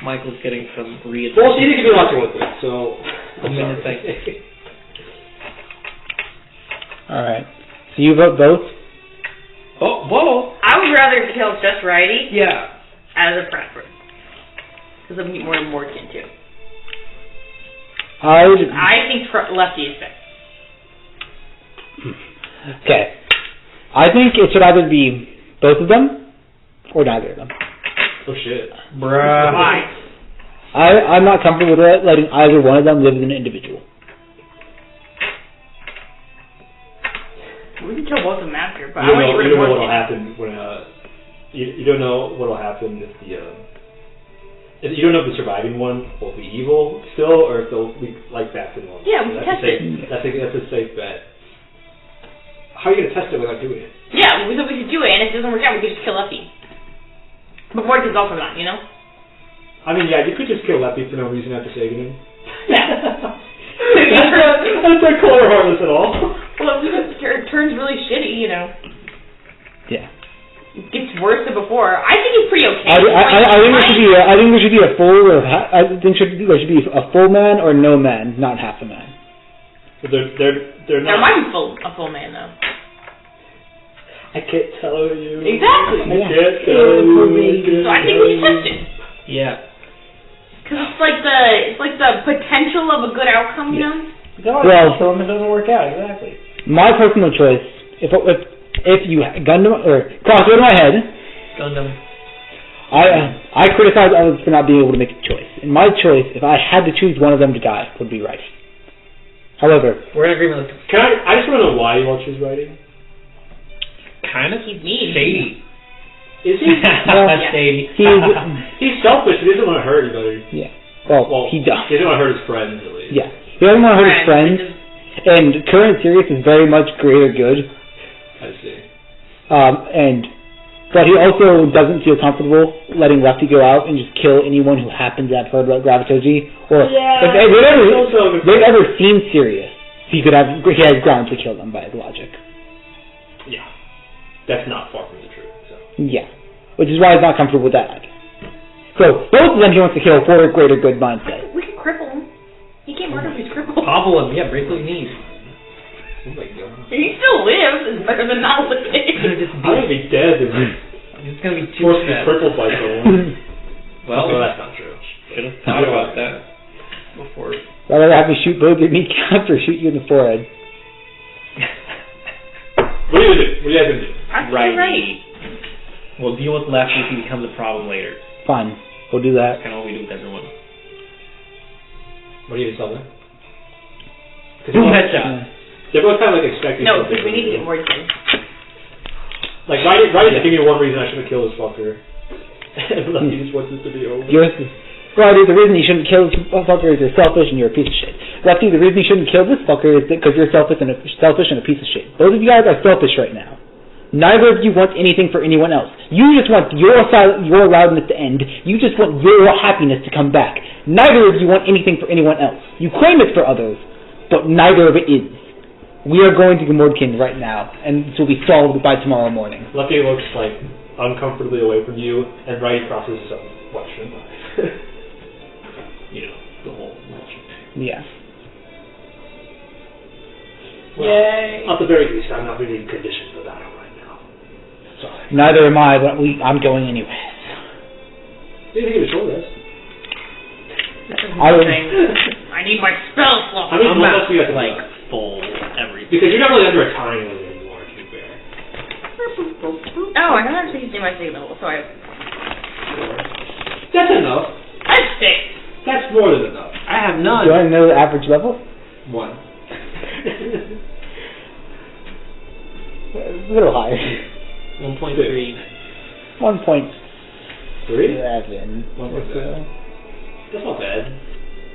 [SPEAKER 5] Michael's getting some read.
[SPEAKER 4] Well, you can be a lot to work with, so...
[SPEAKER 5] I'm going to say...
[SPEAKER 1] Alright. So you vote both?
[SPEAKER 5] Oh, whoa!
[SPEAKER 2] I would rather kill just Righty.
[SPEAKER 5] Yeah.
[SPEAKER 2] as a preference. Because I'm more than Mordkin too.
[SPEAKER 1] I
[SPEAKER 2] think Lefty is best.
[SPEAKER 1] Okay. I think it should either be both of them or neither of them.
[SPEAKER 4] Oh shit.
[SPEAKER 3] Bruh.
[SPEAKER 2] Why?
[SPEAKER 1] I'm not comfortable with letting either one of them live as an individual.
[SPEAKER 2] We can kill both of them after, but
[SPEAKER 4] You
[SPEAKER 2] I want to get rid
[SPEAKER 4] don't know
[SPEAKER 2] of
[SPEAKER 4] what'll
[SPEAKER 2] Mordkin.
[SPEAKER 4] happen when you don't know what'll happen if the if you don't know if the surviving one will be evil still or if they'll be like back to normal.
[SPEAKER 2] Yeah, we can test it.
[SPEAKER 4] That's a safe bet. How are you gonna test it without doing it?
[SPEAKER 2] Yeah, we could do it, and if it doesn't work out, we could just kill Lefty. But Mordkin's also not, you know?
[SPEAKER 4] I mean, yeah, you could just kill Lefty for no reason after saving him.
[SPEAKER 2] Yeah.
[SPEAKER 4] That's not cold or heartless at all.
[SPEAKER 2] Well, it turns really shitty, you know.
[SPEAKER 1] Yeah.
[SPEAKER 2] It gets worse than before. I think he's pretty okay.
[SPEAKER 1] I think there should be a full or I think there should be a full man or no man, not half a man.
[SPEAKER 4] But they're not.
[SPEAKER 2] There might be a full man though.
[SPEAKER 4] I can't tell you.
[SPEAKER 2] Exactly.
[SPEAKER 4] I can't tell you.
[SPEAKER 2] So I think we should test it.
[SPEAKER 3] Yeah.
[SPEAKER 2] Because it's like the potential of a good outcome, you know.
[SPEAKER 1] Well,
[SPEAKER 3] kill him if it doesn't work out. Exactly.
[SPEAKER 1] my personal choice, if you Gundam or crossword in my head,
[SPEAKER 3] Gundam.
[SPEAKER 1] I criticize others for not being able to make a choice. And my choice, if I had to choose one of them to die, would be Righty. However,
[SPEAKER 3] We're in agreement with
[SPEAKER 4] I just want to know why you all choose writing.
[SPEAKER 3] kind of
[SPEAKER 2] He's mean.
[SPEAKER 3] shady.
[SPEAKER 4] Is he?
[SPEAKER 2] Yeah.
[SPEAKER 3] Shady.
[SPEAKER 4] He's selfish. He doesn't want to hurt anybody.
[SPEAKER 1] Yeah. Well, he does.
[SPEAKER 4] He doesn't want to hurt his friends, at least.
[SPEAKER 1] Yeah. He doesn't want to hurt his friends. And current series is very much greater good.
[SPEAKER 4] I see.
[SPEAKER 1] But he also doesn't feel comfortable letting Lefty go out and just kill anyone who happens to have heard about Gravitoji. Or if they've ever seen Sirius, he has grounds to kill them by his logic.
[SPEAKER 4] Yeah. That's not far from the truth. So.
[SPEAKER 1] Yeah. Which is why he's not comfortable with that. So, both of them he wants to kill for a greater good mindset.
[SPEAKER 2] We can cripple him. He can't murder if he's crippled.
[SPEAKER 3] Hobble him. Yeah, break his knees.
[SPEAKER 4] Oh my god.
[SPEAKER 2] He still lives. It's better than not living.
[SPEAKER 4] I would be dead if
[SPEAKER 3] It's gonna be too
[SPEAKER 4] forced to be
[SPEAKER 3] sad.
[SPEAKER 4] crippled by someone.
[SPEAKER 3] Well,
[SPEAKER 4] no, that's not true.
[SPEAKER 3] should have thought about that before.
[SPEAKER 1] I'd rather have me shoot both your kneecaps or shoot you in the forehead.
[SPEAKER 4] What are you gonna do? What are you guys gonna do?
[SPEAKER 2] I think you're right.
[SPEAKER 3] We'll deal with Lefty if he becomes a problem later.
[SPEAKER 1] Fine. We'll do that.
[SPEAKER 3] That's kind of what we do with everyone.
[SPEAKER 4] What are you gonna tell them?
[SPEAKER 3] Two headshots.
[SPEAKER 4] They're both kind of like expecting
[SPEAKER 2] No,
[SPEAKER 4] something.
[SPEAKER 2] because we need to get more done.
[SPEAKER 4] Like, Righty's giving me one reason I shouldn't kill this fucker. And Lefty just wants this to be over.
[SPEAKER 1] Righty, the reason you shouldn't kill this fucker is you're selfish and you're a piece of shit. Lefty, the reason you shouldn't kill this fucker is because you're selfish and a piece of shit. Both of you guys are selfish right now. Neither of you want anything for anyone else. You just want your loudness to end. You just want your happiness to come back. Neither of you want anything for anyone else. You claim it's for others, but neither of it is. We are going to Mordkin right now, and this will be solved by tomorrow morning.
[SPEAKER 4] Lefty looks like uncomfortably away from you, and Righty crosses some question. You know, the whole thing.
[SPEAKER 1] Yeah.
[SPEAKER 4] Well,
[SPEAKER 2] Yay.
[SPEAKER 4] at the very least, I'm not really in condition for battle right now. Sorry.
[SPEAKER 1] Neither am I, but I'm going anyways.
[SPEAKER 4] You think of a short rest?
[SPEAKER 2] I need my spell slot.
[SPEAKER 4] I mean,
[SPEAKER 3] I'm
[SPEAKER 4] what
[SPEAKER 3] not
[SPEAKER 4] else do you guys
[SPEAKER 3] like
[SPEAKER 4] have?
[SPEAKER 3] full everything.
[SPEAKER 4] Because you're not really under a time limit anymore, to be fair.
[SPEAKER 2] Oh, I don't actually do my save level, so I...
[SPEAKER 4] That's enough.
[SPEAKER 2] That's 6.
[SPEAKER 4] That's more than enough.
[SPEAKER 3] I have none.
[SPEAKER 1] Do I know the average level?
[SPEAKER 4] 1.
[SPEAKER 1] A little higher.
[SPEAKER 3] 1.3.
[SPEAKER 1] 1.11.
[SPEAKER 4] 3?
[SPEAKER 1] or so.
[SPEAKER 4] That's not bad.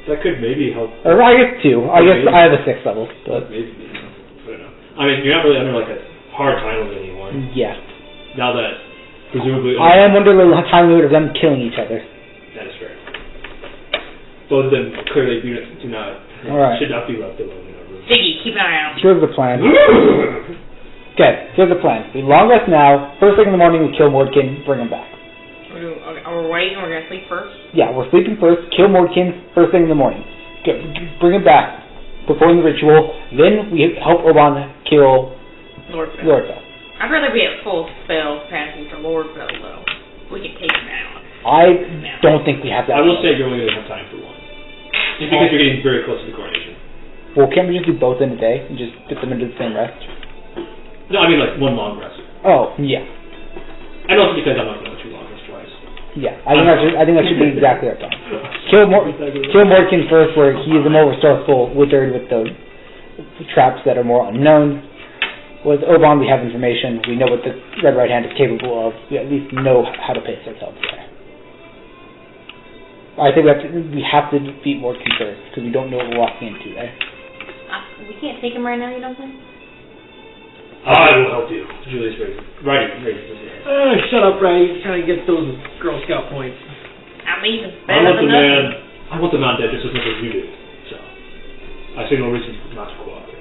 [SPEAKER 4] That could maybe help.
[SPEAKER 1] Or I guess 2. I guess I have a 6 level. But
[SPEAKER 4] Maybe. I don't know. I mean, you're not really under like a hard time limit anymore.
[SPEAKER 1] yeah.
[SPEAKER 4] Now that presumably
[SPEAKER 1] I am under the time limit of them killing each other.
[SPEAKER 4] that is fair. Both of them clearly do not
[SPEAKER 1] Alright.
[SPEAKER 4] should not be left alone in a room.
[SPEAKER 2] Ziggy, keep an eye out.
[SPEAKER 1] Here's the plan. Okay, here's the plan. We long rest now. First thing in the morning, we kill Mordkin, bring him back.
[SPEAKER 2] We're waiting, we're going to sleep first?
[SPEAKER 1] Yeah, we're sleeping first, kill Mordkin, first thing in the morning. Bring him back, perform the ritual, then we help Obann kill
[SPEAKER 2] Lordefell.
[SPEAKER 1] Lordefell.
[SPEAKER 2] I'd rather be at full spell capacity for Lordefell, though. We can take him out.
[SPEAKER 1] I don't think we have that.
[SPEAKER 4] I will say you're only going to have time for one. Just because you're getting very close to the coronation.
[SPEAKER 1] Well, can't we just do both in a day and just put them into the same rest?
[SPEAKER 4] No, I mean like one long rest.
[SPEAKER 1] Oh, yeah.
[SPEAKER 4] And also because I'm not going to two long rest twice.
[SPEAKER 1] Yeah, I think that should be exactly our time. Kill Morgan first, where he is the more resourceful wizard with the traps that are more unknown. With Obann, we have information. We know what the Red Right Hand is capable of. We at least know how to pace ourselves there. I think we have to defeat Morgan first, because we don't know what we're walking into there.
[SPEAKER 2] We can't take him right now, you don't think?
[SPEAKER 4] I will help you. Julius Righty. Righty.
[SPEAKER 5] Shut up, Righty. Trying to get those Girl Scout points.
[SPEAKER 2] I'm even better than nothing.
[SPEAKER 4] I want the man dead just as much as you do. So, I see no reason not to cooperate.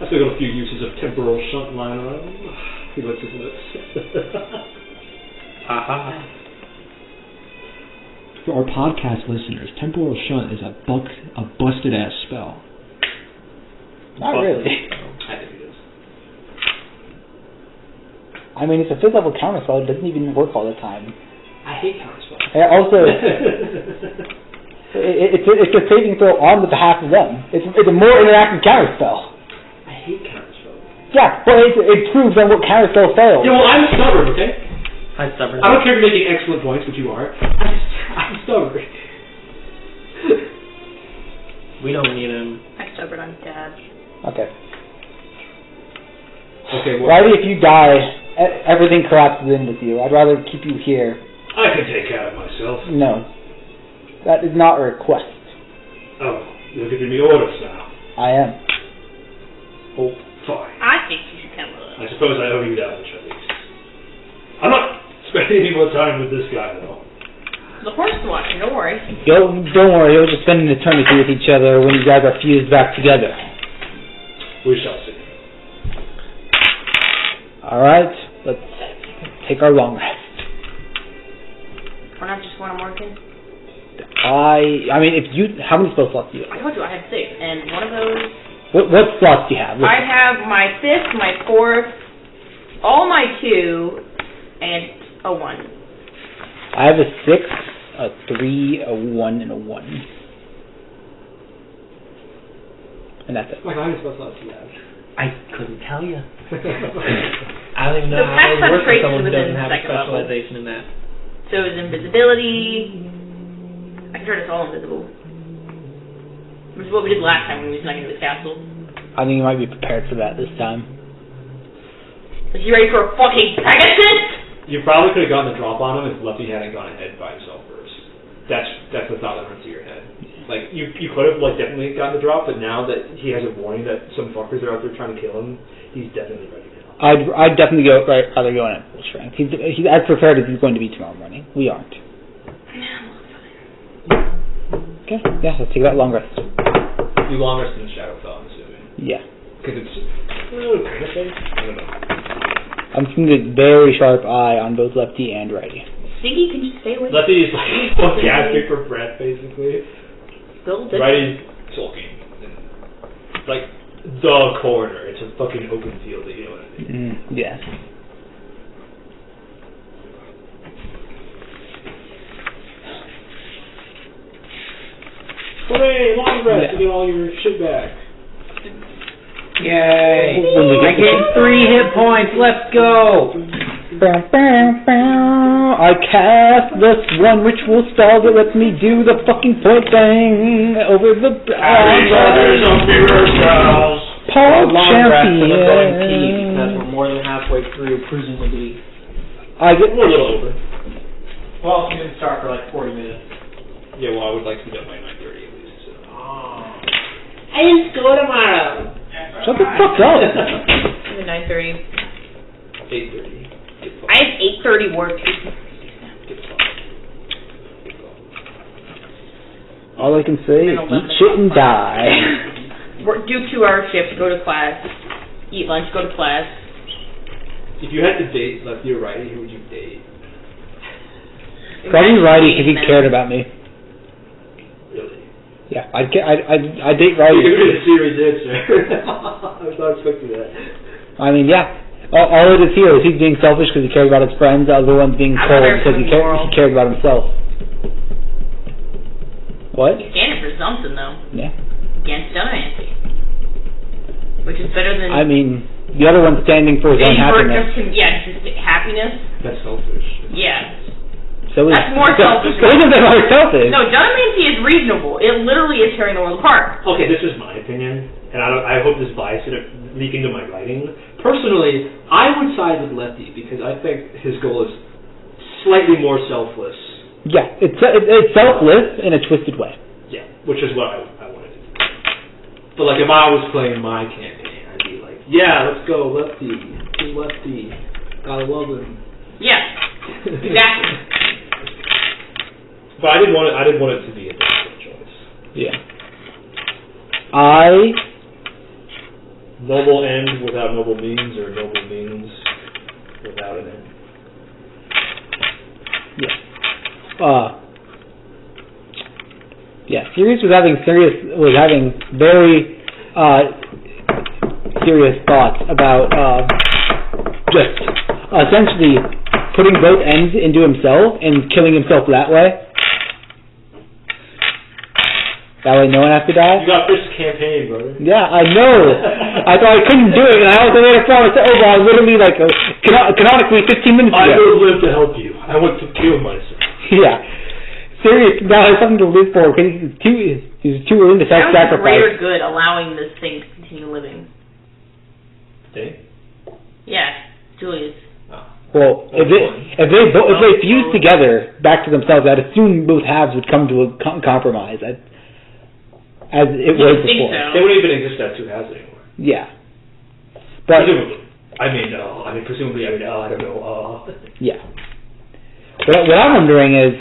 [SPEAKER 4] I still got a few uses of temporal shunt lying around. He lets his lips.
[SPEAKER 5] Haha.
[SPEAKER 7] For our podcast listeners, temporal shunt is a busted ass spell.
[SPEAKER 1] Not really.
[SPEAKER 4] I think it is.
[SPEAKER 1] I mean, it's a 5th level counter spell. It doesn't even work all the time.
[SPEAKER 4] I hate counter spells.
[SPEAKER 1] Also, it's a saving throw on the behalf of them. It's a more interactive counter spell.
[SPEAKER 4] I hate counter spells.
[SPEAKER 1] Yeah, but it proves on what counter spell fails.
[SPEAKER 4] Yeah, well, I'm stubborn, okay?
[SPEAKER 5] I'm stubborn.
[SPEAKER 4] I don't care if you're making excellent points, which you are. I'm stubborn.
[SPEAKER 5] We don't need him.
[SPEAKER 2] I'm stubborn, I'm dad.
[SPEAKER 1] Okay.
[SPEAKER 4] Okay, well...
[SPEAKER 1] Riley, if you die, everything collapses in with you. I'd rather keep you here.
[SPEAKER 4] I can take care of myself.
[SPEAKER 1] No. That is not a request.
[SPEAKER 4] Oh, you're giving me orders now.
[SPEAKER 1] I am.
[SPEAKER 4] Oh, fine.
[SPEAKER 2] I think you should come with us.
[SPEAKER 4] I suppose I owe you that much at least. I'm not spending any more time with this guy, though.
[SPEAKER 2] The horse is watching, don't worry.
[SPEAKER 1] Don't worry, you'll just spend an eternity with each other when you guys are fused back together.
[SPEAKER 4] We shall see.
[SPEAKER 1] Alright, let's take our long rest.
[SPEAKER 2] We're not just one more kid?
[SPEAKER 1] I mean, how many spell slots do you have?
[SPEAKER 2] I told you I have 6, and one of those...
[SPEAKER 1] What slots do you have?
[SPEAKER 2] I have my 5th, my 4th, all my 2, and a 1.
[SPEAKER 1] I have a 6, a 3, a 1, and a 1. And that's it.
[SPEAKER 4] Like, how many spell slots do you have?
[SPEAKER 5] I couldn't tell you. I don't even know
[SPEAKER 2] The
[SPEAKER 5] how it
[SPEAKER 2] past
[SPEAKER 5] works if
[SPEAKER 2] traces
[SPEAKER 5] someone
[SPEAKER 2] within
[SPEAKER 5] doesn't have
[SPEAKER 2] second level.
[SPEAKER 5] specialization in that.
[SPEAKER 2] So is invisibility. I can turn us all invisible. Which is what we did last time when we snuck into the castle.
[SPEAKER 1] I think you might be prepared for that this time.
[SPEAKER 2] Is he ready for a fucking Pegasus?
[SPEAKER 4] You probably could have gotten the drop on him if Lefty hadn't gone ahead by himself first. That's the thought that runs through your head. Like, you could have, like, definitely gotten the drop, but now that he has a warning that some fuckers are out there trying to kill him, he's definitely ready now.
[SPEAKER 1] I'd definitely rather go in at full strength. He's as prepared as he's going to be tomorrow morning. We aren't. Okay, yeah, let's take that long rest.
[SPEAKER 4] You long rest in the Shadowfell, I'm assuming.
[SPEAKER 1] Yeah.
[SPEAKER 4] Because it's... I don't know.
[SPEAKER 1] I'm keeping a very sharp eye on both Lefty and Righty.
[SPEAKER 2] Ziggy, can you stay away?
[SPEAKER 4] Lefty is like gasping for breath, basically. Righty's sulking. Like, the corner. It's a fucking open field, you know what I mean?
[SPEAKER 1] Yes.
[SPEAKER 4] Hooray, long rest to get all your shit back.
[SPEAKER 5] Yay! I gained 3 hit points. Let's go!
[SPEAKER 1] I cast this one ritual spell that lets me do the fucking point thing over the Paul Champion.
[SPEAKER 5] Because we're more than halfway through, presumably.
[SPEAKER 1] I get
[SPEAKER 4] We're a little over.
[SPEAKER 5] Well, we didn't start for like 40 minutes.
[SPEAKER 4] Yeah, well, I would like to be done by 9:30 at least. So.
[SPEAKER 5] I didn't school tomorrow.
[SPEAKER 1] Shut the fuck up.
[SPEAKER 2] Even 9:30.
[SPEAKER 4] 8:30.
[SPEAKER 2] I have 8:30 work.
[SPEAKER 1] All I can say is eat shit and die.
[SPEAKER 2] Do 2-hour shifts, go to class, eat lunch, go to class.
[SPEAKER 4] If you had to date Lefty or Righty, who would you date?
[SPEAKER 1] Probably Righty because he cared about me.
[SPEAKER 4] Really?
[SPEAKER 1] Yeah, I'd date Righty.
[SPEAKER 4] You're a serious answer. I was not expecting that.
[SPEAKER 1] I mean, yeah. All it is here is he's being selfish because he cares about his friends. The other one's being cold because he cares about himself. What?
[SPEAKER 2] He's standing for something, though.
[SPEAKER 1] Yeah.
[SPEAKER 2] Against Donamancy. Which is better than...
[SPEAKER 1] I mean, the other one's standing for his own happiness.
[SPEAKER 2] Just happiness.
[SPEAKER 4] That's selfish.
[SPEAKER 2] Yeah.
[SPEAKER 1] So
[SPEAKER 2] that's more selfish.
[SPEAKER 1] Both of them are selfish.
[SPEAKER 2] No, Donamancy is reasonable. It literally is tearing the world apart.
[SPEAKER 4] Okay, this is my opinion, and I hope this bias isn't leaking to my writing. Personally, I would side with Lefty because I think his goal is slightly more selfless.
[SPEAKER 1] Yeah, it's selfless in a twisted way.
[SPEAKER 4] Yeah, which is what I wanted to do. But like if I was playing my campaign, I'd be like, yeah, let's go, Lefty, gotta love him.
[SPEAKER 2] Yeah, exactly.
[SPEAKER 4] But I didn't want it to be a difficult choice.
[SPEAKER 1] Yeah.
[SPEAKER 4] Noble end without noble means, or noble means without an end.
[SPEAKER 1] Yeah. Yeah. Sirius was having very serious thoughts about just essentially putting both ends into himself and killing himself that way. That way no one has to die?
[SPEAKER 4] You got this campaign, brother.
[SPEAKER 1] Yeah, I know. I thought I couldn't do it, and I also made a promise to Obann literally like canonically 15 minutes ago.
[SPEAKER 4] I will live to help you. I want to kill myself.
[SPEAKER 1] Yeah. Sirius now has something to live for because he's too into self-sacrifice.
[SPEAKER 2] That was greater good allowing this thing to continue living.
[SPEAKER 4] Thing?
[SPEAKER 2] Yeah, Julius.
[SPEAKER 4] Oh.
[SPEAKER 1] Well, if they fuse together back to themselves, I'd assume both halves would come to a compromise. As it was before.
[SPEAKER 2] So.
[SPEAKER 4] They wouldn't even exist as two halves anymore.
[SPEAKER 1] Yeah. But
[SPEAKER 4] presumably. Presumably, I don't know.
[SPEAKER 1] Yeah. But what I'm wondering is,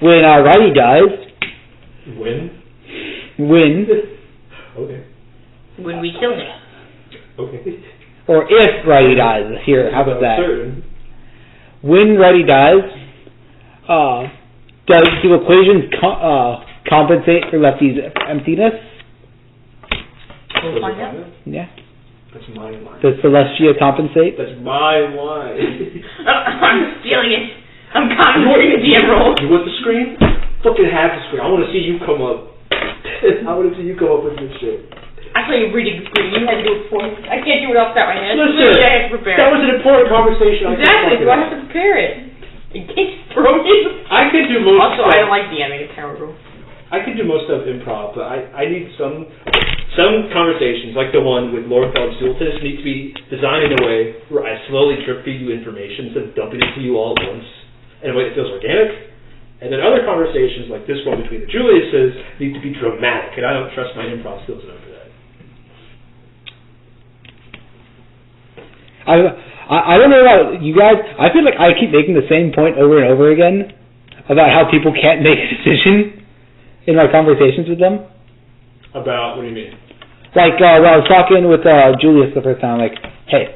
[SPEAKER 1] when Righty dies...
[SPEAKER 4] When? Okay.
[SPEAKER 2] When we kill him.
[SPEAKER 4] Okay.
[SPEAKER 1] Or if Righty dies. Here, how about that?
[SPEAKER 4] Certain.
[SPEAKER 1] When Righty dies, do equations compensate for Lefty's emptiness?
[SPEAKER 2] We'll find out.
[SPEAKER 1] Yeah.
[SPEAKER 4] That's my line.
[SPEAKER 1] Does Celestia compensate?
[SPEAKER 4] That's my line.
[SPEAKER 2] I'm stealing it. I'm compensating the DM role.
[SPEAKER 4] You want the screen? Fucking have the screen. I want to see you come up. I want to see you come up with this shit.
[SPEAKER 2] Actually, reading the screen. You had to do it before. I can't do it off the top of my head.
[SPEAKER 4] Listen,
[SPEAKER 2] I have to prepare.
[SPEAKER 4] That was an important conversation.
[SPEAKER 2] Exactly. Do I have to prepare it? You can't just throw me.
[SPEAKER 4] I could do most
[SPEAKER 2] Also,
[SPEAKER 4] stuff.
[SPEAKER 2] I don't like DMing. It's terrible.
[SPEAKER 4] I could do most stuff improv, but I need some conversations, like the one with Lordefell and Sultan, need to be designed in a way where I slowly drip feed you information instead of dumping it to you all at once, in a way that feels organic. And then other conversations, like this one between the Juliuses, need to be dramatic, and I don't trust my improv skills enough for that.
[SPEAKER 1] I don't know about you guys. I feel like I keep making the same point over and over again about how people can't make a decision in my conversations with them.
[SPEAKER 4] About, what do you mean?
[SPEAKER 1] Like, when I was talking with Julius the first time, like, hey,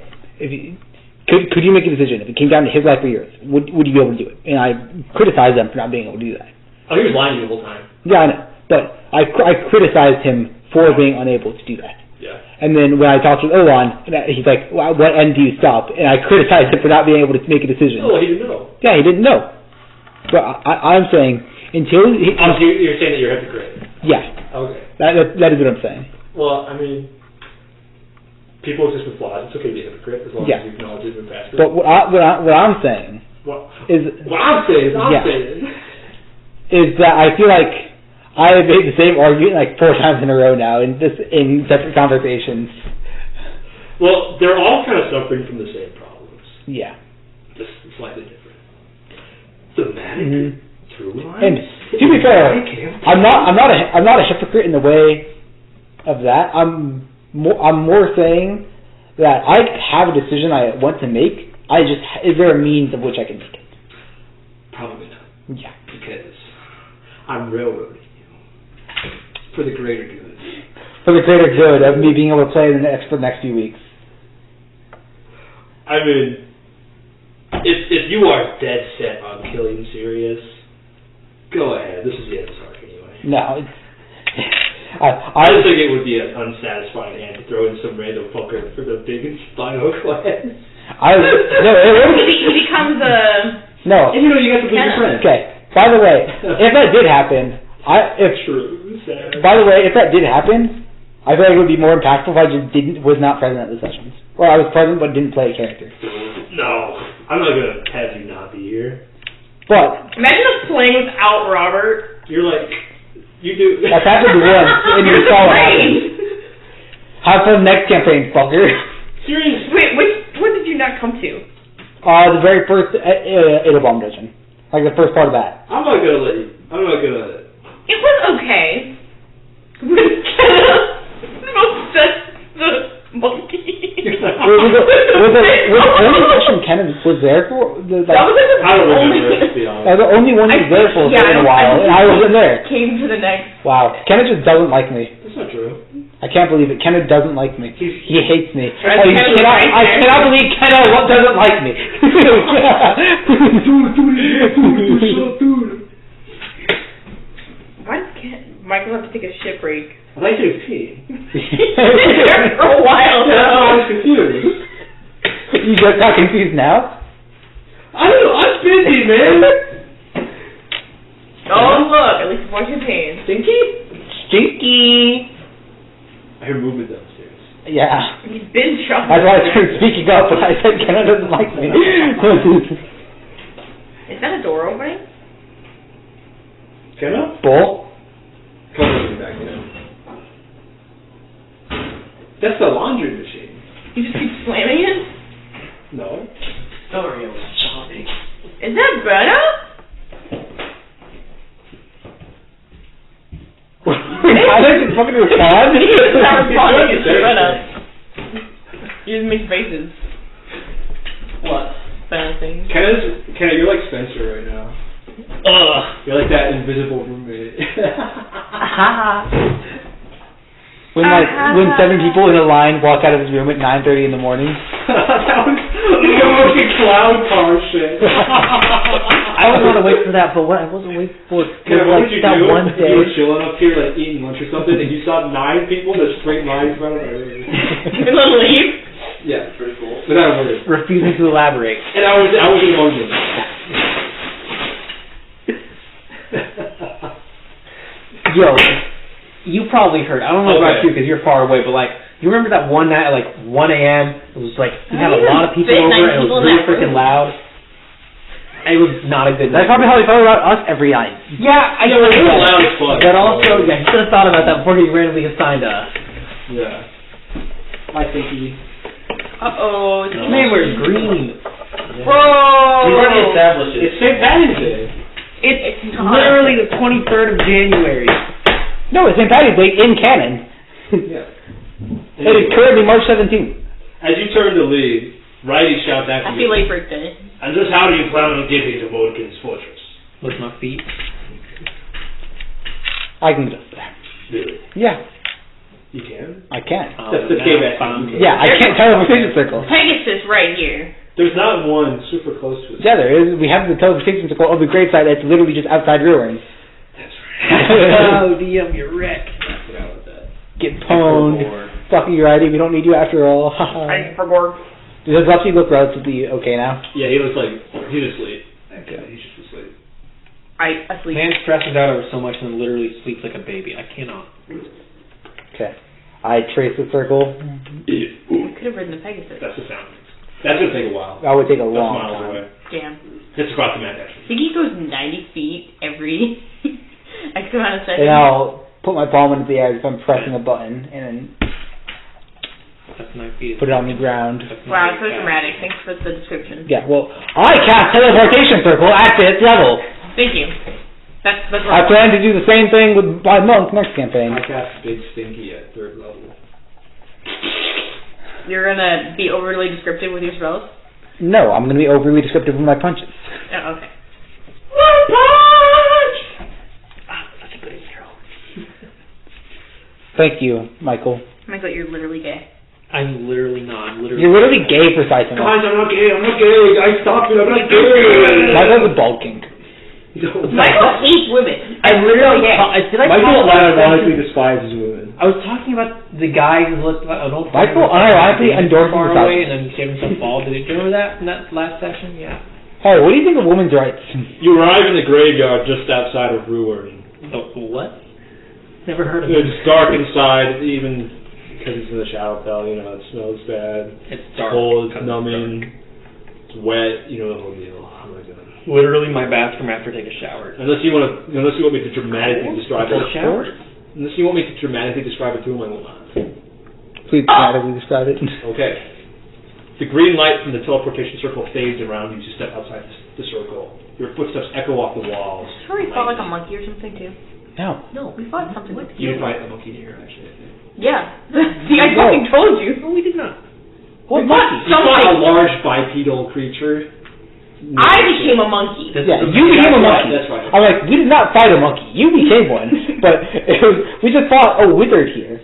[SPEAKER 1] could you make a decision? If it came down to his life or yours, would you be able to do it? And I criticized them for not being able to do that.
[SPEAKER 4] Oh, he was lying to you the whole time.
[SPEAKER 1] Yeah, I know. But I criticized him for being unable to do that.
[SPEAKER 4] Yeah.
[SPEAKER 1] And then when I talked with Obann, he's like, well, what end do you stop? And I criticized him for not being able to make a decision.
[SPEAKER 4] Oh, he didn't know.
[SPEAKER 1] Yeah, he didn't know. But I'm saying, until...
[SPEAKER 4] you're saying that you're a hypocrite?
[SPEAKER 1] Yeah.
[SPEAKER 4] Okay.
[SPEAKER 1] That is what I'm saying.
[SPEAKER 4] Well, I mean, people exist with flaws. It's okay to be a hypocrite as long as you acknowledge it and faster.
[SPEAKER 1] But what I'm saying is that I feel like I have made the same argument like 4 times in a row now in separate conversations.
[SPEAKER 4] Well, they're all kind of suffering from the same problems.
[SPEAKER 1] Yeah.
[SPEAKER 4] Just slightly different. Thematic through lines.
[SPEAKER 1] And to be fair, I'm not a hypocrite in the way of that. I'm more saying that I have a decision I want to make. Is there a means of which I can make it?
[SPEAKER 4] Probably not.
[SPEAKER 1] Yeah.
[SPEAKER 4] Because I'm railroading you for the greater good.
[SPEAKER 1] For the greater good of me being able to play for the next few weeks.
[SPEAKER 4] I mean, if you are dead set on killing Sirius, go ahead. This is the end of this arc anyway.
[SPEAKER 1] No.
[SPEAKER 4] I just think it would be an unsatisfying hand to throw in some random fucker for the big Spino class.
[SPEAKER 2] He becomes a...
[SPEAKER 1] No.
[SPEAKER 4] And you got to leave your friends.
[SPEAKER 1] Okay. By the way, if that did happen,
[SPEAKER 4] True. Sad.
[SPEAKER 1] By the way, if that did happen, I feel like it would be more impactful if I just was not present at the sessions. Or I was present but didn't play a character.
[SPEAKER 4] No, I'm not gonna have you not be here.
[SPEAKER 1] But
[SPEAKER 2] imagine us playing without Robert.
[SPEAKER 4] You're like, you do.
[SPEAKER 1] That's happened once, and you saw what happened. Have fun next campaign, fucker.
[SPEAKER 2] Seriously. Wait, what did you not come to?
[SPEAKER 1] The very first Obann dungeon. Like the first part of that.
[SPEAKER 4] I'm not gonna let you. I'm not gonna.
[SPEAKER 2] It was okay. The monkey.
[SPEAKER 1] was the only session Ken was there for?
[SPEAKER 2] That was like
[SPEAKER 4] I don't remember, to be honest.
[SPEAKER 1] The only one he was there for in a while, and I wasn't there.
[SPEAKER 2] Came to the next.
[SPEAKER 1] Wow. Kenneth just doesn't like me.
[SPEAKER 4] That's not true.
[SPEAKER 1] I can't believe it. Kenneth doesn't like me. He hates me.
[SPEAKER 2] I
[SPEAKER 1] cannot believe Kenneth doesn't like me.
[SPEAKER 2] Why does Michael have to take a shit break?
[SPEAKER 4] I'd like to pee.
[SPEAKER 2] He's been there for a while
[SPEAKER 4] Yeah,
[SPEAKER 2] now.
[SPEAKER 4] I was confused.
[SPEAKER 1] You just got confused now?
[SPEAKER 4] I don't know. I'm busy, man.
[SPEAKER 2] Oh look, at least wash your hands.
[SPEAKER 1] Stinky.
[SPEAKER 4] I heard movement downstairs.
[SPEAKER 1] Yeah.
[SPEAKER 2] He's been shoveling.
[SPEAKER 1] That's why I started speaking up, but I said Kenneth doesn't like me.
[SPEAKER 2] Is that a door opening?
[SPEAKER 4] Can I?
[SPEAKER 1] Bull?
[SPEAKER 4] Come on, back now. That's the laundry machine.
[SPEAKER 2] You just keep slamming it?
[SPEAKER 4] No.
[SPEAKER 5] Sorry, I was sobbing.
[SPEAKER 2] Is that better?
[SPEAKER 1] I didn't fucking respond.
[SPEAKER 2] It's not responding, it's Beretta. You just make faces.
[SPEAKER 5] What?
[SPEAKER 2] Bouncing.
[SPEAKER 4] Kenneth, you're like Spencer right now. You're like that invisible roommate.
[SPEAKER 1] When 7 people in a line walk out of his room at 9:30 in the morning.
[SPEAKER 4] That was like cloud car shit.
[SPEAKER 5] I was on to wait for that, but what I wasn't waiting for was
[SPEAKER 4] What
[SPEAKER 5] like
[SPEAKER 4] did you
[SPEAKER 5] that
[SPEAKER 4] do?
[SPEAKER 5] one day.
[SPEAKER 4] You were chilling up here, like eating lunch or something, and you saw 9 people in a straight line in front of you.
[SPEAKER 2] You want to leave?
[SPEAKER 4] Yeah, it's pretty cool. Without a word.
[SPEAKER 5] Refusing to elaborate.
[SPEAKER 4] And I was among them.
[SPEAKER 5] Yo, you probably heard. I don't know about you because you're far away, but like, you remember that one night at like 1 a.m. It was like we had a lot of people over, and it was really freaking loud. It was not a good night.
[SPEAKER 1] That's probably how he felt about us every night.
[SPEAKER 5] Yeah, I know.
[SPEAKER 4] It was loud as fuck.
[SPEAKER 5] But also, yeah, you should have thought about that before you randomly assigned us.
[SPEAKER 4] Yeah.
[SPEAKER 1] I think he.
[SPEAKER 2] Uh-oh.
[SPEAKER 5] This man wears green.
[SPEAKER 2] Whoa!
[SPEAKER 5] We've already established it.
[SPEAKER 4] It's St. Patty's Day.
[SPEAKER 2] It's not.
[SPEAKER 5] Literally the 23rd of January.
[SPEAKER 1] No, it's St. Patty's Day in canon.
[SPEAKER 4] Yeah.
[SPEAKER 1] It is currently March 17th.
[SPEAKER 4] As you turn to leave, Righty shouts after
[SPEAKER 2] Happy
[SPEAKER 4] you.
[SPEAKER 2] late birthday.
[SPEAKER 4] And just how do you plan on getting to Vodkin's fortress?
[SPEAKER 5] With my feet.
[SPEAKER 1] I can get up there.
[SPEAKER 4] Really?
[SPEAKER 1] Yeah,
[SPEAKER 4] You can?
[SPEAKER 1] I can.
[SPEAKER 4] That's the cave ass.
[SPEAKER 1] Yeah, I can't teleportation circle.
[SPEAKER 2] Pegasus right here.
[SPEAKER 4] There's not one super close to it.
[SPEAKER 1] Yeah, there is. We have the teleportation circle of the gravesite that's literally just outside ruins.
[SPEAKER 4] That's right.
[SPEAKER 5] Oh, DM, you're wrecked.
[SPEAKER 4] I forgot about that.
[SPEAKER 1] Get pwned. Fuck you, Righty. We don't need you after all.
[SPEAKER 2] I forgot.
[SPEAKER 1] Does Lefty look relatively okay now?
[SPEAKER 4] Yeah, he looks like he's asleep. Okay, he's just asleep.
[SPEAKER 2] I asleep.
[SPEAKER 3] Man stresses out over so much and literally sleeps like a baby. I cannot.
[SPEAKER 1] Okay. I trace the circle.
[SPEAKER 2] We could have ridden the Pegasus.
[SPEAKER 4] That's the sound. That's gonna take a while.
[SPEAKER 1] That would take a
[SPEAKER 4] That's
[SPEAKER 1] long
[SPEAKER 4] miles
[SPEAKER 1] time.
[SPEAKER 4] away.
[SPEAKER 2] Damn.
[SPEAKER 4] It's across the map, actually.
[SPEAKER 2] I think he goes 90 feet every X amount of seconds.
[SPEAKER 1] And I'll put my palm into the air if I'm pressing a button, and then
[SPEAKER 3] That's 9 feet.
[SPEAKER 1] put it on the ground.
[SPEAKER 2] Wow, so dramatic. Thanks for the description.
[SPEAKER 1] Yeah, well, I cast teleportation circle at this level.
[SPEAKER 2] Thank you. That's
[SPEAKER 1] I plan to do the same thing with my monk next campaign.
[SPEAKER 4] I cast Big Stinky at 3rd level.
[SPEAKER 2] You're gonna be overly descriptive with your spells?
[SPEAKER 1] No, I'm going to be overly descriptive with my punches.
[SPEAKER 2] Oh, okay.
[SPEAKER 1] One punch!
[SPEAKER 5] That's a good intro.
[SPEAKER 1] Thank you, Michael.
[SPEAKER 2] Michael, you're literally gay.
[SPEAKER 3] I'm literally not. I'm literally.
[SPEAKER 1] You're literally gay for Scythe.
[SPEAKER 4] Guys, I'm not gay, guys, stop it, I'm not gay!
[SPEAKER 1] Michael's a bald king.
[SPEAKER 2] Michael hates women.
[SPEAKER 5] I literally
[SPEAKER 1] Michael unironically despises women.
[SPEAKER 5] I was talking about the guy who looked like an old.
[SPEAKER 1] Michael unironically endorses
[SPEAKER 5] far
[SPEAKER 1] the
[SPEAKER 5] away and then gave himself bald. Did you remember that in that last session? Yeah.
[SPEAKER 1] Hey, what do you think of women's rights?
[SPEAKER 4] You arrive in the graveyard just outside of Ruin.
[SPEAKER 5] What? Never heard of it.
[SPEAKER 4] It's dark inside, even because it's in the Shadowfell. You know, it smells bad.
[SPEAKER 5] It's dark.
[SPEAKER 4] Cold. It's numbing. It's wet. You know the whole deal. Oh my god.
[SPEAKER 3] Literally my bathroom after I take a shower.
[SPEAKER 4] Unless you want me to dramatically describe it.
[SPEAKER 5] Shower?
[SPEAKER 4] Unless you want me to dramatically describe it to him, I will not.
[SPEAKER 1] Please dramatically describe it.
[SPEAKER 4] Okay. The green light from the teleportation circle fades around you as you step outside the circle. Your footsteps echo off the walls.
[SPEAKER 2] Sure, he felt like a monkey or something too.
[SPEAKER 1] No.
[SPEAKER 2] We fought something with
[SPEAKER 4] You did fight a monkey here, actually, I think.
[SPEAKER 2] Yeah. See, I fucking told you.
[SPEAKER 5] No, we did not.
[SPEAKER 1] What
[SPEAKER 4] You
[SPEAKER 1] monkey?
[SPEAKER 4] fought a large bipedal creature.
[SPEAKER 2] I became a monkey.
[SPEAKER 1] Yeah, you became a monkey.
[SPEAKER 4] That's right.
[SPEAKER 1] I'm like, we did not fight a monkey. You became one. But we just fought a wizard here.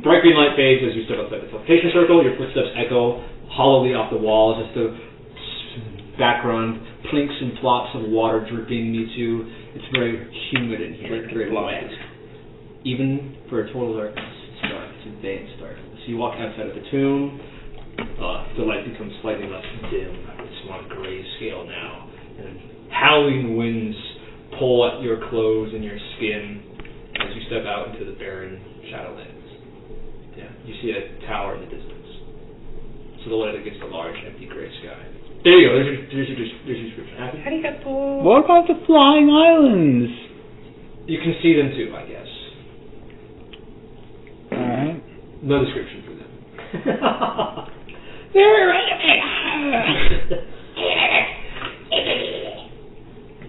[SPEAKER 4] Bright green light fades as you step outside the teleportation circle. Your footsteps echo hollowly off the walls as the background plinks and plops of water dripping meets you. It's very humid in here, very wet. Even for a total darkness, it's dark. It's advanced darkness. You walk outside of the tomb. The light becomes slightly less dim. It's on a gray scale now. And howling winds pull at your clothes and your skin as you step out into the barren Shadowlands. Yeah, you see a tower in the distance, silhouetted against a large, empty gray sky. There you go. There's your description. Happy?
[SPEAKER 5] How do you get the...
[SPEAKER 1] What about the flying islands?
[SPEAKER 4] You can see them too, I guess.
[SPEAKER 1] Alright.
[SPEAKER 4] No description for them.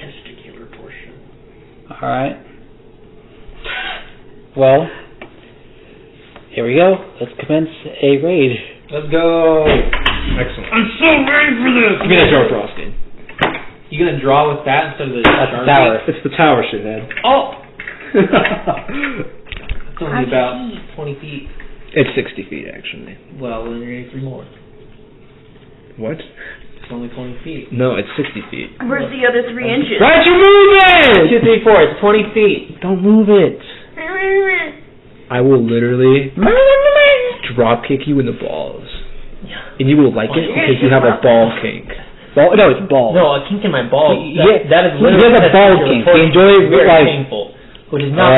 [SPEAKER 5] Testicular portion.
[SPEAKER 1] Alright. Well, here we go. Let's commence a raid.
[SPEAKER 5] Let's go.
[SPEAKER 4] Excellent.
[SPEAKER 5] I'm so ready for this.
[SPEAKER 1] Give me that Jar Frost game.
[SPEAKER 5] You gonna draw with that instead of the
[SPEAKER 1] That's the tower.
[SPEAKER 4] It's the tower, shithead.
[SPEAKER 5] Oh! It's only about 20 feet.
[SPEAKER 7] It's 60 feet, actually.
[SPEAKER 5] Well, then you're getting 3 more.
[SPEAKER 7] What?
[SPEAKER 5] It's only 20 feet.
[SPEAKER 7] No, it's 60 feet.
[SPEAKER 2] Where's the other 3 inches?
[SPEAKER 1] Right, you move it!
[SPEAKER 5] 2, 3, 4. It's 20 feet.
[SPEAKER 7] Don't move it. I will literally drop kick you in the balls. And you will like it because you have a ball kink.
[SPEAKER 1] Ball? No, it's ball.
[SPEAKER 5] No, a kink in my balls.
[SPEAKER 1] Yeah,
[SPEAKER 5] that is
[SPEAKER 1] he
[SPEAKER 5] literally
[SPEAKER 1] has a ball kink. He enjoys
[SPEAKER 5] very
[SPEAKER 1] like
[SPEAKER 5] painful. Which is not.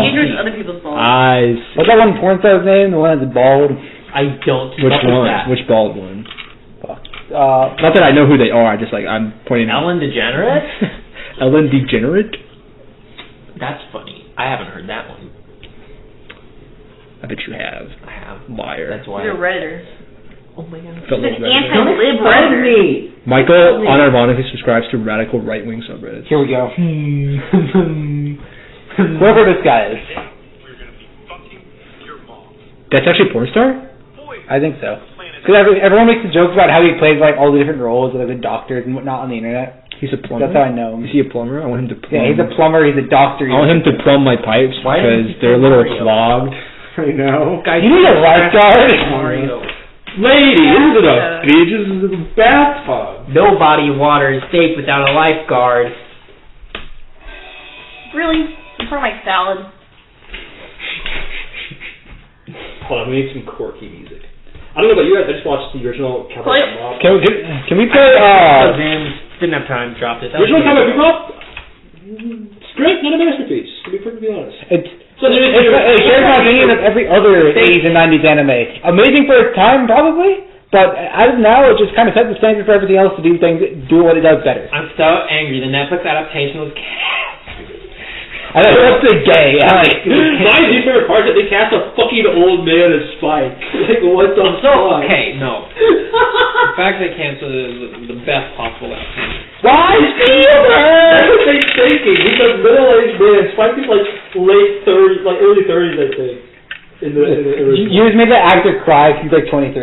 [SPEAKER 2] He enjoys other people's balls.
[SPEAKER 7] I
[SPEAKER 1] what's that one porn star's name? The one that's bald.
[SPEAKER 5] I don't.
[SPEAKER 7] Which
[SPEAKER 5] what was
[SPEAKER 7] one?
[SPEAKER 5] that?
[SPEAKER 7] Which bald one?
[SPEAKER 1] Fuck.
[SPEAKER 7] Not that I know who they are. I just I'm pointing out.
[SPEAKER 5] Ellen DeGenerate?
[SPEAKER 7] Ellen DeGenerate?
[SPEAKER 5] That's funny. I haven't heard that one.
[SPEAKER 7] I bet you have.
[SPEAKER 5] I have.
[SPEAKER 7] Liar.
[SPEAKER 5] That's why.
[SPEAKER 2] He's a Redditor.
[SPEAKER 5] Oh my god.
[SPEAKER 2] He's an anti-lib
[SPEAKER 5] Friend
[SPEAKER 2] Redditor.
[SPEAKER 5] me.
[SPEAKER 7] Michael unironically subscribes to radical right-wing subreddits.
[SPEAKER 1] Here we go. Whoever this guy is.
[SPEAKER 7] That's actually porn star?
[SPEAKER 1] I think so. Because everyone makes the jokes about how he plays like all the different roles of like the doctors and whatnot on the internet.
[SPEAKER 7] He's a plumber?
[SPEAKER 1] That's how I know him.
[SPEAKER 7] Is he a plumber? I want him to plumb.
[SPEAKER 1] Yeah, he's a plumber, he's a doctor.
[SPEAKER 7] I want him to plumb my pipes
[SPEAKER 5] Why
[SPEAKER 7] because
[SPEAKER 5] didn't he
[SPEAKER 7] they're a
[SPEAKER 5] play
[SPEAKER 7] little
[SPEAKER 5] Mario?
[SPEAKER 7] clogged.
[SPEAKER 4] I know.
[SPEAKER 1] You need a lifeguard.
[SPEAKER 5] Mario.
[SPEAKER 4] Lady, isn't it a beach? This is a bathtub.
[SPEAKER 5] No body of water is safe without a lifeguard.
[SPEAKER 2] Really? In front of my salad.
[SPEAKER 4] Hold on, we need some quirky music. I don't know about you guys, I just watched the original Cowboy Bebop.
[SPEAKER 1] Can we play
[SPEAKER 5] Didn't have time. Dropped it.
[SPEAKER 4] The original Cowboy Bebop? It's great, not a masterpiece, to be perfectly honest.
[SPEAKER 1] It shares my opinion of every other 80s and 90s anime. Amazing for its time, probably, but as of now, it just kind of sets the standard for everything else to do what it does better.
[SPEAKER 5] I'm so angry. The Netflix adaptation was
[SPEAKER 1] I know, that's the gay.
[SPEAKER 4] My favorite part is that they cast a fucking old man as Spike. Like, what the fuck?
[SPEAKER 5] okay. No. The fact they canceled it is the best possible outcome.
[SPEAKER 1] Why Spielberg?
[SPEAKER 4] That's what they're thinking. He's a middle-aged man. Spike is like late 30s, like early 30s, I think. In the original.
[SPEAKER 1] You just made the actor cry because he's like 23.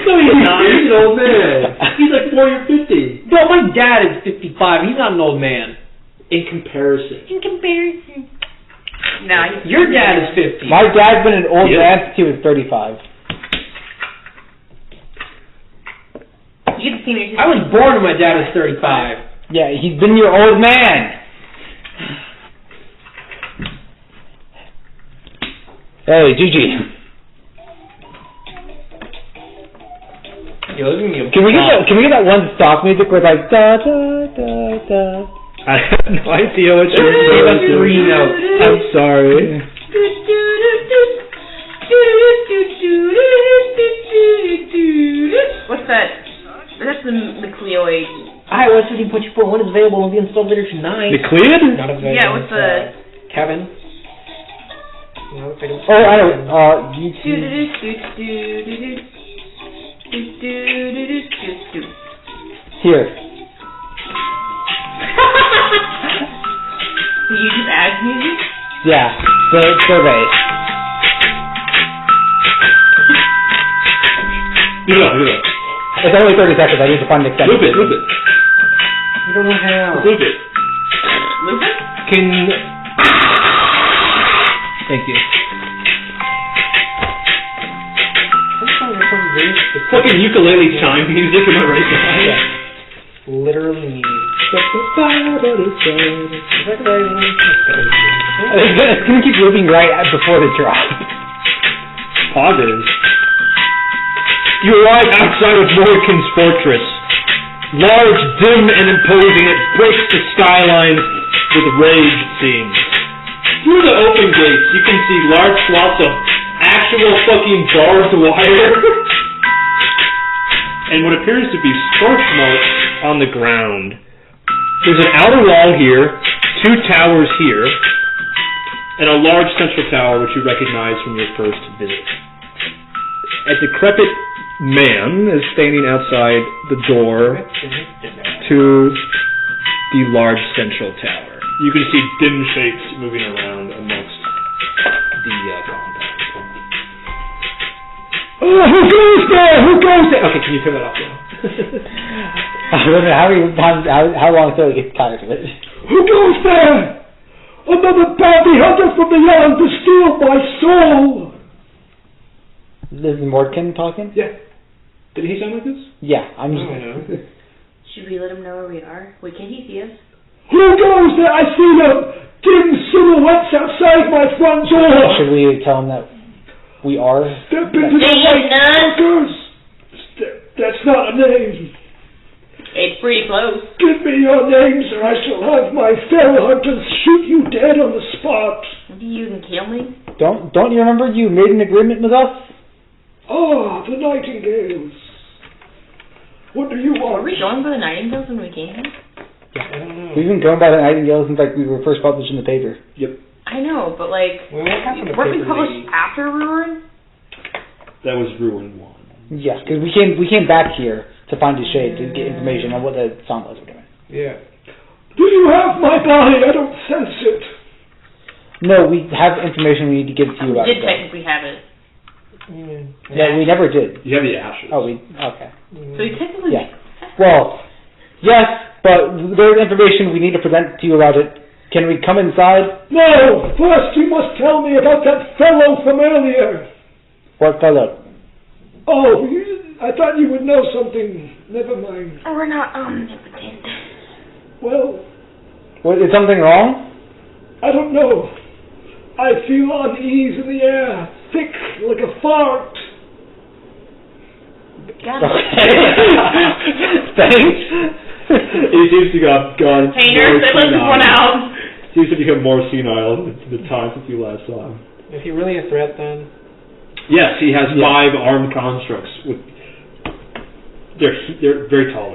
[SPEAKER 4] No, he's not. He's an old man. He's like 40 or 50.
[SPEAKER 5] No, my dad is 55. He's not an old man.
[SPEAKER 4] In comparison.
[SPEAKER 2] Nah,
[SPEAKER 5] Your dad is 50.
[SPEAKER 1] My dad's been an old man since he was 35.
[SPEAKER 2] You get the senior.
[SPEAKER 5] I was born when my dad was 35.
[SPEAKER 1] Yeah, he's been your old man. Hey, Gigi. Can we get that one stock music where it's like da da da da?
[SPEAKER 7] I have no idea what you're doing.
[SPEAKER 5] 3 notes.
[SPEAKER 7] I'm sorry.
[SPEAKER 2] What's that? That's the Cleoid.
[SPEAKER 5] iOS 15.4.1 is available and will be installed later tonight.
[SPEAKER 7] The Cleod?
[SPEAKER 5] Not available.
[SPEAKER 2] Yeah, what's the...
[SPEAKER 5] Kevin.
[SPEAKER 1] Oh, I know. YouTube. Here.
[SPEAKER 2] You just add music?
[SPEAKER 1] Yeah, the survey.
[SPEAKER 4] Do that.
[SPEAKER 1] It's only 30 seconds. I need to find an extension.
[SPEAKER 4] Loop it.
[SPEAKER 5] You don't know how.
[SPEAKER 4] Loop it.
[SPEAKER 2] Loop it?
[SPEAKER 7] Thank you.
[SPEAKER 4] It's fucking ukulele chime music, am I right?
[SPEAKER 5] Yeah. Literally me.
[SPEAKER 1] It's gonna keep looping right before the drop.
[SPEAKER 7] Pauses. You arrive outside of Morrigan's fortress. Large, dim, and imposing, it breaks the skyline with rage, it seems.
[SPEAKER 4] Through the open gates, you can see large swaths of actual fucking barbed wire
[SPEAKER 7] and what appears to be scorch marks on the ground. There's an outer wall here, 2 towers here, and a large central tower which you recognize from your first visit. A decrepit man is standing outside the door to the large central tower.
[SPEAKER 4] You can see dim shapes moving around amongst the compound.
[SPEAKER 7] Oh, who goes there? Who goes there? Okay, can you turn that off now?
[SPEAKER 1] How long until we get tired of it?
[SPEAKER 7] Who goes there? Another bounty hunter from beyond to steal my soul!
[SPEAKER 1] This is Mordkin talking?
[SPEAKER 4] Yeah. Did he sound like this?
[SPEAKER 1] Yeah, I'm just...
[SPEAKER 2] Should we let him know where we are? Wait, can he see us?
[SPEAKER 7] Who goes there? I see them dim silhouettes outside my front door!
[SPEAKER 1] Should we tell him that we are?
[SPEAKER 7] Step into the light, fuckers! That's not a name.
[SPEAKER 2] It's pretty close.
[SPEAKER 7] Give me your names or I shall have my fell hunters shoot you dead on the spot.
[SPEAKER 2] Maybe you can kill me?
[SPEAKER 1] Don't you remember you made an agreement with us?
[SPEAKER 7] Oh, the Nightingales. What do you want?
[SPEAKER 2] Were we going by the Nightingales when we came here?
[SPEAKER 5] Yeah, I don't know.
[SPEAKER 1] We've been going by the Nightingales since we were first published in the paper.
[SPEAKER 4] Yep.
[SPEAKER 2] I know, but weren't we published after Ruin?
[SPEAKER 4] That was Ruin 1.
[SPEAKER 1] Yeah, because we came back here to find a shade to get information on what the song was we're doing.
[SPEAKER 7] Yeah. Do you have my body? I don't sense it.
[SPEAKER 1] No, we have information we need to give to you about
[SPEAKER 2] We did
[SPEAKER 1] it.
[SPEAKER 2] technically have it.
[SPEAKER 1] Yeah, we never did.
[SPEAKER 4] You have the ashes.
[SPEAKER 1] Oh, okay.
[SPEAKER 2] So we technically...
[SPEAKER 1] Yeah. Well, yes, but there's information we need to present to you about it. Can we come inside?
[SPEAKER 7] No! First you must tell me about that fellow from earlier.
[SPEAKER 1] What fellow?
[SPEAKER 7] Oh, I thought you would know something. Never mind.
[SPEAKER 2] Oh, we're not omnipotent.
[SPEAKER 7] Well...
[SPEAKER 1] Is something wrong?
[SPEAKER 7] I don't know. I feel unease in the air. Thick like a fart.
[SPEAKER 2] Got it.
[SPEAKER 1] Thanks.
[SPEAKER 4] He seems to have gone
[SPEAKER 2] Hey, nurse, I let this one out.
[SPEAKER 4] Seems to become more senile in the time since you last saw him.
[SPEAKER 5] Is he really a threat then?
[SPEAKER 4] Yes, he has 5 armed constructs. They're very tall.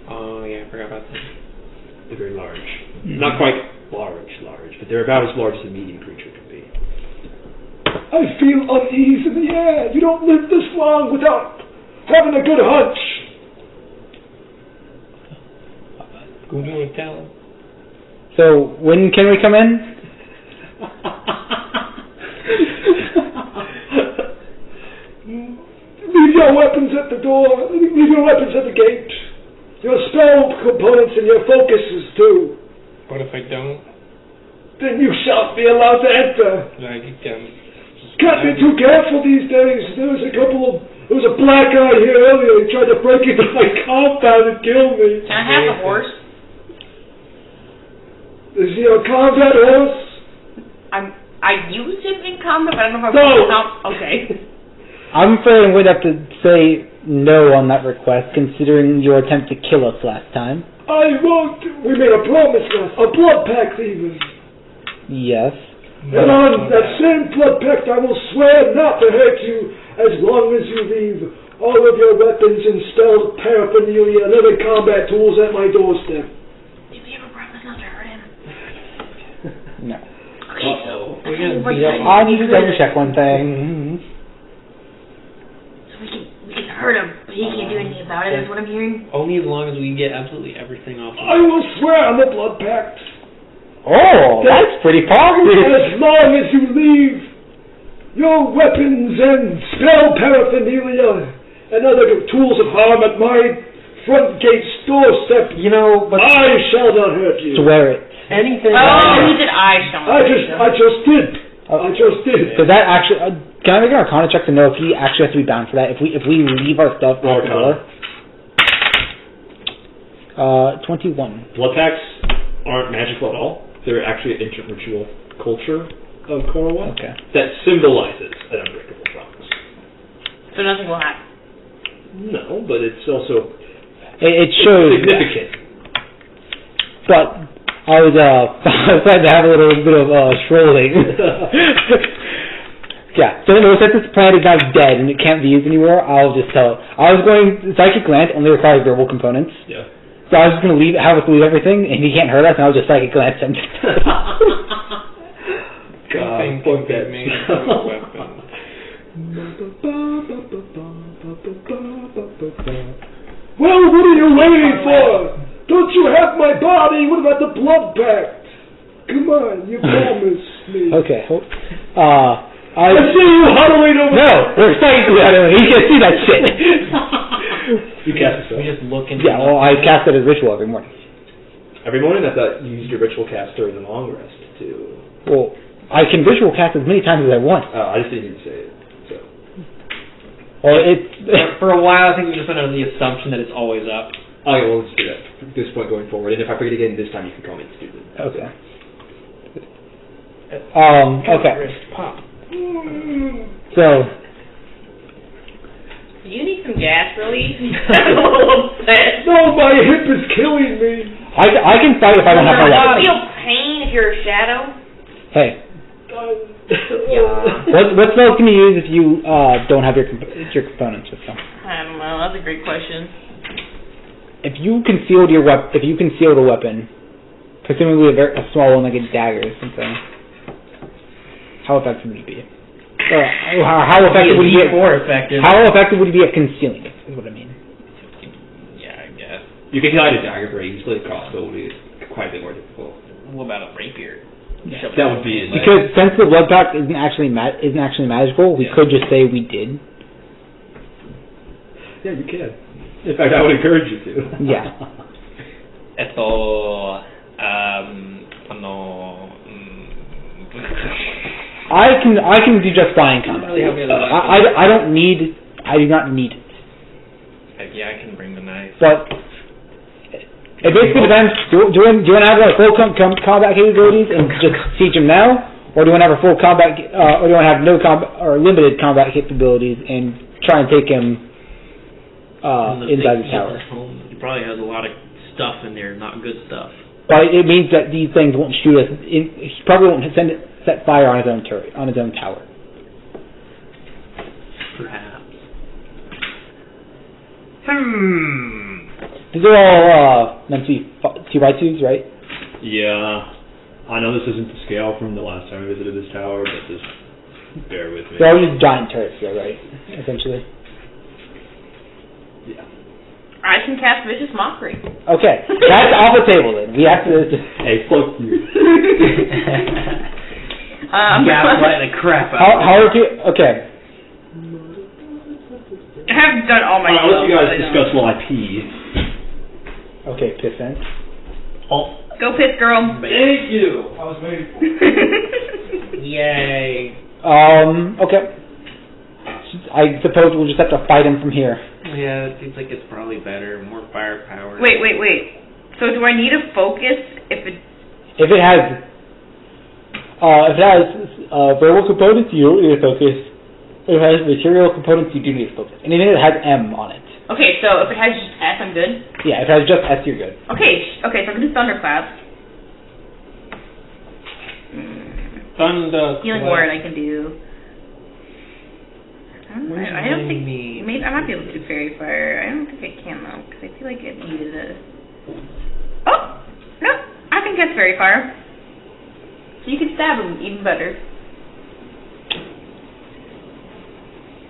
[SPEAKER 5] Oh, yeah, I forgot about that.
[SPEAKER 4] They're very large. Not quite large, but they're about as large as a medium creature can be.
[SPEAKER 7] I feel unease in the air. You don't live this long without having a good hunch.
[SPEAKER 5] Go do it, tell him.
[SPEAKER 1] So, when can we come in?
[SPEAKER 7] Leave your weapons at the door. Leave your weapons at the gate. Your spell components and your focuses too.
[SPEAKER 5] What if I don't?
[SPEAKER 7] Then you shan't be allowed to enter. Can't be too careful these days. There was a black guy here earlier. He tried to break into my compound and kill me.
[SPEAKER 2] Can I have a horse?
[SPEAKER 8] Is he a combat horse?
[SPEAKER 2] I used him in combat, but I don't know if okay.
[SPEAKER 1] I'm afraid I'm going to have to say no on that request, considering your attempt to kill us last time.
[SPEAKER 8] I won't. We made a promise last. A blood pact, even.
[SPEAKER 1] Yes.
[SPEAKER 8] And on that same blood pact, I will swear not to hurt you as long as you leave all of your weapons and stealth paraphernalia and other combat tools at my doorstep.
[SPEAKER 2] Did we ever promise not to hurt him?
[SPEAKER 1] No.
[SPEAKER 2] Okay, so
[SPEAKER 1] I need to double check one thing.
[SPEAKER 2] So we can hurt him, but he can't do anything about it. That's what I'm hearing.
[SPEAKER 5] Only as long as we get absolutely everything off.
[SPEAKER 8] I will swear on the blood pact.
[SPEAKER 1] Oh, that's pretty positive.
[SPEAKER 8] As long as you leave your weapons and spell paraphernalia and other tools of harm at my front gate's doorstep,
[SPEAKER 5] But
[SPEAKER 8] I shall not hurt you.
[SPEAKER 1] Swear it.
[SPEAKER 5] anything.
[SPEAKER 2] He did I shall not.
[SPEAKER 8] I just did.
[SPEAKER 1] Does that actually? Can I make an Arcana check to know if he actually has to be bound for that? If we leave our stuff at the door. 21.
[SPEAKER 4] Blood pacts aren't magical at all. They're actually an ancient ritual culture of Korowon that symbolizes an unbreakable promise.
[SPEAKER 2] So nothing will happen.
[SPEAKER 4] No, but it's also
[SPEAKER 1] It shows
[SPEAKER 4] significant.
[SPEAKER 1] But I was glad to have a little bit of strolling. Yeah, so no, since this planet is now dead and it can't be used anymore, I'll just tell it. I was going, Psychic Glance only requires verbal components.
[SPEAKER 4] Yeah.
[SPEAKER 1] So I was just going to have us leave everything, and he can't hurt us, and I'll just Psychic Glance him.
[SPEAKER 4] God, fuck that.
[SPEAKER 8] Well, what are you waiting for? Don't you have my body? What about the blood pact? Come on, you promised me.
[SPEAKER 1] Okay.
[SPEAKER 8] I see you huddling over
[SPEAKER 1] No, we're psychically huddling. He can't see that shit.
[SPEAKER 4] You cast it.
[SPEAKER 5] We just look into
[SPEAKER 1] Yeah, well, I cast it as ritual every morning.
[SPEAKER 4] Every morning? I thought you used your ritual cast during the long rest, too.
[SPEAKER 1] Well, I can ritual cast as many times as I want.
[SPEAKER 4] Oh, I just didn't even say it. So.
[SPEAKER 1] Well,
[SPEAKER 5] for a while, I think we just went under the assumption that it's always up.
[SPEAKER 4] Okay, well, let's do that from this point going forward. And if I forget again this time, you can call me stupid.
[SPEAKER 1] Okay. Okay.
[SPEAKER 5] Pop.
[SPEAKER 1] So.
[SPEAKER 2] You need some gas relief. I'm a little upset.
[SPEAKER 8] No, my hip is killing me.
[SPEAKER 1] I can fight if I don't have my
[SPEAKER 2] You
[SPEAKER 1] weapon.
[SPEAKER 2] feel pain if you're a shadow?
[SPEAKER 1] Hey. What spells can you use if you don't have your components with them?
[SPEAKER 2] I don't know. That's a great question.
[SPEAKER 1] If you concealed a weapon, presumably a small one like a dagger or something, how effective would it be? How effective would you be? How effective would you be at concealing it? Is what I mean.
[SPEAKER 5] Yeah, I guess.
[SPEAKER 4] You can hide a dagger very easily. A crossbow would be quite a bit more difficult.
[SPEAKER 5] What about a rapier?
[SPEAKER 1] Yeah.
[SPEAKER 4] That would be
[SPEAKER 1] because since the blood pact isn't actually magical, we could just say we did.
[SPEAKER 4] Yeah, you can. In fact, I would encourage you to.
[SPEAKER 1] Yeah. I can do just fine in combat. I do not need it.
[SPEAKER 5] Yeah, I can bring the knife.
[SPEAKER 1] But it basically depends. Do you want to have like full combat capabilities and just siege him now, or do you want to have a full combat, or do you want to have no combat or limited combat capabilities and try and take him inside the tower?
[SPEAKER 5] He probably has a lot of stuff in there, not good stuff.
[SPEAKER 1] But it means that these things won't shoot us. He probably won't set fire on his own turret, on his own tower.
[SPEAKER 5] Perhaps.
[SPEAKER 1] These are all meant to be 2x2s, right?
[SPEAKER 4] Yeah. I know this isn't the scale from the last time I visited this tower, but just bear with me.
[SPEAKER 1] They're all just giant turrets, though, right? Essentially.
[SPEAKER 4] Yeah.
[SPEAKER 2] I can cast Vicious Mockery.
[SPEAKER 1] Okay, that's off the table then. We have to.
[SPEAKER 4] Hey, fuck you.
[SPEAKER 5] Gaslight the crap out.
[SPEAKER 1] How are you? Okay.
[SPEAKER 2] I haven't done all my
[SPEAKER 4] I'll let you guys discuss while I pee.
[SPEAKER 1] Okay, piss then.
[SPEAKER 4] Oh.
[SPEAKER 2] Go piss, girl.
[SPEAKER 4] Thank you. I was waiting.
[SPEAKER 5] Yay.
[SPEAKER 1] Okay. I suppose we'll just have to fight him from here.
[SPEAKER 5] Yeah, it seems like it's probably better, more firepower.
[SPEAKER 2] Wait. So do I need a focus if it...
[SPEAKER 1] If it has verbal components, you don't need to focus. If it has material components, you do need to focus. Anything that has M on it.
[SPEAKER 2] Okay, so if it has just S, I'm good?
[SPEAKER 1] Yeah, if it has just S, you're good.
[SPEAKER 2] Okay, so I'm going to do Thunderclap. Healing Word I can do. I don't think... Maybe I might be able to do Fairy Fire. I don't think I can, though, because I feel like it uses it. Oh! No! I think that's Fairy Fire. So you can stab him even better.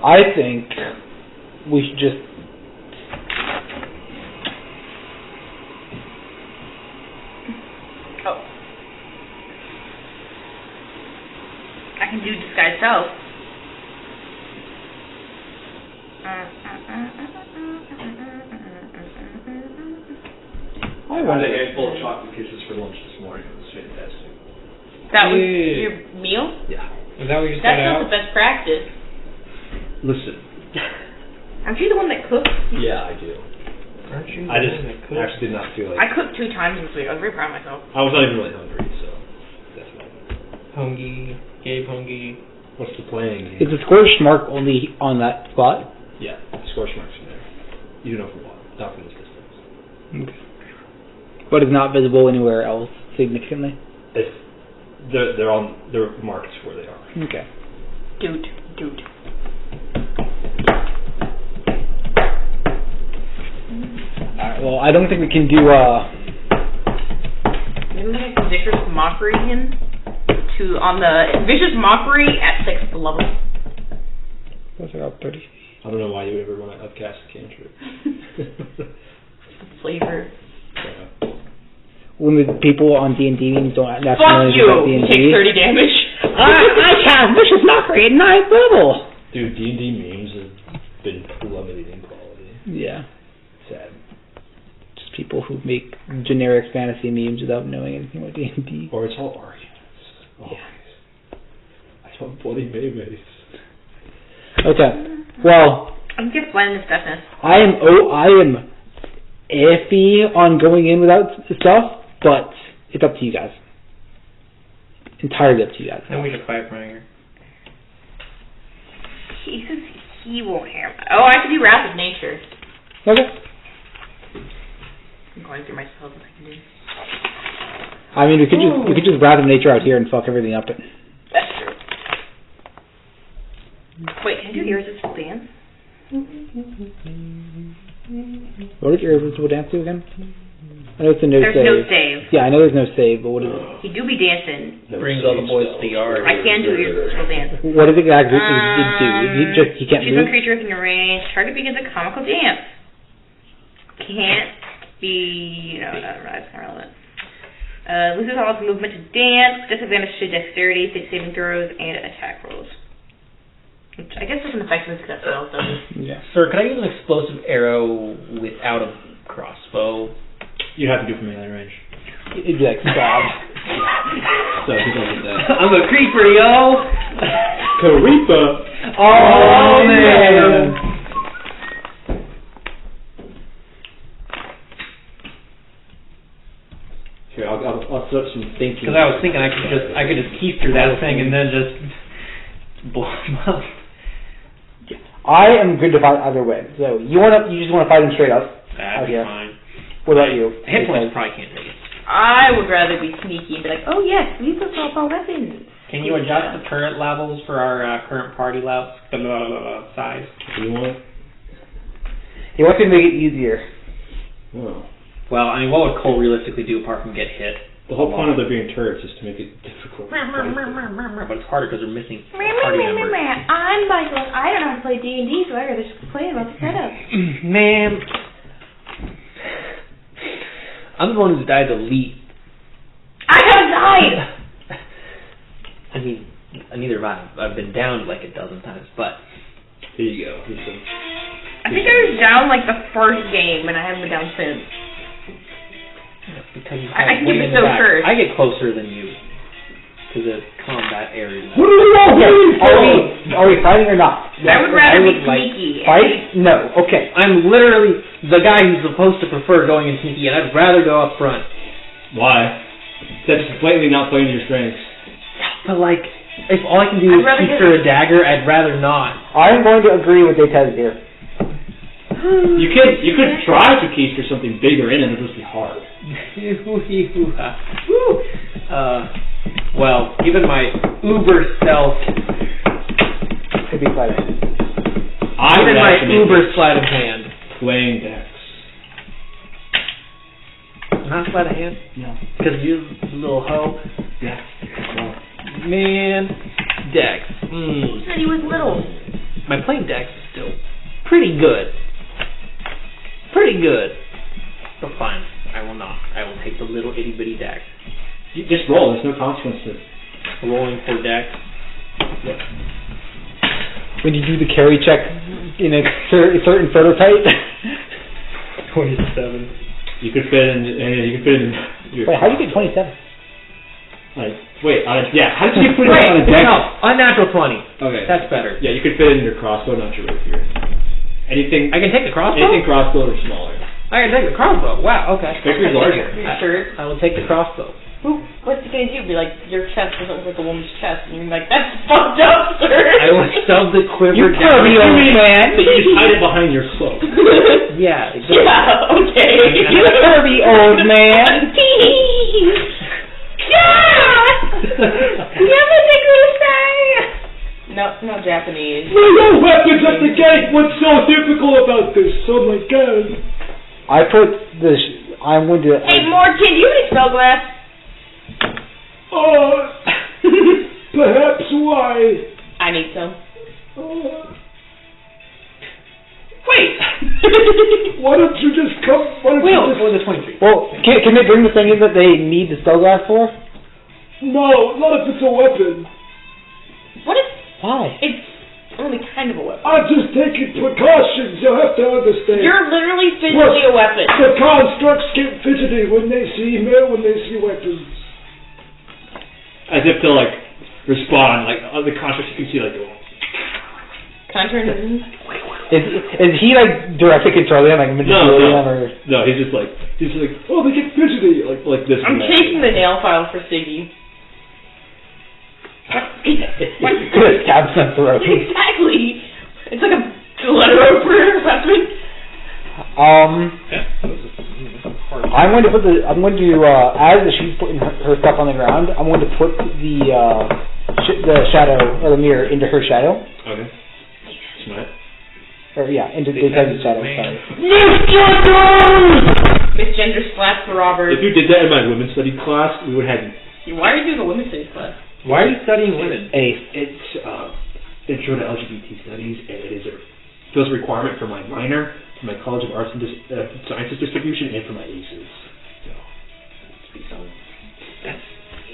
[SPEAKER 1] I think we should just...
[SPEAKER 2] Oh. I can do Disguise Self.
[SPEAKER 4] I had a handful of chocolate kisses for lunch this morning. It was fantastic.
[SPEAKER 2] That was your meal?
[SPEAKER 4] Yeah.
[SPEAKER 5] Is that what you
[SPEAKER 2] That's not the best practice.
[SPEAKER 4] Listen.
[SPEAKER 2] Aren't you the one that cooks?
[SPEAKER 4] Yeah, I do.
[SPEAKER 5] Aren't you?
[SPEAKER 4] I just actually did not feel like...
[SPEAKER 2] I cooked 2 times this week. I was very proud of myself.
[SPEAKER 4] I was not even really hungry, so... That's fine.
[SPEAKER 5] Hungy. Gabe Hungy.
[SPEAKER 4] What's the playing?
[SPEAKER 1] Is the scorch mark only on that spot?
[SPEAKER 4] Yeah, the scorch marks in there. You know from what? Not from this distance.
[SPEAKER 1] Okay. But it's not visible anywhere else significantly?
[SPEAKER 4] They're marked where they are.
[SPEAKER 1] Okay.
[SPEAKER 2] Dude.
[SPEAKER 1] Alright, well, I don't think we can do,
[SPEAKER 2] Maybe we can Vicious Mockery him on the Vicious Mockery at 6th level.
[SPEAKER 1] What's it up, 30?
[SPEAKER 4] I don't know why you would ever want to upcast a cantrip.
[SPEAKER 2] The flavor.
[SPEAKER 4] Yeah.
[SPEAKER 1] When the people on D&D memes don't have to know
[SPEAKER 2] Fuck
[SPEAKER 1] anything about
[SPEAKER 2] you!
[SPEAKER 1] D&D.
[SPEAKER 2] Take 30 damage.
[SPEAKER 1] I cast Vicious Mockery at 9th level!
[SPEAKER 4] Dude, D&D memes have been plummeting in quality.
[SPEAKER 1] Yeah.
[SPEAKER 4] Sad.
[SPEAKER 1] Just people who make generic fantasy memes without knowing anything about D&D.
[SPEAKER 4] Or it's all arguments. Always.
[SPEAKER 1] Yeah.
[SPEAKER 4] I want bloody Maymays.
[SPEAKER 1] Okay. Well,
[SPEAKER 2] I'm just blending this deafness.
[SPEAKER 1] I am iffy on going in without stuff, but it's up to you guys. Entirely up to you guys.
[SPEAKER 5] Then we should fight from here.
[SPEAKER 2] He says he won't have... Oh, I can do Wrath of Nature.
[SPEAKER 1] Okay.
[SPEAKER 2] I'm going through my spells if I can do.
[SPEAKER 1] I mean, we could just Wrath of Nature out here and fuck everything up.
[SPEAKER 2] That's true. Wait, can I do Irresistible Dance?
[SPEAKER 1] What did Irresistible Dance do again? I know it's a no
[SPEAKER 2] There's
[SPEAKER 1] save.
[SPEAKER 2] no save.
[SPEAKER 1] Yeah, I know there's no save, but what is it?
[SPEAKER 2] He do be dancing.
[SPEAKER 5] Brings all the boys to the yard.
[SPEAKER 2] I can do Irresistible Dance.
[SPEAKER 1] What does it exactly do? He can't
[SPEAKER 2] choose
[SPEAKER 1] move?
[SPEAKER 2] one creature within your range. Target begins a comical dance. Can't be... No, that's not relevant. Loses all its movement to dance. Disadvantage to dexterity, saving throws, and attack rolls. Which I guess doesn't affect me because spells, does it?
[SPEAKER 1] Yeah.
[SPEAKER 5] Sir, could I use an explosive arrow without a crossbow?
[SPEAKER 4] You'd have to do from melee range.
[SPEAKER 1] It'd be like stab.
[SPEAKER 4] So he does that.
[SPEAKER 5] I'm a creeper, yo!
[SPEAKER 4] Karipa!
[SPEAKER 1] Oh, man!
[SPEAKER 4] Here, I'll start some thinking.
[SPEAKER 5] Because I was thinking I could just keister that thing and then just blow him up.
[SPEAKER 1] I am good to fight either way. So you just want to fight him straight up.
[SPEAKER 5] That'd be fine.
[SPEAKER 1] What about you?
[SPEAKER 5] Hit points probably can't take it.
[SPEAKER 2] I would rather be sneaky and be like, oh yes, we put all our weapons.
[SPEAKER 5] Can you adjust the turret levels for our current party size?
[SPEAKER 4] Do you want?
[SPEAKER 1] He wants to make it easier.
[SPEAKER 4] Oh.
[SPEAKER 5] Well, I mean, what would Cole realistically do apart from get hit?
[SPEAKER 4] The whole point of there being turrets is to make it difficult.
[SPEAKER 5] But it's harder because they're missing party members.
[SPEAKER 2] I'm Michael. I don't know how to play D&D, so I rather just complain about the setup.
[SPEAKER 5] Man, I'm the one who's died the least.
[SPEAKER 2] I haven't died!
[SPEAKER 5] I mean, neither have I. I've been down like a dozen times, but...
[SPEAKER 4] Here you go.
[SPEAKER 2] I think I was down like the first game, and I haven't been down since.
[SPEAKER 5] Because
[SPEAKER 2] I can give it so first.
[SPEAKER 5] I get closer than you to the combat area.
[SPEAKER 1] What do you want? Are we fighting or not?
[SPEAKER 2] I would rather be sneaky.
[SPEAKER 1] Fight? No. Okay.
[SPEAKER 5] I'm literally the guy who's supposed to prefer going in sneaky, and I'd rather go up front.
[SPEAKER 4] Why? That's blatantly not playing to your strengths.
[SPEAKER 5] But like, if all I can do is keister a dagger, I'd rather not.
[SPEAKER 1] I'm going to agree with Daytez here.
[SPEAKER 4] You could try to keister something bigger in it, it'll just be hard.
[SPEAKER 5] Well, given my uber self,
[SPEAKER 1] Could be sleight of hand.
[SPEAKER 5] given my uber sleight of hand,
[SPEAKER 4] Playing Dex.
[SPEAKER 5] not sleight of hand,
[SPEAKER 1] No.
[SPEAKER 5] because you little hoe,
[SPEAKER 4] Yeah.
[SPEAKER 5] man, Dex.
[SPEAKER 2] Who said he was little?
[SPEAKER 5] My plain Dex is still pretty good. Pretty good. But fine, I will not. I will take the little itty bitty Dex.
[SPEAKER 4] You just roll, there's no consequence to it.
[SPEAKER 5] Rolling for Dex.
[SPEAKER 1] When you do the carry check in a certain prototype.
[SPEAKER 5] 27.
[SPEAKER 4] You could fit in your
[SPEAKER 1] Wait, how do you get 27?
[SPEAKER 4] Like, wait, how did you put it on a deck?
[SPEAKER 5] No, unnatural 20.
[SPEAKER 4] Okay.
[SPEAKER 5] That's better.
[SPEAKER 4] Yeah, you could fit it in your crossbow, not your rapier. Anything
[SPEAKER 5] I can take the crossbow?
[SPEAKER 4] anything crossbow or smaller.
[SPEAKER 5] I can take the crossbow. Wow, okay.
[SPEAKER 4] Rapier's larger.
[SPEAKER 2] Sure.
[SPEAKER 5] I will take the crossbow.
[SPEAKER 2] What's he gonna do? Be like, your chest doesn't look like a woman's chest, and you're like, that's fucked up, sir.
[SPEAKER 5] I will shove the quiver down.
[SPEAKER 1] Kirby old man.
[SPEAKER 4] So you just hide it behind your cloak.
[SPEAKER 5] Yeah, exactly.
[SPEAKER 2] Yeah, okay.
[SPEAKER 1] You Kirby old man.
[SPEAKER 2] No Japanese.
[SPEAKER 8] No weapons at the gate! What's so difficult about this? Oh my god.
[SPEAKER 1] I put the. I'm going to.
[SPEAKER 2] Hey, Morgan, you need spell glass.
[SPEAKER 8] Perhaps why?
[SPEAKER 2] I need some.
[SPEAKER 8] Wait! Why don't you just come?
[SPEAKER 5] For the 23.
[SPEAKER 1] Well, can they bring the thing in that they need the spell glass for?
[SPEAKER 8] No, not if it's a weapon.
[SPEAKER 2] What if
[SPEAKER 1] Why?
[SPEAKER 2] it's only kind of a weapon?
[SPEAKER 8] I'm just taking precautions. You'll have to understand.
[SPEAKER 2] You're literally physically a weapon.
[SPEAKER 8] The constructs get fidgety when they see weapons.
[SPEAKER 4] As if to like respond, like the constructs you can see like
[SPEAKER 1] Is he like directly controlling him, like manipulating him, or?
[SPEAKER 4] No, he's just like oh, they get fidgety like this.
[SPEAKER 2] I'm taking the nail file for Siggy.
[SPEAKER 1] Good, stab some throat.
[SPEAKER 2] Exactly. It's like a letter opener weapon.
[SPEAKER 1] I'm going to put as she's putting her stuff on the ground, I'm going to put the shadow or the mirror into her shadow.
[SPEAKER 4] Okay. Smart.
[SPEAKER 1] Or into Daytez's shadow. Sorry.
[SPEAKER 2] Misgender slaps the Robert.
[SPEAKER 4] If you did that in my women's studies class, we would have.
[SPEAKER 2] Why are you doing a women's studies class?
[SPEAKER 5] Why are you studying women?
[SPEAKER 4] It's intro to LGBT studies, and it is a requirement for my minor, for my College of Arts and Sciences distribution, and for my ACES. So that's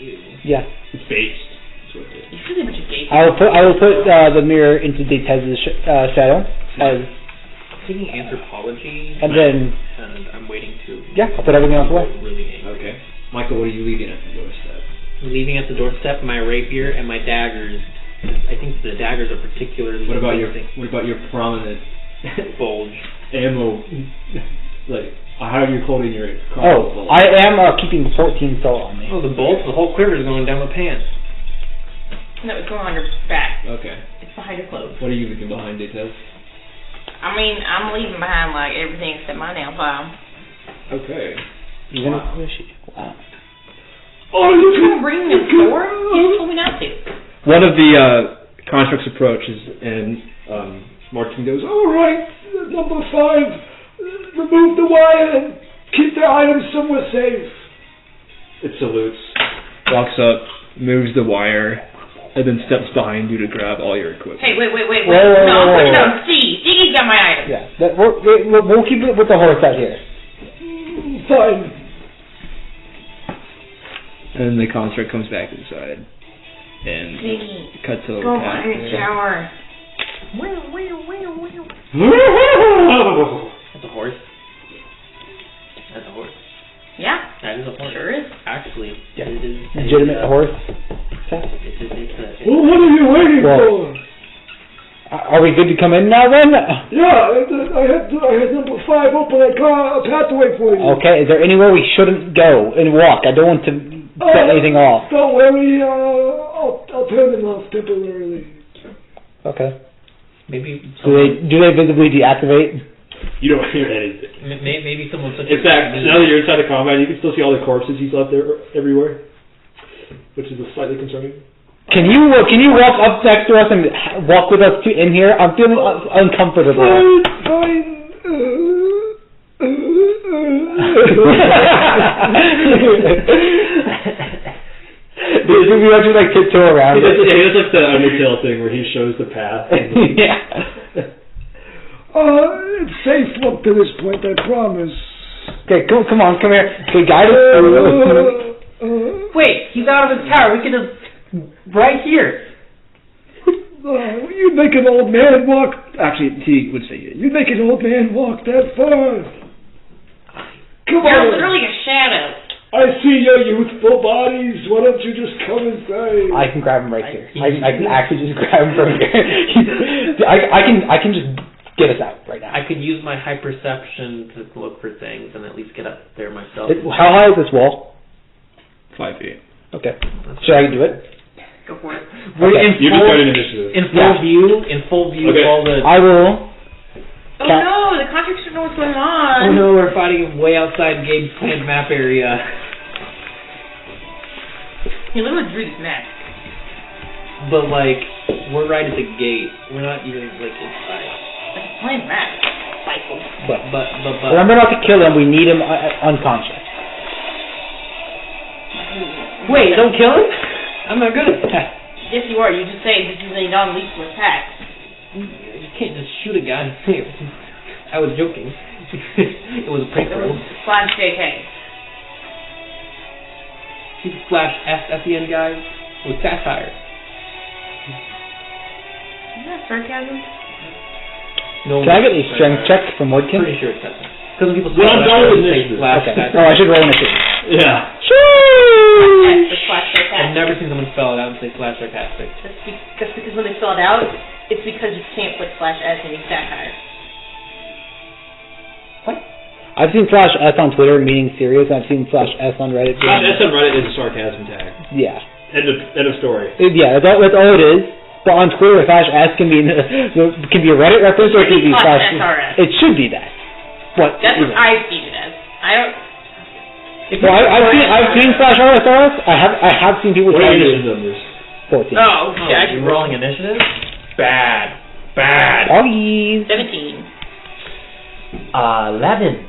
[SPEAKER 4] you. Yeah, it's based. That's what it is.
[SPEAKER 2] You're really a bunch of gay people.
[SPEAKER 1] I will put the mirror into Daytez's shadow.
[SPEAKER 5] I'm taking anthropology,
[SPEAKER 1] and then
[SPEAKER 5] I'm waiting to.
[SPEAKER 1] Yeah, I'll put everything else away.
[SPEAKER 5] Really angry.
[SPEAKER 4] Okay, Michael, what are you leaving at the doorstep?
[SPEAKER 5] I'm leaving at the doorstep my rapier and my daggers. I think the daggers are particularly.
[SPEAKER 4] What about your prominent
[SPEAKER 5] bulge
[SPEAKER 4] ammo? Like, how are you holding your?
[SPEAKER 1] I am keeping 14 soul on me.
[SPEAKER 5] Oh, the bolt, the whole quiver is going down my pants.
[SPEAKER 2] No, it's going on your back.
[SPEAKER 4] Okay.
[SPEAKER 2] It's behind your clothes.
[SPEAKER 4] What are you leaving behind, Daytez?
[SPEAKER 2] I mean, I'm leaving behind like everything except my nail file.
[SPEAKER 4] Okay.
[SPEAKER 1] Wow.
[SPEAKER 2] Oh, you can bring this sword? You told me not to.
[SPEAKER 4] One of the constructs approaches, and Martin goes,
[SPEAKER 8] All right, number 5, remove the wire and keep their items somewhere safe.
[SPEAKER 4] It salutes, walks up, moves the wire, and then steps behind you to grab all your equipment.
[SPEAKER 2] Hey, wait. No, Steve's got my items.
[SPEAKER 1] Yeah, we'll keep it with the horse out here.
[SPEAKER 8] Fine.
[SPEAKER 4] And the construct comes back inside and cuts a little path.
[SPEAKER 2] Go in the shower.
[SPEAKER 5] That's a horse. That's a horse.
[SPEAKER 2] Yeah.
[SPEAKER 5] That is a horse.
[SPEAKER 2] Sure is.
[SPEAKER 5] Actually,
[SPEAKER 1] yeah.
[SPEAKER 5] It is
[SPEAKER 1] legitimate horse.
[SPEAKER 8] Well, what are you waiting for?
[SPEAKER 1] Are we good to come in now then?
[SPEAKER 8] Yeah, I had number 5 open a pathway for you.
[SPEAKER 1] Okay, is there anywhere we shouldn't go and walk? I don't want to set anything off.
[SPEAKER 8] Don't worry, I'll turn them off temporarily.
[SPEAKER 1] Okay.
[SPEAKER 5] Maybe
[SPEAKER 1] Do they visibly deactivate?
[SPEAKER 4] You don't hear anything.
[SPEAKER 5] maybe someone such
[SPEAKER 4] In fact, now that you're inside the combat, you can still see all the corpses he's left there everywhere, which is slightly concerning.
[SPEAKER 1] Can you walk up next to us and walk with us in here? I'm feeling uncomfortable.
[SPEAKER 8] Fine.
[SPEAKER 1] We actually like tiptoe around.
[SPEAKER 4] He does like the Undertale thing where he shows the path.
[SPEAKER 1] Yeah.
[SPEAKER 8] It's safe up to this point, I promise.
[SPEAKER 1] Okay, come on, come here. Okay, guide us.
[SPEAKER 5] Wait, he's out of his tower. We can just right here.
[SPEAKER 8] You'd make an old man walk. Actually, he would say you'd make an old man walk that far. Come
[SPEAKER 2] You're
[SPEAKER 8] on.
[SPEAKER 2] literally a shadow.
[SPEAKER 8] I see your youthful bodies. Why don't you just come inside?
[SPEAKER 1] I can grab him right here. I can actually just grab him from here. I can just get us out right now.
[SPEAKER 5] I could use my high perception to look for things and at least get up there myself.
[SPEAKER 1] How high is this wall?
[SPEAKER 7] 5 feet.
[SPEAKER 1] Okay. Should I do it?
[SPEAKER 2] Go for it.
[SPEAKER 1] Okay.
[SPEAKER 4] You can start an initiative.
[SPEAKER 5] In full view
[SPEAKER 4] Okay.
[SPEAKER 5] of all the...
[SPEAKER 1] I will.
[SPEAKER 2] Oh no, the contracts don't know what's going on.
[SPEAKER 5] Oh no, we're fighting way outside Gabe's planned map area.
[SPEAKER 2] He literally drew this map.
[SPEAKER 5] But like, we're right at the gate. We're not even like inside.
[SPEAKER 2] It's a planned map. Cycle.
[SPEAKER 5] But.
[SPEAKER 1] Remember not to kill him. We need him unconscious.
[SPEAKER 5] Wait, don't kill him? I'm not good at that.
[SPEAKER 2] Yes, you are. You just say this is a non-lethal attack.
[SPEAKER 5] You can't just shoot a guy and say it. I was joking. It was a prank roll.
[SPEAKER 2] Slash JK.
[SPEAKER 5] See the slash S at the end, guys? With satire.
[SPEAKER 2] Is that sarcasm?
[SPEAKER 5] No.
[SPEAKER 1] Can I get a strength check from Woodkin?
[SPEAKER 5] Pretty sure it's satire. Because when people
[SPEAKER 4] Well, I'm done with
[SPEAKER 5] say
[SPEAKER 4] initiative.
[SPEAKER 5] slash
[SPEAKER 1] Okay.
[SPEAKER 5] satire.
[SPEAKER 1] Oh, I should roll initiative.
[SPEAKER 4] Yeah.
[SPEAKER 2] Slash sarcastic.
[SPEAKER 5] I've never seen someone spell it out and say slash sarcastic.
[SPEAKER 2] That's because when they spell it out, it's because you can't put slash S in your satire.
[SPEAKER 1] I've seen slash S on Twitter meaning serious, and I've seen slash S on Reddit.
[SPEAKER 4] Slash S on Reddit is a sarcasm tag.
[SPEAKER 1] Yeah.
[SPEAKER 4] End of story.
[SPEAKER 1] Yeah, that's all it is. But on Twitter, slash S can be a Reddit reference, or it can be slash.
[SPEAKER 2] SRS.
[SPEAKER 1] It should be that. What?
[SPEAKER 2] That's what I've seen it as. I don't.
[SPEAKER 1] Well, I've seen slash RSRS. I have seen people
[SPEAKER 4] What are
[SPEAKER 1] try
[SPEAKER 4] your
[SPEAKER 1] to
[SPEAKER 4] initiative numbers?
[SPEAKER 1] 14.
[SPEAKER 2] Oh, okay.
[SPEAKER 5] You're rolling initiative? Bad.
[SPEAKER 1] Doggies.
[SPEAKER 2] 17.
[SPEAKER 5] 11.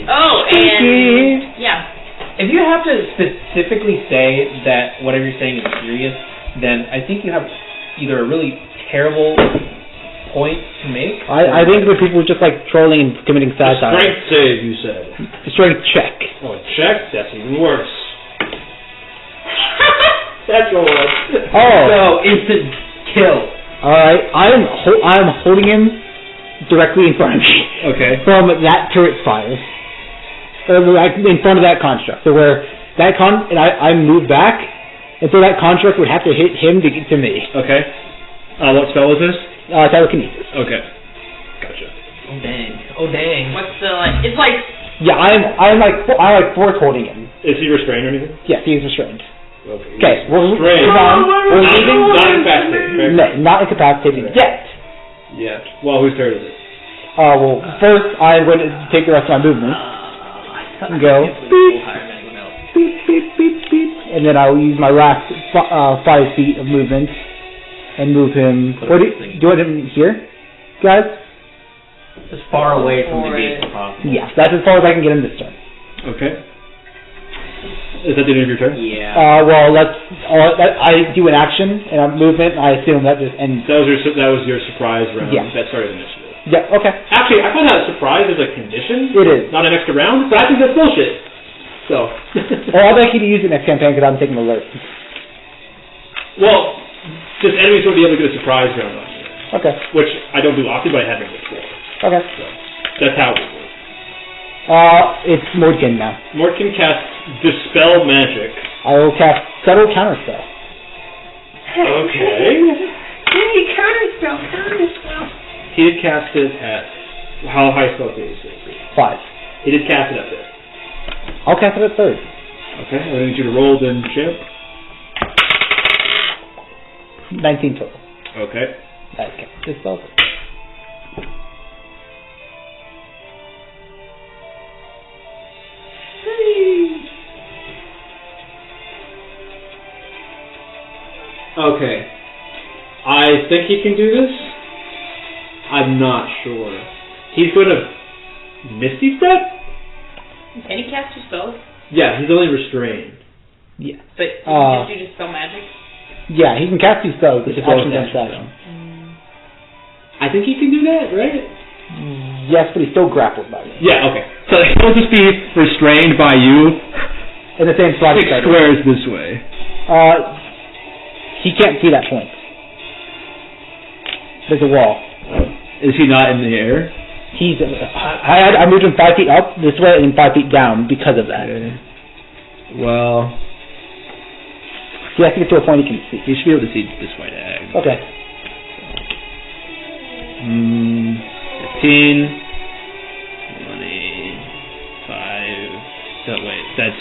[SPEAKER 2] Oh, and yeah.
[SPEAKER 5] If you have to specifically say that whatever you're saying is serious, then I think you have either a really terrible point to make.
[SPEAKER 1] I think the people just like trolling and committing satire.
[SPEAKER 4] Strength save, you said.
[SPEAKER 1] Strength check.
[SPEAKER 4] Oh, check? That's even worse. That's your one.
[SPEAKER 1] Oh.
[SPEAKER 5] So, instant kill.
[SPEAKER 1] Alright, I'm holding him directly in front of me.
[SPEAKER 7] Okay.
[SPEAKER 1] From that turret fire. In front of that construct. So where that and I move back, and so that construct would have to hit him to get to me.
[SPEAKER 7] Okay. What spell is this?
[SPEAKER 1] Telekinesis.
[SPEAKER 7] Okay. Gotcha.
[SPEAKER 5] Oh dang.
[SPEAKER 2] What's the like? It's like.
[SPEAKER 1] Yeah, I'm like force holding him.
[SPEAKER 4] Is he restrained or anything?
[SPEAKER 1] Yes, he's restrained.
[SPEAKER 4] Okay,
[SPEAKER 1] we're
[SPEAKER 4] restrained.
[SPEAKER 1] we're leaving.
[SPEAKER 4] Not incapacitated, correct?
[SPEAKER 1] No, not incapacitated yet.
[SPEAKER 4] Yeah. Well, whose turn is it?
[SPEAKER 1] Well, first I'm going to take the rest of my movement. And go beep, beep, beep, beep, and then I'll use my last 5 feet of movement and move him. Where do you want him here, guys?
[SPEAKER 5] As far away from the gate as possible.
[SPEAKER 1] Yes, that's as far as I can get him this turn.
[SPEAKER 4] Okay. Is that the end of your turn?
[SPEAKER 5] Yeah.
[SPEAKER 1] Well, I do an action and a movement, and I assume that just ends.
[SPEAKER 4] That was your surprise round.
[SPEAKER 1] Yeah.
[SPEAKER 4] That started initiative.
[SPEAKER 1] Yeah. Okay.
[SPEAKER 4] Actually, I thought that surprise is a condition.
[SPEAKER 1] It is.
[SPEAKER 4] Not an extra round. So I think that's bullshit. So.
[SPEAKER 1] Well, I'd like you to use it next campaign because I'm taking alert.
[SPEAKER 4] Well, just enemies will be able to get a surprise round on you.
[SPEAKER 1] Okay.
[SPEAKER 4] Which I don't do often, but I have done before.
[SPEAKER 1] Okay.
[SPEAKER 4] So that's how it works.
[SPEAKER 1] It's Mordkin now.
[SPEAKER 4] Mortkin casts Dispel Magic.
[SPEAKER 1] I will cast Subtle Counterspell.
[SPEAKER 4] Okay.
[SPEAKER 2] Yay, counterspell.
[SPEAKER 4] He did cast it at... How high spell can you say?
[SPEAKER 1] 5.
[SPEAKER 4] He did cast it up there.
[SPEAKER 1] I'll cast it at third.
[SPEAKER 7] Okay, I need you to roll then, champ.
[SPEAKER 1] 19 total.
[SPEAKER 7] Okay.
[SPEAKER 1] That's this spell.
[SPEAKER 7] Okay. I think he can do this. I'm not sure. He's going to Misty Step?
[SPEAKER 2] Can he cast two spells?
[SPEAKER 7] Yeah, he's only restrained.
[SPEAKER 1] Yeah.
[SPEAKER 2] But can you just spell magic?
[SPEAKER 1] Yeah, he can cast two spells.
[SPEAKER 7] It's
[SPEAKER 1] It's
[SPEAKER 7] a bonus
[SPEAKER 1] action
[SPEAKER 7] action.
[SPEAKER 1] action.
[SPEAKER 7] I think he can do that, right?
[SPEAKER 1] Yes, but he's still grappled by me.
[SPEAKER 7] Yeah, okay. So he'll just be restrained by you.
[SPEAKER 1] In the same slot.
[SPEAKER 7] 6 squares this way.
[SPEAKER 1] He can't see that point. There's a wall.
[SPEAKER 7] Is he not in the air?
[SPEAKER 1] He's. I moved him 5 feet up this way and 5 feet down because of that.
[SPEAKER 7] Okay. Well,
[SPEAKER 1] He has to get to a point he can see.
[SPEAKER 7] he should be able to see this way diagonal.
[SPEAKER 1] Okay.
[SPEAKER 7] 15, 25. So wait, that's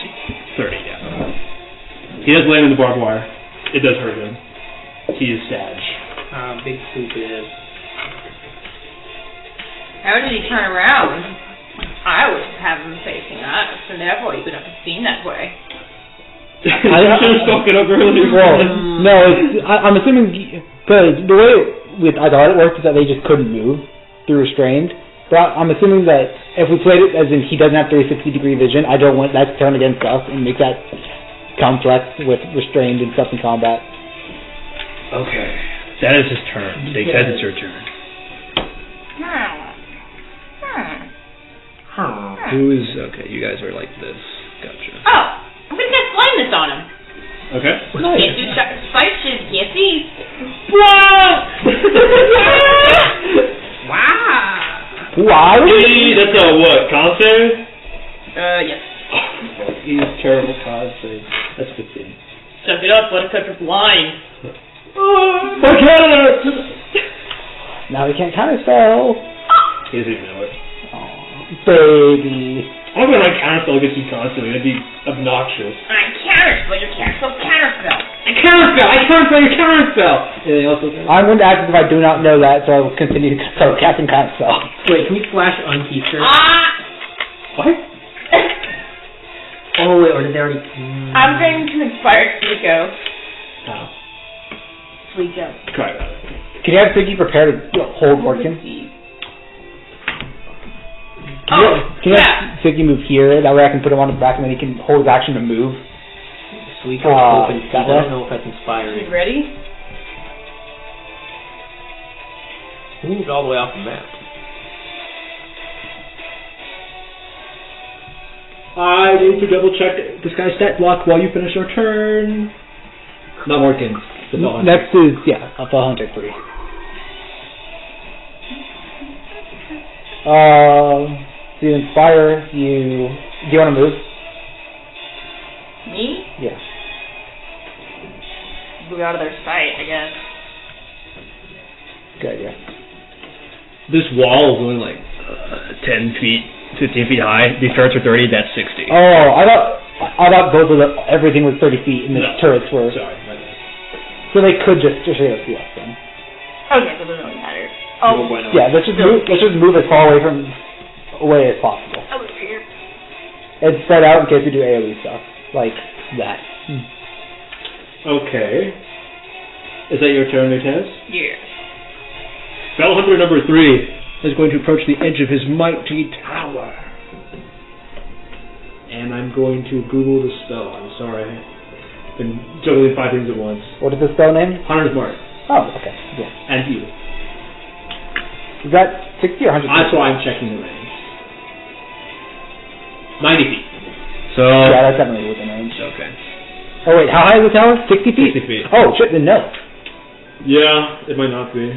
[SPEAKER 7] 30. Yeah. He does land in the barbed wire. It does hurt him. He is sad.
[SPEAKER 5] Big stupid.
[SPEAKER 2] How did he turn around? I would have him facing us, and therefore he could have seen that way.
[SPEAKER 7] I should have spoken up earlier.
[SPEAKER 1] Well, no, I'm assuming because the way with I thought it worked is that they just couldn't move through restrained. But I'm assuming that if we played it as in he doesn't have 360-degree vision, I don't want that to turn against us and make that complex with restrained and stuff in combat.
[SPEAKER 7] Okay. That is his turn. They said it's your turn. Who is... Okay, you guys are like this. Gotcha.
[SPEAKER 2] Oh, I'm gonna cast blindness on him.
[SPEAKER 7] Okay.
[SPEAKER 2] Can't do sight shit, can't see. Wow.
[SPEAKER 1] Why?
[SPEAKER 7] That's a what? Con save?
[SPEAKER 2] Yes.
[SPEAKER 7] He's terrible con save. That's a good thing.
[SPEAKER 2] Suck it up, Buttercup, you're blind.
[SPEAKER 1] Now he can't counterspell.
[SPEAKER 7] He doesn't even know it.
[SPEAKER 1] Baby.
[SPEAKER 7] I'm gonna like counterspell against you constantly. That'd be obnoxious.
[SPEAKER 2] I counterspell, you counterspell, counterspell.
[SPEAKER 7] I counterspell your counterspell! Anything else okay?
[SPEAKER 1] I'm going to act as if I do not know that, so I will continue to casting counterspell.
[SPEAKER 5] Wait, can we flash unkeister?
[SPEAKER 7] What?
[SPEAKER 5] Oh wait, or did they already?
[SPEAKER 2] I'm going to inspire Flico.
[SPEAKER 7] Oh.
[SPEAKER 2] Flico.
[SPEAKER 7] Try that.
[SPEAKER 1] Can you have Siggy prepare to hold Morgan? Can you have Siggy move here? That way I can put him on his back and then he can hold his action to move.
[SPEAKER 5] Sweet open seat. I don't know if that's inspiring.
[SPEAKER 2] You ready?
[SPEAKER 5] He moved all the way off the map.
[SPEAKER 7] I need to double check this guy's stat block while you finish your turn. Not working.
[SPEAKER 1] Next is, a Fell Hunter 3. To inspire you, do you want to move?
[SPEAKER 2] Me?
[SPEAKER 1] Yeah.
[SPEAKER 2] Move out of their sight, I guess.
[SPEAKER 1] Good, yeah.
[SPEAKER 7] This wall is only like 10 feet, 15 feet high. These turrets are 30, that's 60.
[SPEAKER 1] Oh, I thought both of everything was 30 feet and the turrets were...
[SPEAKER 7] Sorry, my bad.
[SPEAKER 1] So they could just straight up see us then.
[SPEAKER 2] Okay, so it doesn't really matter. Oh,
[SPEAKER 1] yeah, let's just move as far away as possible.
[SPEAKER 2] over here.
[SPEAKER 1] And spread out in case we do AoE stuff. Like that.
[SPEAKER 7] Okay. Is that your turn, Nutez?
[SPEAKER 2] Yeah.
[SPEAKER 7] Fell Hunter number 3 is going to approach the edge of his mighty tower. And I'm going to Google the spell. I'm sorry. I've been juggling 5 things at once.
[SPEAKER 1] What is the spell name?
[SPEAKER 7] Hunter's Mark.
[SPEAKER 1] Oh, okay. Yeah.
[SPEAKER 7] And you.
[SPEAKER 1] Is that 60 or 100?
[SPEAKER 7] That's why I'm checking the range. 90 feet. So...
[SPEAKER 1] Yeah, that's definitely within range.
[SPEAKER 7] Okay.
[SPEAKER 1] Oh wait, how high is the tower? 60 feet?
[SPEAKER 7] 60 feet.
[SPEAKER 1] Oh shit, then no.
[SPEAKER 7] Yeah, it might not be.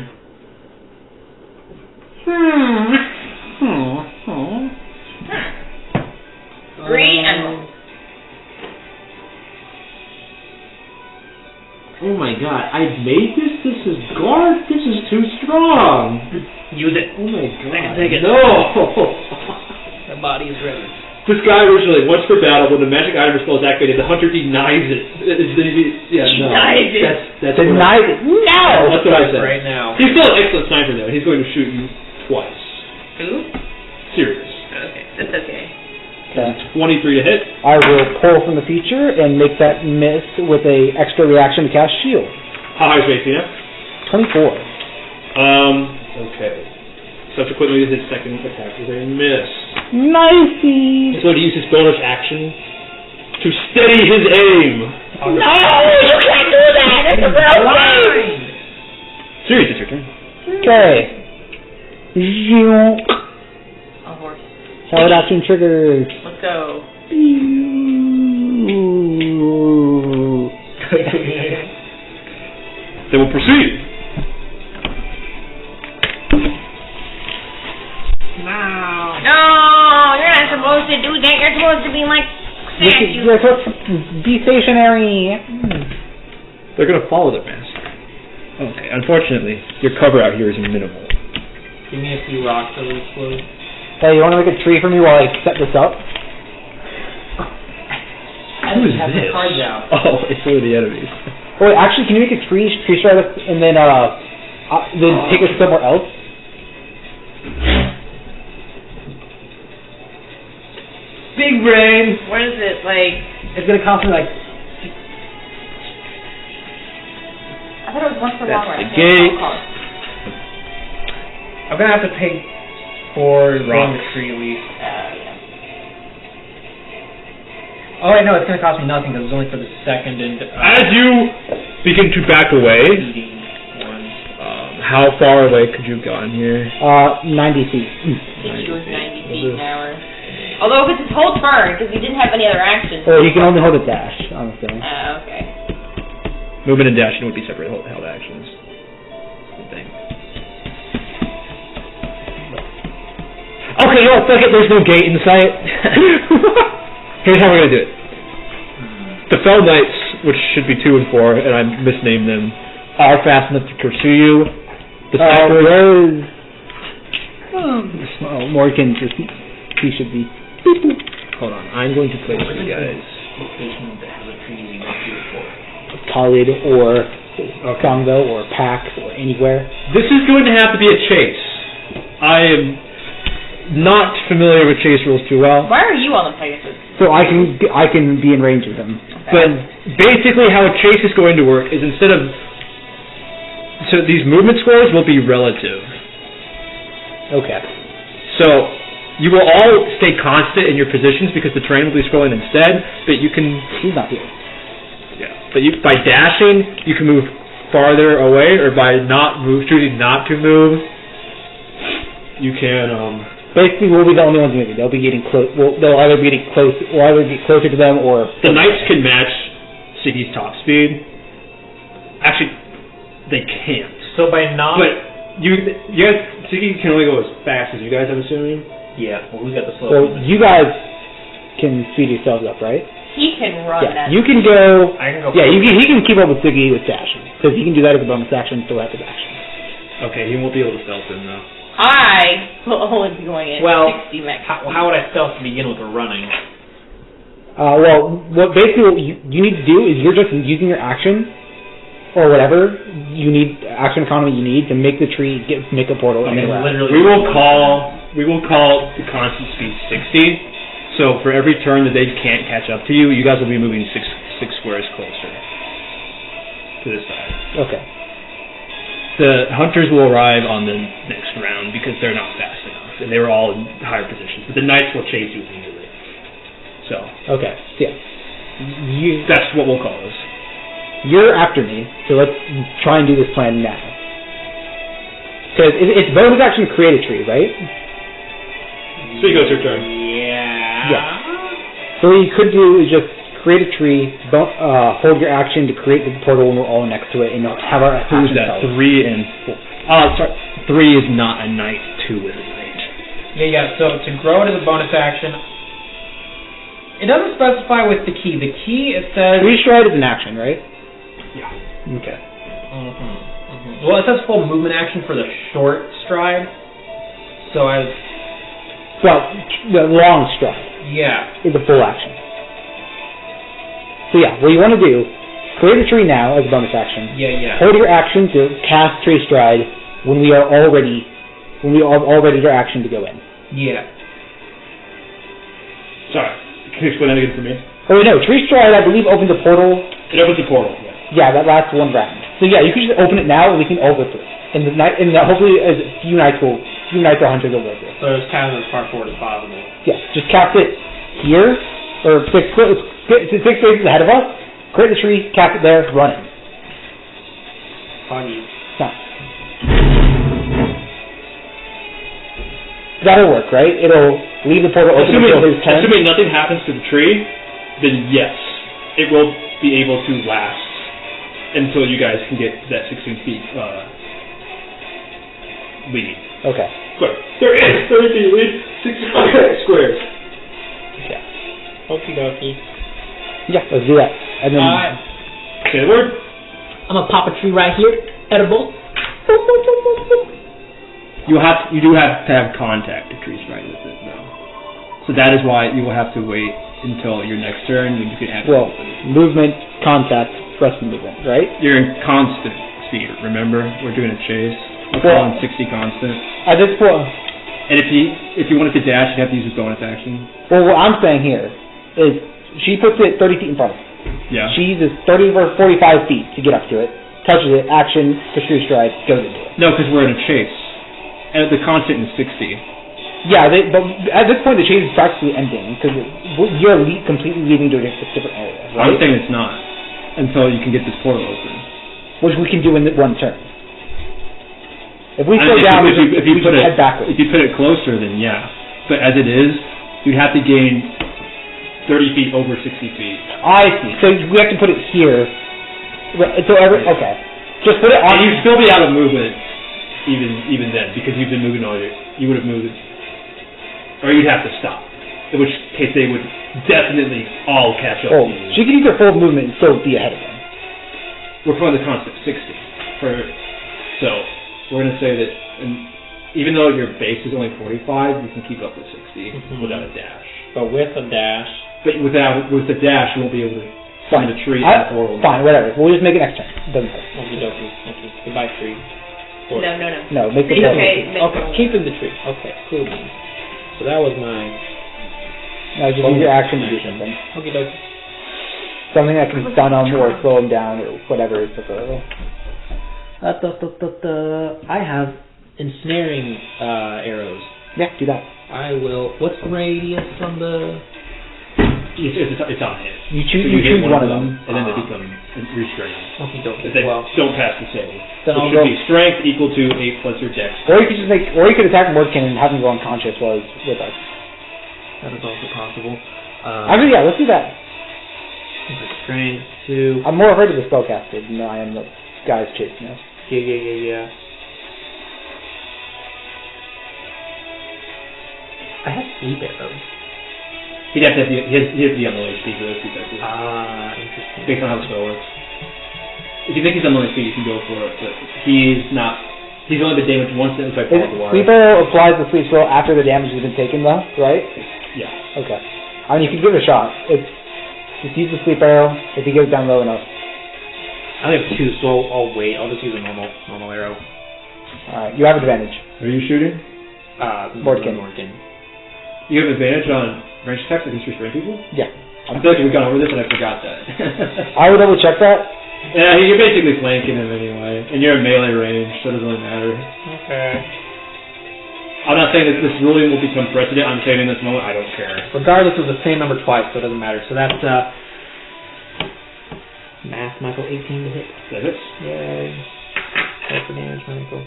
[SPEAKER 2] Three and...
[SPEAKER 7] Oh my god, I made this? This is guard? This is too strong.
[SPEAKER 5] Use it.
[SPEAKER 7] Oh my god.
[SPEAKER 5] Take it.
[SPEAKER 7] No!
[SPEAKER 5] The body is ready.
[SPEAKER 7] This guy originally, once per battle, when the magic item spell is activated, the hunter denies it.
[SPEAKER 2] Denies it.
[SPEAKER 7] That's
[SPEAKER 1] Denies it. No!
[SPEAKER 7] That's what I said.
[SPEAKER 5] Right now.
[SPEAKER 7] He's still an excellent sniper, though. He's going to shoot you twice.
[SPEAKER 2] Who?
[SPEAKER 7] Serious.
[SPEAKER 2] Okay, that's okay.
[SPEAKER 1] Okay.
[SPEAKER 7] 23 to hit.
[SPEAKER 1] I will pull from the feature and make that miss with a extra reaction to cast shield.
[SPEAKER 7] How high is AC now?
[SPEAKER 1] 24.
[SPEAKER 7] Okay. Subsequently, his second attack is a miss.
[SPEAKER 1] Nicey!
[SPEAKER 7] He's going to use his bonus action to steady his aim.
[SPEAKER 2] No, you can't do that. That's a real thing.
[SPEAKER 7] Serious, it's your turn.
[SPEAKER 1] Okay.
[SPEAKER 2] Oh, horse.
[SPEAKER 1] Howard action triggers.
[SPEAKER 2] Let's go.
[SPEAKER 7] They will proceed.
[SPEAKER 2] No, you're not supposed to do that. You're supposed to be like statues.
[SPEAKER 1] You're supposed to be stationary.
[SPEAKER 7] They're going to follow the master. Okay, unfortunately, your cover out here is minimal.
[SPEAKER 5] Give me a few rocks that will explode.
[SPEAKER 1] Hey, you want to make a tree for me while I set this up?
[SPEAKER 7] Who is
[SPEAKER 5] have
[SPEAKER 7] this?
[SPEAKER 5] the cards out.
[SPEAKER 7] Oh, it's one of the enemies.
[SPEAKER 1] Oh, wait, actually, can you make a tree stride up and then take it somewhere else?
[SPEAKER 5] Big brain.
[SPEAKER 2] What is it, like?
[SPEAKER 5] It's gonna cost me like.
[SPEAKER 2] I thought it was once per
[SPEAKER 7] That's
[SPEAKER 2] long
[SPEAKER 7] the
[SPEAKER 2] rest.
[SPEAKER 7] gate.
[SPEAKER 5] I'm gonna have to pay for growing the tree at least. Oh wait, no, it's gonna cost me nothing because it's only for the second and.
[SPEAKER 7] As you begin to back away,
[SPEAKER 5] Eating one.
[SPEAKER 7] how far away could you have gone here?
[SPEAKER 1] 90 feet.
[SPEAKER 2] He was 90 feet an hour. Although if it's his whole turn, because he didn't have any other actions.
[SPEAKER 1] Or you can only hold a dash, honestly.
[SPEAKER 2] Okay.
[SPEAKER 7] Movement and dashing would be separate held actions. Good thing. Okay, you know what, fuck it, there's no gate in sight. Here's how we're gonna do it. The Fell Knights, which should be 2 and 4, and I misnamed them, are fast enough to pursue you. The snipers...
[SPEAKER 1] Morgan, he should be...
[SPEAKER 7] Hold on, I'm going to place you guys.
[SPEAKER 1] Khalid or Congo or Pax or anywhere.
[SPEAKER 7] This is going to have to be a chase. I am not familiar with chase rules too well.
[SPEAKER 2] Why are you on the Pegasus?
[SPEAKER 1] So I can be in range of them.
[SPEAKER 2] Okay.
[SPEAKER 7] But basically how a chase is going to work is instead of... So these movement scores will be relative.
[SPEAKER 1] Okay.
[SPEAKER 7] So you will all stay constant in your positions because the terrain will be scrolling instead, but you can...
[SPEAKER 1] He's not here.
[SPEAKER 7] Yeah. But by dashing, you can move farther away, or by choosing not to move, you can...
[SPEAKER 1] Basically, we'll be the only ones moving. They'll be getting close. They'll either be getting close, or either get closer to them, or
[SPEAKER 7] The Knights can match Siggy's top speed. Actually, they can't.
[SPEAKER 5] So by not.
[SPEAKER 7] But you guys, Siggy can only go as fast as you guys, I'm assuming.
[SPEAKER 5] Yeah. Well, who's got the slow?
[SPEAKER 1] so you guys can speed yourselves up, right?
[SPEAKER 2] He can run
[SPEAKER 1] Yeah,
[SPEAKER 2] that.
[SPEAKER 1] you can go.
[SPEAKER 5] I can go.
[SPEAKER 1] Yeah, he can keep up with Siggy with dashing because he can do that as a bonus action, still have his action.
[SPEAKER 7] Okay, he won't be able to stealth him though.
[SPEAKER 2] I will only be going at 60 max.
[SPEAKER 5] How would I stealth to begin with, or running?
[SPEAKER 1] Well, basically what you need to do is you're just using your action or whatever you need, action economy you need to make the tree make a portal.
[SPEAKER 5] Okay,
[SPEAKER 1] and then
[SPEAKER 5] literally.
[SPEAKER 7] We will call the constant speed 60. So for every turn that they can't catch up to you, you guys will be moving six squares closer to this side.
[SPEAKER 1] Okay.
[SPEAKER 7] The hunters will arrive on the next round because they're not fast enough, and they were all in higher positions. But the knights will chase you immediately. So
[SPEAKER 1] Okay. Yeah.
[SPEAKER 7] that's what we'll call this.
[SPEAKER 1] You're after me, so let's try and do this plan now. Because it's bonus action to create a tree, right?
[SPEAKER 7] So you go, it's your turn.
[SPEAKER 5] Yeah.
[SPEAKER 1] So what you could do is just create a tree, hold your action to create the portal when we're all next to it, and have our
[SPEAKER 7] Who's
[SPEAKER 1] action
[SPEAKER 7] that?
[SPEAKER 1] cells.
[SPEAKER 7] 3 and 4. Sorry. 3 is not a knight. 2 is a knight.
[SPEAKER 5] Yeah. So to grow it as a bonus action, it doesn't specify with the key. The key, it says.
[SPEAKER 1] Free stride is an action, right?
[SPEAKER 7] Yeah.
[SPEAKER 1] Okay.
[SPEAKER 5] Well, it says full movement action for the short stride. So as
[SPEAKER 1] Well, the long stride.
[SPEAKER 5] Yeah.
[SPEAKER 1] is a full action. So yeah, what you want to do, create a tree now as a bonus action.
[SPEAKER 5] Yeah.
[SPEAKER 1] Hold your action to cast Tree Stride when we are all ready your action to go in.
[SPEAKER 5] Yeah.
[SPEAKER 7] Sorry, can you explain that again for me?
[SPEAKER 1] Oh no, Tree Stride I believe opens a portal.
[SPEAKER 7] It opens a portal.
[SPEAKER 1] Yeah, that lasts one round. So yeah, you can just open it now and we can all go through. And hopefully a few nights or hunters will go through.
[SPEAKER 5] So it's kind of as far forward as possible.
[SPEAKER 1] Yeah, just cast it here, or 6 spaces ahead of us, create the tree, cast it there, run it.
[SPEAKER 5] On you.
[SPEAKER 1] No. That'll work, right? It'll leave the portal open until his turn.
[SPEAKER 7] Assuming nothing happens to the tree, then yes, it will be able to last until you guys can get that 16 feet lead.
[SPEAKER 1] Okay.
[SPEAKER 7] There is 30 feet lead, 65 squares.
[SPEAKER 5] Yeah. Okie dokie.
[SPEAKER 1] Yeah, let's do that. And then
[SPEAKER 7] Say the word.
[SPEAKER 6] I'm gonna pop a tree right here. Edible.
[SPEAKER 7] You do have to have contact to Tree Stride with it, though. So that is why you will have to wait until your next turn when you can have
[SPEAKER 1] movement, contact, rest of movement, right?
[SPEAKER 7] You're in constant speed, remember? We're doing a chase. We're calling 60 constant.
[SPEAKER 1] At this point...
[SPEAKER 7] And if you wanted to dash, you'd have to use a bonus action.
[SPEAKER 1] Well, what I'm saying here is she puts it 30 feet in front of us.
[SPEAKER 7] Yeah.
[SPEAKER 1] She uses 30 or 45 feet to get up to it, touches it, action, to Tree Stride, goes into it.
[SPEAKER 7] No, because we're in a chase. And the constant is 60.
[SPEAKER 1] Yeah, but at this point the chase is practically ending, because you're completely leaving to a different area, right?
[SPEAKER 7] I'm saying it's not, until you can get this portal open.
[SPEAKER 1] Which we can do in one turn. If we slow down, we can head backwards.
[SPEAKER 7] If you put it closer, then yeah. But as it is, you'd have to gain 30 feet over 60 feet.
[SPEAKER 1] I see. So we have to put it here. Okay. Just put it on.
[SPEAKER 7] And you'd still be out of movement even then, because you've been moving you would have moved, or you'd have to stop. In which case they would definitely all catch up to you.
[SPEAKER 1] She can use her full movement and still be ahead of them.
[SPEAKER 7] We're pulling the constant 60. So we're going to say that even though your base is only 45, you can keep up with 60 without a dash.
[SPEAKER 5] But with a dash.
[SPEAKER 7] But with the dash, you won't be able to find a tree in the portal.
[SPEAKER 1] Fine, whatever. We'll just make it next turn. It doesn't matter.
[SPEAKER 5] Okie dokie. Okay. Goodbye, tree.
[SPEAKER 2] No,
[SPEAKER 1] make the portal.
[SPEAKER 5] Okay, keeping the tree. Okay, cool. So that was my...
[SPEAKER 1] Now just use your action to do something.
[SPEAKER 5] Okie dokie.
[SPEAKER 1] Something that can stun them or slow them down or whatever is preferable.
[SPEAKER 5] I have ensnaring arrows.
[SPEAKER 1] Yeah, do that.
[SPEAKER 5] I will... What's the radius from the...
[SPEAKER 7] It's on hit.
[SPEAKER 1] You choose one of them.
[SPEAKER 7] And then they become restrained.
[SPEAKER 5] Okie dokie.
[SPEAKER 7] If they don't pass the save.
[SPEAKER 1] Then
[SPEAKER 7] it should be strength equal to 8 plus your dex.
[SPEAKER 1] Or you could attack Mordkin and have him go unconscious while he's with us.
[SPEAKER 5] That is also possible.
[SPEAKER 1] Actually, yeah, let's do that.
[SPEAKER 5] Strength 2.
[SPEAKER 1] I'm more afraid of the spellcaster than I am the guys chasing us.
[SPEAKER 5] Yeah. I have sleep arrows.
[SPEAKER 7] He'd have to be on low HP for those two effective.
[SPEAKER 5] Interesting.
[SPEAKER 7] Based on how the spell works. If you think he's on low HP, you can go for it, but he's not. He's only been damaged once and by Fall of the Water.
[SPEAKER 1] Sleep arrow applies the sleep spell after the damage has been taken, though, right?
[SPEAKER 7] Yeah.
[SPEAKER 1] Okay. I mean, you can give it a shot. Just use the sleep arrow if he goes down low enough.
[SPEAKER 5] I only have 2, so I'll wait. I'll just use a normal arrow.
[SPEAKER 1] Alright, you have advantage.
[SPEAKER 7] Are you shooting?
[SPEAKER 1] Mordkin.
[SPEAKER 7] You have advantage on range attacks against restrained people?
[SPEAKER 1] Yeah.
[SPEAKER 7] I feel like we've gone over this and I forgot that.
[SPEAKER 1] I would double check that.
[SPEAKER 7] Yeah, you're basically flanking him anyway, and you're in melee range, so it doesn't really matter.
[SPEAKER 5] Okay.
[SPEAKER 7] I'm not saying that this ruling will become precedent. I'm saying in this moment, I don't care.
[SPEAKER 5] Regardless, it's the same number twice, so it doesn't matter. So that's Michael 18 to hit.
[SPEAKER 7] That hits.
[SPEAKER 5] Yay. Roll for damage, Michael.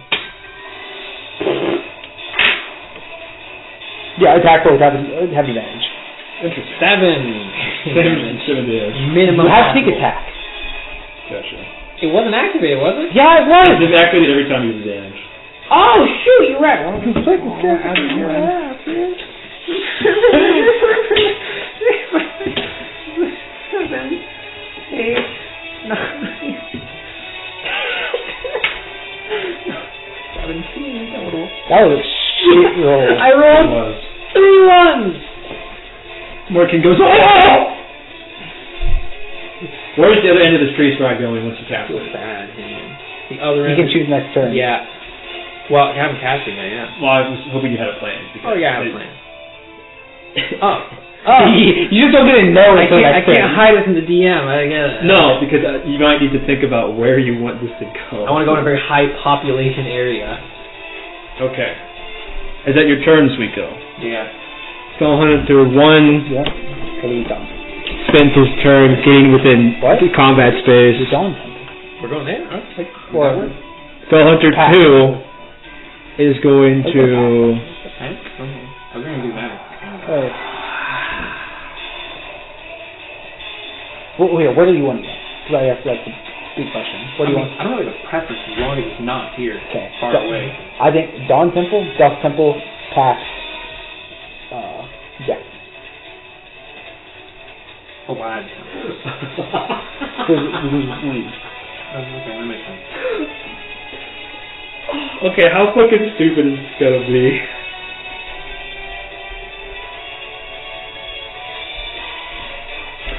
[SPEAKER 1] Yeah, attack rolls have advantage.
[SPEAKER 7] Interesting.
[SPEAKER 5] 7
[SPEAKER 7] damage.
[SPEAKER 5] Minimum.
[SPEAKER 1] You have sneak attack.
[SPEAKER 7] Gotcha.
[SPEAKER 5] It wasn't activated, was it?
[SPEAKER 1] Yeah, it was.
[SPEAKER 7] It's activated every time you use damage.
[SPEAKER 5] Oh, shoot, you're right. Well,
[SPEAKER 1] That was a shit roll.
[SPEAKER 5] I rolled 3 ones.
[SPEAKER 7] Morgan goes, oh! Where's the other end of the tree stride going once you cast it?
[SPEAKER 5] Bad. The other
[SPEAKER 1] You
[SPEAKER 5] end.
[SPEAKER 1] can choose next turn.
[SPEAKER 5] Yeah. Well, I haven't casted yet, yeah.
[SPEAKER 7] Well, I was hoping you had a plan.
[SPEAKER 5] Oh, yeah, I have a plan.
[SPEAKER 1] You just don't get to know
[SPEAKER 5] I
[SPEAKER 1] until next turn.
[SPEAKER 5] can't hide it from the DM. I get it.
[SPEAKER 7] No, because you might need to think about where you want this to go.
[SPEAKER 5] I want to go in a very high population area.
[SPEAKER 7] Okay. Is that your turn, Suiko?
[SPEAKER 5] Yeah.
[SPEAKER 7] Spell Hunter 1
[SPEAKER 1] Yeah. What are you done?
[SPEAKER 7] spends his turn getting within
[SPEAKER 1] What?
[SPEAKER 7] the combat space.
[SPEAKER 1] You're done.
[SPEAKER 5] We're going there? Huh?
[SPEAKER 1] Or
[SPEAKER 7] Spell Hunter
[SPEAKER 1] Pass.
[SPEAKER 7] 2 is going to...
[SPEAKER 5] Okay. I was going to do that.
[SPEAKER 1] Where do you want to go? That's a big question. What do you want?
[SPEAKER 5] I don't really have a preference as long as it's not here.
[SPEAKER 1] Okay.
[SPEAKER 5] Far away.
[SPEAKER 1] I think Dawn Temple, Dusk Temple, past Jack.
[SPEAKER 5] Obann.
[SPEAKER 1] We.
[SPEAKER 5] Okay, that makes sense.
[SPEAKER 7] Okay, how fucking stupid is this gonna be?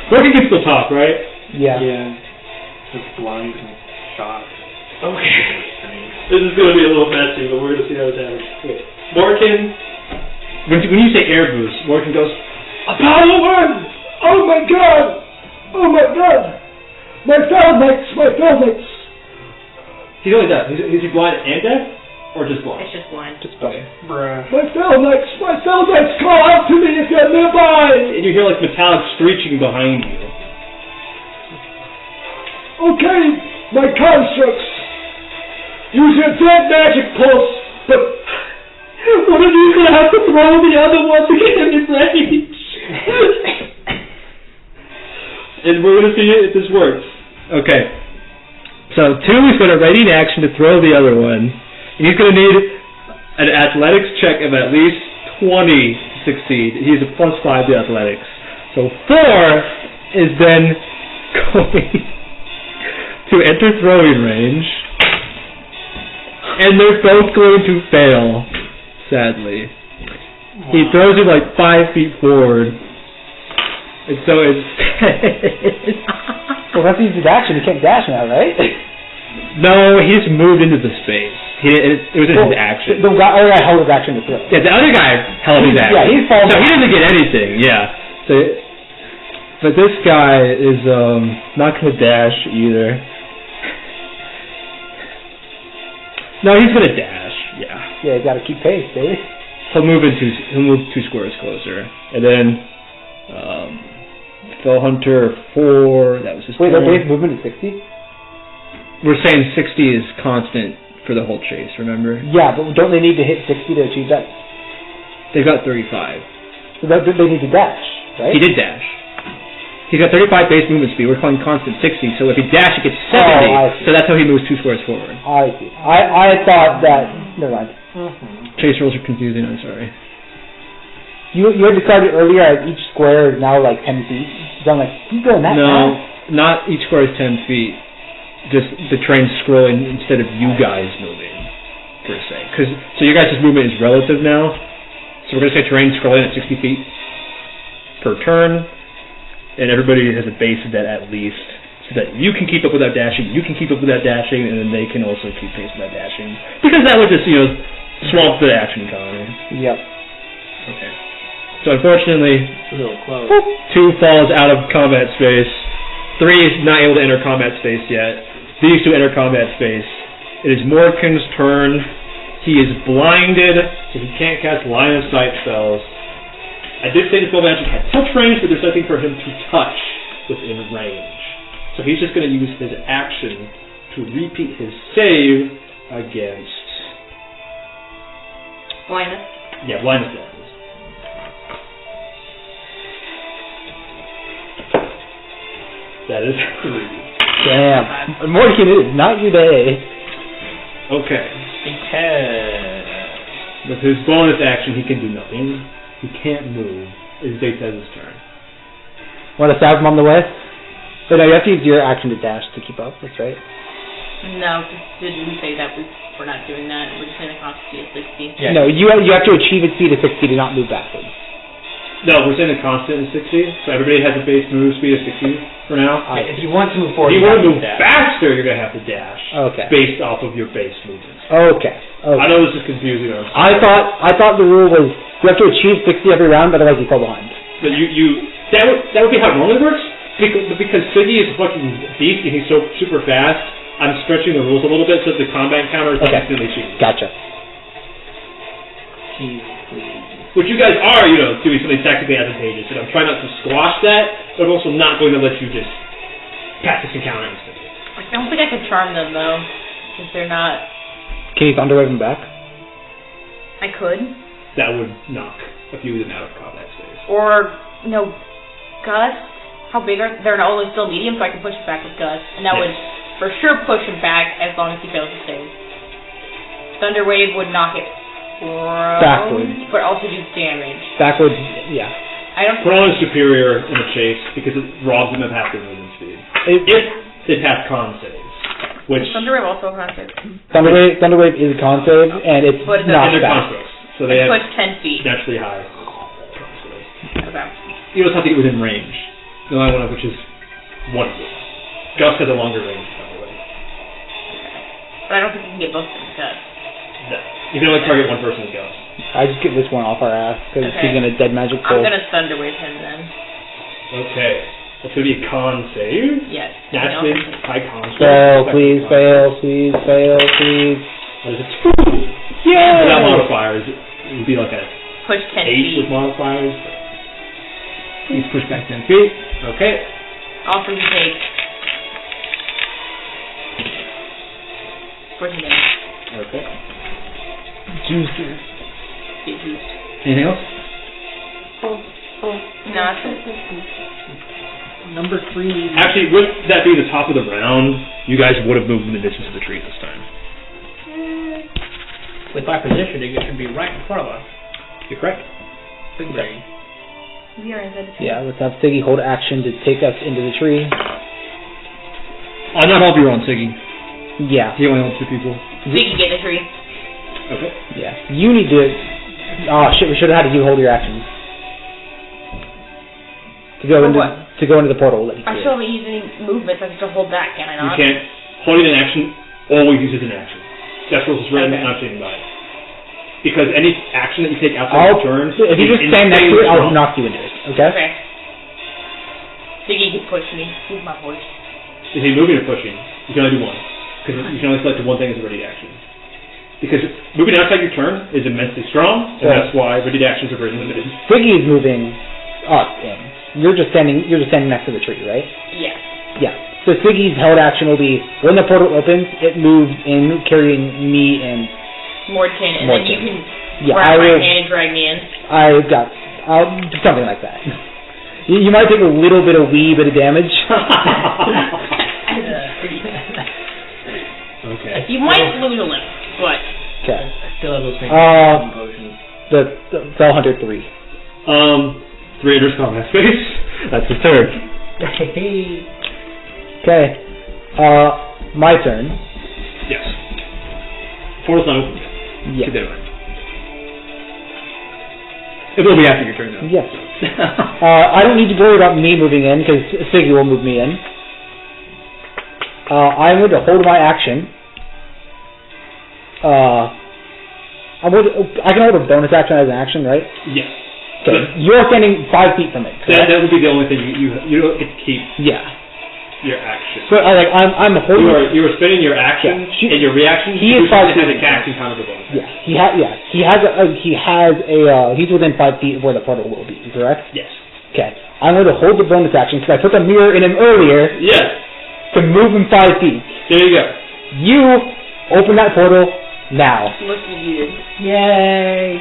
[SPEAKER 7] Morgan gets the top, right?
[SPEAKER 1] Yeah.
[SPEAKER 5] Yeah. Just blind and shot.
[SPEAKER 7] Okay. This is gonna be a little messy, but we're gonna see how it happens. Okay. Morgan, when you say air boost, Morgan goes,
[SPEAKER 8] Apollo 1! Oh my god! Oh my god! My felmates!
[SPEAKER 7] he's only deaf. Is he blind and deaf? Or just blind?
[SPEAKER 2] It's just blind.
[SPEAKER 1] Just okay.
[SPEAKER 5] Bruh.
[SPEAKER 8] My felmates, call out to me if you're nearby!
[SPEAKER 7] And you hear like metallic screeching behind you.
[SPEAKER 8] Okay, my constructs. Use your dead magic pulse, but
[SPEAKER 7] One of you's gonna have to throw the other one to get him in range. And we're gonna see if this works. Okay. So 2 is gonna ready in action to throw the other one. And he's gonna need an athletics check of at least 20 to succeed. He has a +5 to athletics. So 4 is then going to enter throwing range. And they're both going to fail, sadly. Wow. He throws it like 5 feet forward. And so it's...
[SPEAKER 1] Well, that's his action. He can't dash now, right?
[SPEAKER 7] No, he's moved into the space. It was in his action.
[SPEAKER 1] The other guy held his action to throw.
[SPEAKER 7] Yeah, the other guy held his action.
[SPEAKER 1] Yeah, he's falling.
[SPEAKER 7] So he doesn't get anything, yeah. So, but this guy is not going to dash either. No, he's going to dash, yeah.
[SPEAKER 1] Yeah, you got to keep pace, baby.
[SPEAKER 7] He'll move 2 squares closer. And then, Fell Hunter 4, that was his
[SPEAKER 1] Wait,
[SPEAKER 7] turn.
[SPEAKER 1] their base movement is 60?
[SPEAKER 7] We're saying 60 is constant for the whole chase, remember?
[SPEAKER 1] Yeah, but don't they need to hit 60 to achieve that?
[SPEAKER 7] They've got 35.
[SPEAKER 1] So they need to dash, right?
[SPEAKER 7] He did dash. He's got 35 base movement speed. We're calling constant 60, so if he dash, it gets 70.
[SPEAKER 1] I see.
[SPEAKER 7] So that's how he moves 2 squares forward.
[SPEAKER 1] I see. I thought that... Never mind.
[SPEAKER 7] Chase rules are confusing, I'm sorry.
[SPEAKER 1] You had described it earlier as each square is now like 10 feet. So I'm like, he's going that
[SPEAKER 7] No,
[SPEAKER 1] fast?
[SPEAKER 7] not each square is 10 feet. Just the train's scrolling instead of you guys moving, per se. So your guys' movement is relative now. So we're going to say terrain scrolling at 60 feet per turn. And everybody has a base of that at least, so that you can keep up without dashing, you can keep up without dashing, and then they can also keep pace without dashing. Because that would just, swamp the action economy.
[SPEAKER 1] Yep.
[SPEAKER 7] Okay. So unfortunately,
[SPEAKER 5] It's a little close.
[SPEAKER 7] 2 falls out of combat space. 3 is not able to enter combat space yet. These 2 enter combat space. It is Morkan's turn. He is blinded, so he can't cast line of sight spells. I did say the spell magic had touch range, but there's nothing for him to touch within range. So he's just going to use his action to repeat his save against...
[SPEAKER 2] Blindness.
[SPEAKER 7] Yeah, blindness deafness. That is 3.
[SPEAKER 1] Damn. Morgan, it is not your day.
[SPEAKER 7] Okay.
[SPEAKER 5] Okay.
[SPEAKER 7] With his bonus action, he can do nothing. He can't move. It's Zaytez's turn.
[SPEAKER 1] Want to stab him on the way? But no, you have to use your action to dash to keep up. That's right.
[SPEAKER 2] No, didn't we say that we're not doing that? We're just going to cost you 60.
[SPEAKER 5] Yeah.
[SPEAKER 1] No, you have to achieve a speed of 60 to not move backwards.
[SPEAKER 7] No, we're saying a constant is 60, so everybody has a base move speed of 60 for now.
[SPEAKER 5] If you want to move forward,
[SPEAKER 7] If you want to move faster, you're going to have to dash.
[SPEAKER 1] Okay.
[SPEAKER 7] Based off of your base movement.
[SPEAKER 1] Okay.
[SPEAKER 7] I know this is confusing.
[SPEAKER 1] I thought the rule was you have to achieve 60 every round, otherwise you fall behind.
[SPEAKER 7] But that would be how it normally works. Because Siggy is a fucking beast and he's so super fast, I'm stretching the rules a little bit so that the combat counter is instantly cheating.
[SPEAKER 1] Gotcha.
[SPEAKER 7] Which you guys are, doing something tactically advantageous, and I'm trying not to squash that, but I'm also not going to let you just pass this encounter instantly.
[SPEAKER 2] I don't think I could charm them though, if they're not.
[SPEAKER 1] Can you Thunder Wave them back?
[SPEAKER 2] I could.
[SPEAKER 7] That would knock a few of them out of combat space.
[SPEAKER 2] Or Gust. How big are they're only still medium, so I can push it back with Gust, and that would for sure push him back as long as he fails to save. Thunder Wave would knock it
[SPEAKER 1] backwards,
[SPEAKER 2] but also do damage.
[SPEAKER 1] Backwards, yeah.
[SPEAKER 2] I don't.
[SPEAKER 7] Prawn is superior in the chase because it robs them of half their movement speed. If they pass con saves, which
[SPEAKER 2] Thunder Wave also a con save.
[SPEAKER 1] Thunder Wave is a con save, and it's not
[SPEAKER 7] they're constructs, so they have
[SPEAKER 2] push 10 feet.
[SPEAKER 7] Naturally high.
[SPEAKER 2] Okay.
[SPEAKER 7] You just have to get within range. The only one of which is 1 foot. Gust has a longer range, by the way.
[SPEAKER 2] But I don't think you can get both of them Gust.
[SPEAKER 7] No. You can only target one person with Gust.
[SPEAKER 1] I just get this one off our ass because he's gonna dead magic pull.
[SPEAKER 2] I'm gonna Thunder Wave him then.
[SPEAKER 7] Okay. That's gonna be a con save.
[SPEAKER 2] Yes.
[SPEAKER 7] Naturally high con save.
[SPEAKER 1] Fail, please, fail, please, fail, please.
[SPEAKER 7] What is it? Yeah! Without modifiers, it would be like a
[SPEAKER 2] push 10 feet.
[SPEAKER 7] 8 with modifiers. He's pushed back 10 feet. Okay.
[SPEAKER 2] Also you take 14 damage.
[SPEAKER 7] Okay.
[SPEAKER 1] Juices.
[SPEAKER 2] Big juice.
[SPEAKER 7] Anything else?
[SPEAKER 2] No, that's it.
[SPEAKER 5] Number 3.
[SPEAKER 7] Actually, with that being the top of the round, you guys would have moved in the distance of the tree this time.
[SPEAKER 5] With our positioning, it should be right in front of us.
[SPEAKER 7] You're correct.
[SPEAKER 5] Big brain.
[SPEAKER 2] We are inside the tree.
[SPEAKER 1] Yeah, let's have Siggy hold action to take us into the tree.
[SPEAKER 7] Not all of your own, Siggy.
[SPEAKER 1] Yeah.
[SPEAKER 7] He only owns 2 people.
[SPEAKER 2] Ziggy get in the tree.
[SPEAKER 7] Okay.
[SPEAKER 1] Yeah. You need to... Oh shit, we should have had you hold your action. To go into the portal.
[SPEAKER 2] I still haven't used any movements, I can still hold that, can I not?
[SPEAKER 7] You can't. Holding an action always uses an action. That's what was written, not saying by it. Because any action that you take outside your turn...
[SPEAKER 1] If you just stand next to it, I'll knock you into it. Okay?
[SPEAKER 2] Okay. Ziggy can push me. Move my voice.
[SPEAKER 7] If you're moving or pushing, you can only do one. Because you can only select the one thing as a ready action. Because moving outside your turn is immensely strong, and that's why ready actions are very limited.
[SPEAKER 1] Siggy is moving up in. You're just standing next to the tree, right?
[SPEAKER 2] Yeah.
[SPEAKER 1] Yeah. So Siggy's held action will be when the portal opens, it moves in, carrying me and
[SPEAKER 2] Mordkin, and then you can
[SPEAKER 1] grab
[SPEAKER 2] my hand and drag me in.
[SPEAKER 1] I'll do something like that. You might take a little bit of wee bit of damage.
[SPEAKER 7] Okay.
[SPEAKER 2] You might lose a limb, but...
[SPEAKER 1] Okay.
[SPEAKER 5] I still have those things. Potions.
[SPEAKER 1] The Fell Hunter 3.
[SPEAKER 7] 3 enters combat space. That's his turn.
[SPEAKER 1] Okay. My turn.
[SPEAKER 7] Yes. Portal's not open yet.
[SPEAKER 1] Yes.
[SPEAKER 7] Keep that in mind. It will be after your turn, though.
[SPEAKER 1] Yes. I don't need to worry about me moving in, because Siggy will move me in. I'm going to hold my action. I can hold a bonus action as an action, right?
[SPEAKER 7] Yes.
[SPEAKER 1] Okay. You're standing 5 feet from it.
[SPEAKER 7] That would be the only thing you don't get to keep.
[SPEAKER 1] Yeah.
[SPEAKER 7] Your action.
[SPEAKER 1] So I'm holding.
[SPEAKER 7] You are spending your action and your reaction.
[SPEAKER 1] He is 5 feet.
[SPEAKER 7] Has a casting counter bonus.
[SPEAKER 1] Yeah. He's within 5 feet of where the portal will be. Correct?
[SPEAKER 7] Yes.
[SPEAKER 1] Okay. I'm going to hold the bonus action because I put the mirror in him earlier.
[SPEAKER 7] Yes.
[SPEAKER 1] To move him 5 feet.
[SPEAKER 7] There you go.
[SPEAKER 1] You open that portal now.
[SPEAKER 2] Look what you did.
[SPEAKER 5] Yay!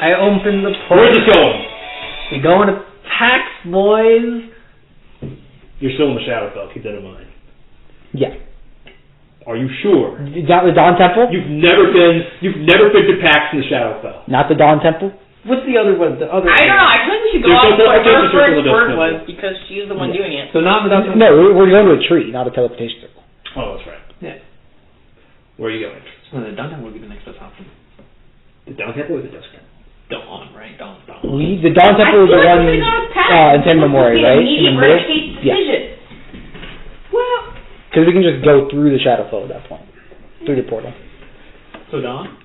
[SPEAKER 5] I opened the portal.
[SPEAKER 7] Where's this going?
[SPEAKER 5] We going to PAX, boys.
[SPEAKER 7] You're still in the Shadowfell. Keep that in mind.
[SPEAKER 1] Yeah.
[SPEAKER 7] Are you sure?
[SPEAKER 1] The Dawn Temple?
[SPEAKER 7] You've never been to PAX in the Shadowfell.
[SPEAKER 1] Not the Dawn Temple?
[SPEAKER 5] What's the other one?
[SPEAKER 2] I don't know. I feel like we should go off what her first word was because she's the one doing it.
[SPEAKER 5] So not the Dawn Temple?
[SPEAKER 1] No, we're going to a tree, not a teleportation circle.
[SPEAKER 7] Oh, that's right.
[SPEAKER 5] Yeah.
[SPEAKER 7] Where are you going?
[SPEAKER 5] Well, the Dawn Temple would be the next best option.
[SPEAKER 7] The Dawn Temple or the Dusk Temple?
[SPEAKER 5] Dawn, right? Dawn.
[SPEAKER 1] The Dawn Temple is the one in San Memory, right? In the middle?
[SPEAKER 2] Yeah. Well,
[SPEAKER 1] because we can just go through the shadow flow at that point, through the portal.
[SPEAKER 5] So Dawn?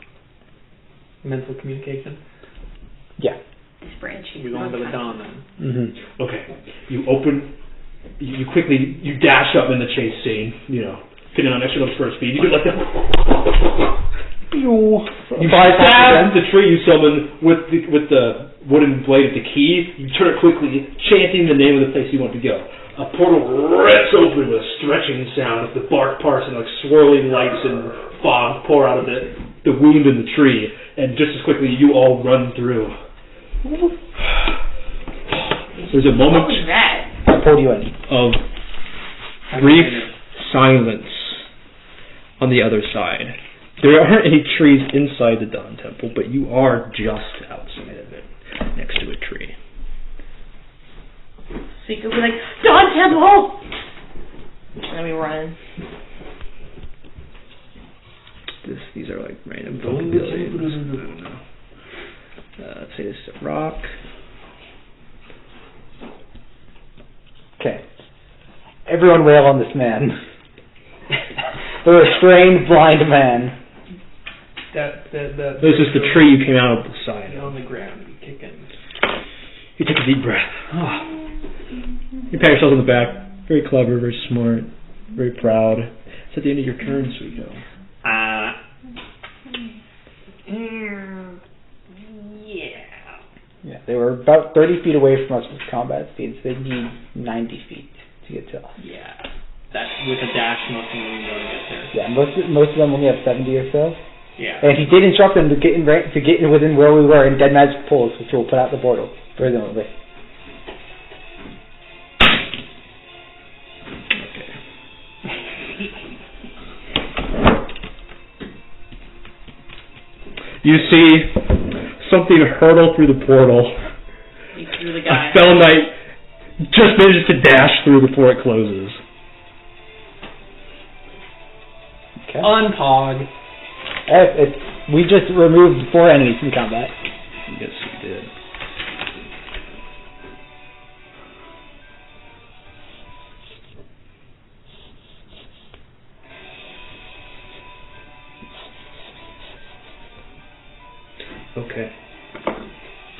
[SPEAKER 5] Mental communication?
[SPEAKER 1] Yeah.
[SPEAKER 5] We're going to the Dawn then.
[SPEAKER 1] Mm-hmm.
[SPEAKER 4] Okay. You dash up in the chase scene, getting on extra spur speed. You do like that. You stab the tree you summon with the wooden blade of the key. You turn it quickly, chanting the name of the place you want to go. A portal rips open with a stretching sound as the bark parts and like swirling lights and fog pour out of the wound in the tree. And just as quickly, you all run through. There's a moment
[SPEAKER 1] I pulled you in.
[SPEAKER 7] of brief silence on the other side. There aren't any trees inside the Dawn Temple, but you are just outside of it, next to a tree.
[SPEAKER 2] So you could be like, Dawn Temple! And then we run.
[SPEAKER 7] These are like random fucking buildings. I don't know. Let's say this is a rock.
[SPEAKER 1] Okay. Everyone wail on this man. The restrained blind man.
[SPEAKER 7] This is the tree you came out of the side.
[SPEAKER 5] On the ground, you kicking.
[SPEAKER 7] You take a deep breath. You pat yourself on the back. Very clever, very smart, very proud. It's at the end of your turn, Sweeto.
[SPEAKER 1] Yeah, they were about 30 feet away from us with combat speed, so they need 90 feet to get to us.
[SPEAKER 5] Yeah. That with a dash, most of them will to get there.
[SPEAKER 1] Yeah, most of them only have 70 or so.
[SPEAKER 5] Yeah.
[SPEAKER 1] And he did instruct them to get in within where we were in Dead Magic Pools, which will put out the portal, presumably.
[SPEAKER 7] You see something hurtle through the portal.
[SPEAKER 2] You threw the guy.
[SPEAKER 7] A Fell Knight just manages to dash through before it closes.
[SPEAKER 1] Okay.
[SPEAKER 5] Unpog.
[SPEAKER 1] We just removed 4 enemies from combat.
[SPEAKER 7] Yes, we did. Okay.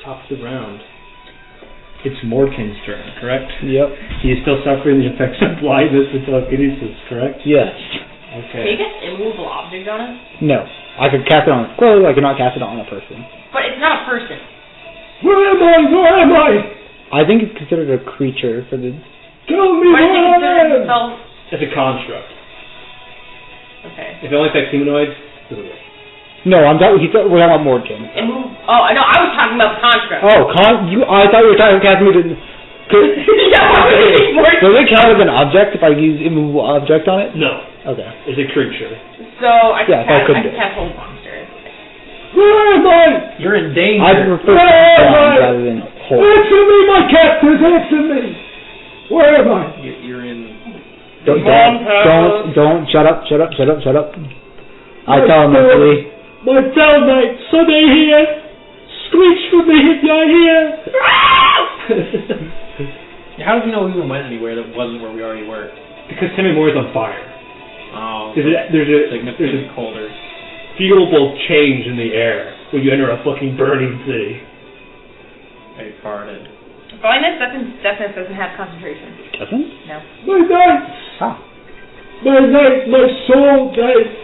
[SPEAKER 7] Top of the round. It's Morkin's turn, correct?
[SPEAKER 1] Yep.
[SPEAKER 7] He is still suffering the effects of blindness and telekinesis, correct?
[SPEAKER 1] Yes.
[SPEAKER 2] Can you
[SPEAKER 7] Okay.
[SPEAKER 2] get immovable object on it?
[SPEAKER 1] No. I could cast it on a clothes, I could not cast it on a person.
[SPEAKER 2] But it's not a person.
[SPEAKER 8] Where am I? Where am I?
[SPEAKER 1] I think it's considered a creature for the...
[SPEAKER 8] Tell me
[SPEAKER 2] Why does
[SPEAKER 8] where
[SPEAKER 2] it
[SPEAKER 8] I
[SPEAKER 2] consider
[SPEAKER 8] am.
[SPEAKER 2] itself?
[SPEAKER 7] It's a construct.
[SPEAKER 2] Okay.
[SPEAKER 7] If it only affects humanoids, it doesn't work.
[SPEAKER 1] No, we're talking about Mordkin.
[SPEAKER 2] Oh, I know. I was talking about the construct.
[SPEAKER 1] Oh, I thought you were talking about casting me to... Does it count as an object if I use immovable object on it?
[SPEAKER 7] No.
[SPEAKER 1] Okay.
[SPEAKER 7] It's a creature.
[SPEAKER 2] So I can
[SPEAKER 1] Yeah,
[SPEAKER 2] cast hold monsters.
[SPEAKER 8] Where am I?
[SPEAKER 5] You're in danger.
[SPEAKER 1] I prefer
[SPEAKER 8] Where am I?
[SPEAKER 1] rather than hold.
[SPEAKER 8] Answer me, my captors, answer me. Where am I?
[SPEAKER 5] You're in.
[SPEAKER 1] Don't, shut up. I
[SPEAKER 8] My
[SPEAKER 1] tell him
[SPEAKER 8] Fell-
[SPEAKER 1] mentally.
[SPEAKER 8] My Fell Knights, are they here? Screech for me if you're here.
[SPEAKER 5] How did you know we even went anywhere that wasn't where we already were?
[SPEAKER 7] Because Timmy Moore's on fire.
[SPEAKER 5] Oh.
[SPEAKER 7] There's a
[SPEAKER 5] Significantly colder.
[SPEAKER 7] feelable change in the air when you enter a fucking burning city.
[SPEAKER 5] I farted.
[SPEAKER 2] Blindness doesn't have concentration.
[SPEAKER 1] Doesn't?
[SPEAKER 2] No.
[SPEAKER 8] My knights,
[SPEAKER 1] Ah.
[SPEAKER 8] my soul knights.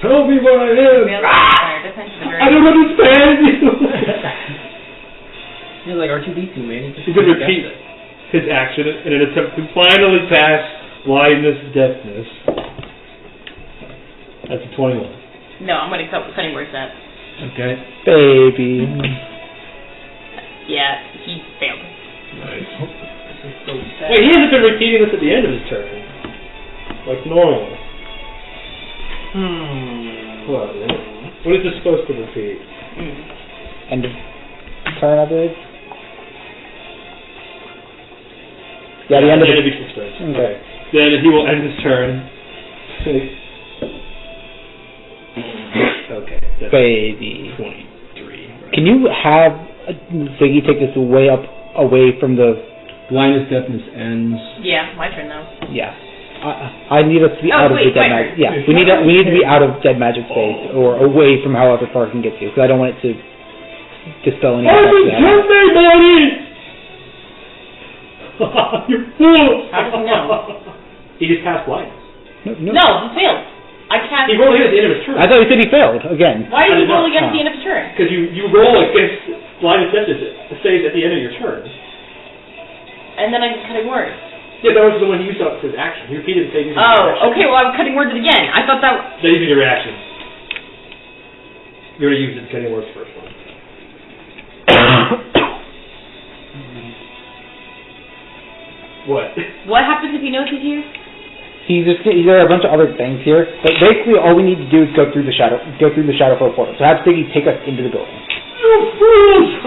[SPEAKER 8] Tell me where I am. I don't understand you.
[SPEAKER 5] You're like R2D2, man.
[SPEAKER 7] He could repeat his action in an attempt to finally pass blindness, deafness. That's a 21.
[SPEAKER 2] No, I'm going to cutting words that.
[SPEAKER 7] Okay.
[SPEAKER 1] Baby.
[SPEAKER 2] Yeah, he failed.
[SPEAKER 7] Nice. Wait, he hasn't been repeating this at the end of his turn. Like normal. What is this supposed to repeat?
[SPEAKER 1] End of turn, I believe. Yeah, the end of
[SPEAKER 7] each turn.
[SPEAKER 1] Okay.
[SPEAKER 7] Then he will end his turn. Okay. That's
[SPEAKER 1] Baby.
[SPEAKER 7] 23,
[SPEAKER 1] Can you have Ziggy take this way up, away from the...
[SPEAKER 7] Blindness, deafness ends.
[SPEAKER 2] Yeah, my turn though.
[SPEAKER 1] Yeah. I need us to be out of the dead magic. Yeah, we need to be out of dead magic space, or away from however far it can get to, because I don't want it to dispel any effects.
[SPEAKER 4] You fool!
[SPEAKER 2] How does he know?
[SPEAKER 4] He just cast blindness.
[SPEAKER 2] No, he failed. I cast.
[SPEAKER 4] He rolled against the end of his turn.
[SPEAKER 1] I thought you said he failed again.
[SPEAKER 2] Why did he roll against the end of his turn?
[SPEAKER 4] Because you roll against blindness saves at the end of your turn.
[SPEAKER 2] And then I'm cutting words.
[SPEAKER 4] Yeah, that was the one you used up his action. He repeated the same using
[SPEAKER 2] okay, well I'm cutting words again. I thought that...
[SPEAKER 4] Then using your reaction. You already used it cutting words first one. What?
[SPEAKER 2] What happens if he knows he's here?
[SPEAKER 1] There are a bunch of other things here, but basically all we need to do is go through the shadow for a portal. So have Ziggy take us into the building.
[SPEAKER 8] You fools!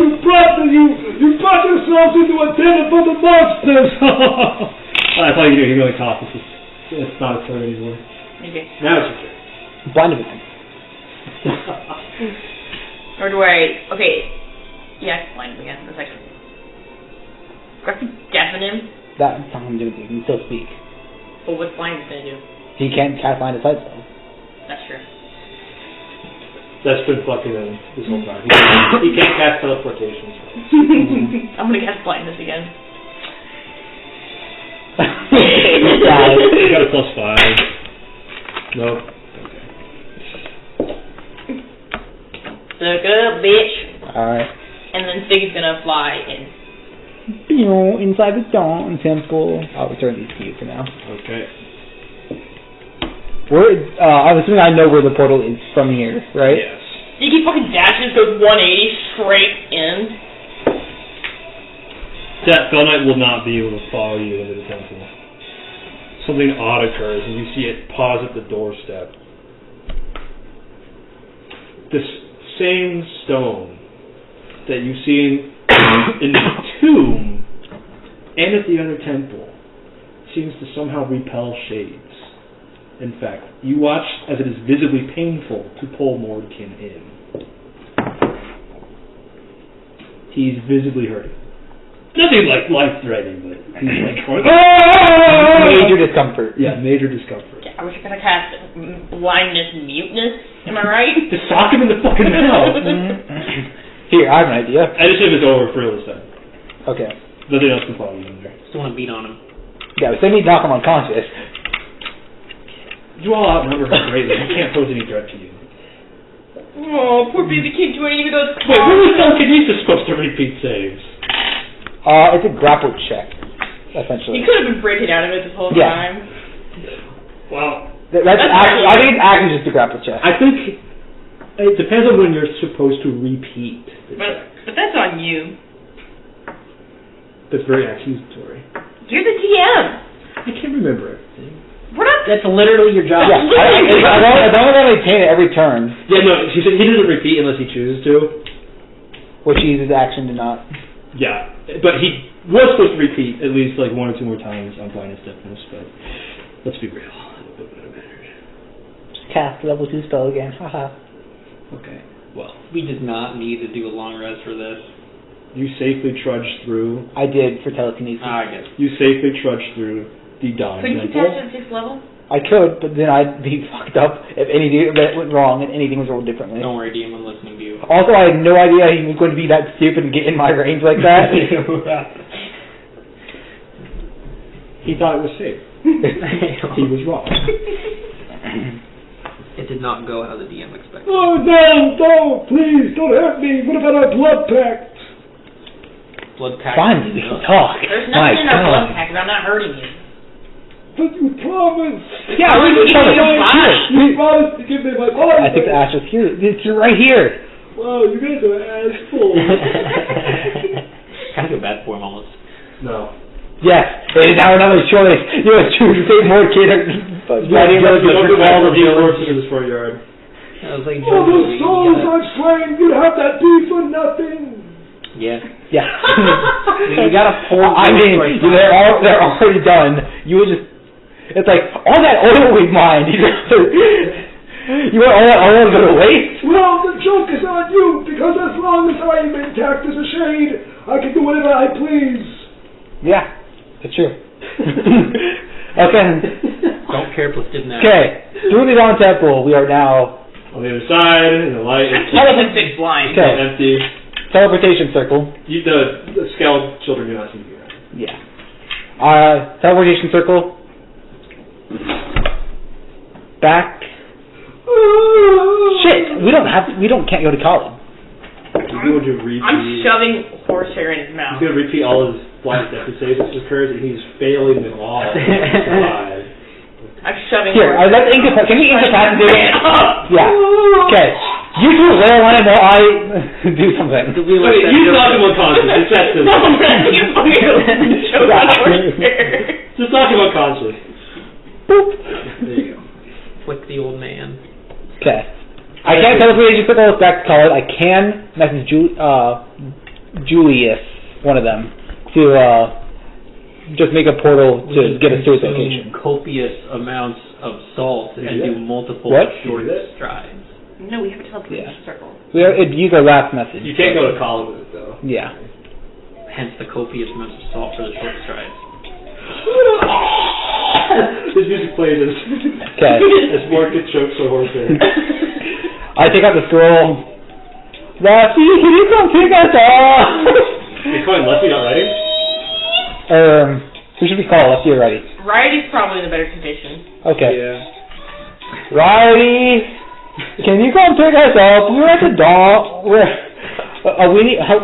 [SPEAKER 8] You brought yourselves into a den full of monsters!
[SPEAKER 7] I thought you knew. He really talked. It's not a turn anymore.
[SPEAKER 2] Okay.
[SPEAKER 4] Now it's your turn.
[SPEAKER 1] Blind him.
[SPEAKER 2] Or do I... Okay. Yeah, I can blind him again. That's like... Do I have to deafen him?
[SPEAKER 1] That's not going to do it. He can still speak.
[SPEAKER 2] But what's blindness going to do?
[SPEAKER 1] He can't cast line of sight spells.
[SPEAKER 2] That's true.
[SPEAKER 4] That's been fucking him this whole time. He can't cast teleportation.
[SPEAKER 2] I'm going to cast blindness again.
[SPEAKER 7] You got a +5. Nope.
[SPEAKER 2] Suck up, bitch.
[SPEAKER 1] Alright.
[SPEAKER 2] And then Ziggy's going to fly in.
[SPEAKER 1] Inside the Dawn Temple. I'll return these to you for now.
[SPEAKER 7] Okay.
[SPEAKER 1] I'm assuming I know where the portal is from here, right?
[SPEAKER 7] Yes.
[SPEAKER 2] Ziggy fucking dashes, goes 180 straight in.
[SPEAKER 7] That Fell Knight will not be able to follow you into the temple. Something odd occurs, and you see it pause at the doorstep. This same stone that you see in the tomb and at the other temple seems to somehow repel shades. In fact, you watch as it is visibly painful to pull Mordkin in. He's visibly hurting. Nothing like life-threatening, but he's like
[SPEAKER 1] major discomfort.
[SPEAKER 7] Yeah, major discomfort.
[SPEAKER 2] I wish I could have cast blindness, muteness. Am I right?
[SPEAKER 7] Just sock him in the fucking mouth.
[SPEAKER 1] Here, I have an idea.
[SPEAKER 7] I just think it's over for this time.
[SPEAKER 1] Okay.
[SPEAKER 7] Nothing else can follow you in there.
[SPEAKER 5] Still want to beat on him.
[SPEAKER 1] Yeah, so we need to knock him unconscious.
[SPEAKER 7] You all outnumber her greatly. He can't pose any threat to you.
[SPEAKER 2] Oh, poor baby kid doing even though it's
[SPEAKER 7] Wait, when was telekinesis supposed to repeat saves?
[SPEAKER 1] It's a grapple check, essentially.
[SPEAKER 2] You could have been breaking out of it this whole time.
[SPEAKER 7] Well,
[SPEAKER 1] That's actually, I think it's actually just a grapple check.
[SPEAKER 7] I think it depends on when you're supposed to repeat the check.
[SPEAKER 2] But that's on you.
[SPEAKER 7] That's very accusatory.
[SPEAKER 2] You're the DM.
[SPEAKER 7] I can't remember everything.
[SPEAKER 2] We're not.
[SPEAKER 5] That's literally your job.
[SPEAKER 1] Yeah, I don't want to maintain it every turn,
[SPEAKER 7] Yeah, no, he said he doesn't repeat unless he chooses to.
[SPEAKER 1] which he uses action to not.
[SPEAKER 7] Yeah, but he was supposed to repeat at least like 1 or 2 more times on blindness deafness, but let's be real. It wouldn't have mattered.
[SPEAKER 1] Just cast level 2 spell again. Haha.
[SPEAKER 7] Okay, well.
[SPEAKER 5] We did not need to do a long rest for this.
[SPEAKER 7] You safely trudged through.
[SPEAKER 1] I did for telekinesis.
[SPEAKER 5] I guess.
[SPEAKER 7] You safely trudged through the Dawn
[SPEAKER 2] Couldn't you
[SPEAKER 7] Temple.
[SPEAKER 2] cast it at 6th level?
[SPEAKER 1] I could, but then I'd be fucked up if anything that went wrong and anything was rolled differently.
[SPEAKER 5] Don't worry, DM, I'm listening to you.
[SPEAKER 1] Also, I had no idea he was going to be that stupid and get in my range like that.
[SPEAKER 7] He thought it was safe. He was wrong.
[SPEAKER 5] It did not go how the DM expected.
[SPEAKER 8] Oh no, please, don't hurt me. What about our blood pact?
[SPEAKER 5] Blood pact.
[SPEAKER 1] Finally, we can talk.
[SPEAKER 2] There's
[SPEAKER 1] My
[SPEAKER 2] nothing in our blood
[SPEAKER 1] God.
[SPEAKER 2] pack, I'm not hurting you.
[SPEAKER 8] But you promised.
[SPEAKER 1] Yeah, we can talk.
[SPEAKER 8] You promised to give me my blood.
[SPEAKER 1] I think the Astra's here. It's right here.
[SPEAKER 8] Wow, you guys are assholes.
[SPEAKER 5] Kind of feel bad for him almost.
[SPEAKER 4] No.
[SPEAKER 1] Yes, it is now another choice. You must choose to take more kid or Righty and Lefty.
[SPEAKER 4] Look at all of the horses in this front yard.
[SPEAKER 5] I was like,
[SPEAKER 8] All those souls I'm slaying, you'd have that be for nothing.
[SPEAKER 5] yeah.
[SPEAKER 1] Yeah.
[SPEAKER 5] You gotta pour.
[SPEAKER 1] I mean, they're already done. You would just. It's like all that oil we mined. You want all of it to waste?
[SPEAKER 8] Well, the joke is on you, because as long as I am intact as a shade, I can do whatever I please.
[SPEAKER 1] Yeah, that's true. Okay.
[SPEAKER 5] Don't care if didn't that.
[SPEAKER 1] Okay, through the dawn temple, we are now
[SPEAKER 4] On the other side, in the light, it's
[SPEAKER 2] Elephant blind.
[SPEAKER 1] Okay.
[SPEAKER 4] empty.
[SPEAKER 1] teleportation circle.
[SPEAKER 4] The scaled children do not seem to be around.
[SPEAKER 1] Yeah. Teleportation circle. Back. Shit, can't go to college.
[SPEAKER 4] He's going to repeat.
[SPEAKER 2] I'm shoving horsehair in his mouth.
[SPEAKER 4] He's going to repeat all his blind steps to say this occurs, and he's failing them all.
[SPEAKER 2] I'm shoving
[SPEAKER 1] Here,
[SPEAKER 2] horsehair.
[SPEAKER 1] can you incapacitate it? Yeah. Okay. You two wear one and I do something.
[SPEAKER 4] You talk him unconscious. It's that simple.
[SPEAKER 2] No, man, you fucking shove my horsehair.
[SPEAKER 4] Just talk him unconscious.
[SPEAKER 1] Boop.
[SPEAKER 5] There you go. Flick the old man.
[SPEAKER 1] Okay. I can't teleportation circle back to college. I can message Julius, one of them, to just make a portal to get us to his location.
[SPEAKER 5] Copious amounts of salt and do multiple short strides.
[SPEAKER 2] No, we have a teleportation circle.
[SPEAKER 1] We use our last message.
[SPEAKER 4] You can't go to college with it, though.
[SPEAKER 1] Yeah.
[SPEAKER 5] Hence the copious amounts of salt for the short strides.
[SPEAKER 4] His music plays as Morgan chokes the horsehair.
[SPEAKER 1] I take out the scroll. Lefty, can you come pick us up?
[SPEAKER 4] You're calling Lefty, not Righty?
[SPEAKER 1] Who should we call? Lefty or Righty?
[SPEAKER 2] Righty's probably in a better condition.
[SPEAKER 1] Okay.
[SPEAKER 4] Yeah.
[SPEAKER 1] Righty, can you come pick us up? We're at the dawn. We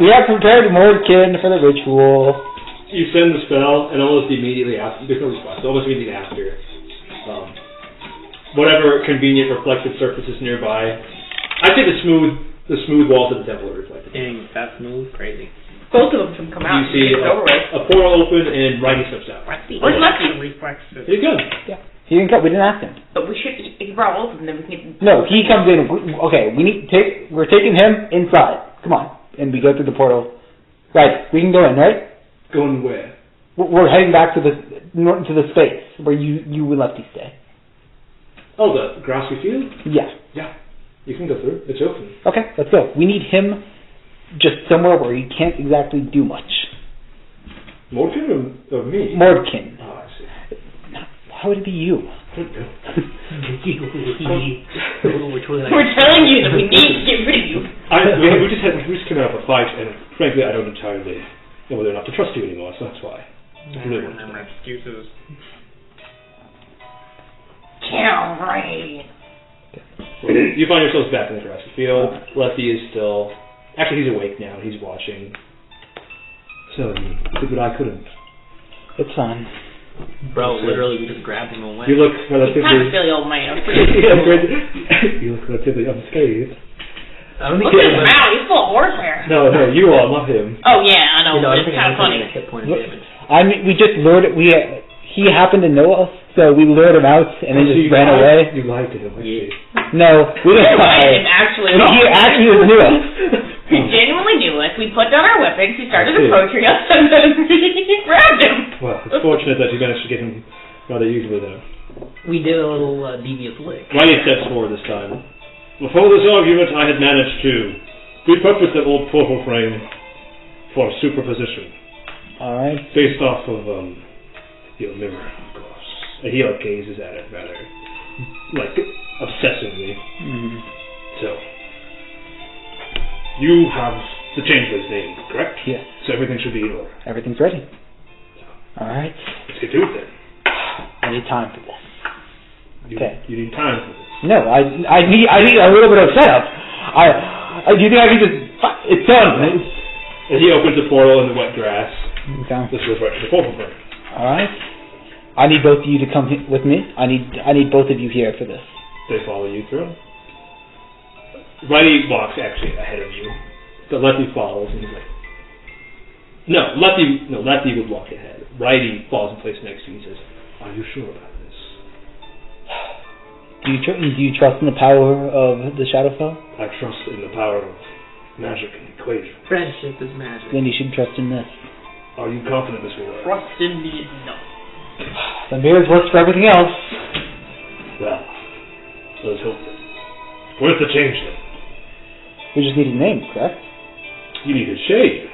[SPEAKER 1] have prepared Mordkin for the ritual.
[SPEAKER 4] You send the spell, and almost immediately after, there's no response, almost immediately after, whatever convenient reflective surfaces nearby, I'd say the smooth walls of the temple are reflected.
[SPEAKER 5] Dang, that smooth, crazy.
[SPEAKER 2] Both of them can come out.
[SPEAKER 4] You see a portal open, and Righty steps out.
[SPEAKER 2] Where's Lefty?
[SPEAKER 4] Here you go.
[SPEAKER 1] Yeah. He didn't come. We didn't ask him.
[SPEAKER 2] But we should. He brought both of them. Then we can.
[SPEAKER 1] No, he comes in. Okay, we're taking him inside. Come on, and we go through the portal. Right, we can go in, right?
[SPEAKER 4] Going where?
[SPEAKER 1] We're heading back to the space where you and Lefty stay.
[SPEAKER 4] Oh, the grassy field?
[SPEAKER 1] Yeah.
[SPEAKER 4] Yeah. You can go through. It's open.
[SPEAKER 1] Okay, let's go. We need him just somewhere where he can't exactly do much.
[SPEAKER 4] Mordkin or me?
[SPEAKER 1] Mordkin.
[SPEAKER 4] Oh, I see.
[SPEAKER 1] Why would it be you?
[SPEAKER 4] I don't know.
[SPEAKER 2] We're telling you that we need to get rid of you.
[SPEAKER 4] We just came out of a fight, and frankly, I don't entirely know whether or not to trust you anymore, so that's why.
[SPEAKER 5] Remember excuses.
[SPEAKER 2] Damn right.
[SPEAKER 4] You find yourselves back in the grassy field. Lefty is still... Actually, he's awake now. He's watching. So, did what I couldn't.
[SPEAKER 1] It's fine.
[SPEAKER 5] Bro, literally, we just grabbed him and went.
[SPEAKER 4] You look
[SPEAKER 2] He's kind of
[SPEAKER 4] relatively...
[SPEAKER 2] silly old man.
[SPEAKER 4] You look relatively unscathed.
[SPEAKER 5] I don't think
[SPEAKER 2] Look at his mouth. He's full of horsehair.
[SPEAKER 4] No, you are, not him.
[SPEAKER 2] Oh yeah, I know. It's kind of funny.
[SPEAKER 5] Hit point of damage.
[SPEAKER 1] I mean, we just lured it. He happened to know us, so we lured him out and then just ran away.
[SPEAKER 4] You lied to him. I see.
[SPEAKER 1] No, we didn't lie.
[SPEAKER 2] He actually
[SPEAKER 1] knew us.
[SPEAKER 2] He genuinely knew us. We put down our weapons. He started approaching us, and then we grabbed him.
[SPEAKER 4] Well, it's fortunate that you managed to get him rather easily there.
[SPEAKER 5] We did a little devious lick.
[SPEAKER 4] Righty steps forward this time. Before this argument, I had managed to repurpose that old portal frame for superposition.
[SPEAKER 1] Alright.
[SPEAKER 4] Based off of, your mirror, of course. And he gazes at it rather, obsessively.
[SPEAKER 1] Mm-hmm.
[SPEAKER 4] So, you have the changeling's name, correct?
[SPEAKER 1] Yes.
[SPEAKER 4] So everything should be in order.
[SPEAKER 1] Everything's ready. Alright.
[SPEAKER 4] Let's get to it then.
[SPEAKER 1] I need time for this.
[SPEAKER 4] You need time for this.
[SPEAKER 1] No, I need a little bit of setup. Do you think I can just... It's done.
[SPEAKER 4] And he opens a portal in the wet grass.
[SPEAKER 1] Okay.
[SPEAKER 4] This goes right to the portal frame.
[SPEAKER 1] Alright. I need both of you to come with me. I need both of you here for this.
[SPEAKER 4] They follow you through. Righty walks actually ahead of you. So Lefty follows and he's like... Lefty would walk ahead. Righty falls in place next to you and says, "Are you sure about this?"
[SPEAKER 1] Do you trust in the power of the Shadowfell?
[SPEAKER 4] I trust in the power of magic and equation.
[SPEAKER 5] Friendship is magic.
[SPEAKER 1] Then you should trust in this.
[SPEAKER 4] Are you confident this will work?
[SPEAKER 5] Trust in me, no.
[SPEAKER 1] The mirrors works for everything else.
[SPEAKER 4] Well, let's hope that. Where's the change then?
[SPEAKER 1] We just need his name, correct?
[SPEAKER 4] You need his shade.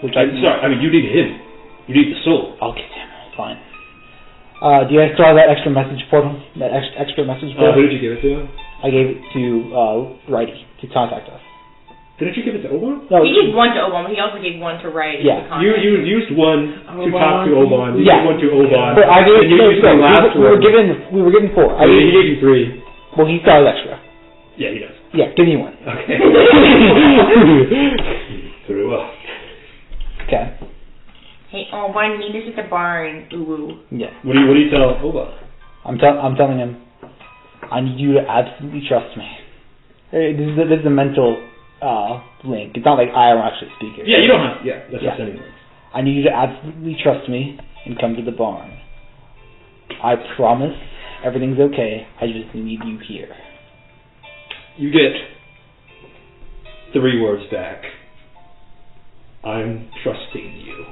[SPEAKER 4] You need him. You need the soul.
[SPEAKER 1] I'll get him. Fine. Do you guys still have that extra message portal? That extra message portal?
[SPEAKER 4] Who did you give it to?
[SPEAKER 1] I gave it to Righty to contact us.
[SPEAKER 4] Didn't you give it to Obann?
[SPEAKER 1] No.
[SPEAKER 2] He gave one to Obann, but he also gave one to Righty.
[SPEAKER 1] Yeah.
[SPEAKER 2] To contact.
[SPEAKER 4] You used one to talk to Obann. You
[SPEAKER 1] Yeah.
[SPEAKER 4] used one to Obann.
[SPEAKER 1] But I gave
[SPEAKER 4] and you used the last
[SPEAKER 1] we were given 4.
[SPEAKER 4] He gave you 3.
[SPEAKER 1] Well, he's got an extra.
[SPEAKER 4] Yeah, he does.
[SPEAKER 1] Yeah, give me one.
[SPEAKER 4] Okay. Very well.
[SPEAKER 1] Okay.
[SPEAKER 2] Hey, Obann, meet us at the barn. Ooh.
[SPEAKER 1] Yeah.
[SPEAKER 4] What do you tell Obann?
[SPEAKER 1] I'm telling him, I need you to absolutely trust me. This is a mental link. It's not like I don't actually speak it.
[SPEAKER 4] Yeah, you don't have. Yeah, that's just anyone.
[SPEAKER 1] I need you to absolutely trust me and come to the barn. I promise everything's okay. I just need you here.
[SPEAKER 4] You get 3 words back. I'm trusting you.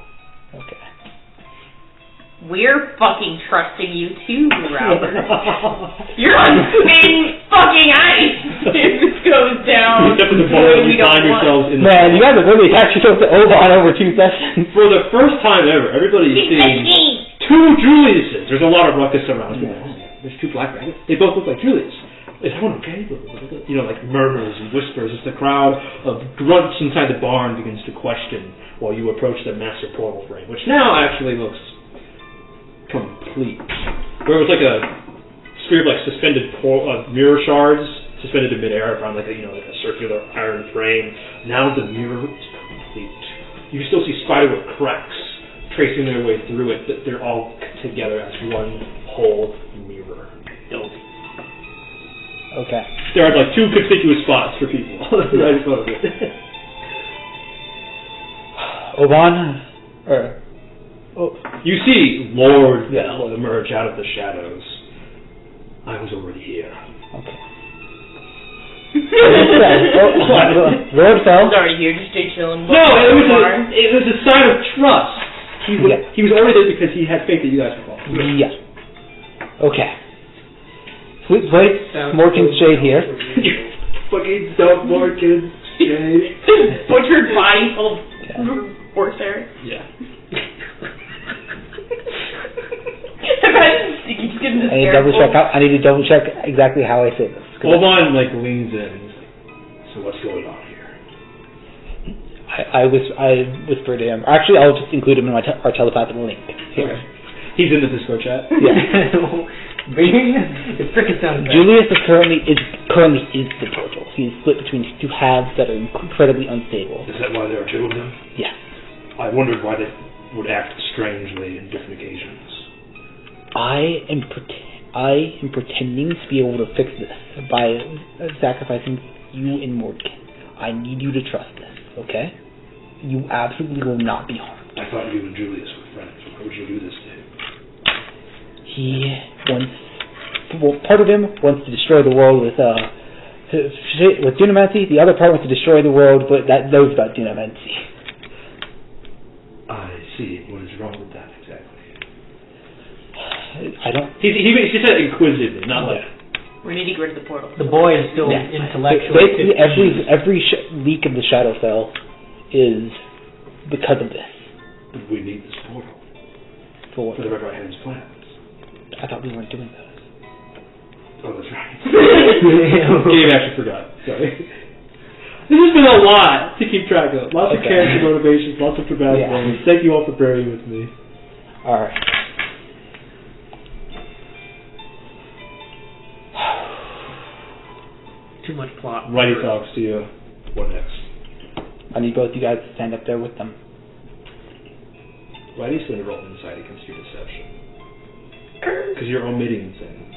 [SPEAKER 1] Okay.
[SPEAKER 2] We're fucking trusting you too, Robert. You're on thin fucking ice if this goes down.
[SPEAKER 4] You step in the boat and you find yourselves in the
[SPEAKER 1] Man, you guys have really attached yourself to Obann over 2 sessions.
[SPEAKER 4] For the first time ever, everybody is seeing 2 Juliuses. There's a lot of ruckus around. There's 2 black rabbits. They both look like Julius. Is everyone okay? You know, like murmurs and whispers as the crowd of grunts inside the barn begins to question while you approach the massive portal frame, which now actually looks complete. Where it was like a sphere of like suspended mirror shards suspended in midair around like a circular iron frame. Now the mirror is complete. You can still see spiderweb cracks tracing their way through it, but they're all together as one whole mirror building.
[SPEAKER 1] Okay.
[SPEAKER 4] There are like 2 conspicuous spots for people right in front of it.
[SPEAKER 1] Obann,
[SPEAKER 4] you see Lordefell emerge out of the shadows. I was already here.
[SPEAKER 1] Okay. Lordefell.
[SPEAKER 2] Sorry, here, just stay chilling.
[SPEAKER 4] No, it was a sign of trust. He was already there because he had faith that you guys would fall.
[SPEAKER 1] Yeah. Okay. Sweet plate, Morgan's shade here.
[SPEAKER 4] You fucking dumb Morgan's shade.
[SPEAKER 2] Butchered body full of horsehair.
[SPEAKER 4] Yeah.
[SPEAKER 1] I need to double check exactly how I say this.
[SPEAKER 4] Obann leans in. So what's going on here?
[SPEAKER 1] I whisper to him. Actually, I'll just include him in our telepathic link here.
[SPEAKER 4] He's in the Discord chat.
[SPEAKER 1] Yeah.
[SPEAKER 5] It's freaking sounding bad.
[SPEAKER 1] Julius currently is the portal. He's split between 2 halves that are incredibly unstable.
[SPEAKER 4] Is that why there are 2 of them?
[SPEAKER 1] Yes.
[SPEAKER 4] I wondered why they would act strangely in different occasions.
[SPEAKER 1] I am pretending to be able to fix this by sacrificing you and Mordkin. I need you to trust this, okay? You absolutely will not be harmed.
[SPEAKER 4] I thought you and Julius were friends. Why would you do this to him?
[SPEAKER 1] Part of him wants to destroy the world with dunamancy. The other part wants to destroy the world, but that knows about dunamancy.
[SPEAKER 4] I see. What is wrong with that exactly?
[SPEAKER 1] I don't.
[SPEAKER 4] He said inquisitively, not like.
[SPEAKER 2] We need to get rid of the portal.
[SPEAKER 5] The boy is still intellectually.
[SPEAKER 1] Basically, every leak of the Shadowfell is because of this.
[SPEAKER 4] But we need this portal
[SPEAKER 1] For
[SPEAKER 4] the Red Right Hand's plans.
[SPEAKER 1] I thought we weren't doing those.
[SPEAKER 4] Oh, that's right. Gabe actually forgot. Sorry. This has been a lot to keep track of. Lots of character motivations, lots of dramatic moments. Thank you all for bearing with me.
[SPEAKER 1] Alright.
[SPEAKER 5] Too much plot.
[SPEAKER 4] Righty talks to you. What next?
[SPEAKER 1] I need both you guys to stand up there with them.
[SPEAKER 4] Righty's going to roll insight against your deception. Because you're omitting things.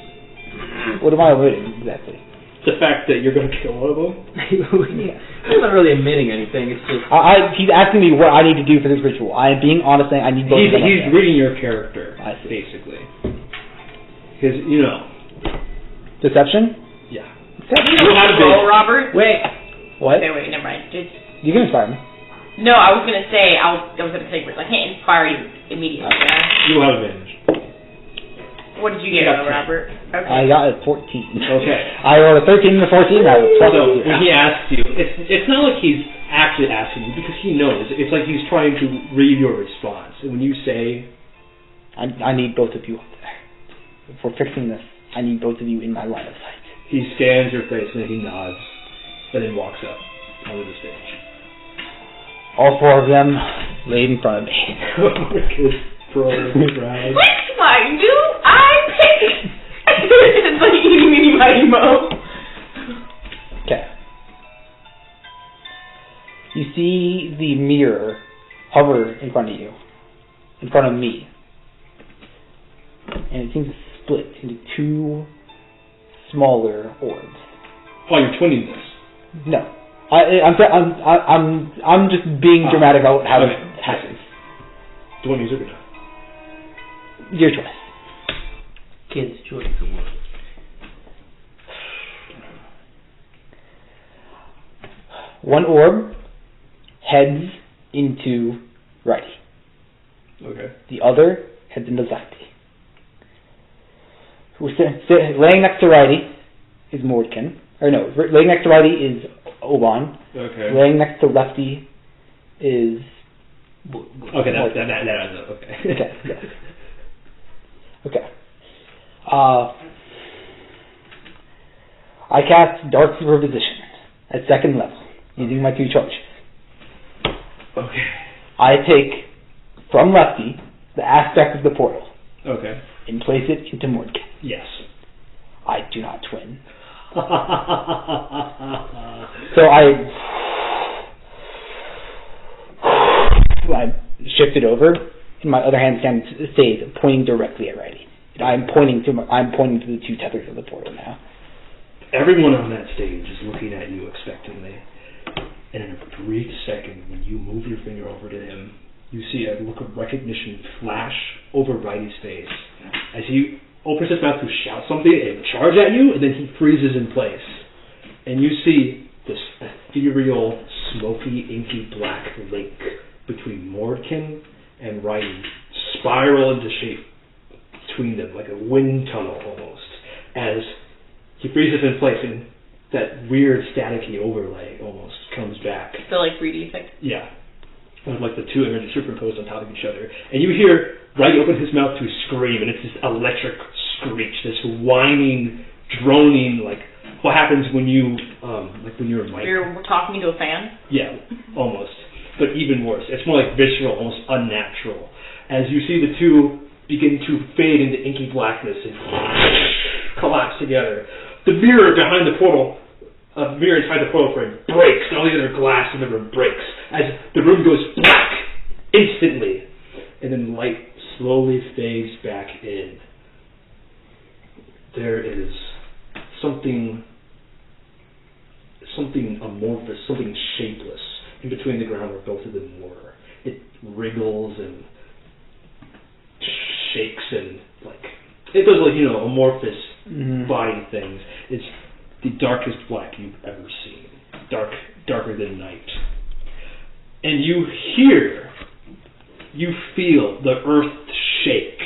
[SPEAKER 1] What am I omitting exactly?
[SPEAKER 4] The fact that you're going to kill one of them?
[SPEAKER 5] I'm not really admitting anything. It's just
[SPEAKER 1] he's asking me what I need to do for this ritual. I am being honest saying I need both of them.
[SPEAKER 4] He's reading your character,
[SPEAKER 1] I see.
[SPEAKER 4] basically. Because,
[SPEAKER 1] Deception?
[SPEAKER 4] Yeah.
[SPEAKER 2] You have to roll, Robert.
[SPEAKER 1] Wait. What?
[SPEAKER 2] Wait, never mind.
[SPEAKER 1] You can inspire me.
[SPEAKER 2] No, I was gonna say I was gonna say first. I can't inspire you immediately.
[SPEAKER 4] You will have advantage.
[SPEAKER 2] What did you get, Robert? Okay.
[SPEAKER 1] I got a 14.
[SPEAKER 7] Okay.
[SPEAKER 1] I rolled a 13 and a 14. I was plus
[SPEAKER 7] So
[SPEAKER 1] 2.
[SPEAKER 7] when he asks you, it's not like he's actually asking you because he knows. It's like he's trying to read your response. And when you say,
[SPEAKER 1] I need both of you up there. If we're fixing this, I need both of you in my line of sight.
[SPEAKER 7] he scans your face and he nods, and then walks up onto the stage.
[SPEAKER 1] All 4 of them laid in front of me.
[SPEAKER 2] What's my new eye pick? It's like eating mini mighty mo.
[SPEAKER 1] Okay. You see the mirror hover in front of you, in front of me, and it seems to split into 2 smaller orbs.
[SPEAKER 7] Oh, you're twinning this.
[SPEAKER 1] No, I'm just being dramatic about how it happens.
[SPEAKER 7] Do you want music or not?
[SPEAKER 1] Your choice.
[SPEAKER 5] Kids' choice.
[SPEAKER 1] One orb heads into Righty.
[SPEAKER 7] Okay.
[SPEAKER 1] The other heads into Lefty. Laying next to Righty is Mordkin. Or no, laying next to Righty is Obann.
[SPEAKER 7] Okay.
[SPEAKER 1] Laying next to Lefty is...
[SPEAKER 7] Okay, that adds up. Okay.
[SPEAKER 1] Okay, yes. Okay. I cast Dark Superposition at 2nd level, using my 2 charges.
[SPEAKER 7] Okay.
[SPEAKER 1] I take from Lefty the aspect of the portal.
[SPEAKER 7] Okay.
[SPEAKER 1] And place it into Mordkin.
[SPEAKER 7] Yes.
[SPEAKER 1] I do not twin. So I shift it over, and my other hand stays pointing directly at Righty. I'm pointing to the 2 tethers of the portal now.
[SPEAKER 7] Everyone on that stage is looking at you expectantly, and in a brief second, when you move your finger over to him, you see a look of recognition flash over Righty's face as he opens his mouth to shout something and charge at you, and then he freezes in place. And you see this ethereal, smoky, inky black link between Mordkin and Righty spiral into shape between them, like a wind tunnel almost, as he freezes in place and that weird staticky overlay almost comes back.
[SPEAKER 2] So like 3D effect?
[SPEAKER 7] Yeah. With like the 2 images superimposed on top of each other. And you hear Righty open his mouth to scream, and it's this electric screech, this whining, droning, like what happens when you, like when you're a mic.
[SPEAKER 2] You're talking to a fan?
[SPEAKER 7] Yeah, almost. But even worse. It's more like visceral, almost unnatural. As you see the 2 begin to fade into inky blackness and collapse together. The mirror behind the portal, mirror inside the portal frame breaks, and all the other glass in the room breaks, as the room goes black instantly, and then light slowly fades back in. There is something amorphous, something shapeless in between the ground where both of them were. It wriggles and shakes and like it does like amorphous body things. It's the darkest black you've ever seen, darker than night. And you feel the earth shake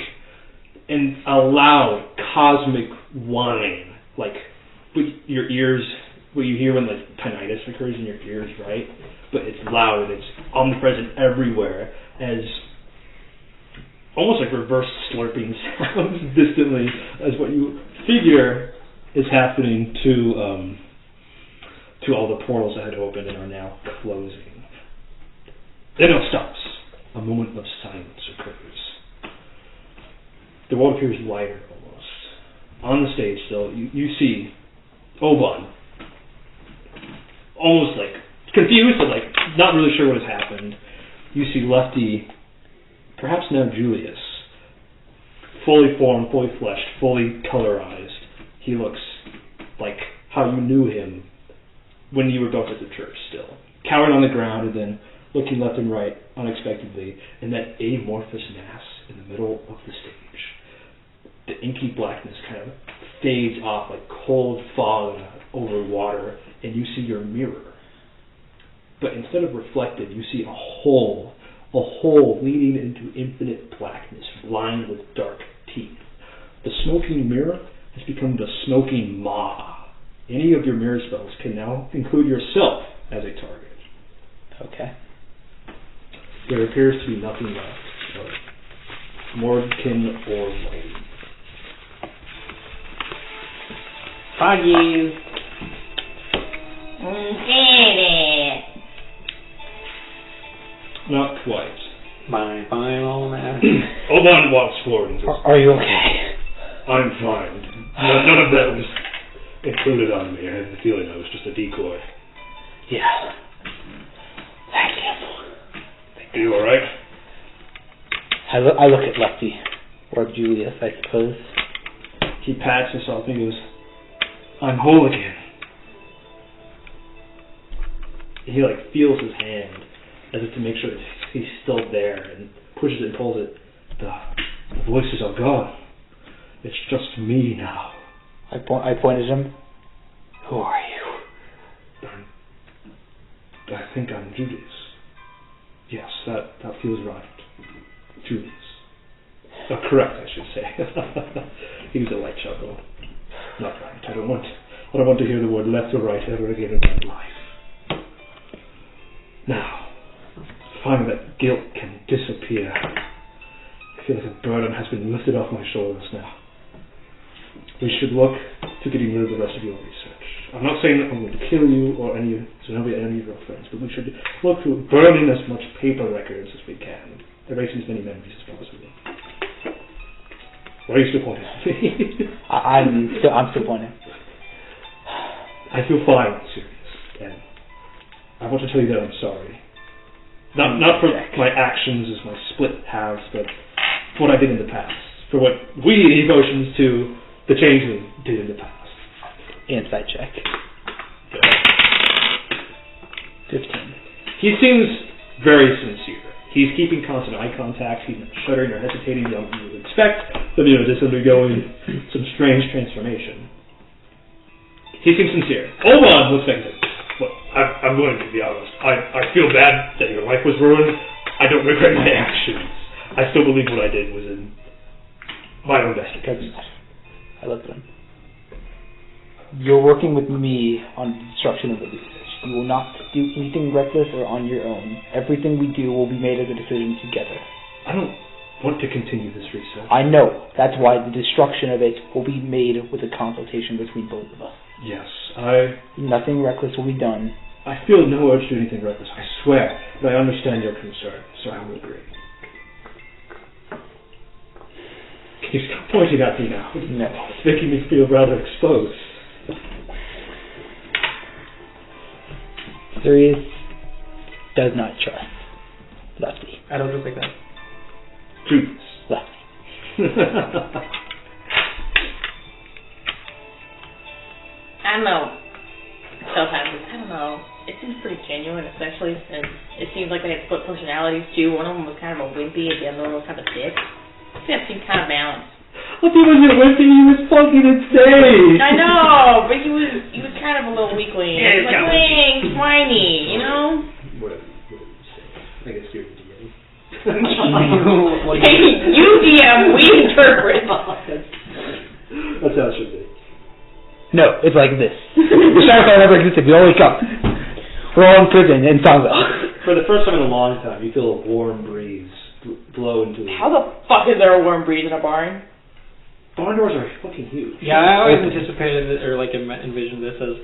[SPEAKER 7] and a loud cosmic whine, like with your ears, what you hear when like tinnitus occurs in your ears, right? But it's loud and it's omnipresent everywhere, as almost like reverse slurping sounds distantly, as what you figure is happening to all the portals that had opened and are now closing. Then it stops. A moment of silence occurs. The world appears lighter almost. On the stage still, you see Obann, almost like confused, but like not really sure what has happened. You see Lefty, perhaps now Julius, fully formed, fully fleshed, fully colorized. He looks like how you knew him when you were both at the church still. Cowered on the ground and then looking left and right unexpectedly, and that amorphous mass in the middle of the stage. The inky blackness kind of fades off like cold fog over water, and you see your mirror. But instead of reflected, you see a hole leading into infinite blackness, lined with dark teeth.
[SPEAKER 8] The smoking mirror has become the smoking maw. Any of your mirror spells can now include yourself as a target.
[SPEAKER 1] Okay.
[SPEAKER 8] There appears to be nothing left of Mordkin or Whitey.
[SPEAKER 5] Fuck you.
[SPEAKER 8] Not quite.
[SPEAKER 5] Fine, all that.
[SPEAKER 4] Obann walks forward and says,
[SPEAKER 1] Are you okay?
[SPEAKER 4] I'm fine. None of that was included on me. I had the feeling I was just a decoy.
[SPEAKER 1] Yeah. Thank you.
[SPEAKER 4] Are you alright?
[SPEAKER 1] I look at Lefty, or Julius, I suppose.
[SPEAKER 8] He pats himself and goes, I'm whole again. He feels his hand as if to make sure that he's still there and pushes it and pulls it. The voices are gone. It's just me now.
[SPEAKER 1] I pointed at him. Who are you?
[SPEAKER 8] I think I'm Julius. Yes, that feels right. Julius. Correct, I should say. He was a light chuckle. Not right. I don't want to hear the word left or right ever again in my life. Now, finally that guilt can disappear. I feel like a burden has been lifted off my shoulders now. We should look to getting rid of the rest of your research. I'm not saying that I'm going to kill you or any of your friends, but we should look to burning as much paper records as we can, erasing as many memories as possible. Why are you still pointing at me?
[SPEAKER 1] I'm still pointing.
[SPEAKER 8] I feel fine, serious, and I want to tell you that I'm sorry. Not for my actions as my split halves, but for what I did in the past. For what we emotions to the changeling did in the past.
[SPEAKER 1] Insight check. 15.
[SPEAKER 8] He seems very sincere. He's keeping constant eye contact. He's not shuddering or hesitating. You would expect them, just undergoing some strange transformation. He seems sincere. Obann looks like this.
[SPEAKER 4] Well, I'm going to be honest. I feel bad that your life was ruined. I don't regret my actions. I still believe what I did was in my own best interest.
[SPEAKER 1] I looked at him. You're working with me on the destruction of the research. You will not do anything reckless or on your own. Everything we do will be made as a decision together.
[SPEAKER 8] I don't want to continue this research.
[SPEAKER 1] I know. That's why the destruction of it will be made with a consultation between both of us.
[SPEAKER 8] Yes,
[SPEAKER 1] Nothing reckless will be done.
[SPEAKER 8] I feel no urge to do anything reckless, I swear, but I understand your concern, so I will agree. Can you stop pointing at me now?
[SPEAKER 1] No.
[SPEAKER 8] It's making me feel rather exposed.
[SPEAKER 1] Sirius does not trust Lefty.
[SPEAKER 5] I don't look like that.
[SPEAKER 8] Julius.
[SPEAKER 1] Lefty.
[SPEAKER 2] I don't know. I don't know. It seems pretty genuine, especially since it seems like they had split personalities too. One of them was kind of a wimpy, and the other one was kind of a dick. I think that seemed kind of balanced.
[SPEAKER 8] Well, he wasn't wimpy, he was fucking insane.
[SPEAKER 2] I know, but he was kind of a little weakling. Yeah, like wing, whiny,
[SPEAKER 8] Whatever you say. I guess you're the DM.
[SPEAKER 2] Hey, you DM, we interpret.
[SPEAKER 8] That's how it should be.
[SPEAKER 1] No, it's like this. The Shadowfell never existed. We all wake up. We're all in prison in Songville.
[SPEAKER 8] For the first time in a long time, you feel a warm breeze blow into the...
[SPEAKER 2] How the fuck is there a warm breeze in a barn?
[SPEAKER 8] Barn doors are fucking huge.
[SPEAKER 5] Yeah, I always anticipated it, or envisioned this as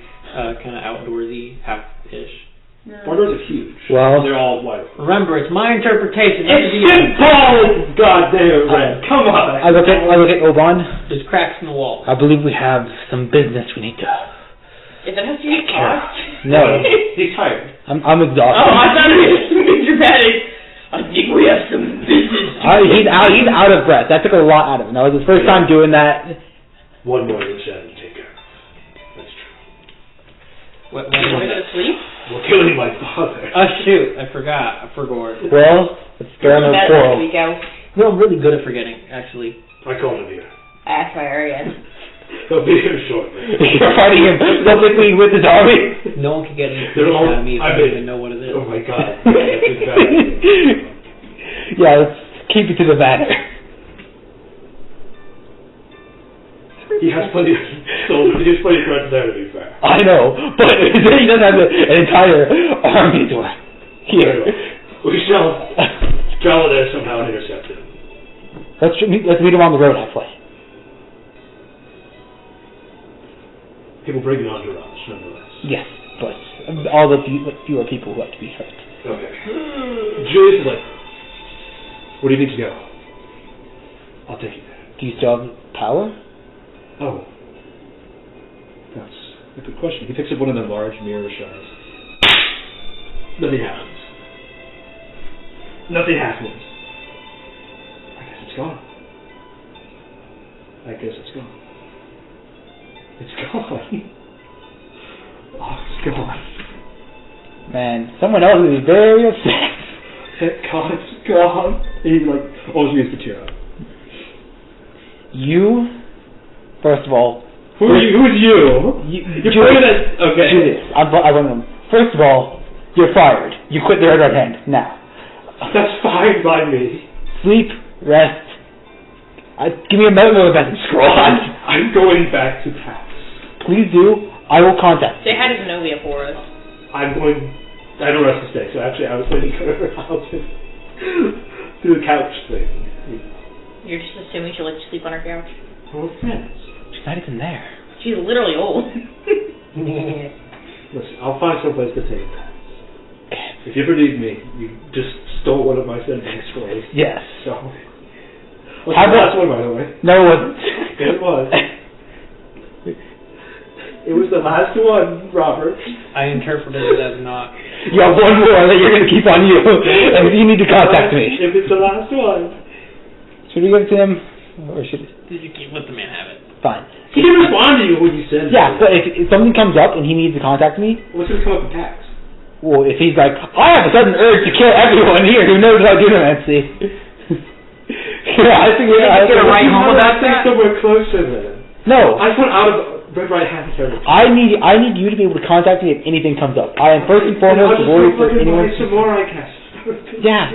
[SPEAKER 5] kind of outdoorsy, half-ish.
[SPEAKER 2] No.
[SPEAKER 8] Barn doors are huge.
[SPEAKER 1] Well,
[SPEAKER 8] they're all wide open.
[SPEAKER 5] Remember, it's my interpretation.
[SPEAKER 8] It's St. Paul, goddamn Red. Come on.
[SPEAKER 1] I look at Obann.
[SPEAKER 5] There's cracks in the wall.
[SPEAKER 1] I believe we have some business we need to...
[SPEAKER 2] Is that how you talk?
[SPEAKER 1] No.
[SPEAKER 8] He's tired.
[SPEAKER 1] I'm exhausted.
[SPEAKER 2] Oh, I thought it was dramatic. I think we have some business.
[SPEAKER 1] He's out of breath. That took a lot out of him. That was his first time doing that.
[SPEAKER 4] One more in Shannon to take care of. That's true.
[SPEAKER 5] What
[SPEAKER 2] Are we going to sleep?
[SPEAKER 4] We're killing my father.
[SPEAKER 5] Oh, shoot. I forgot. I forgot.
[SPEAKER 1] Well, let's spare no quarrel.
[SPEAKER 5] No, I'm really good at forgetting, actually.
[SPEAKER 4] I call him here.
[SPEAKER 2] Ask my Arian.
[SPEAKER 4] He'll be here shortly.
[SPEAKER 1] You're fighting him publicly with his army.
[SPEAKER 5] No one can get any
[SPEAKER 4] They're all-
[SPEAKER 5] out of me if I don't even know what it is.
[SPEAKER 4] Oh my god. That's exactly.
[SPEAKER 1] Yeah, let's keep it to the matter.
[SPEAKER 4] He has plenty of credit there, to be fair.
[SPEAKER 1] I know, but he doesn't have an entire army to here.
[SPEAKER 4] We shall travel there somehow and intercept him.
[SPEAKER 1] Let's meet him on the road halfway.
[SPEAKER 4] People bring it onto us, nonetheless.
[SPEAKER 1] Yes, but all the fewer people who have to be hurt.
[SPEAKER 4] Okay. Julius is like, where do you need to go? I'll take you there.
[SPEAKER 1] Do you still have power?
[SPEAKER 8] Oh. That's a good question. He picks up one of the large mirror shards.
[SPEAKER 4] Nothing happens. Nothing happens.
[SPEAKER 8] I guess it's gone. It's gone. Oh, it's gone.
[SPEAKER 1] Man, someone else would be very upset.
[SPEAKER 8] Thank God it's gone. And he almost needs to tear up.
[SPEAKER 1] You, first of all...
[SPEAKER 4] Who's you? You're pointing at... Okay.
[SPEAKER 1] Julius, I want him. First of all, you're fired. You quit the Red Right Hand, now.
[SPEAKER 4] That's fine by me.
[SPEAKER 1] Sleep, rest. Give me a message scroll.
[SPEAKER 4] I'm going back to Pax.
[SPEAKER 1] Please do. I will contact you.
[SPEAKER 2] Say hi to Zenobia for us.
[SPEAKER 4] I have no rest to stay, so actually I was planning to go to her house and do the couch thing.
[SPEAKER 2] You're just assuming she'll let you sleep on her couch?
[SPEAKER 4] We're friends.
[SPEAKER 1] She's not even there.
[SPEAKER 2] She's literally old.
[SPEAKER 4] Listen, I'll find someplace to take Pax. If you ever need me, you just stole one of my sending scrolls.
[SPEAKER 1] Yes.
[SPEAKER 4] So... What's the last one, by the way?
[SPEAKER 1] No, it wasn't.
[SPEAKER 4] It was. It was the last one, Robert.
[SPEAKER 3] I interpreted it as not.
[SPEAKER 1] You have one more that you're going to keep on you, and you need to contact me.
[SPEAKER 4] If it's the last one.
[SPEAKER 1] Should we give it to him, or should we?
[SPEAKER 3] Did you let the man have it?
[SPEAKER 1] Fine.
[SPEAKER 4] He can respond to you when you send it.
[SPEAKER 1] Yeah, but if something comes up and he needs to contact me,
[SPEAKER 4] what's going to come up with Pax?
[SPEAKER 1] Well, if he's like, I have a sudden urge to kill everyone here who knows how to do Nancy. I think
[SPEAKER 3] I get a ride home about that.
[SPEAKER 4] Somewhere closer then.
[SPEAKER 1] No.
[SPEAKER 4] I just want out of Red Right Hand territory.
[SPEAKER 1] I need you to be able to contact me if anything comes up. I am first and foremost worried for anyone.
[SPEAKER 4] Some more, I guess.
[SPEAKER 1] Yeah.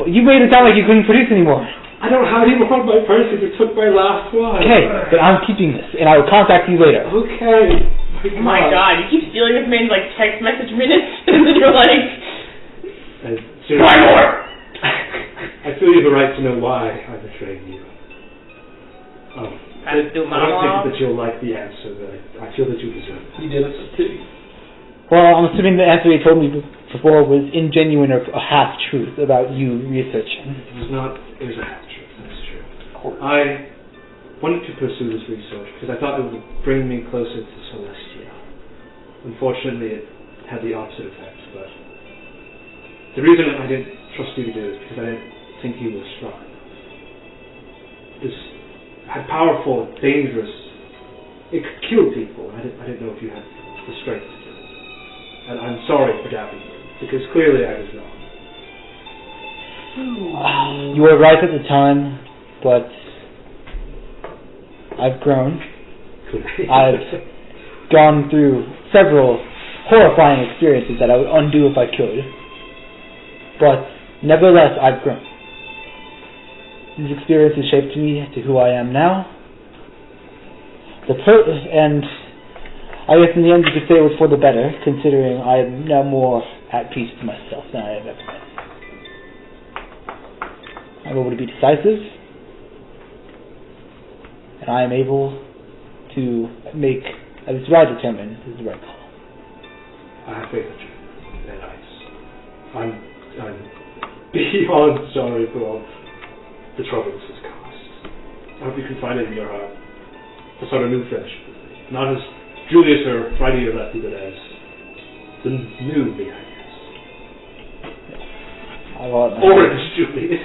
[SPEAKER 1] You made it sound like you couldn't produce anymore.
[SPEAKER 4] I don't have any more of my purses. It took my last one.
[SPEAKER 1] Okay, but I'm keeping this, and I will contact you later.
[SPEAKER 4] Okay.
[SPEAKER 2] Oh my God, you keep stealing this man's text message minutes, and then you're like,
[SPEAKER 4] why more? I feel you have a right to know why I betrayed you. I don't think that you'll like the answer, but I feel that you deserve it.
[SPEAKER 3] You did it too.
[SPEAKER 1] Well, I'm assuming the answer you told me before was ingenuine or a half-truth about you researching.
[SPEAKER 4] It was not. It was a half-truth. That's true. I wanted to pursue this research because I thought it would bring me closer to Celestia. Unfortunately, it had the opposite effect. But the reason I didn't trust you to do it is because I didn't think you were strong. This had powerful, dangerous. It could kill people. I didn't know if you had the strength to do it. And I'm sorry for doubting you because clearly I was wrong.
[SPEAKER 1] You were right at the time, but I've grown. I've gone through several horrifying experiences that I would undo if I could. But nevertheless, I've grown. These experiences shaped me to who I am now. And I guess in the end you could say it was for the better, considering I am now more at peace with myself than I have ever been. I'm able to be decisive, and I am able to make, at least what I determine, is the right call.
[SPEAKER 4] I have faith in you, and I'm beyond sorry for all the trouble this has caused. I hope you can find it in your heart to start a new friendship with me. Not as Julius or Righty or Lefty, but as the new me, I guess. Orange Julius.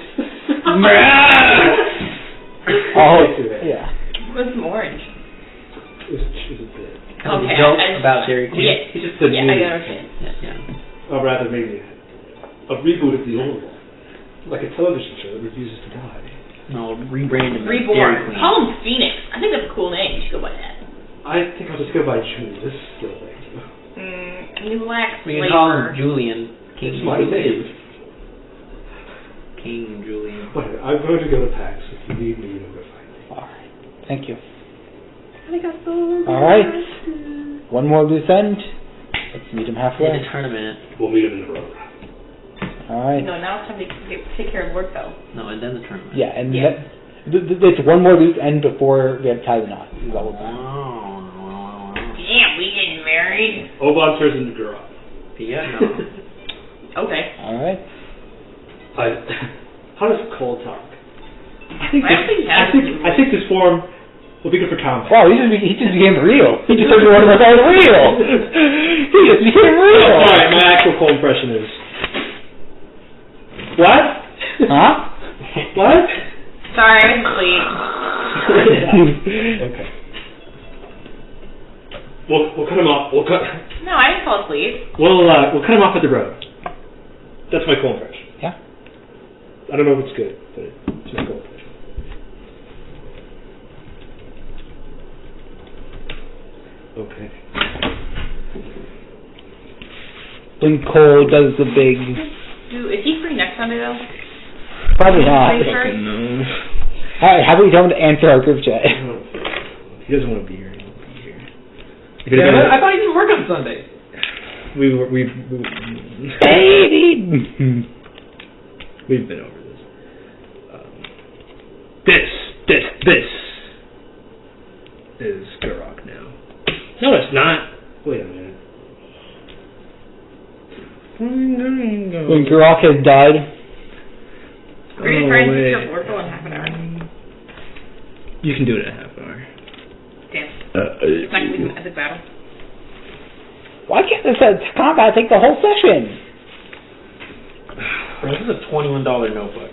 [SPEAKER 1] Yeah.
[SPEAKER 2] What's some orange?
[SPEAKER 4] It was a bit.
[SPEAKER 2] Okay.
[SPEAKER 3] Joke about Dairy Queen.
[SPEAKER 2] Yeah.
[SPEAKER 4] It's just the new.
[SPEAKER 2] I understand.
[SPEAKER 3] Yeah.
[SPEAKER 4] Or rather, maybe a reboot of the old one. Like a television show that refuses to die.
[SPEAKER 3] No, rebranded.
[SPEAKER 2] Reborn. Call him Phoenix. I think that's a cool name. You should go by that.
[SPEAKER 4] I think I'll just go by Julius. Still
[SPEAKER 2] He lacks
[SPEAKER 3] We can call him Julian. King
[SPEAKER 4] It's my name.
[SPEAKER 3] King Julian.
[SPEAKER 4] Whatever. I'm going to go to PAX. If you need me, you know where to find me.
[SPEAKER 1] Alright. Thank you. All right. One more loose end. Let's meet him halfway.
[SPEAKER 5] In a tournament.
[SPEAKER 8] We'll meet him in the road.
[SPEAKER 1] All right.
[SPEAKER 2] No, now it's time to take care of Lordefell.
[SPEAKER 5] No, and then the tournament.
[SPEAKER 1] Yeah, and it's one more loose end before we have to tie the knot. Is that what we're doing?
[SPEAKER 2] Yeah, we getting married.
[SPEAKER 8] Obann turns into Gurok.
[SPEAKER 5] Yeah, no.
[SPEAKER 2] Okay.
[SPEAKER 1] All right.
[SPEAKER 8] How does Cole talk? I think this form will be good for combat.
[SPEAKER 1] Wow, he just became real. He just started running like I was real. He just became real.
[SPEAKER 8] Alright, my actual Cole impression is... What?
[SPEAKER 1] Huh?
[SPEAKER 8] What?
[SPEAKER 2] Sorry, I was asleep.
[SPEAKER 8] Okay. We'll cut him off.
[SPEAKER 2] No, I didn't fall asleep.
[SPEAKER 8] We'll cut him off at the road. That's my Cole impression.
[SPEAKER 1] Yeah.
[SPEAKER 8] I don't know if it's good, but it's my Cole impression. Okay.
[SPEAKER 1] When Cole does the big...
[SPEAKER 2] Dude, is he free next Sunday though?
[SPEAKER 1] Probably not.
[SPEAKER 7] Fucking no.
[SPEAKER 1] How about you tell him to answer our group chat?
[SPEAKER 8] He doesn't want to be here. He won't be here.
[SPEAKER 5] I thought you didn't work on Sundays.
[SPEAKER 7] We've been over this. This is Gurok now. No, it's not.
[SPEAKER 8] Wait a minute.
[SPEAKER 1] When Gurok has died...
[SPEAKER 2] We're going to try and take care of Lordefell in half an hour.
[SPEAKER 7] You can do it in a half an hour.
[SPEAKER 2] Damn. It's not going to be an epic battle.
[SPEAKER 1] Why can't this combat take the whole session?
[SPEAKER 5] This is a $21 notebook.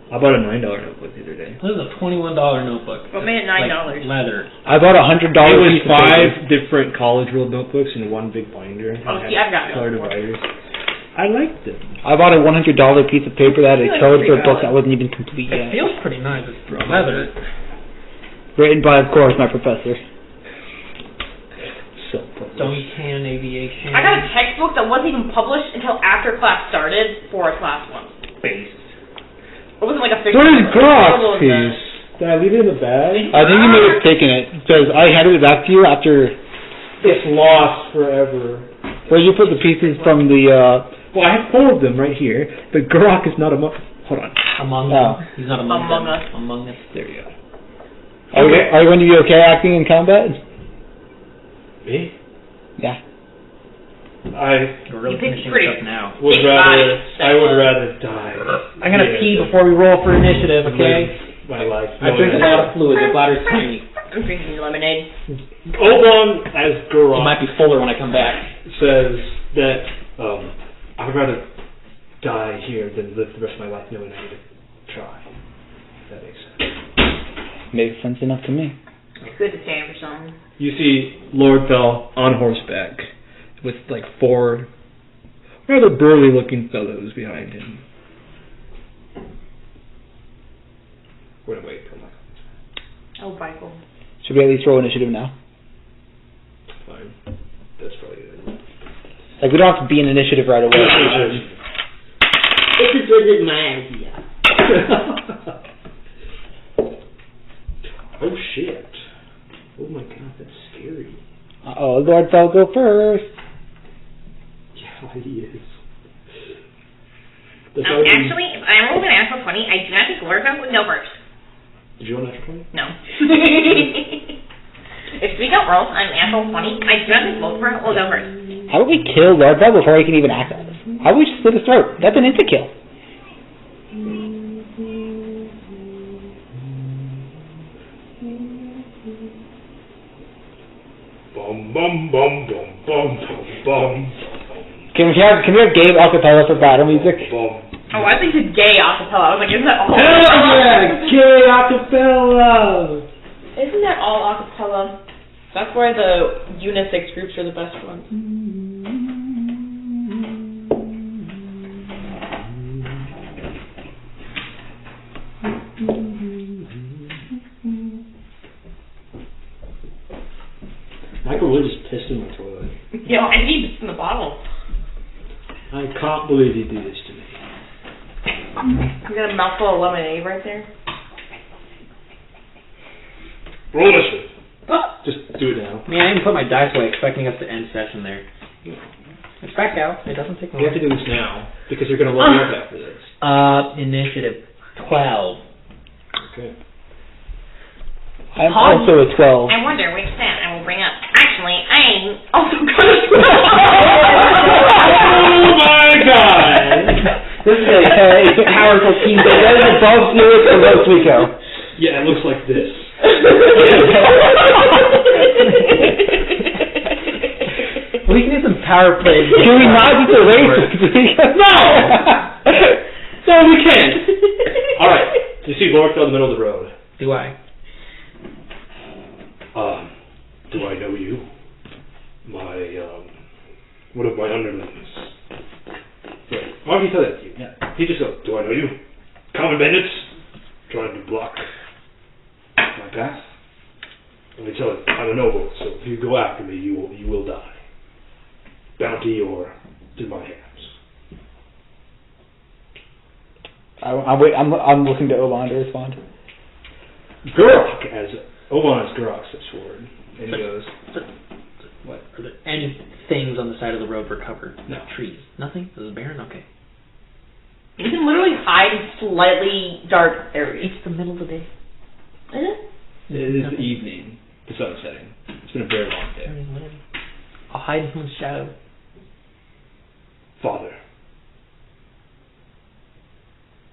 [SPEAKER 7] I bought a $9 notebook the other day.
[SPEAKER 5] This is a $21 notebook.
[SPEAKER 2] What made it $9?
[SPEAKER 5] Like leather.
[SPEAKER 1] I bought a $100
[SPEAKER 7] It was
[SPEAKER 1] piece of paper.
[SPEAKER 7] 5 different College World notebooks in one big binder.
[SPEAKER 2] Oh, see, I've got
[SPEAKER 7] color
[SPEAKER 2] those.
[SPEAKER 7] dividers. I liked them.
[SPEAKER 1] I bought a $100 piece of paper that had a code for a book that wasn't even complete
[SPEAKER 5] It
[SPEAKER 1] yet.
[SPEAKER 5] feels pretty nice. It's leather.
[SPEAKER 1] Written by, of course, my professor.
[SPEAKER 7] So
[SPEAKER 5] Stony Tan Aviation.
[SPEAKER 2] I got a textbook that wasn't even published until after class started for class 1.
[SPEAKER 5] Space.
[SPEAKER 2] It wasn't like a fiction.
[SPEAKER 1] Where's
[SPEAKER 2] Horrible
[SPEAKER 1] Gurok's
[SPEAKER 2] as that.
[SPEAKER 1] piece?
[SPEAKER 8] Did I leave it in the bag?
[SPEAKER 1] I think you may have taken it, because I handed it back to you after...
[SPEAKER 8] It's lost forever.
[SPEAKER 1] Where you put the pieces from the,
[SPEAKER 7] Well, I have 4 of them right here, but Gurok is not among... Hold on.
[SPEAKER 5] Among
[SPEAKER 1] Oh.
[SPEAKER 5] them. He's not among
[SPEAKER 2] Among
[SPEAKER 5] them.
[SPEAKER 2] us.
[SPEAKER 5] Among us.
[SPEAKER 7] There you go.
[SPEAKER 1] Are you going to be okay acting in combat?
[SPEAKER 8] Me?
[SPEAKER 1] Yeah.
[SPEAKER 5] We're really
[SPEAKER 2] You picked
[SPEAKER 5] finishing
[SPEAKER 2] pretty-
[SPEAKER 5] stuff now.
[SPEAKER 8] I would rather die.
[SPEAKER 5] I'm gonna pee before we roll for initiative, okay?
[SPEAKER 8] My life.
[SPEAKER 5] I drink a lot of fluid. The bladder's tiny.
[SPEAKER 2] I'm drinking lemonade.
[SPEAKER 8] Obann as
[SPEAKER 5] It
[SPEAKER 8] Gurok
[SPEAKER 5] might be fuller when I come back.
[SPEAKER 8] says that I would rather die here than live the rest of my life knowing I need to try. That makes sense.
[SPEAKER 1] Makes sense enough to me.
[SPEAKER 2] It's good to stand for something.
[SPEAKER 7] You see Lordefell on horseback with like 4 rather burly looking fellows behind him.
[SPEAKER 8] We're gonna wait till my
[SPEAKER 2] Oh, Michael.
[SPEAKER 1] Should we at least roll initiative now?
[SPEAKER 8] fine. That's probably good.
[SPEAKER 1] Like, we don't have to be in initiative right away.
[SPEAKER 9] This wasn't my idea.
[SPEAKER 8] Oh shit. Oh my god, that's scary.
[SPEAKER 1] Uh-oh, Lordefell, go first.
[SPEAKER 8] Yeah, he is.
[SPEAKER 2] Actually, I'm only going to ask for 20. I do not think Lordefell would go first.
[SPEAKER 8] Did you roll an extra 20?
[SPEAKER 2] No. If we don't roll an asshole 20, I do not think Lordefell will go first.
[SPEAKER 1] How about we kill Lordefell before he can even act on us? How about we just slit his throat? That's an insta-kill.
[SPEAKER 8] Bum bum bum bum bum bum bum.
[SPEAKER 1] Can we have gay acapella for battle music?
[SPEAKER 8] Bum.
[SPEAKER 2] Oh, I think it's gay acapella. I was like, isn't that all
[SPEAKER 8] Hell
[SPEAKER 2] acapella?
[SPEAKER 8] yeah! Gay acapella!
[SPEAKER 2] Isn't that all acapella? That's why the unisex groups are the best ones.
[SPEAKER 8] Michael really just pissed in my toilet.
[SPEAKER 2] Yo, I need this in the bottle.
[SPEAKER 8] I can't believe you do this to me.
[SPEAKER 2] You got a mouthful of lemonade right there.
[SPEAKER 8] Roll this one. Just do it now.
[SPEAKER 5] Man, I didn't put my dice away expecting us to end session there. It's back out. It doesn't take long.
[SPEAKER 4] You have to do this now, because you're going to level up after this.
[SPEAKER 5] Initiative 12.
[SPEAKER 4] Okay.
[SPEAKER 1] I'm also a 12.
[SPEAKER 2] I wonder which stat I will bring up. Actually, I'm also good.
[SPEAKER 7] Oh my god!
[SPEAKER 1] This is a powerful team. That is above Felix and above Sweeko.
[SPEAKER 4] Yeah, it looks like this.
[SPEAKER 5] We can do some power play.
[SPEAKER 1] Can we not do the race?
[SPEAKER 7] No! No, we can't!
[SPEAKER 4] Alright, you see Lordefell in the middle of the road.
[SPEAKER 5] Do I?
[SPEAKER 8] Do I know you? One of my underlings.
[SPEAKER 4] Yeah. Why don't you tell that to you?
[SPEAKER 8] Yeah.
[SPEAKER 4] He just goes,
[SPEAKER 8] Do I know you? Common bandits trying to block my path. Let me tell you, I'm a noble, so if you go after me, you will die. Bounty or to my hands.
[SPEAKER 1] I'm looking to Obann to respond.
[SPEAKER 8] Gurok, as Obann is Gurok's sword, and he goes,
[SPEAKER 5] What? Are there any things on the side of the road we're covered?
[SPEAKER 8] No.
[SPEAKER 5] Trees? Nothing? This is barren? Okay.
[SPEAKER 2] You can literally hide in slightly dark areas.
[SPEAKER 5] It's the middle of the day.
[SPEAKER 2] Is it?
[SPEAKER 4] it is the evening, the sun's setting. It's been a very long day.
[SPEAKER 5] I'll hide in the shadow.
[SPEAKER 8] Father.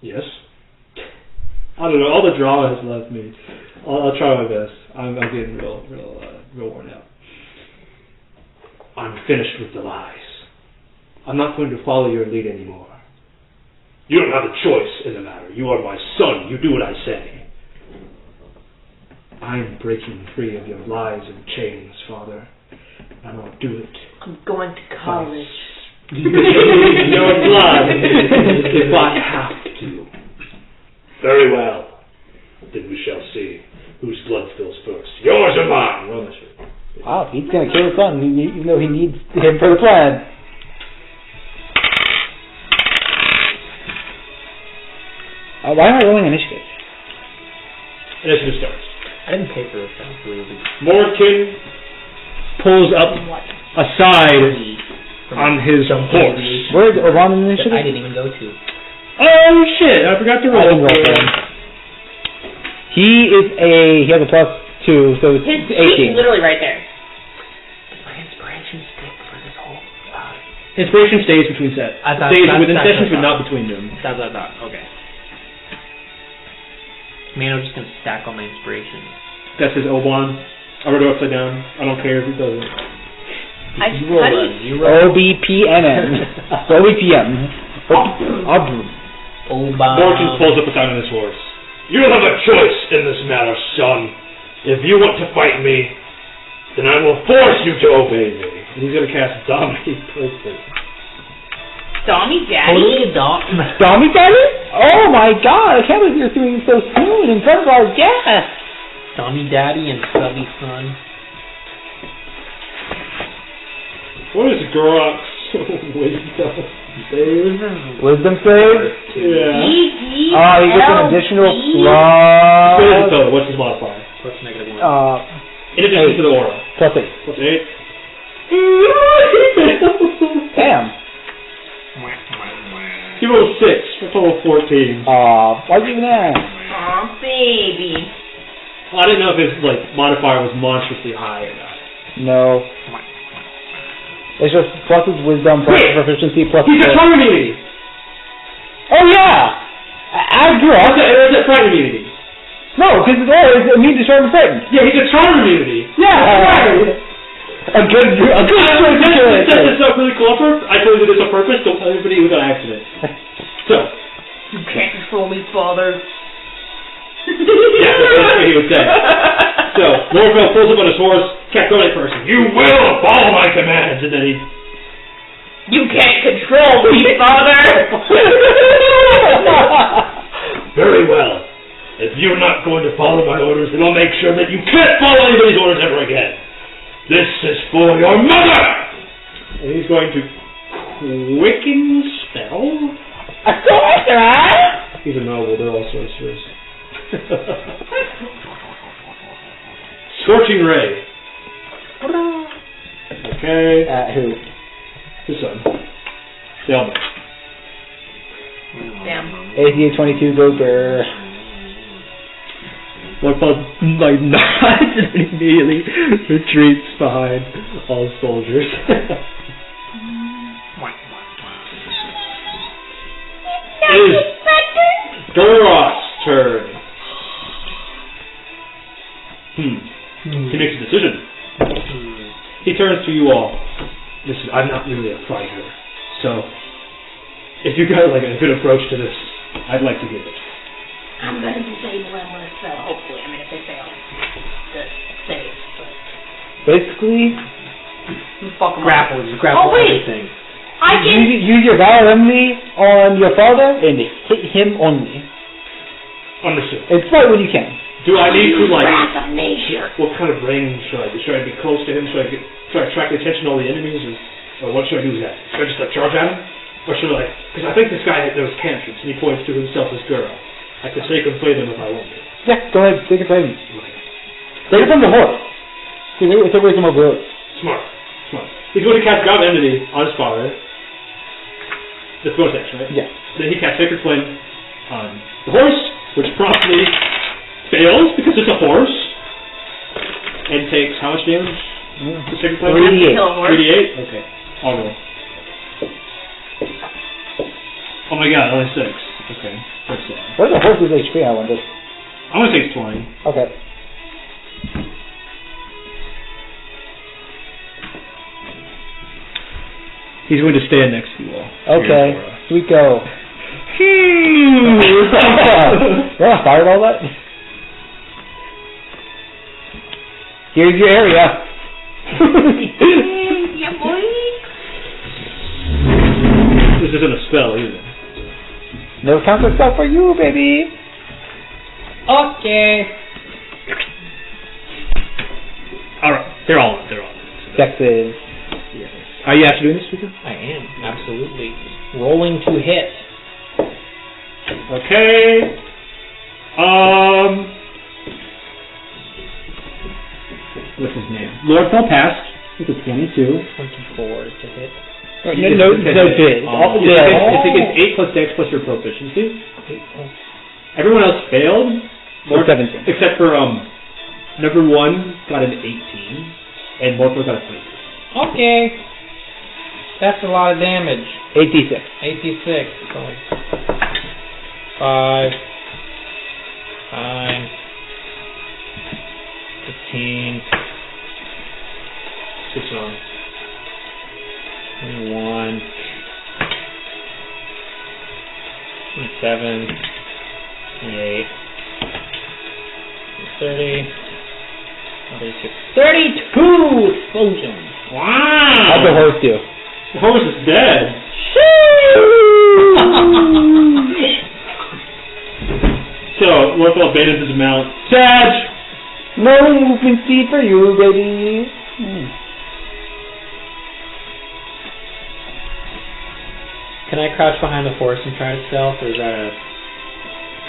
[SPEAKER 8] Yes?
[SPEAKER 4] I don't know, all the drama has left me. I'll try my best. I'm getting real worn out.
[SPEAKER 8] I'm finished with the lies. I'm not going to follow your lead anymore. You don't have a choice in the matter. You are my son. You do what I say. I'm breaking free of your lies and chains, Father. And I'll do it.
[SPEAKER 2] I'm going to college.
[SPEAKER 8] Your blood if I have to. Very well. Then we shall see whose blood spills first. Yours or mine? Well, that's right.
[SPEAKER 1] Wow, he's gonna kill his son, even though he needs him for the plan. Why am I rolling initiative?
[SPEAKER 4] Initiative starts.
[SPEAKER 5] I didn't pay for this. That was really big.
[SPEAKER 7] Morkin pulls up aside on his horse.
[SPEAKER 1] Where's Obann in
[SPEAKER 5] That
[SPEAKER 1] initiative?
[SPEAKER 5] I didn't even go to.
[SPEAKER 7] Oh shit, I forgot to
[SPEAKER 1] I
[SPEAKER 7] roll.
[SPEAKER 1] didn't roll for him. He has a +2, so it's
[SPEAKER 2] His
[SPEAKER 1] 18.
[SPEAKER 2] cheek's literally right there.
[SPEAKER 5] My inspiration stick for this whole...
[SPEAKER 7] Inspiration stays between sets.
[SPEAKER 5] I thought-
[SPEAKER 7] Stays
[SPEAKER 5] that's-
[SPEAKER 7] within
[SPEAKER 5] that's
[SPEAKER 7] sessions,
[SPEAKER 5] what I
[SPEAKER 7] but
[SPEAKER 5] thought.
[SPEAKER 7] not between them.
[SPEAKER 5] That's what I thought. Okay. Man, I'm just gonna stack all my inspiration.
[SPEAKER 7] That's his Obann. I wrote it upside down. I don't care if he doesn't.
[SPEAKER 2] How do you...
[SPEAKER 1] OBPNN. OBPM.
[SPEAKER 5] Obann.
[SPEAKER 8] Morgan pulls up beside on his horse. You don't have a choice in this matter, son. If you want to fight me, then I will force you to obey me.
[SPEAKER 4] And he's going to cast Dominate Person.
[SPEAKER 2] Dommy
[SPEAKER 5] Totally
[SPEAKER 2] Daddy?
[SPEAKER 5] a dog.
[SPEAKER 1] Tommy Daddy? Oh my god, I can't believe you're doing it so soon in front of our guests.
[SPEAKER 5] Tommy Daddy and Subby Son.
[SPEAKER 4] What is Gurok's wisdom save?
[SPEAKER 1] Wisdom save?
[SPEAKER 4] Yeah.
[SPEAKER 1] Oh, he gets an additional
[SPEAKER 4] What is it
[SPEAKER 1] plus...
[SPEAKER 4] total? What's his modifier?
[SPEAKER 5] Plus -1.
[SPEAKER 4] In addition to the aura.
[SPEAKER 1] +8.
[SPEAKER 4] Plus 8.
[SPEAKER 1] Damn.
[SPEAKER 4] He rolled 6 for a total of 14.
[SPEAKER 1] Why'd you do that?
[SPEAKER 2] Aw, baby.
[SPEAKER 4] Well, I didn't know if his modifier was monstrously high or not.
[SPEAKER 1] No. It's just plus his wisdom, plus his proficiency, plus
[SPEAKER 4] He's a
[SPEAKER 1] his...
[SPEAKER 4] charm immunity!
[SPEAKER 1] Oh yeah! As
[SPEAKER 4] Or
[SPEAKER 1] Gurok.
[SPEAKER 4] is it fright immunity?
[SPEAKER 1] No, because it's always immune to charm and frightened.
[SPEAKER 4] Yeah, he's a charm immunity.
[SPEAKER 1] Yeah! A good choice to kill it.
[SPEAKER 4] This is really cool on purpose. I told you this on purpose. Don't tell anybody it was on accident. So,
[SPEAKER 2] You can't control me, father.
[SPEAKER 4] yeah, that's what he would say. So, Lordefell pulls up on his horse, kept going at first. You will follow my commands, and then he...
[SPEAKER 2] You can't control me, father.
[SPEAKER 8] Very well. If you're not going to follow my orders, then I'll make sure that you can't follow anybody's orders ever again. This is for your mother!
[SPEAKER 4] And he's going to quicken spell? He's a noble, they're all sorcerers. Scorching Ray. Okay.
[SPEAKER 1] Who?
[SPEAKER 4] His son. They all miss.
[SPEAKER 2] Damn.
[SPEAKER 1] ACA 22, go Burr.
[SPEAKER 7] Lordefell like nods and immediately retreats behind all soldiers.
[SPEAKER 4] It is Duros' turn. He makes a decision. He turns to you all. Listen, I'm not really a fighter, so if you got like a good approach to this, I'd like to give it.
[SPEAKER 2] I'm gonna disable them when it's hopefully. I mean, if they fail, good. Save.
[SPEAKER 1] Basically,
[SPEAKER 5] Grapple, just grapple everything.
[SPEAKER 2] I can.
[SPEAKER 1] use your valor remedy on your father and hit him only.
[SPEAKER 4] Understood.
[SPEAKER 1] And fight when you can.
[SPEAKER 4] Do I need to like?
[SPEAKER 2] Wrath of nature.
[SPEAKER 4] What kind of range should I do? Should I be close to him? Should I attract the attention of all the enemies, or what should I do with that? Should I just like charge at him, or should I? Because I think this guy there was cantrips, and he points to himself as Gura. I could take and play them if I want to.
[SPEAKER 1] Yeah, go ahead, take it from him. Take it from the horse. It's a wisdom of road.
[SPEAKER 4] Smart. He's going to cast God Enmity on his father. The bonus action, right?
[SPEAKER 1] Yeah.
[SPEAKER 4] Then he casts Sacred Flame on the horse, which promptly fails because it's a horse, and takes how much damage? The Sacred Flame?
[SPEAKER 1] 3d8.
[SPEAKER 4] 3d8? Okay. I'll roll. Oh my god, only 6. Okay. That's it.
[SPEAKER 1] What is the horse's HP, I wonder?
[SPEAKER 4] I'm going to take 20.
[SPEAKER 1] Okay.
[SPEAKER 7] He's going to stand next to you all.
[SPEAKER 1] Okay. Here we go. You're not fired all that? Here's your area.
[SPEAKER 2] Yeah, boy.
[SPEAKER 4] This isn't a spell either.
[SPEAKER 1] No counter spell for you, baby.
[SPEAKER 6] Okay.
[SPEAKER 7] Alright, they're all.
[SPEAKER 1] Dexes.
[SPEAKER 7] Are you actually doing this, Speaker?
[SPEAKER 6] I am, absolutely. Rolling to hit.
[SPEAKER 4] Okay.
[SPEAKER 7] What's his name? Lordefell passed with a 22.
[SPEAKER 6] 24 to hit.
[SPEAKER 1] No bid.
[SPEAKER 7] It's against 8 plus dex plus your proficiency. Everyone else failed.
[SPEAKER 1] Or 17.
[SPEAKER 7] Except for, number 1 got an 18, and Lordefell got a 22.
[SPEAKER 6] Okay. That's a lot of damage.
[SPEAKER 1] 8d6.
[SPEAKER 6] 86. So 5, 9, 15, 21, 27, 28, 30, 36, 32 explosions.
[SPEAKER 4] Wow!
[SPEAKER 1] How'd the horse do?
[SPEAKER 4] The horse is dead. So, Lordefell abandons his mount. Sag!
[SPEAKER 1] No movement speed for you, baby.
[SPEAKER 6] Can I crouch behind the horse and try to stealth, or is that a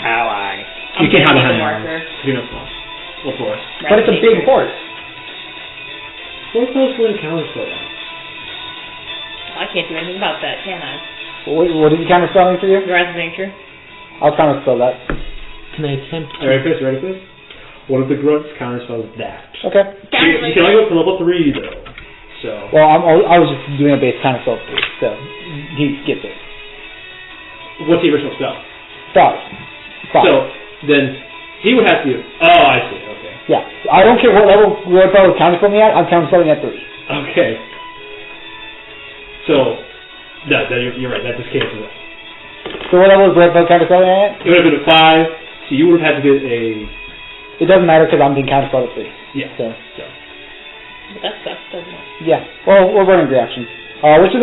[SPEAKER 6] ally?
[SPEAKER 7] You can have a hand.
[SPEAKER 2] marker.
[SPEAKER 4] You know, of course.
[SPEAKER 6] But it's a big horse.
[SPEAKER 4] Lordfell's going to counterspell that.
[SPEAKER 2] I can't do anything about that, can I?
[SPEAKER 1] What is he counterspelling for you?
[SPEAKER 2] Wrath of nature.
[SPEAKER 1] I'll counterspell that.
[SPEAKER 6] Can I attempt to?
[SPEAKER 4] Ready for this? One of the grunts counterspells that.
[SPEAKER 1] Okay.
[SPEAKER 4] You can only go up to level 3, though. So.
[SPEAKER 1] Well, I was just doing a base counterspell for you, so he gets it.
[SPEAKER 4] What's the original spell?
[SPEAKER 1] 5.
[SPEAKER 4] So, then, he would have to... Oh, I see, okay.
[SPEAKER 1] Yeah. I don't care what level Lordefell is counterspelling at, I'm counterspelling at 3.
[SPEAKER 4] Okay. So, no, you're right, that just cancels it.
[SPEAKER 1] So what level is Lordefell counterspelling at?
[SPEAKER 4] It would have been a 5, so you would have had to get a...
[SPEAKER 1] It doesn't matter because I'm being counterspelled at 3.
[SPEAKER 4] Yeah.
[SPEAKER 1] So.
[SPEAKER 2] But that sucks, doesn't it?
[SPEAKER 1] Yeah. Well, we're running reactions. Which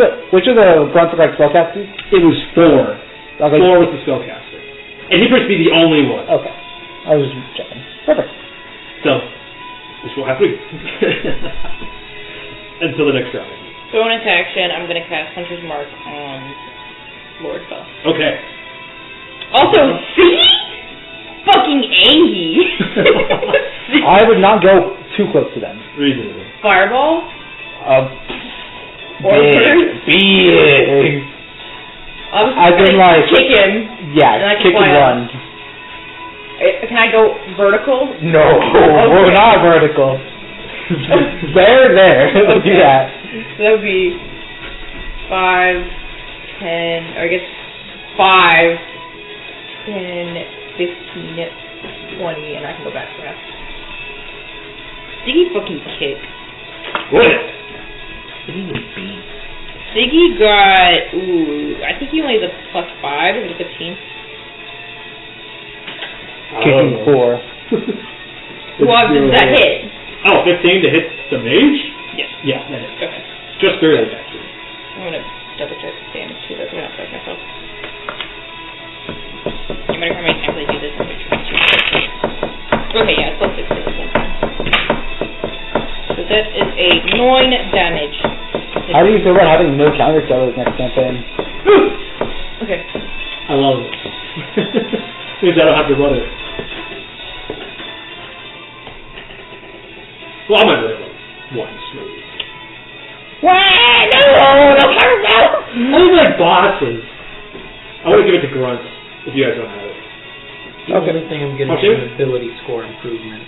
[SPEAKER 1] of the grunts look like spellcasters?
[SPEAKER 4] It was 4.
[SPEAKER 1] Okay.
[SPEAKER 4] 4 was the spellcaster. And he appears to be the only one.
[SPEAKER 1] Okay. I was just checking. Perfect.
[SPEAKER 4] So, this will have to be. Until the next round.
[SPEAKER 2] Bonus action, I'm going to cast Hunter's Mark on Lordefell.
[SPEAKER 4] Okay.
[SPEAKER 2] Also, see? Fucking Angie.
[SPEAKER 1] I would not go too close to them.
[SPEAKER 4] Reasonable.
[SPEAKER 2] Fireball?
[SPEAKER 1] Big.
[SPEAKER 2] I
[SPEAKER 1] can, like,
[SPEAKER 2] kick him.
[SPEAKER 1] Yeah,
[SPEAKER 2] And I can
[SPEAKER 1] kick
[SPEAKER 2] fly
[SPEAKER 1] and
[SPEAKER 2] up.
[SPEAKER 1] run.
[SPEAKER 2] Can I go vertical?
[SPEAKER 1] No, we're not vertical. there. Let's do
[SPEAKER 2] Okay.
[SPEAKER 1] that.
[SPEAKER 2] So that would be 5, 10, or I guess 5, 10, 15, 20, and I can go back fast. Siggy fucking kick.
[SPEAKER 4] What?
[SPEAKER 2] Siggy got, I think he only has a +5, is it 15?
[SPEAKER 1] Kicking 4.
[SPEAKER 2] Well, does that hit?
[SPEAKER 4] Oh, 15 to hit the mage?
[SPEAKER 2] Yes.
[SPEAKER 4] Yeah, that is.
[SPEAKER 2] Okay.
[SPEAKER 4] Just barely, actually.
[SPEAKER 2] I'm gonna double check damage too, that's gonna affect myself. No matter how many times I do this, I'm gonna try. Okay, yeah, it's still 6 hits this time. So that is a 9 damage.
[SPEAKER 1] How do you feel about having no counter spells next campaign?
[SPEAKER 2] Okay.
[SPEAKER 4] I love it. Means I don't have to run it. Well, I might run it like once, maybe.
[SPEAKER 2] No counter spell!
[SPEAKER 4] I mean, like bosses. I want to give it to Grunt if you guys don't have it.
[SPEAKER 5] The only thing I'm getting
[SPEAKER 4] Okay.
[SPEAKER 5] is an ability score improvement.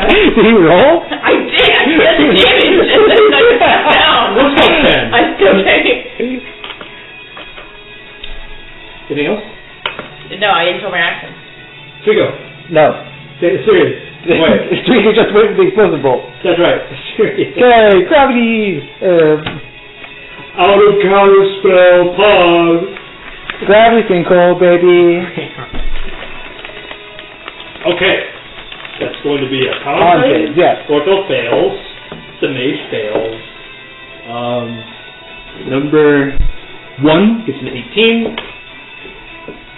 [SPEAKER 1] Did he roll?
[SPEAKER 2] I did! I did the damage! And then I just sat down!
[SPEAKER 4] Let's go 10.
[SPEAKER 2] I still take.
[SPEAKER 4] Anything else?
[SPEAKER 2] No, I didn't show my action.
[SPEAKER 4] Trigo.
[SPEAKER 1] No.
[SPEAKER 4] Serious. Wait.
[SPEAKER 1] Streaker just wait for the explosive bolt.
[SPEAKER 4] That's right. Serious.
[SPEAKER 1] Okay, gravity.
[SPEAKER 4] Out of counter spell, pause.
[SPEAKER 1] Gravity sinkhole, baby.
[SPEAKER 4] Okay. That's going to be a
[SPEAKER 1] On
[SPEAKER 4] con
[SPEAKER 1] save, yes.
[SPEAKER 4] Lordefell fails. The mage fails.
[SPEAKER 7] Number 1 gets an 18.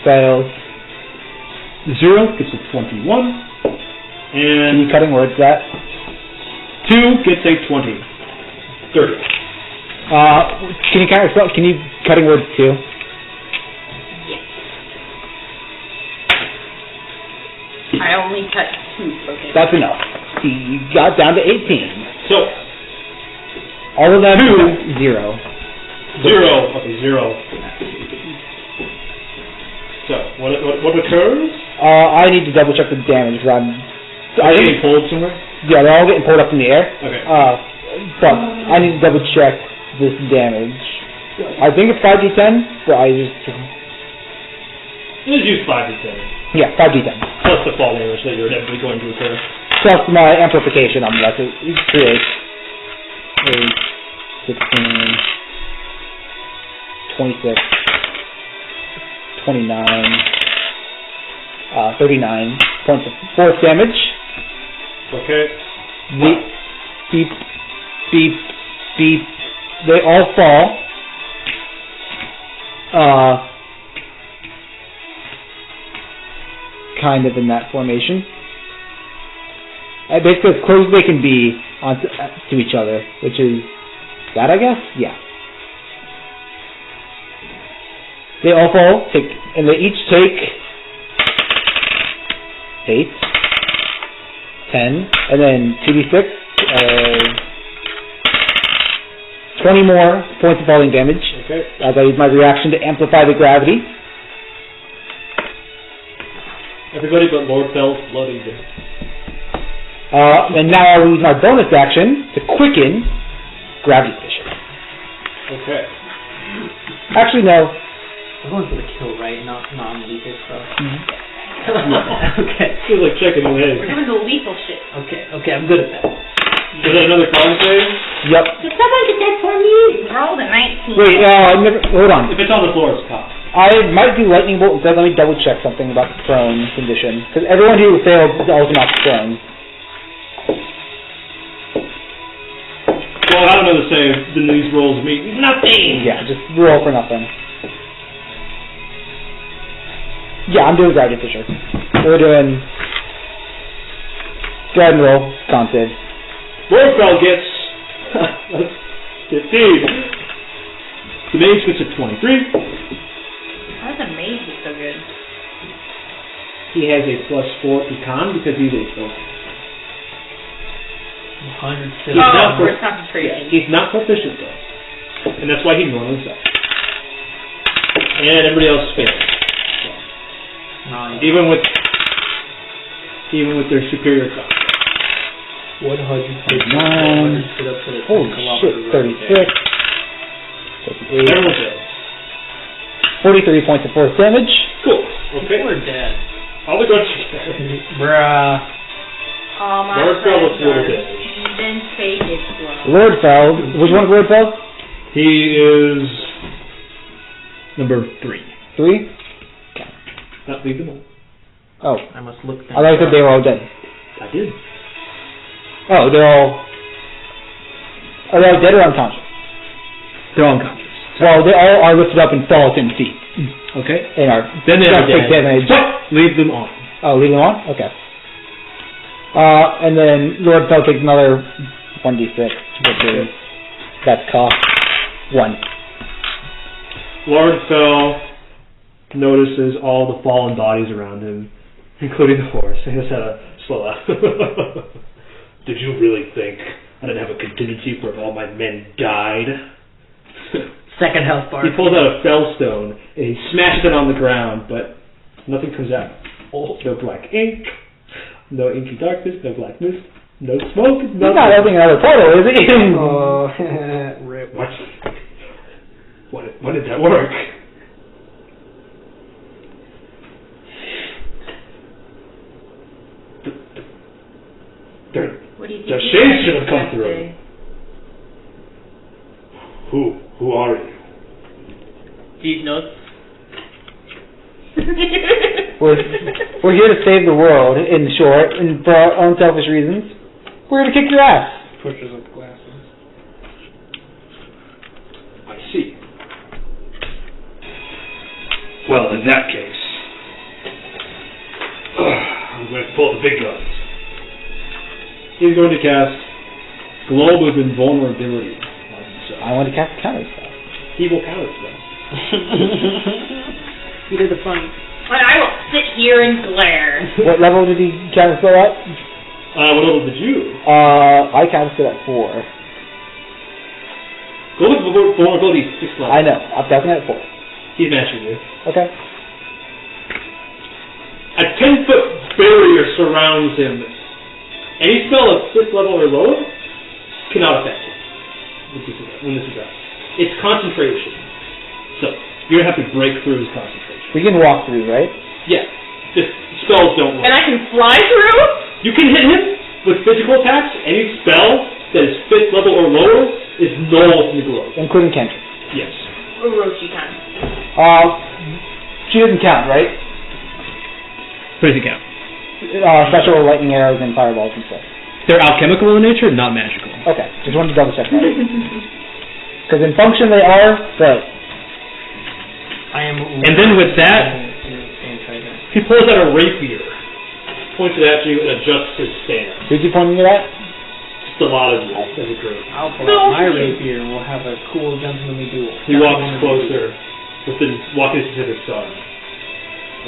[SPEAKER 1] Fails.
[SPEAKER 7] 0 gets a 21.
[SPEAKER 1] Can you
[SPEAKER 7] And
[SPEAKER 1] cutting words that?
[SPEAKER 7] 2 gets a 20.
[SPEAKER 4] 30.
[SPEAKER 1] Can you counter spell? Can you cutting words too?
[SPEAKER 2] I only cut 2 from him.
[SPEAKER 1] That's enough. You got down to 18.
[SPEAKER 4] So,
[SPEAKER 1] All of them
[SPEAKER 4] 2.
[SPEAKER 1] 0.
[SPEAKER 4] 0. Okay, 0. So, what occurs?
[SPEAKER 1] I need to double check the damage.
[SPEAKER 4] Are they getting pulled somewhere?
[SPEAKER 1] Yeah, they're all getting pulled up in the air.
[SPEAKER 4] Okay.
[SPEAKER 1] But I need to double check this damage. I think it's 5d10, but I just...
[SPEAKER 4] Let's use 5 to 10.
[SPEAKER 1] Yeah, 5d10.
[SPEAKER 4] Plus the fall damage that you're inevitably going to occur.
[SPEAKER 1] Plus my amplification on that, so it creates 8, 16, 26, 29, 39 points of force damage.
[SPEAKER 4] Okay.
[SPEAKER 1] Beep, beep, beep, beep. They all fall. Kind of in that formation. Basically as close as they can be to each other, which is that, I guess? Yeah. They all fall, and they each take 8, 10, and then 2d6, 20 more points of falling damage,
[SPEAKER 4] Okay.
[SPEAKER 1] as I use my reaction to amplify the gravity.
[SPEAKER 4] Everybody but Lordefell's bloodied.
[SPEAKER 1] And now I'll use my bonus action to quicken Gravity Fissure.
[SPEAKER 4] Okay.
[SPEAKER 1] Actually, no.
[SPEAKER 5] I'm going for the kill, right? Not non-lethal stuff. Okay.
[SPEAKER 4] Feels like checking the
[SPEAKER 2] We're
[SPEAKER 4] head.
[SPEAKER 2] doing the lethal shit.
[SPEAKER 5] Okay, I'm good at that.
[SPEAKER 4] Is that another con save?
[SPEAKER 1] Yep.
[SPEAKER 2] Did someone get that for me? Rolled a 19.
[SPEAKER 1] Wait, hold on.
[SPEAKER 4] If it's on the floor, it's con.
[SPEAKER 1] I might do Lightning Bolt instead. Let me double check something about the prone condition. Because everyone who failed is also not prone.
[SPEAKER 4] Well, I don't know to say, then these rolls mean nothing.
[SPEAKER 1] Yeah, just roll for nothing. Yeah, I'm doing Gravity Fissure. So we're doing... Go ahead and roll. Con save.
[SPEAKER 4] Lordefell gets 15. The mage gets a 23.
[SPEAKER 2] How does a mage look so good?
[SPEAKER 8] He has a +4 to con because he's a spell.
[SPEAKER 3] 100
[SPEAKER 8] He's not
[SPEAKER 2] for concentration.
[SPEAKER 8] He's not proficient though, and that's why he normally sucks. And everybody else fails.
[SPEAKER 3] Nice.
[SPEAKER 8] Even with their superior con.
[SPEAKER 1] 9. Holy shit, 36. 38.
[SPEAKER 8] Everyone fails.
[SPEAKER 1] 43 points of force damage.
[SPEAKER 8] Cool. Okay.
[SPEAKER 3] People are dead.
[SPEAKER 8] All the guns are dead.
[SPEAKER 3] Bruh.
[SPEAKER 2] All my
[SPEAKER 8] Lordefell was
[SPEAKER 2] friends
[SPEAKER 8] little
[SPEAKER 2] are
[SPEAKER 8] damage.
[SPEAKER 2] even faded slow.
[SPEAKER 1] Lordefell. Which one of Lordefell?
[SPEAKER 7] He is number 3.
[SPEAKER 1] 3?
[SPEAKER 8] Not leave them all.
[SPEAKER 1] Oh.
[SPEAKER 3] I must look
[SPEAKER 1] I thought you said they were all dead.
[SPEAKER 8] I did.
[SPEAKER 1] Oh, they're all... Are they all dead or unconscious?
[SPEAKER 7] They're all unconscious.
[SPEAKER 1] Well, they all are lifted up and fall 10 feet.
[SPEAKER 7] Okay.
[SPEAKER 1] And are...
[SPEAKER 7] Then they are
[SPEAKER 1] take
[SPEAKER 7] dead.
[SPEAKER 1] damage.
[SPEAKER 7] Leave them on.
[SPEAKER 1] Oh, leave them on? Okay. And then Lordefell takes another 1d6, which is... That's cost 1.
[SPEAKER 8] Lordefell notices all the fallen bodies around him, including the horse. He just had a slow laugh. Did you really think I didn't have a contingency for if all my men died?
[SPEAKER 3] Second health bar.
[SPEAKER 8] He pulls out a fellstone and he smashes it on the ground, but nothing comes out. No black ink, no inky darkness, no black mist, no smoke.
[SPEAKER 1] He's not opening another portal, is he?
[SPEAKER 3] Oh, rip.
[SPEAKER 8] What? When did that work?
[SPEAKER 2] What do you think?
[SPEAKER 8] The
[SPEAKER 2] he
[SPEAKER 8] shades
[SPEAKER 2] said
[SPEAKER 8] should have come
[SPEAKER 2] exactly?
[SPEAKER 8] through. Who are you?
[SPEAKER 3] Deep notes.
[SPEAKER 1] We're here to save the world, in short, and for our own selfish reasons. We're here to kick your ass.
[SPEAKER 3] Pushes up glasses.
[SPEAKER 8] I see. Well, in that case, I'm going to pull the big guns. He's going to cast Globe of Invulnerability on himself.
[SPEAKER 1] I want to cast a counter spell.
[SPEAKER 8] He will counter spell.
[SPEAKER 3] He did the fun.
[SPEAKER 2] And I will sit here and glare.
[SPEAKER 1] What level did he counter spell at?
[SPEAKER 8] What level did you?
[SPEAKER 1] I cast it at 4.
[SPEAKER 8] Globe of Invulnerability is 6 level.
[SPEAKER 1] I know. I'm definitely at 4.
[SPEAKER 8] He's matching you.
[SPEAKER 1] Okay.
[SPEAKER 8] A 10-foot barrier surrounds him. Any spell of 5th level or lower cannot affect him when this is out. It's concentration. So, you're going to have to break through his concentration.
[SPEAKER 1] We can walk through, right?
[SPEAKER 8] Yeah. Just spells don't work.
[SPEAKER 2] And I can fly through?
[SPEAKER 8] You can hit him with physical attacks. Any spell that is 5th level or lower is null in the globe.
[SPEAKER 1] Including cantrips.
[SPEAKER 8] Yes.
[SPEAKER 2] Orochi can.
[SPEAKER 1] She doesn't count, right?
[SPEAKER 7] What does he count?
[SPEAKER 1] Special lightning arrows and fireballs and stuff.
[SPEAKER 7] They're alchemical in nature, not magical.
[SPEAKER 1] Okay, just wanted to double check that. Because in function they are, but...
[SPEAKER 3] I am.
[SPEAKER 7] And then with that,
[SPEAKER 8] He pulls out a rapier, points it at you, and adjusts his stance.
[SPEAKER 1] Who's he pointing it at?
[SPEAKER 8] Just a lot of you as a group.
[SPEAKER 3] I'll pull out my rapier and we'll have a cool gentlemanly duel.
[SPEAKER 8] He walks closer, walking to the sun.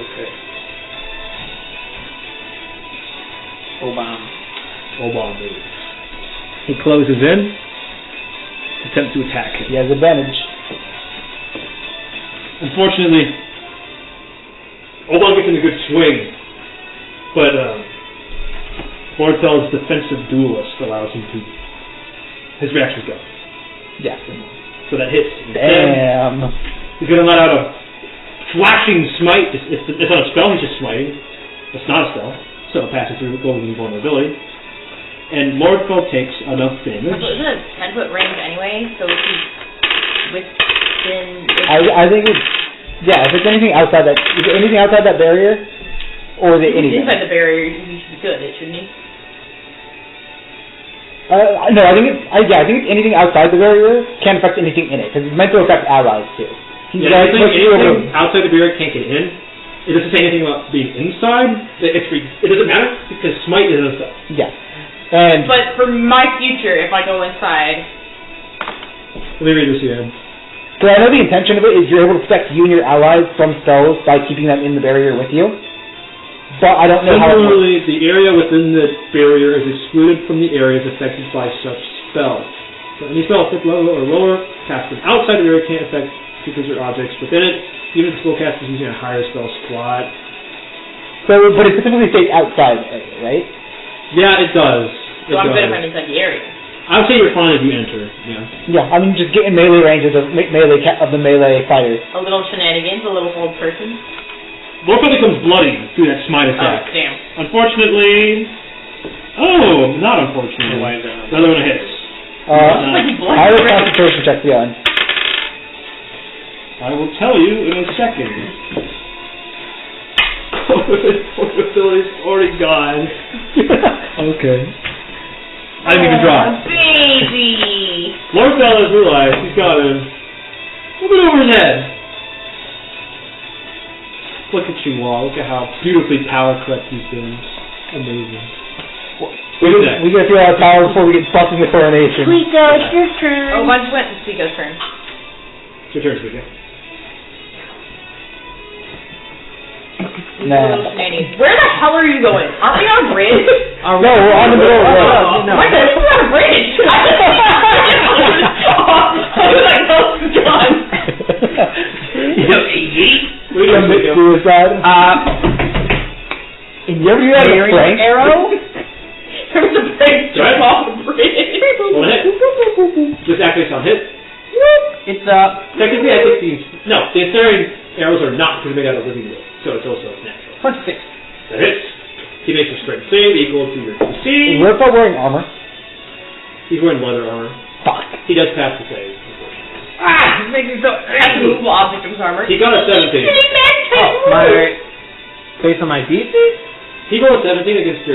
[SPEAKER 8] Okay. Obann moves.
[SPEAKER 7] he closes in, attempts to attack him.
[SPEAKER 1] He has advantage.
[SPEAKER 8] Unfortunately, Obann gets in a good swing, but Lordefell's defensive duelist allows him to... His reaction's go.
[SPEAKER 1] Yeah.
[SPEAKER 8] So that hits.
[SPEAKER 1] Damn.
[SPEAKER 8] He's going to let out a flashing smite. It's not a spell, he's just smiting. It's not a spell, so it passes through Golden Invulnerability. And Lordefell takes enough damage.
[SPEAKER 2] Isn't it 10-foot range anyway? So if he's within...
[SPEAKER 1] I think it's... Yeah, if it's anything outside that... Is it anything outside that barrier? Or is it anything?
[SPEAKER 2] Inside the barrier, he should be good, shouldn't he?
[SPEAKER 1] No, I think it's anything outside the barrier can't affect anything in it, because it's meant to affect allies too.
[SPEAKER 8] Yeah, anything outside the barrier can't get in. It doesn't say anything about being inside. It doesn't matter, because smite is a spell.
[SPEAKER 1] Yes. And
[SPEAKER 2] but for my future, if I go inside...
[SPEAKER 8] Let me read this again.
[SPEAKER 1] So I know the intention of it is you're able to protect you and your allies from spells by keeping them in the barrier with you. but I don't know how.
[SPEAKER 7] Similarly, the area within the barrier is excluded from the areas affected by such spell. So any spell affected level or lower cast from outside the area can't affect creatures or objects within it, even if the spellcaster is using a higher spell slot.
[SPEAKER 1] So, but it specifically states outside the area, right?
[SPEAKER 7] Yeah, it does.
[SPEAKER 2] So I'm good if I'm inside the area.
[SPEAKER 7] I would say you're fine if you enter. Yeah.
[SPEAKER 1] Yeah, I mean, just get in melee range of the melee fighters.
[SPEAKER 2] A little shenanigans, a little old person.
[SPEAKER 7] Lordefell becomes bloody through that smite attack.
[SPEAKER 2] Oh, damn.
[SPEAKER 7] Unfortunately... Oh, not unfortunately. Another one hits.
[SPEAKER 1] I will concentration check the on.
[SPEAKER 7] I will tell you in a second. Ability's already gone. Okay. I didn't even draw it.
[SPEAKER 2] Baby!
[SPEAKER 7] Lordefell has realized he's got a little bit over his head. Look at you all. Look at how beautifully power correct you've been. Amazing.
[SPEAKER 1] We gotta feel our power before we get busted in the coronation.
[SPEAKER 2] Suika, it's your turn. Oh, why just went to Suika's turn?
[SPEAKER 7] It's your turn, Suika.
[SPEAKER 1] Nah.
[SPEAKER 2] Where the hell are you going? Aren't we on a bridge?
[SPEAKER 1] No, we're on the middle of the road.
[SPEAKER 2] No. What? This is on a bridge. I was like, oh, John.
[SPEAKER 1] Commit suicide.
[SPEAKER 5] In your strength
[SPEAKER 2] arrow? There was a big jump off a bridge.
[SPEAKER 7] One hit. Just activates on hit.
[SPEAKER 5] It's
[SPEAKER 7] Technically, I think these... No, the Assyrian arrows are not because they're made out of living wood, so it's also natural.
[SPEAKER 5] 26.
[SPEAKER 7] That hits. He makes a strength save equal to your DC.
[SPEAKER 1] Is Lordefell wearing armor?
[SPEAKER 7] He's wearing leather armor.
[SPEAKER 1] Fuck.
[SPEAKER 7] He does pass the save.
[SPEAKER 5] This makes me so
[SPEAKER 2] I have to move object from his armor.
[SPEAKER 7] He got a 17.
[SPEAKER 5] Based on my DC?
[SPEAKER 7] He rolled a 17 against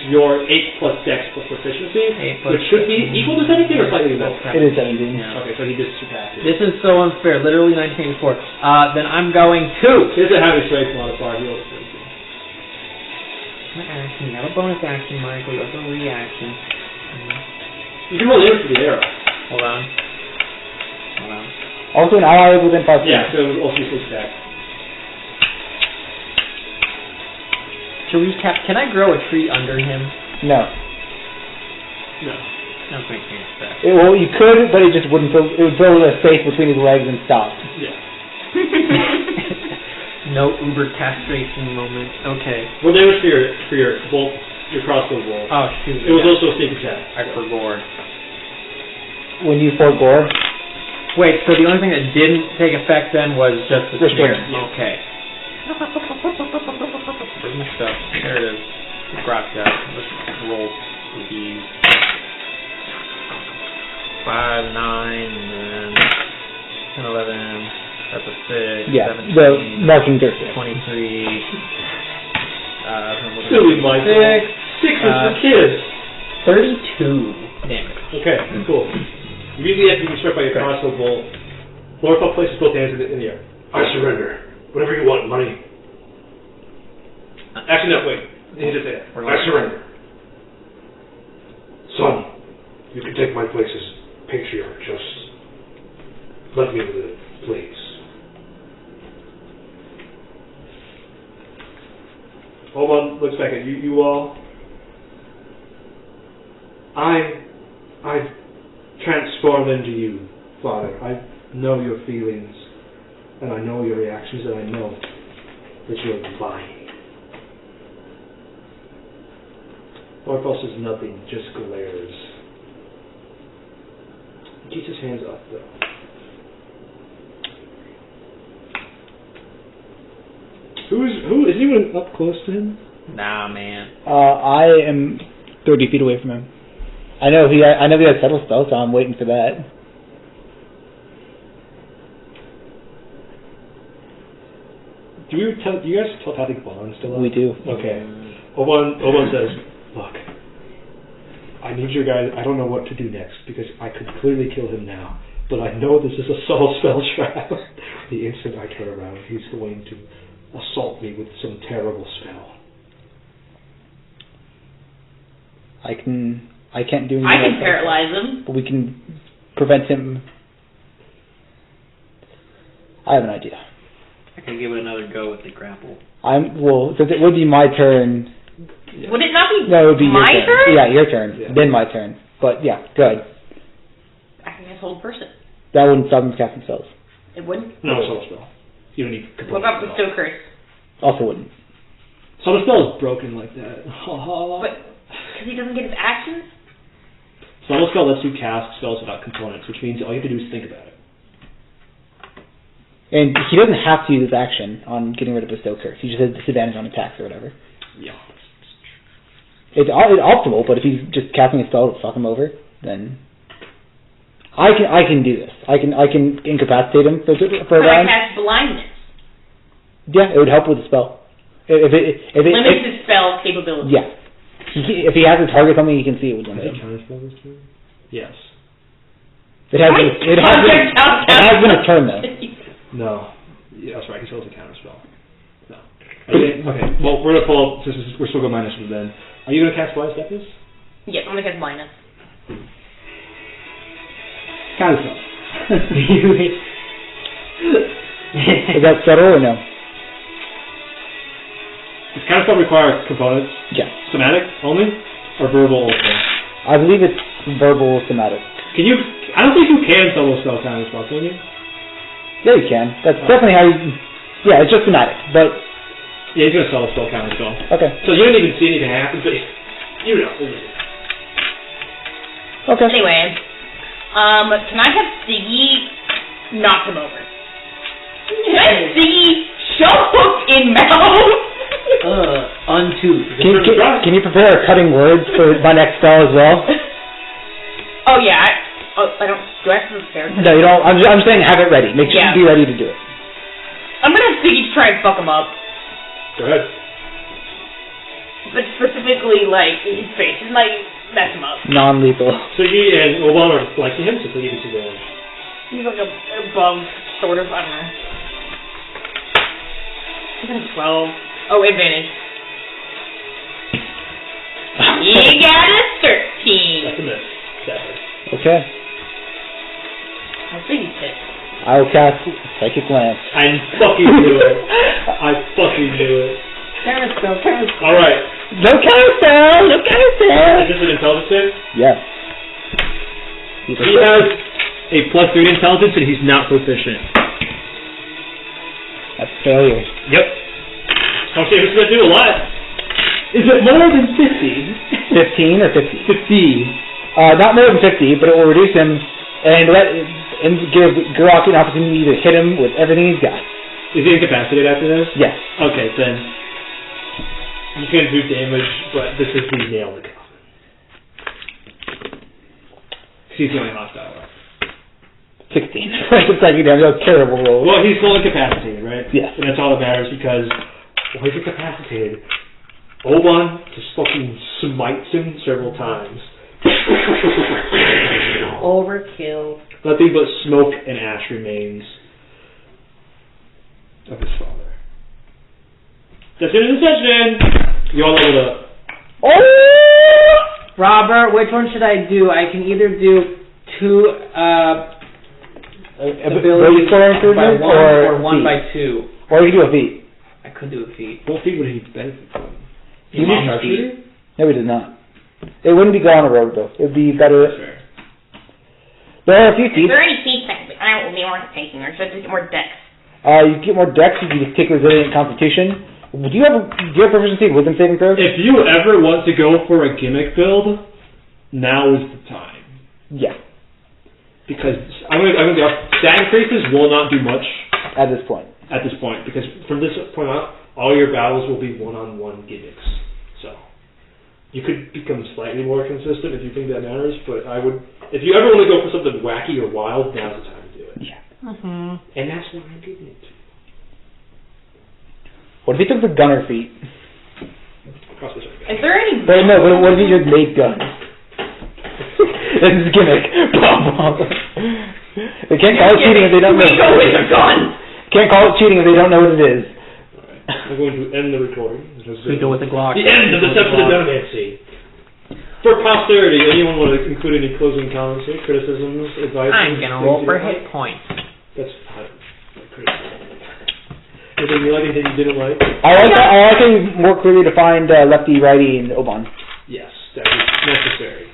[SPEAKER 7] your 8 plus dex plus proficiency, which should be equal to 17 or slightly better.
[SPEAKER 1] It is 17.
[SPEAKER 5] Yeah.
[SPEAKER 7] Okay, so he just surpassed it.
[SPEAKER 5] This is so unfair. Literally 1984. Then I'm going to.
[SPEAKER 7] He doesn't have his strength modifier. He rolls 17.
[SPEAKER 5] My action. You have a bonus action, Michael. You have a reaction.
[SPEAKER 7] You can roll damage for the arrow.
[SPEAKER 5] Hold on.
[SPEAKER 1] Also an ally within 5 feet.
[SPEAKER 7] Yeah, so it also be 6 attack.
[SPEAKER 5] To recap, can I grow a tree under him?
[SPEAKER 1] No.
[SPEAKER 7] No.
[SPEAKER 5] That makes me upset.
[SPEAKER 1] Well, you could, but it just wouldn't fill. It would fill a space between his legs and stop.
[SPEAKER 7] Yeah.
[SPEAKER 5] No uber castration moment. Okay.
[SPEAKER 7] What damage for your bolt, your crossbow bolt?
[SPEAKER 5] Oh shoot.
[SPEAKER 7] It was also a sneak attack.
[SPEAKER 5] I forgot.
[SPEAKER 1] When you forgore.
[SPEAKER 5] Wait, so the only thing that didn't take effect then was just the
[SPEAKER 1] Restraint.
[SPEAKER 5] smear. Okay. Where's my stuff? There it is. Scratch that. Let's roll these. 5, 9, and then 10, 11. That's a 6.
[SPEAKER 1] Yeah,
[SPEAKER 5] 17,
[SPEAKER 1] the marking dirt.
[SPEAKER 5] 23.
[SPEAKER 7] Silly Michael. 6 is for kids.
[SPEAKER 5] 32 damage.
[SPEAKER 7] Okay, cool. Immediately after you get struck by your crossbow bolt, Lordefell places both hands in the air. I surrender. Whatever you want, money. Actually, no, wait. He just said it.
[SPEAKER 8] I surrender. Son, you can take my place as patriarch. Just let me live, please.
[SPEAKER 7] Obann looks back at you all. I've transformed into you, Father. I know your feelings, and I know your reactions, and I know that you're lying. Lordefell says nothing, just glares. He keeps his hands up, though. Who is anyone up close to him?
[SPEAKER 5] Nah, man.
[SPEAKER 1] I am 30 feet away from him. I know he has settle spell, so I'm waiting for that.
[SPEAKER 7] Do you guys telepathic bond still up?
[SPEAKER 1] We do.
[SPEAKER 7] Okay. Obann says, look, I need your guys, I don't know what to do next, because I could clearly kill him now, but I know this is a subtle spell trap. The instant I turn around, he's going to assault me with some terrible spell.
[SPEAKER 1] I can't do anything.
[SPEAKER 2] I can paralyze him.
[SPEAKER 1] But we can prevent him. I have an idea.
[SPEAKER 5] I can give it another go with the grapple.
[SPEAKER 1] Since it would be my turn.
[SPEAKER 4] Yeah.
[SPEAKER 2] Would it not be
[SPEAKER 1] No, it would be
[SPEAKER 2] my
[SPEAKER 1] your
[SPEAKER 2] turn?
[SPEAKER 1] Yeah, your turn.
[SPEAKER 4] Yeah.
[SPEAKER 1] Then my turn. But yeah, good.
[SPEAKER 2] Acting as hold person.
[SPEAKER 1] That wouldn't stop him from casting spells.
[SPEAKER 2] It wouldn't?
[SPEAKER 4] No, it's not a spell. You don't need
[SPEAKER 2] What about bestow curse?
[SPEAKER 1] Also wouldn't.
[SPEAKER 4] So the spell is broken like that.
[SPEAKER 2] But, because he doesn't get his actions?
[SPEAKER 4] Subtle spell lets you cast spells without components, which means all you have to do is think about it.
[SPEAKER 1] And he doesn't have to use his action on getting rid of bestow curse. He just has disadvantage on attacks or whatever.
[SPEAKER 4] Yeah.
[SPEAKER 1] It's optimal, but if he's just casting a spell to fuck him over, then I can do this. I can incapacitate him for a
[SPEAKER 2] Could I
[SPEAKER 1] round.
[SPEAKER 2] cast blindness?
[SPEAKER 1] Yeah, it would help with the spell.
[SPEAKER 2] Limits his spell capability.
[SPEAKER 1] Yeah. If he has to target something he can see, it would limit him.
[SPEAKER 4] Counterspell this turn? Yes.
[SPEAKER 1] It has been a turn though.
[SPEAKER 4] No. Yeah, that's right. He still has a counterspell. No. Okay. Well, we're gonna pull. We're still going minus one then. Are you gonna cast Wise Step?
[SPEAKER 2] Yes, I'm gonna cast blindness.
[SPEAKER 4] Counterspell.
[SPEAKER 1] Is that subtle or no?
[SPEAKER 4] Does counterspell require components?
[SPEAKER 1] Yeah.
[SPEAKER 4] Somatic only, or verbal also?
[SPEAKER 1] I believe it's verbal somatic.
[SPEAKER 4] Can you? I don't think you can solo spell counterspell, can you?
[SPEAKER 1] Yeah, you can. That's definitely how you... Yeah, it's just somatic, but...
[SPEAKER 4] Yeah, he's gonna solo spell counterspell.
[SPEAKER 1] Okay.
[SPEAKER 4] So you didn't even see anything happen, but you know.
[SPEAKER 1] Okay.
[SPEAKER 2] Anyway, can I have Siggy knock him over? Can I have Siggy shove hook in mouth?
[SPEAKER 1] Can you prepare cutting words for my next spell as well?
[SPEAKER 2] Oh yeah. I don't. Do I have to prepare?
[SPEAKER 1] No, you don't. I'm saying have it ready. Make sure you be ready to do it.
[SPEAKER 2] I'm gonna have Siggy try and fuck him up.
[SPEAKER 4] Go ahead.
[SPEAKER 2] But specifically, like, his face. Just, like, mess him up.
[SPEAKER 1] Non-lethal.
[SPEAKER 4] Siggy and Obann are flanking him, so Siggy gets advantage.
[SPEAKER 2] He's like above, sort of, I don't know. He's got a 12. Oh, advantage. You got a 13.
[SPEAKER 4] That's a miss. Sadly.
[SPEAKER 1] Okay.
[SPEAKER 2] I think he's hit.
[SPEAKER 1] I will cast Psychic Lance.
[SPEAKER 4] I fucking knew it. I fucking knew it.
[SPEAKER 6] Counterspell.
[SPEAKER 4] Alright.
[SPEAKER 1] No counterspell! No counterspell!
[SPEAKER 4] Is this an intelligence save?
[SPEAKER 1] Yes.
[SPEAKER 7] He has a +3 intelligence and he's not proficient.
[SPEAKER 1] That's failure.
[SPEAKER 4] Yep. Okay, who's gonna do a lot?
[SPEAKER 7] Is it more than 50?
[SPEAKER 1] 15 or 50?
[SPEAKER 7] 50.
[SPEAKER 1] Not more than 50, but it will reduce him and give Gurok an opportunity to hit him with everything he's got.
[SPEAKER 4] Is he incapacitated after this?
[SPEAKER 1] Yes.
[SPEAKER 4] Okay, then you can do damage, but this is the nail in the coffin. He's the only hostile.
[SPEAKER 1] 16. That's a psychic damage. That's a terrible roll.
[SPEAKER 4] Well, he's still incapacitated, right?
[SPEAKER 1] Yes.
[SPEAKER 4] And that's all that matters because while he's incapacitated, Obann just fucking smites him several times.
[SPEAKER 6] Overkill.
[SPEAKER 4] Nothing but smoke and ash remains of his father. That's it in the session! You all leveled up.
[SPEAKER 6] Oh! Robert, which one should I do? I can either do 2 abilities by 1 or 1 by 2.
[SPEAKER 1] Or you can do a feat.
[SPEAKER 6] I could do a feat.
[SPEAKER 4] What feat would he benefit from?
[SPEAKER 1] You need feat. No, he does not. It wouldn't be gone a road though. It would be better.
[SPEAKER 4] Fair.
[SPEAKER 1] There are a few
[SPEAKER 2] Is
[SPEAKER 1] feats.
[SPEAKER 2] there any feats that I will be more taking, or should I just get more dex?
[SPEAKER 1] You get more dex, you can take resilient constitution. Do you have proficiency in wisdom saving throws?
[SPEAKER 4] If you ever want to go for a gimmick build, now is the time.
[SPEAKER 1] Yeah.
[SPEAKER 4] Because I'm gonna be honest, stat increases will not do much
[SPEAKER 1] At this point.
[SPEAKER 4] because from this point on, all your battles will be one-on-one gimmicks. So you could become slightly more consistent if you think that matters, but if you ever want to go for something wacky or wild, now's the time to do it.
[SPEAKER 1] Yeah.
[SPEAKER 6] Mm-hmm.
[SPEAKER 4] And that's why I'm giving it to you.
[SPEAKER 1] What if he took the gunner feat?
[SPEAKER 2] Is there any...
[SPEAKER 1] But no, what if he just made guns? This is a gimmick. They can't call it cheating if they don't know.
[SPEAKER 2] Go with your gun!
[SPEAKER 1] Can't call it cheating if they don't know what it is.
[SPEAKER 4] I'm going to end the recording.
[SPEAKER 5] We go with the Glock.
[SPEAKER 4] The end of this episode of Downw. For posterity, anyone want to include any closing comments or criticisms, advice?
[SPEAKER 6] I'm gonna roll for hit points.
[SPEAKER 4] That's not criticism. Anything you like, anything you didn't like?
[SPEAKER 1] I like it more clearly defined lefty, righty, and Obann.
[SPEAKER 4] Yes, that is necessary.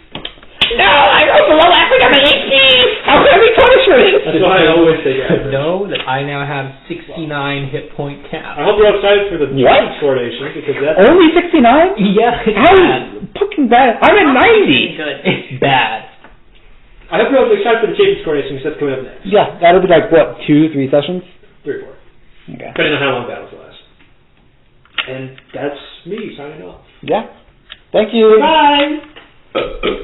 [SPEAKER 2] No, I wrote below last week on my HP! How could I be punished for this?
[SPEAKER 4] That's why I always say average.
[SPEAKER 5] Know that I now have 69 hit point cap.
[SPEAKER 4] I hope you're excited for the
[SPEAKER 1] What?
[SPEAKER 4] coordination because that's
[SPEAKER 1] Only 69?
[SPEAKER 5] Yeah, it's
[SPEAKER 1] How
[SPEAKER 5] bad.
[SPEAKER 1] fucking bad? I'm at 90!
[SPEAKER 2] Good.
[SPEAKER 5] It's bad.
[SPEAKER 4] I hope you're excited for the champions coordination because that's coming up next.
[SPEAKER 1] Yeah, that'll be like, what, 2-3 sessions?
[SPEAKER 4] 3 or 4.
[SPEAKER 1] Okay.
[SPEAKER 4] Depending on how long battles last. And that's me signing off.
[SPEAKER 1] Yeah. Thank you.
[SPEAKER 4] Bye!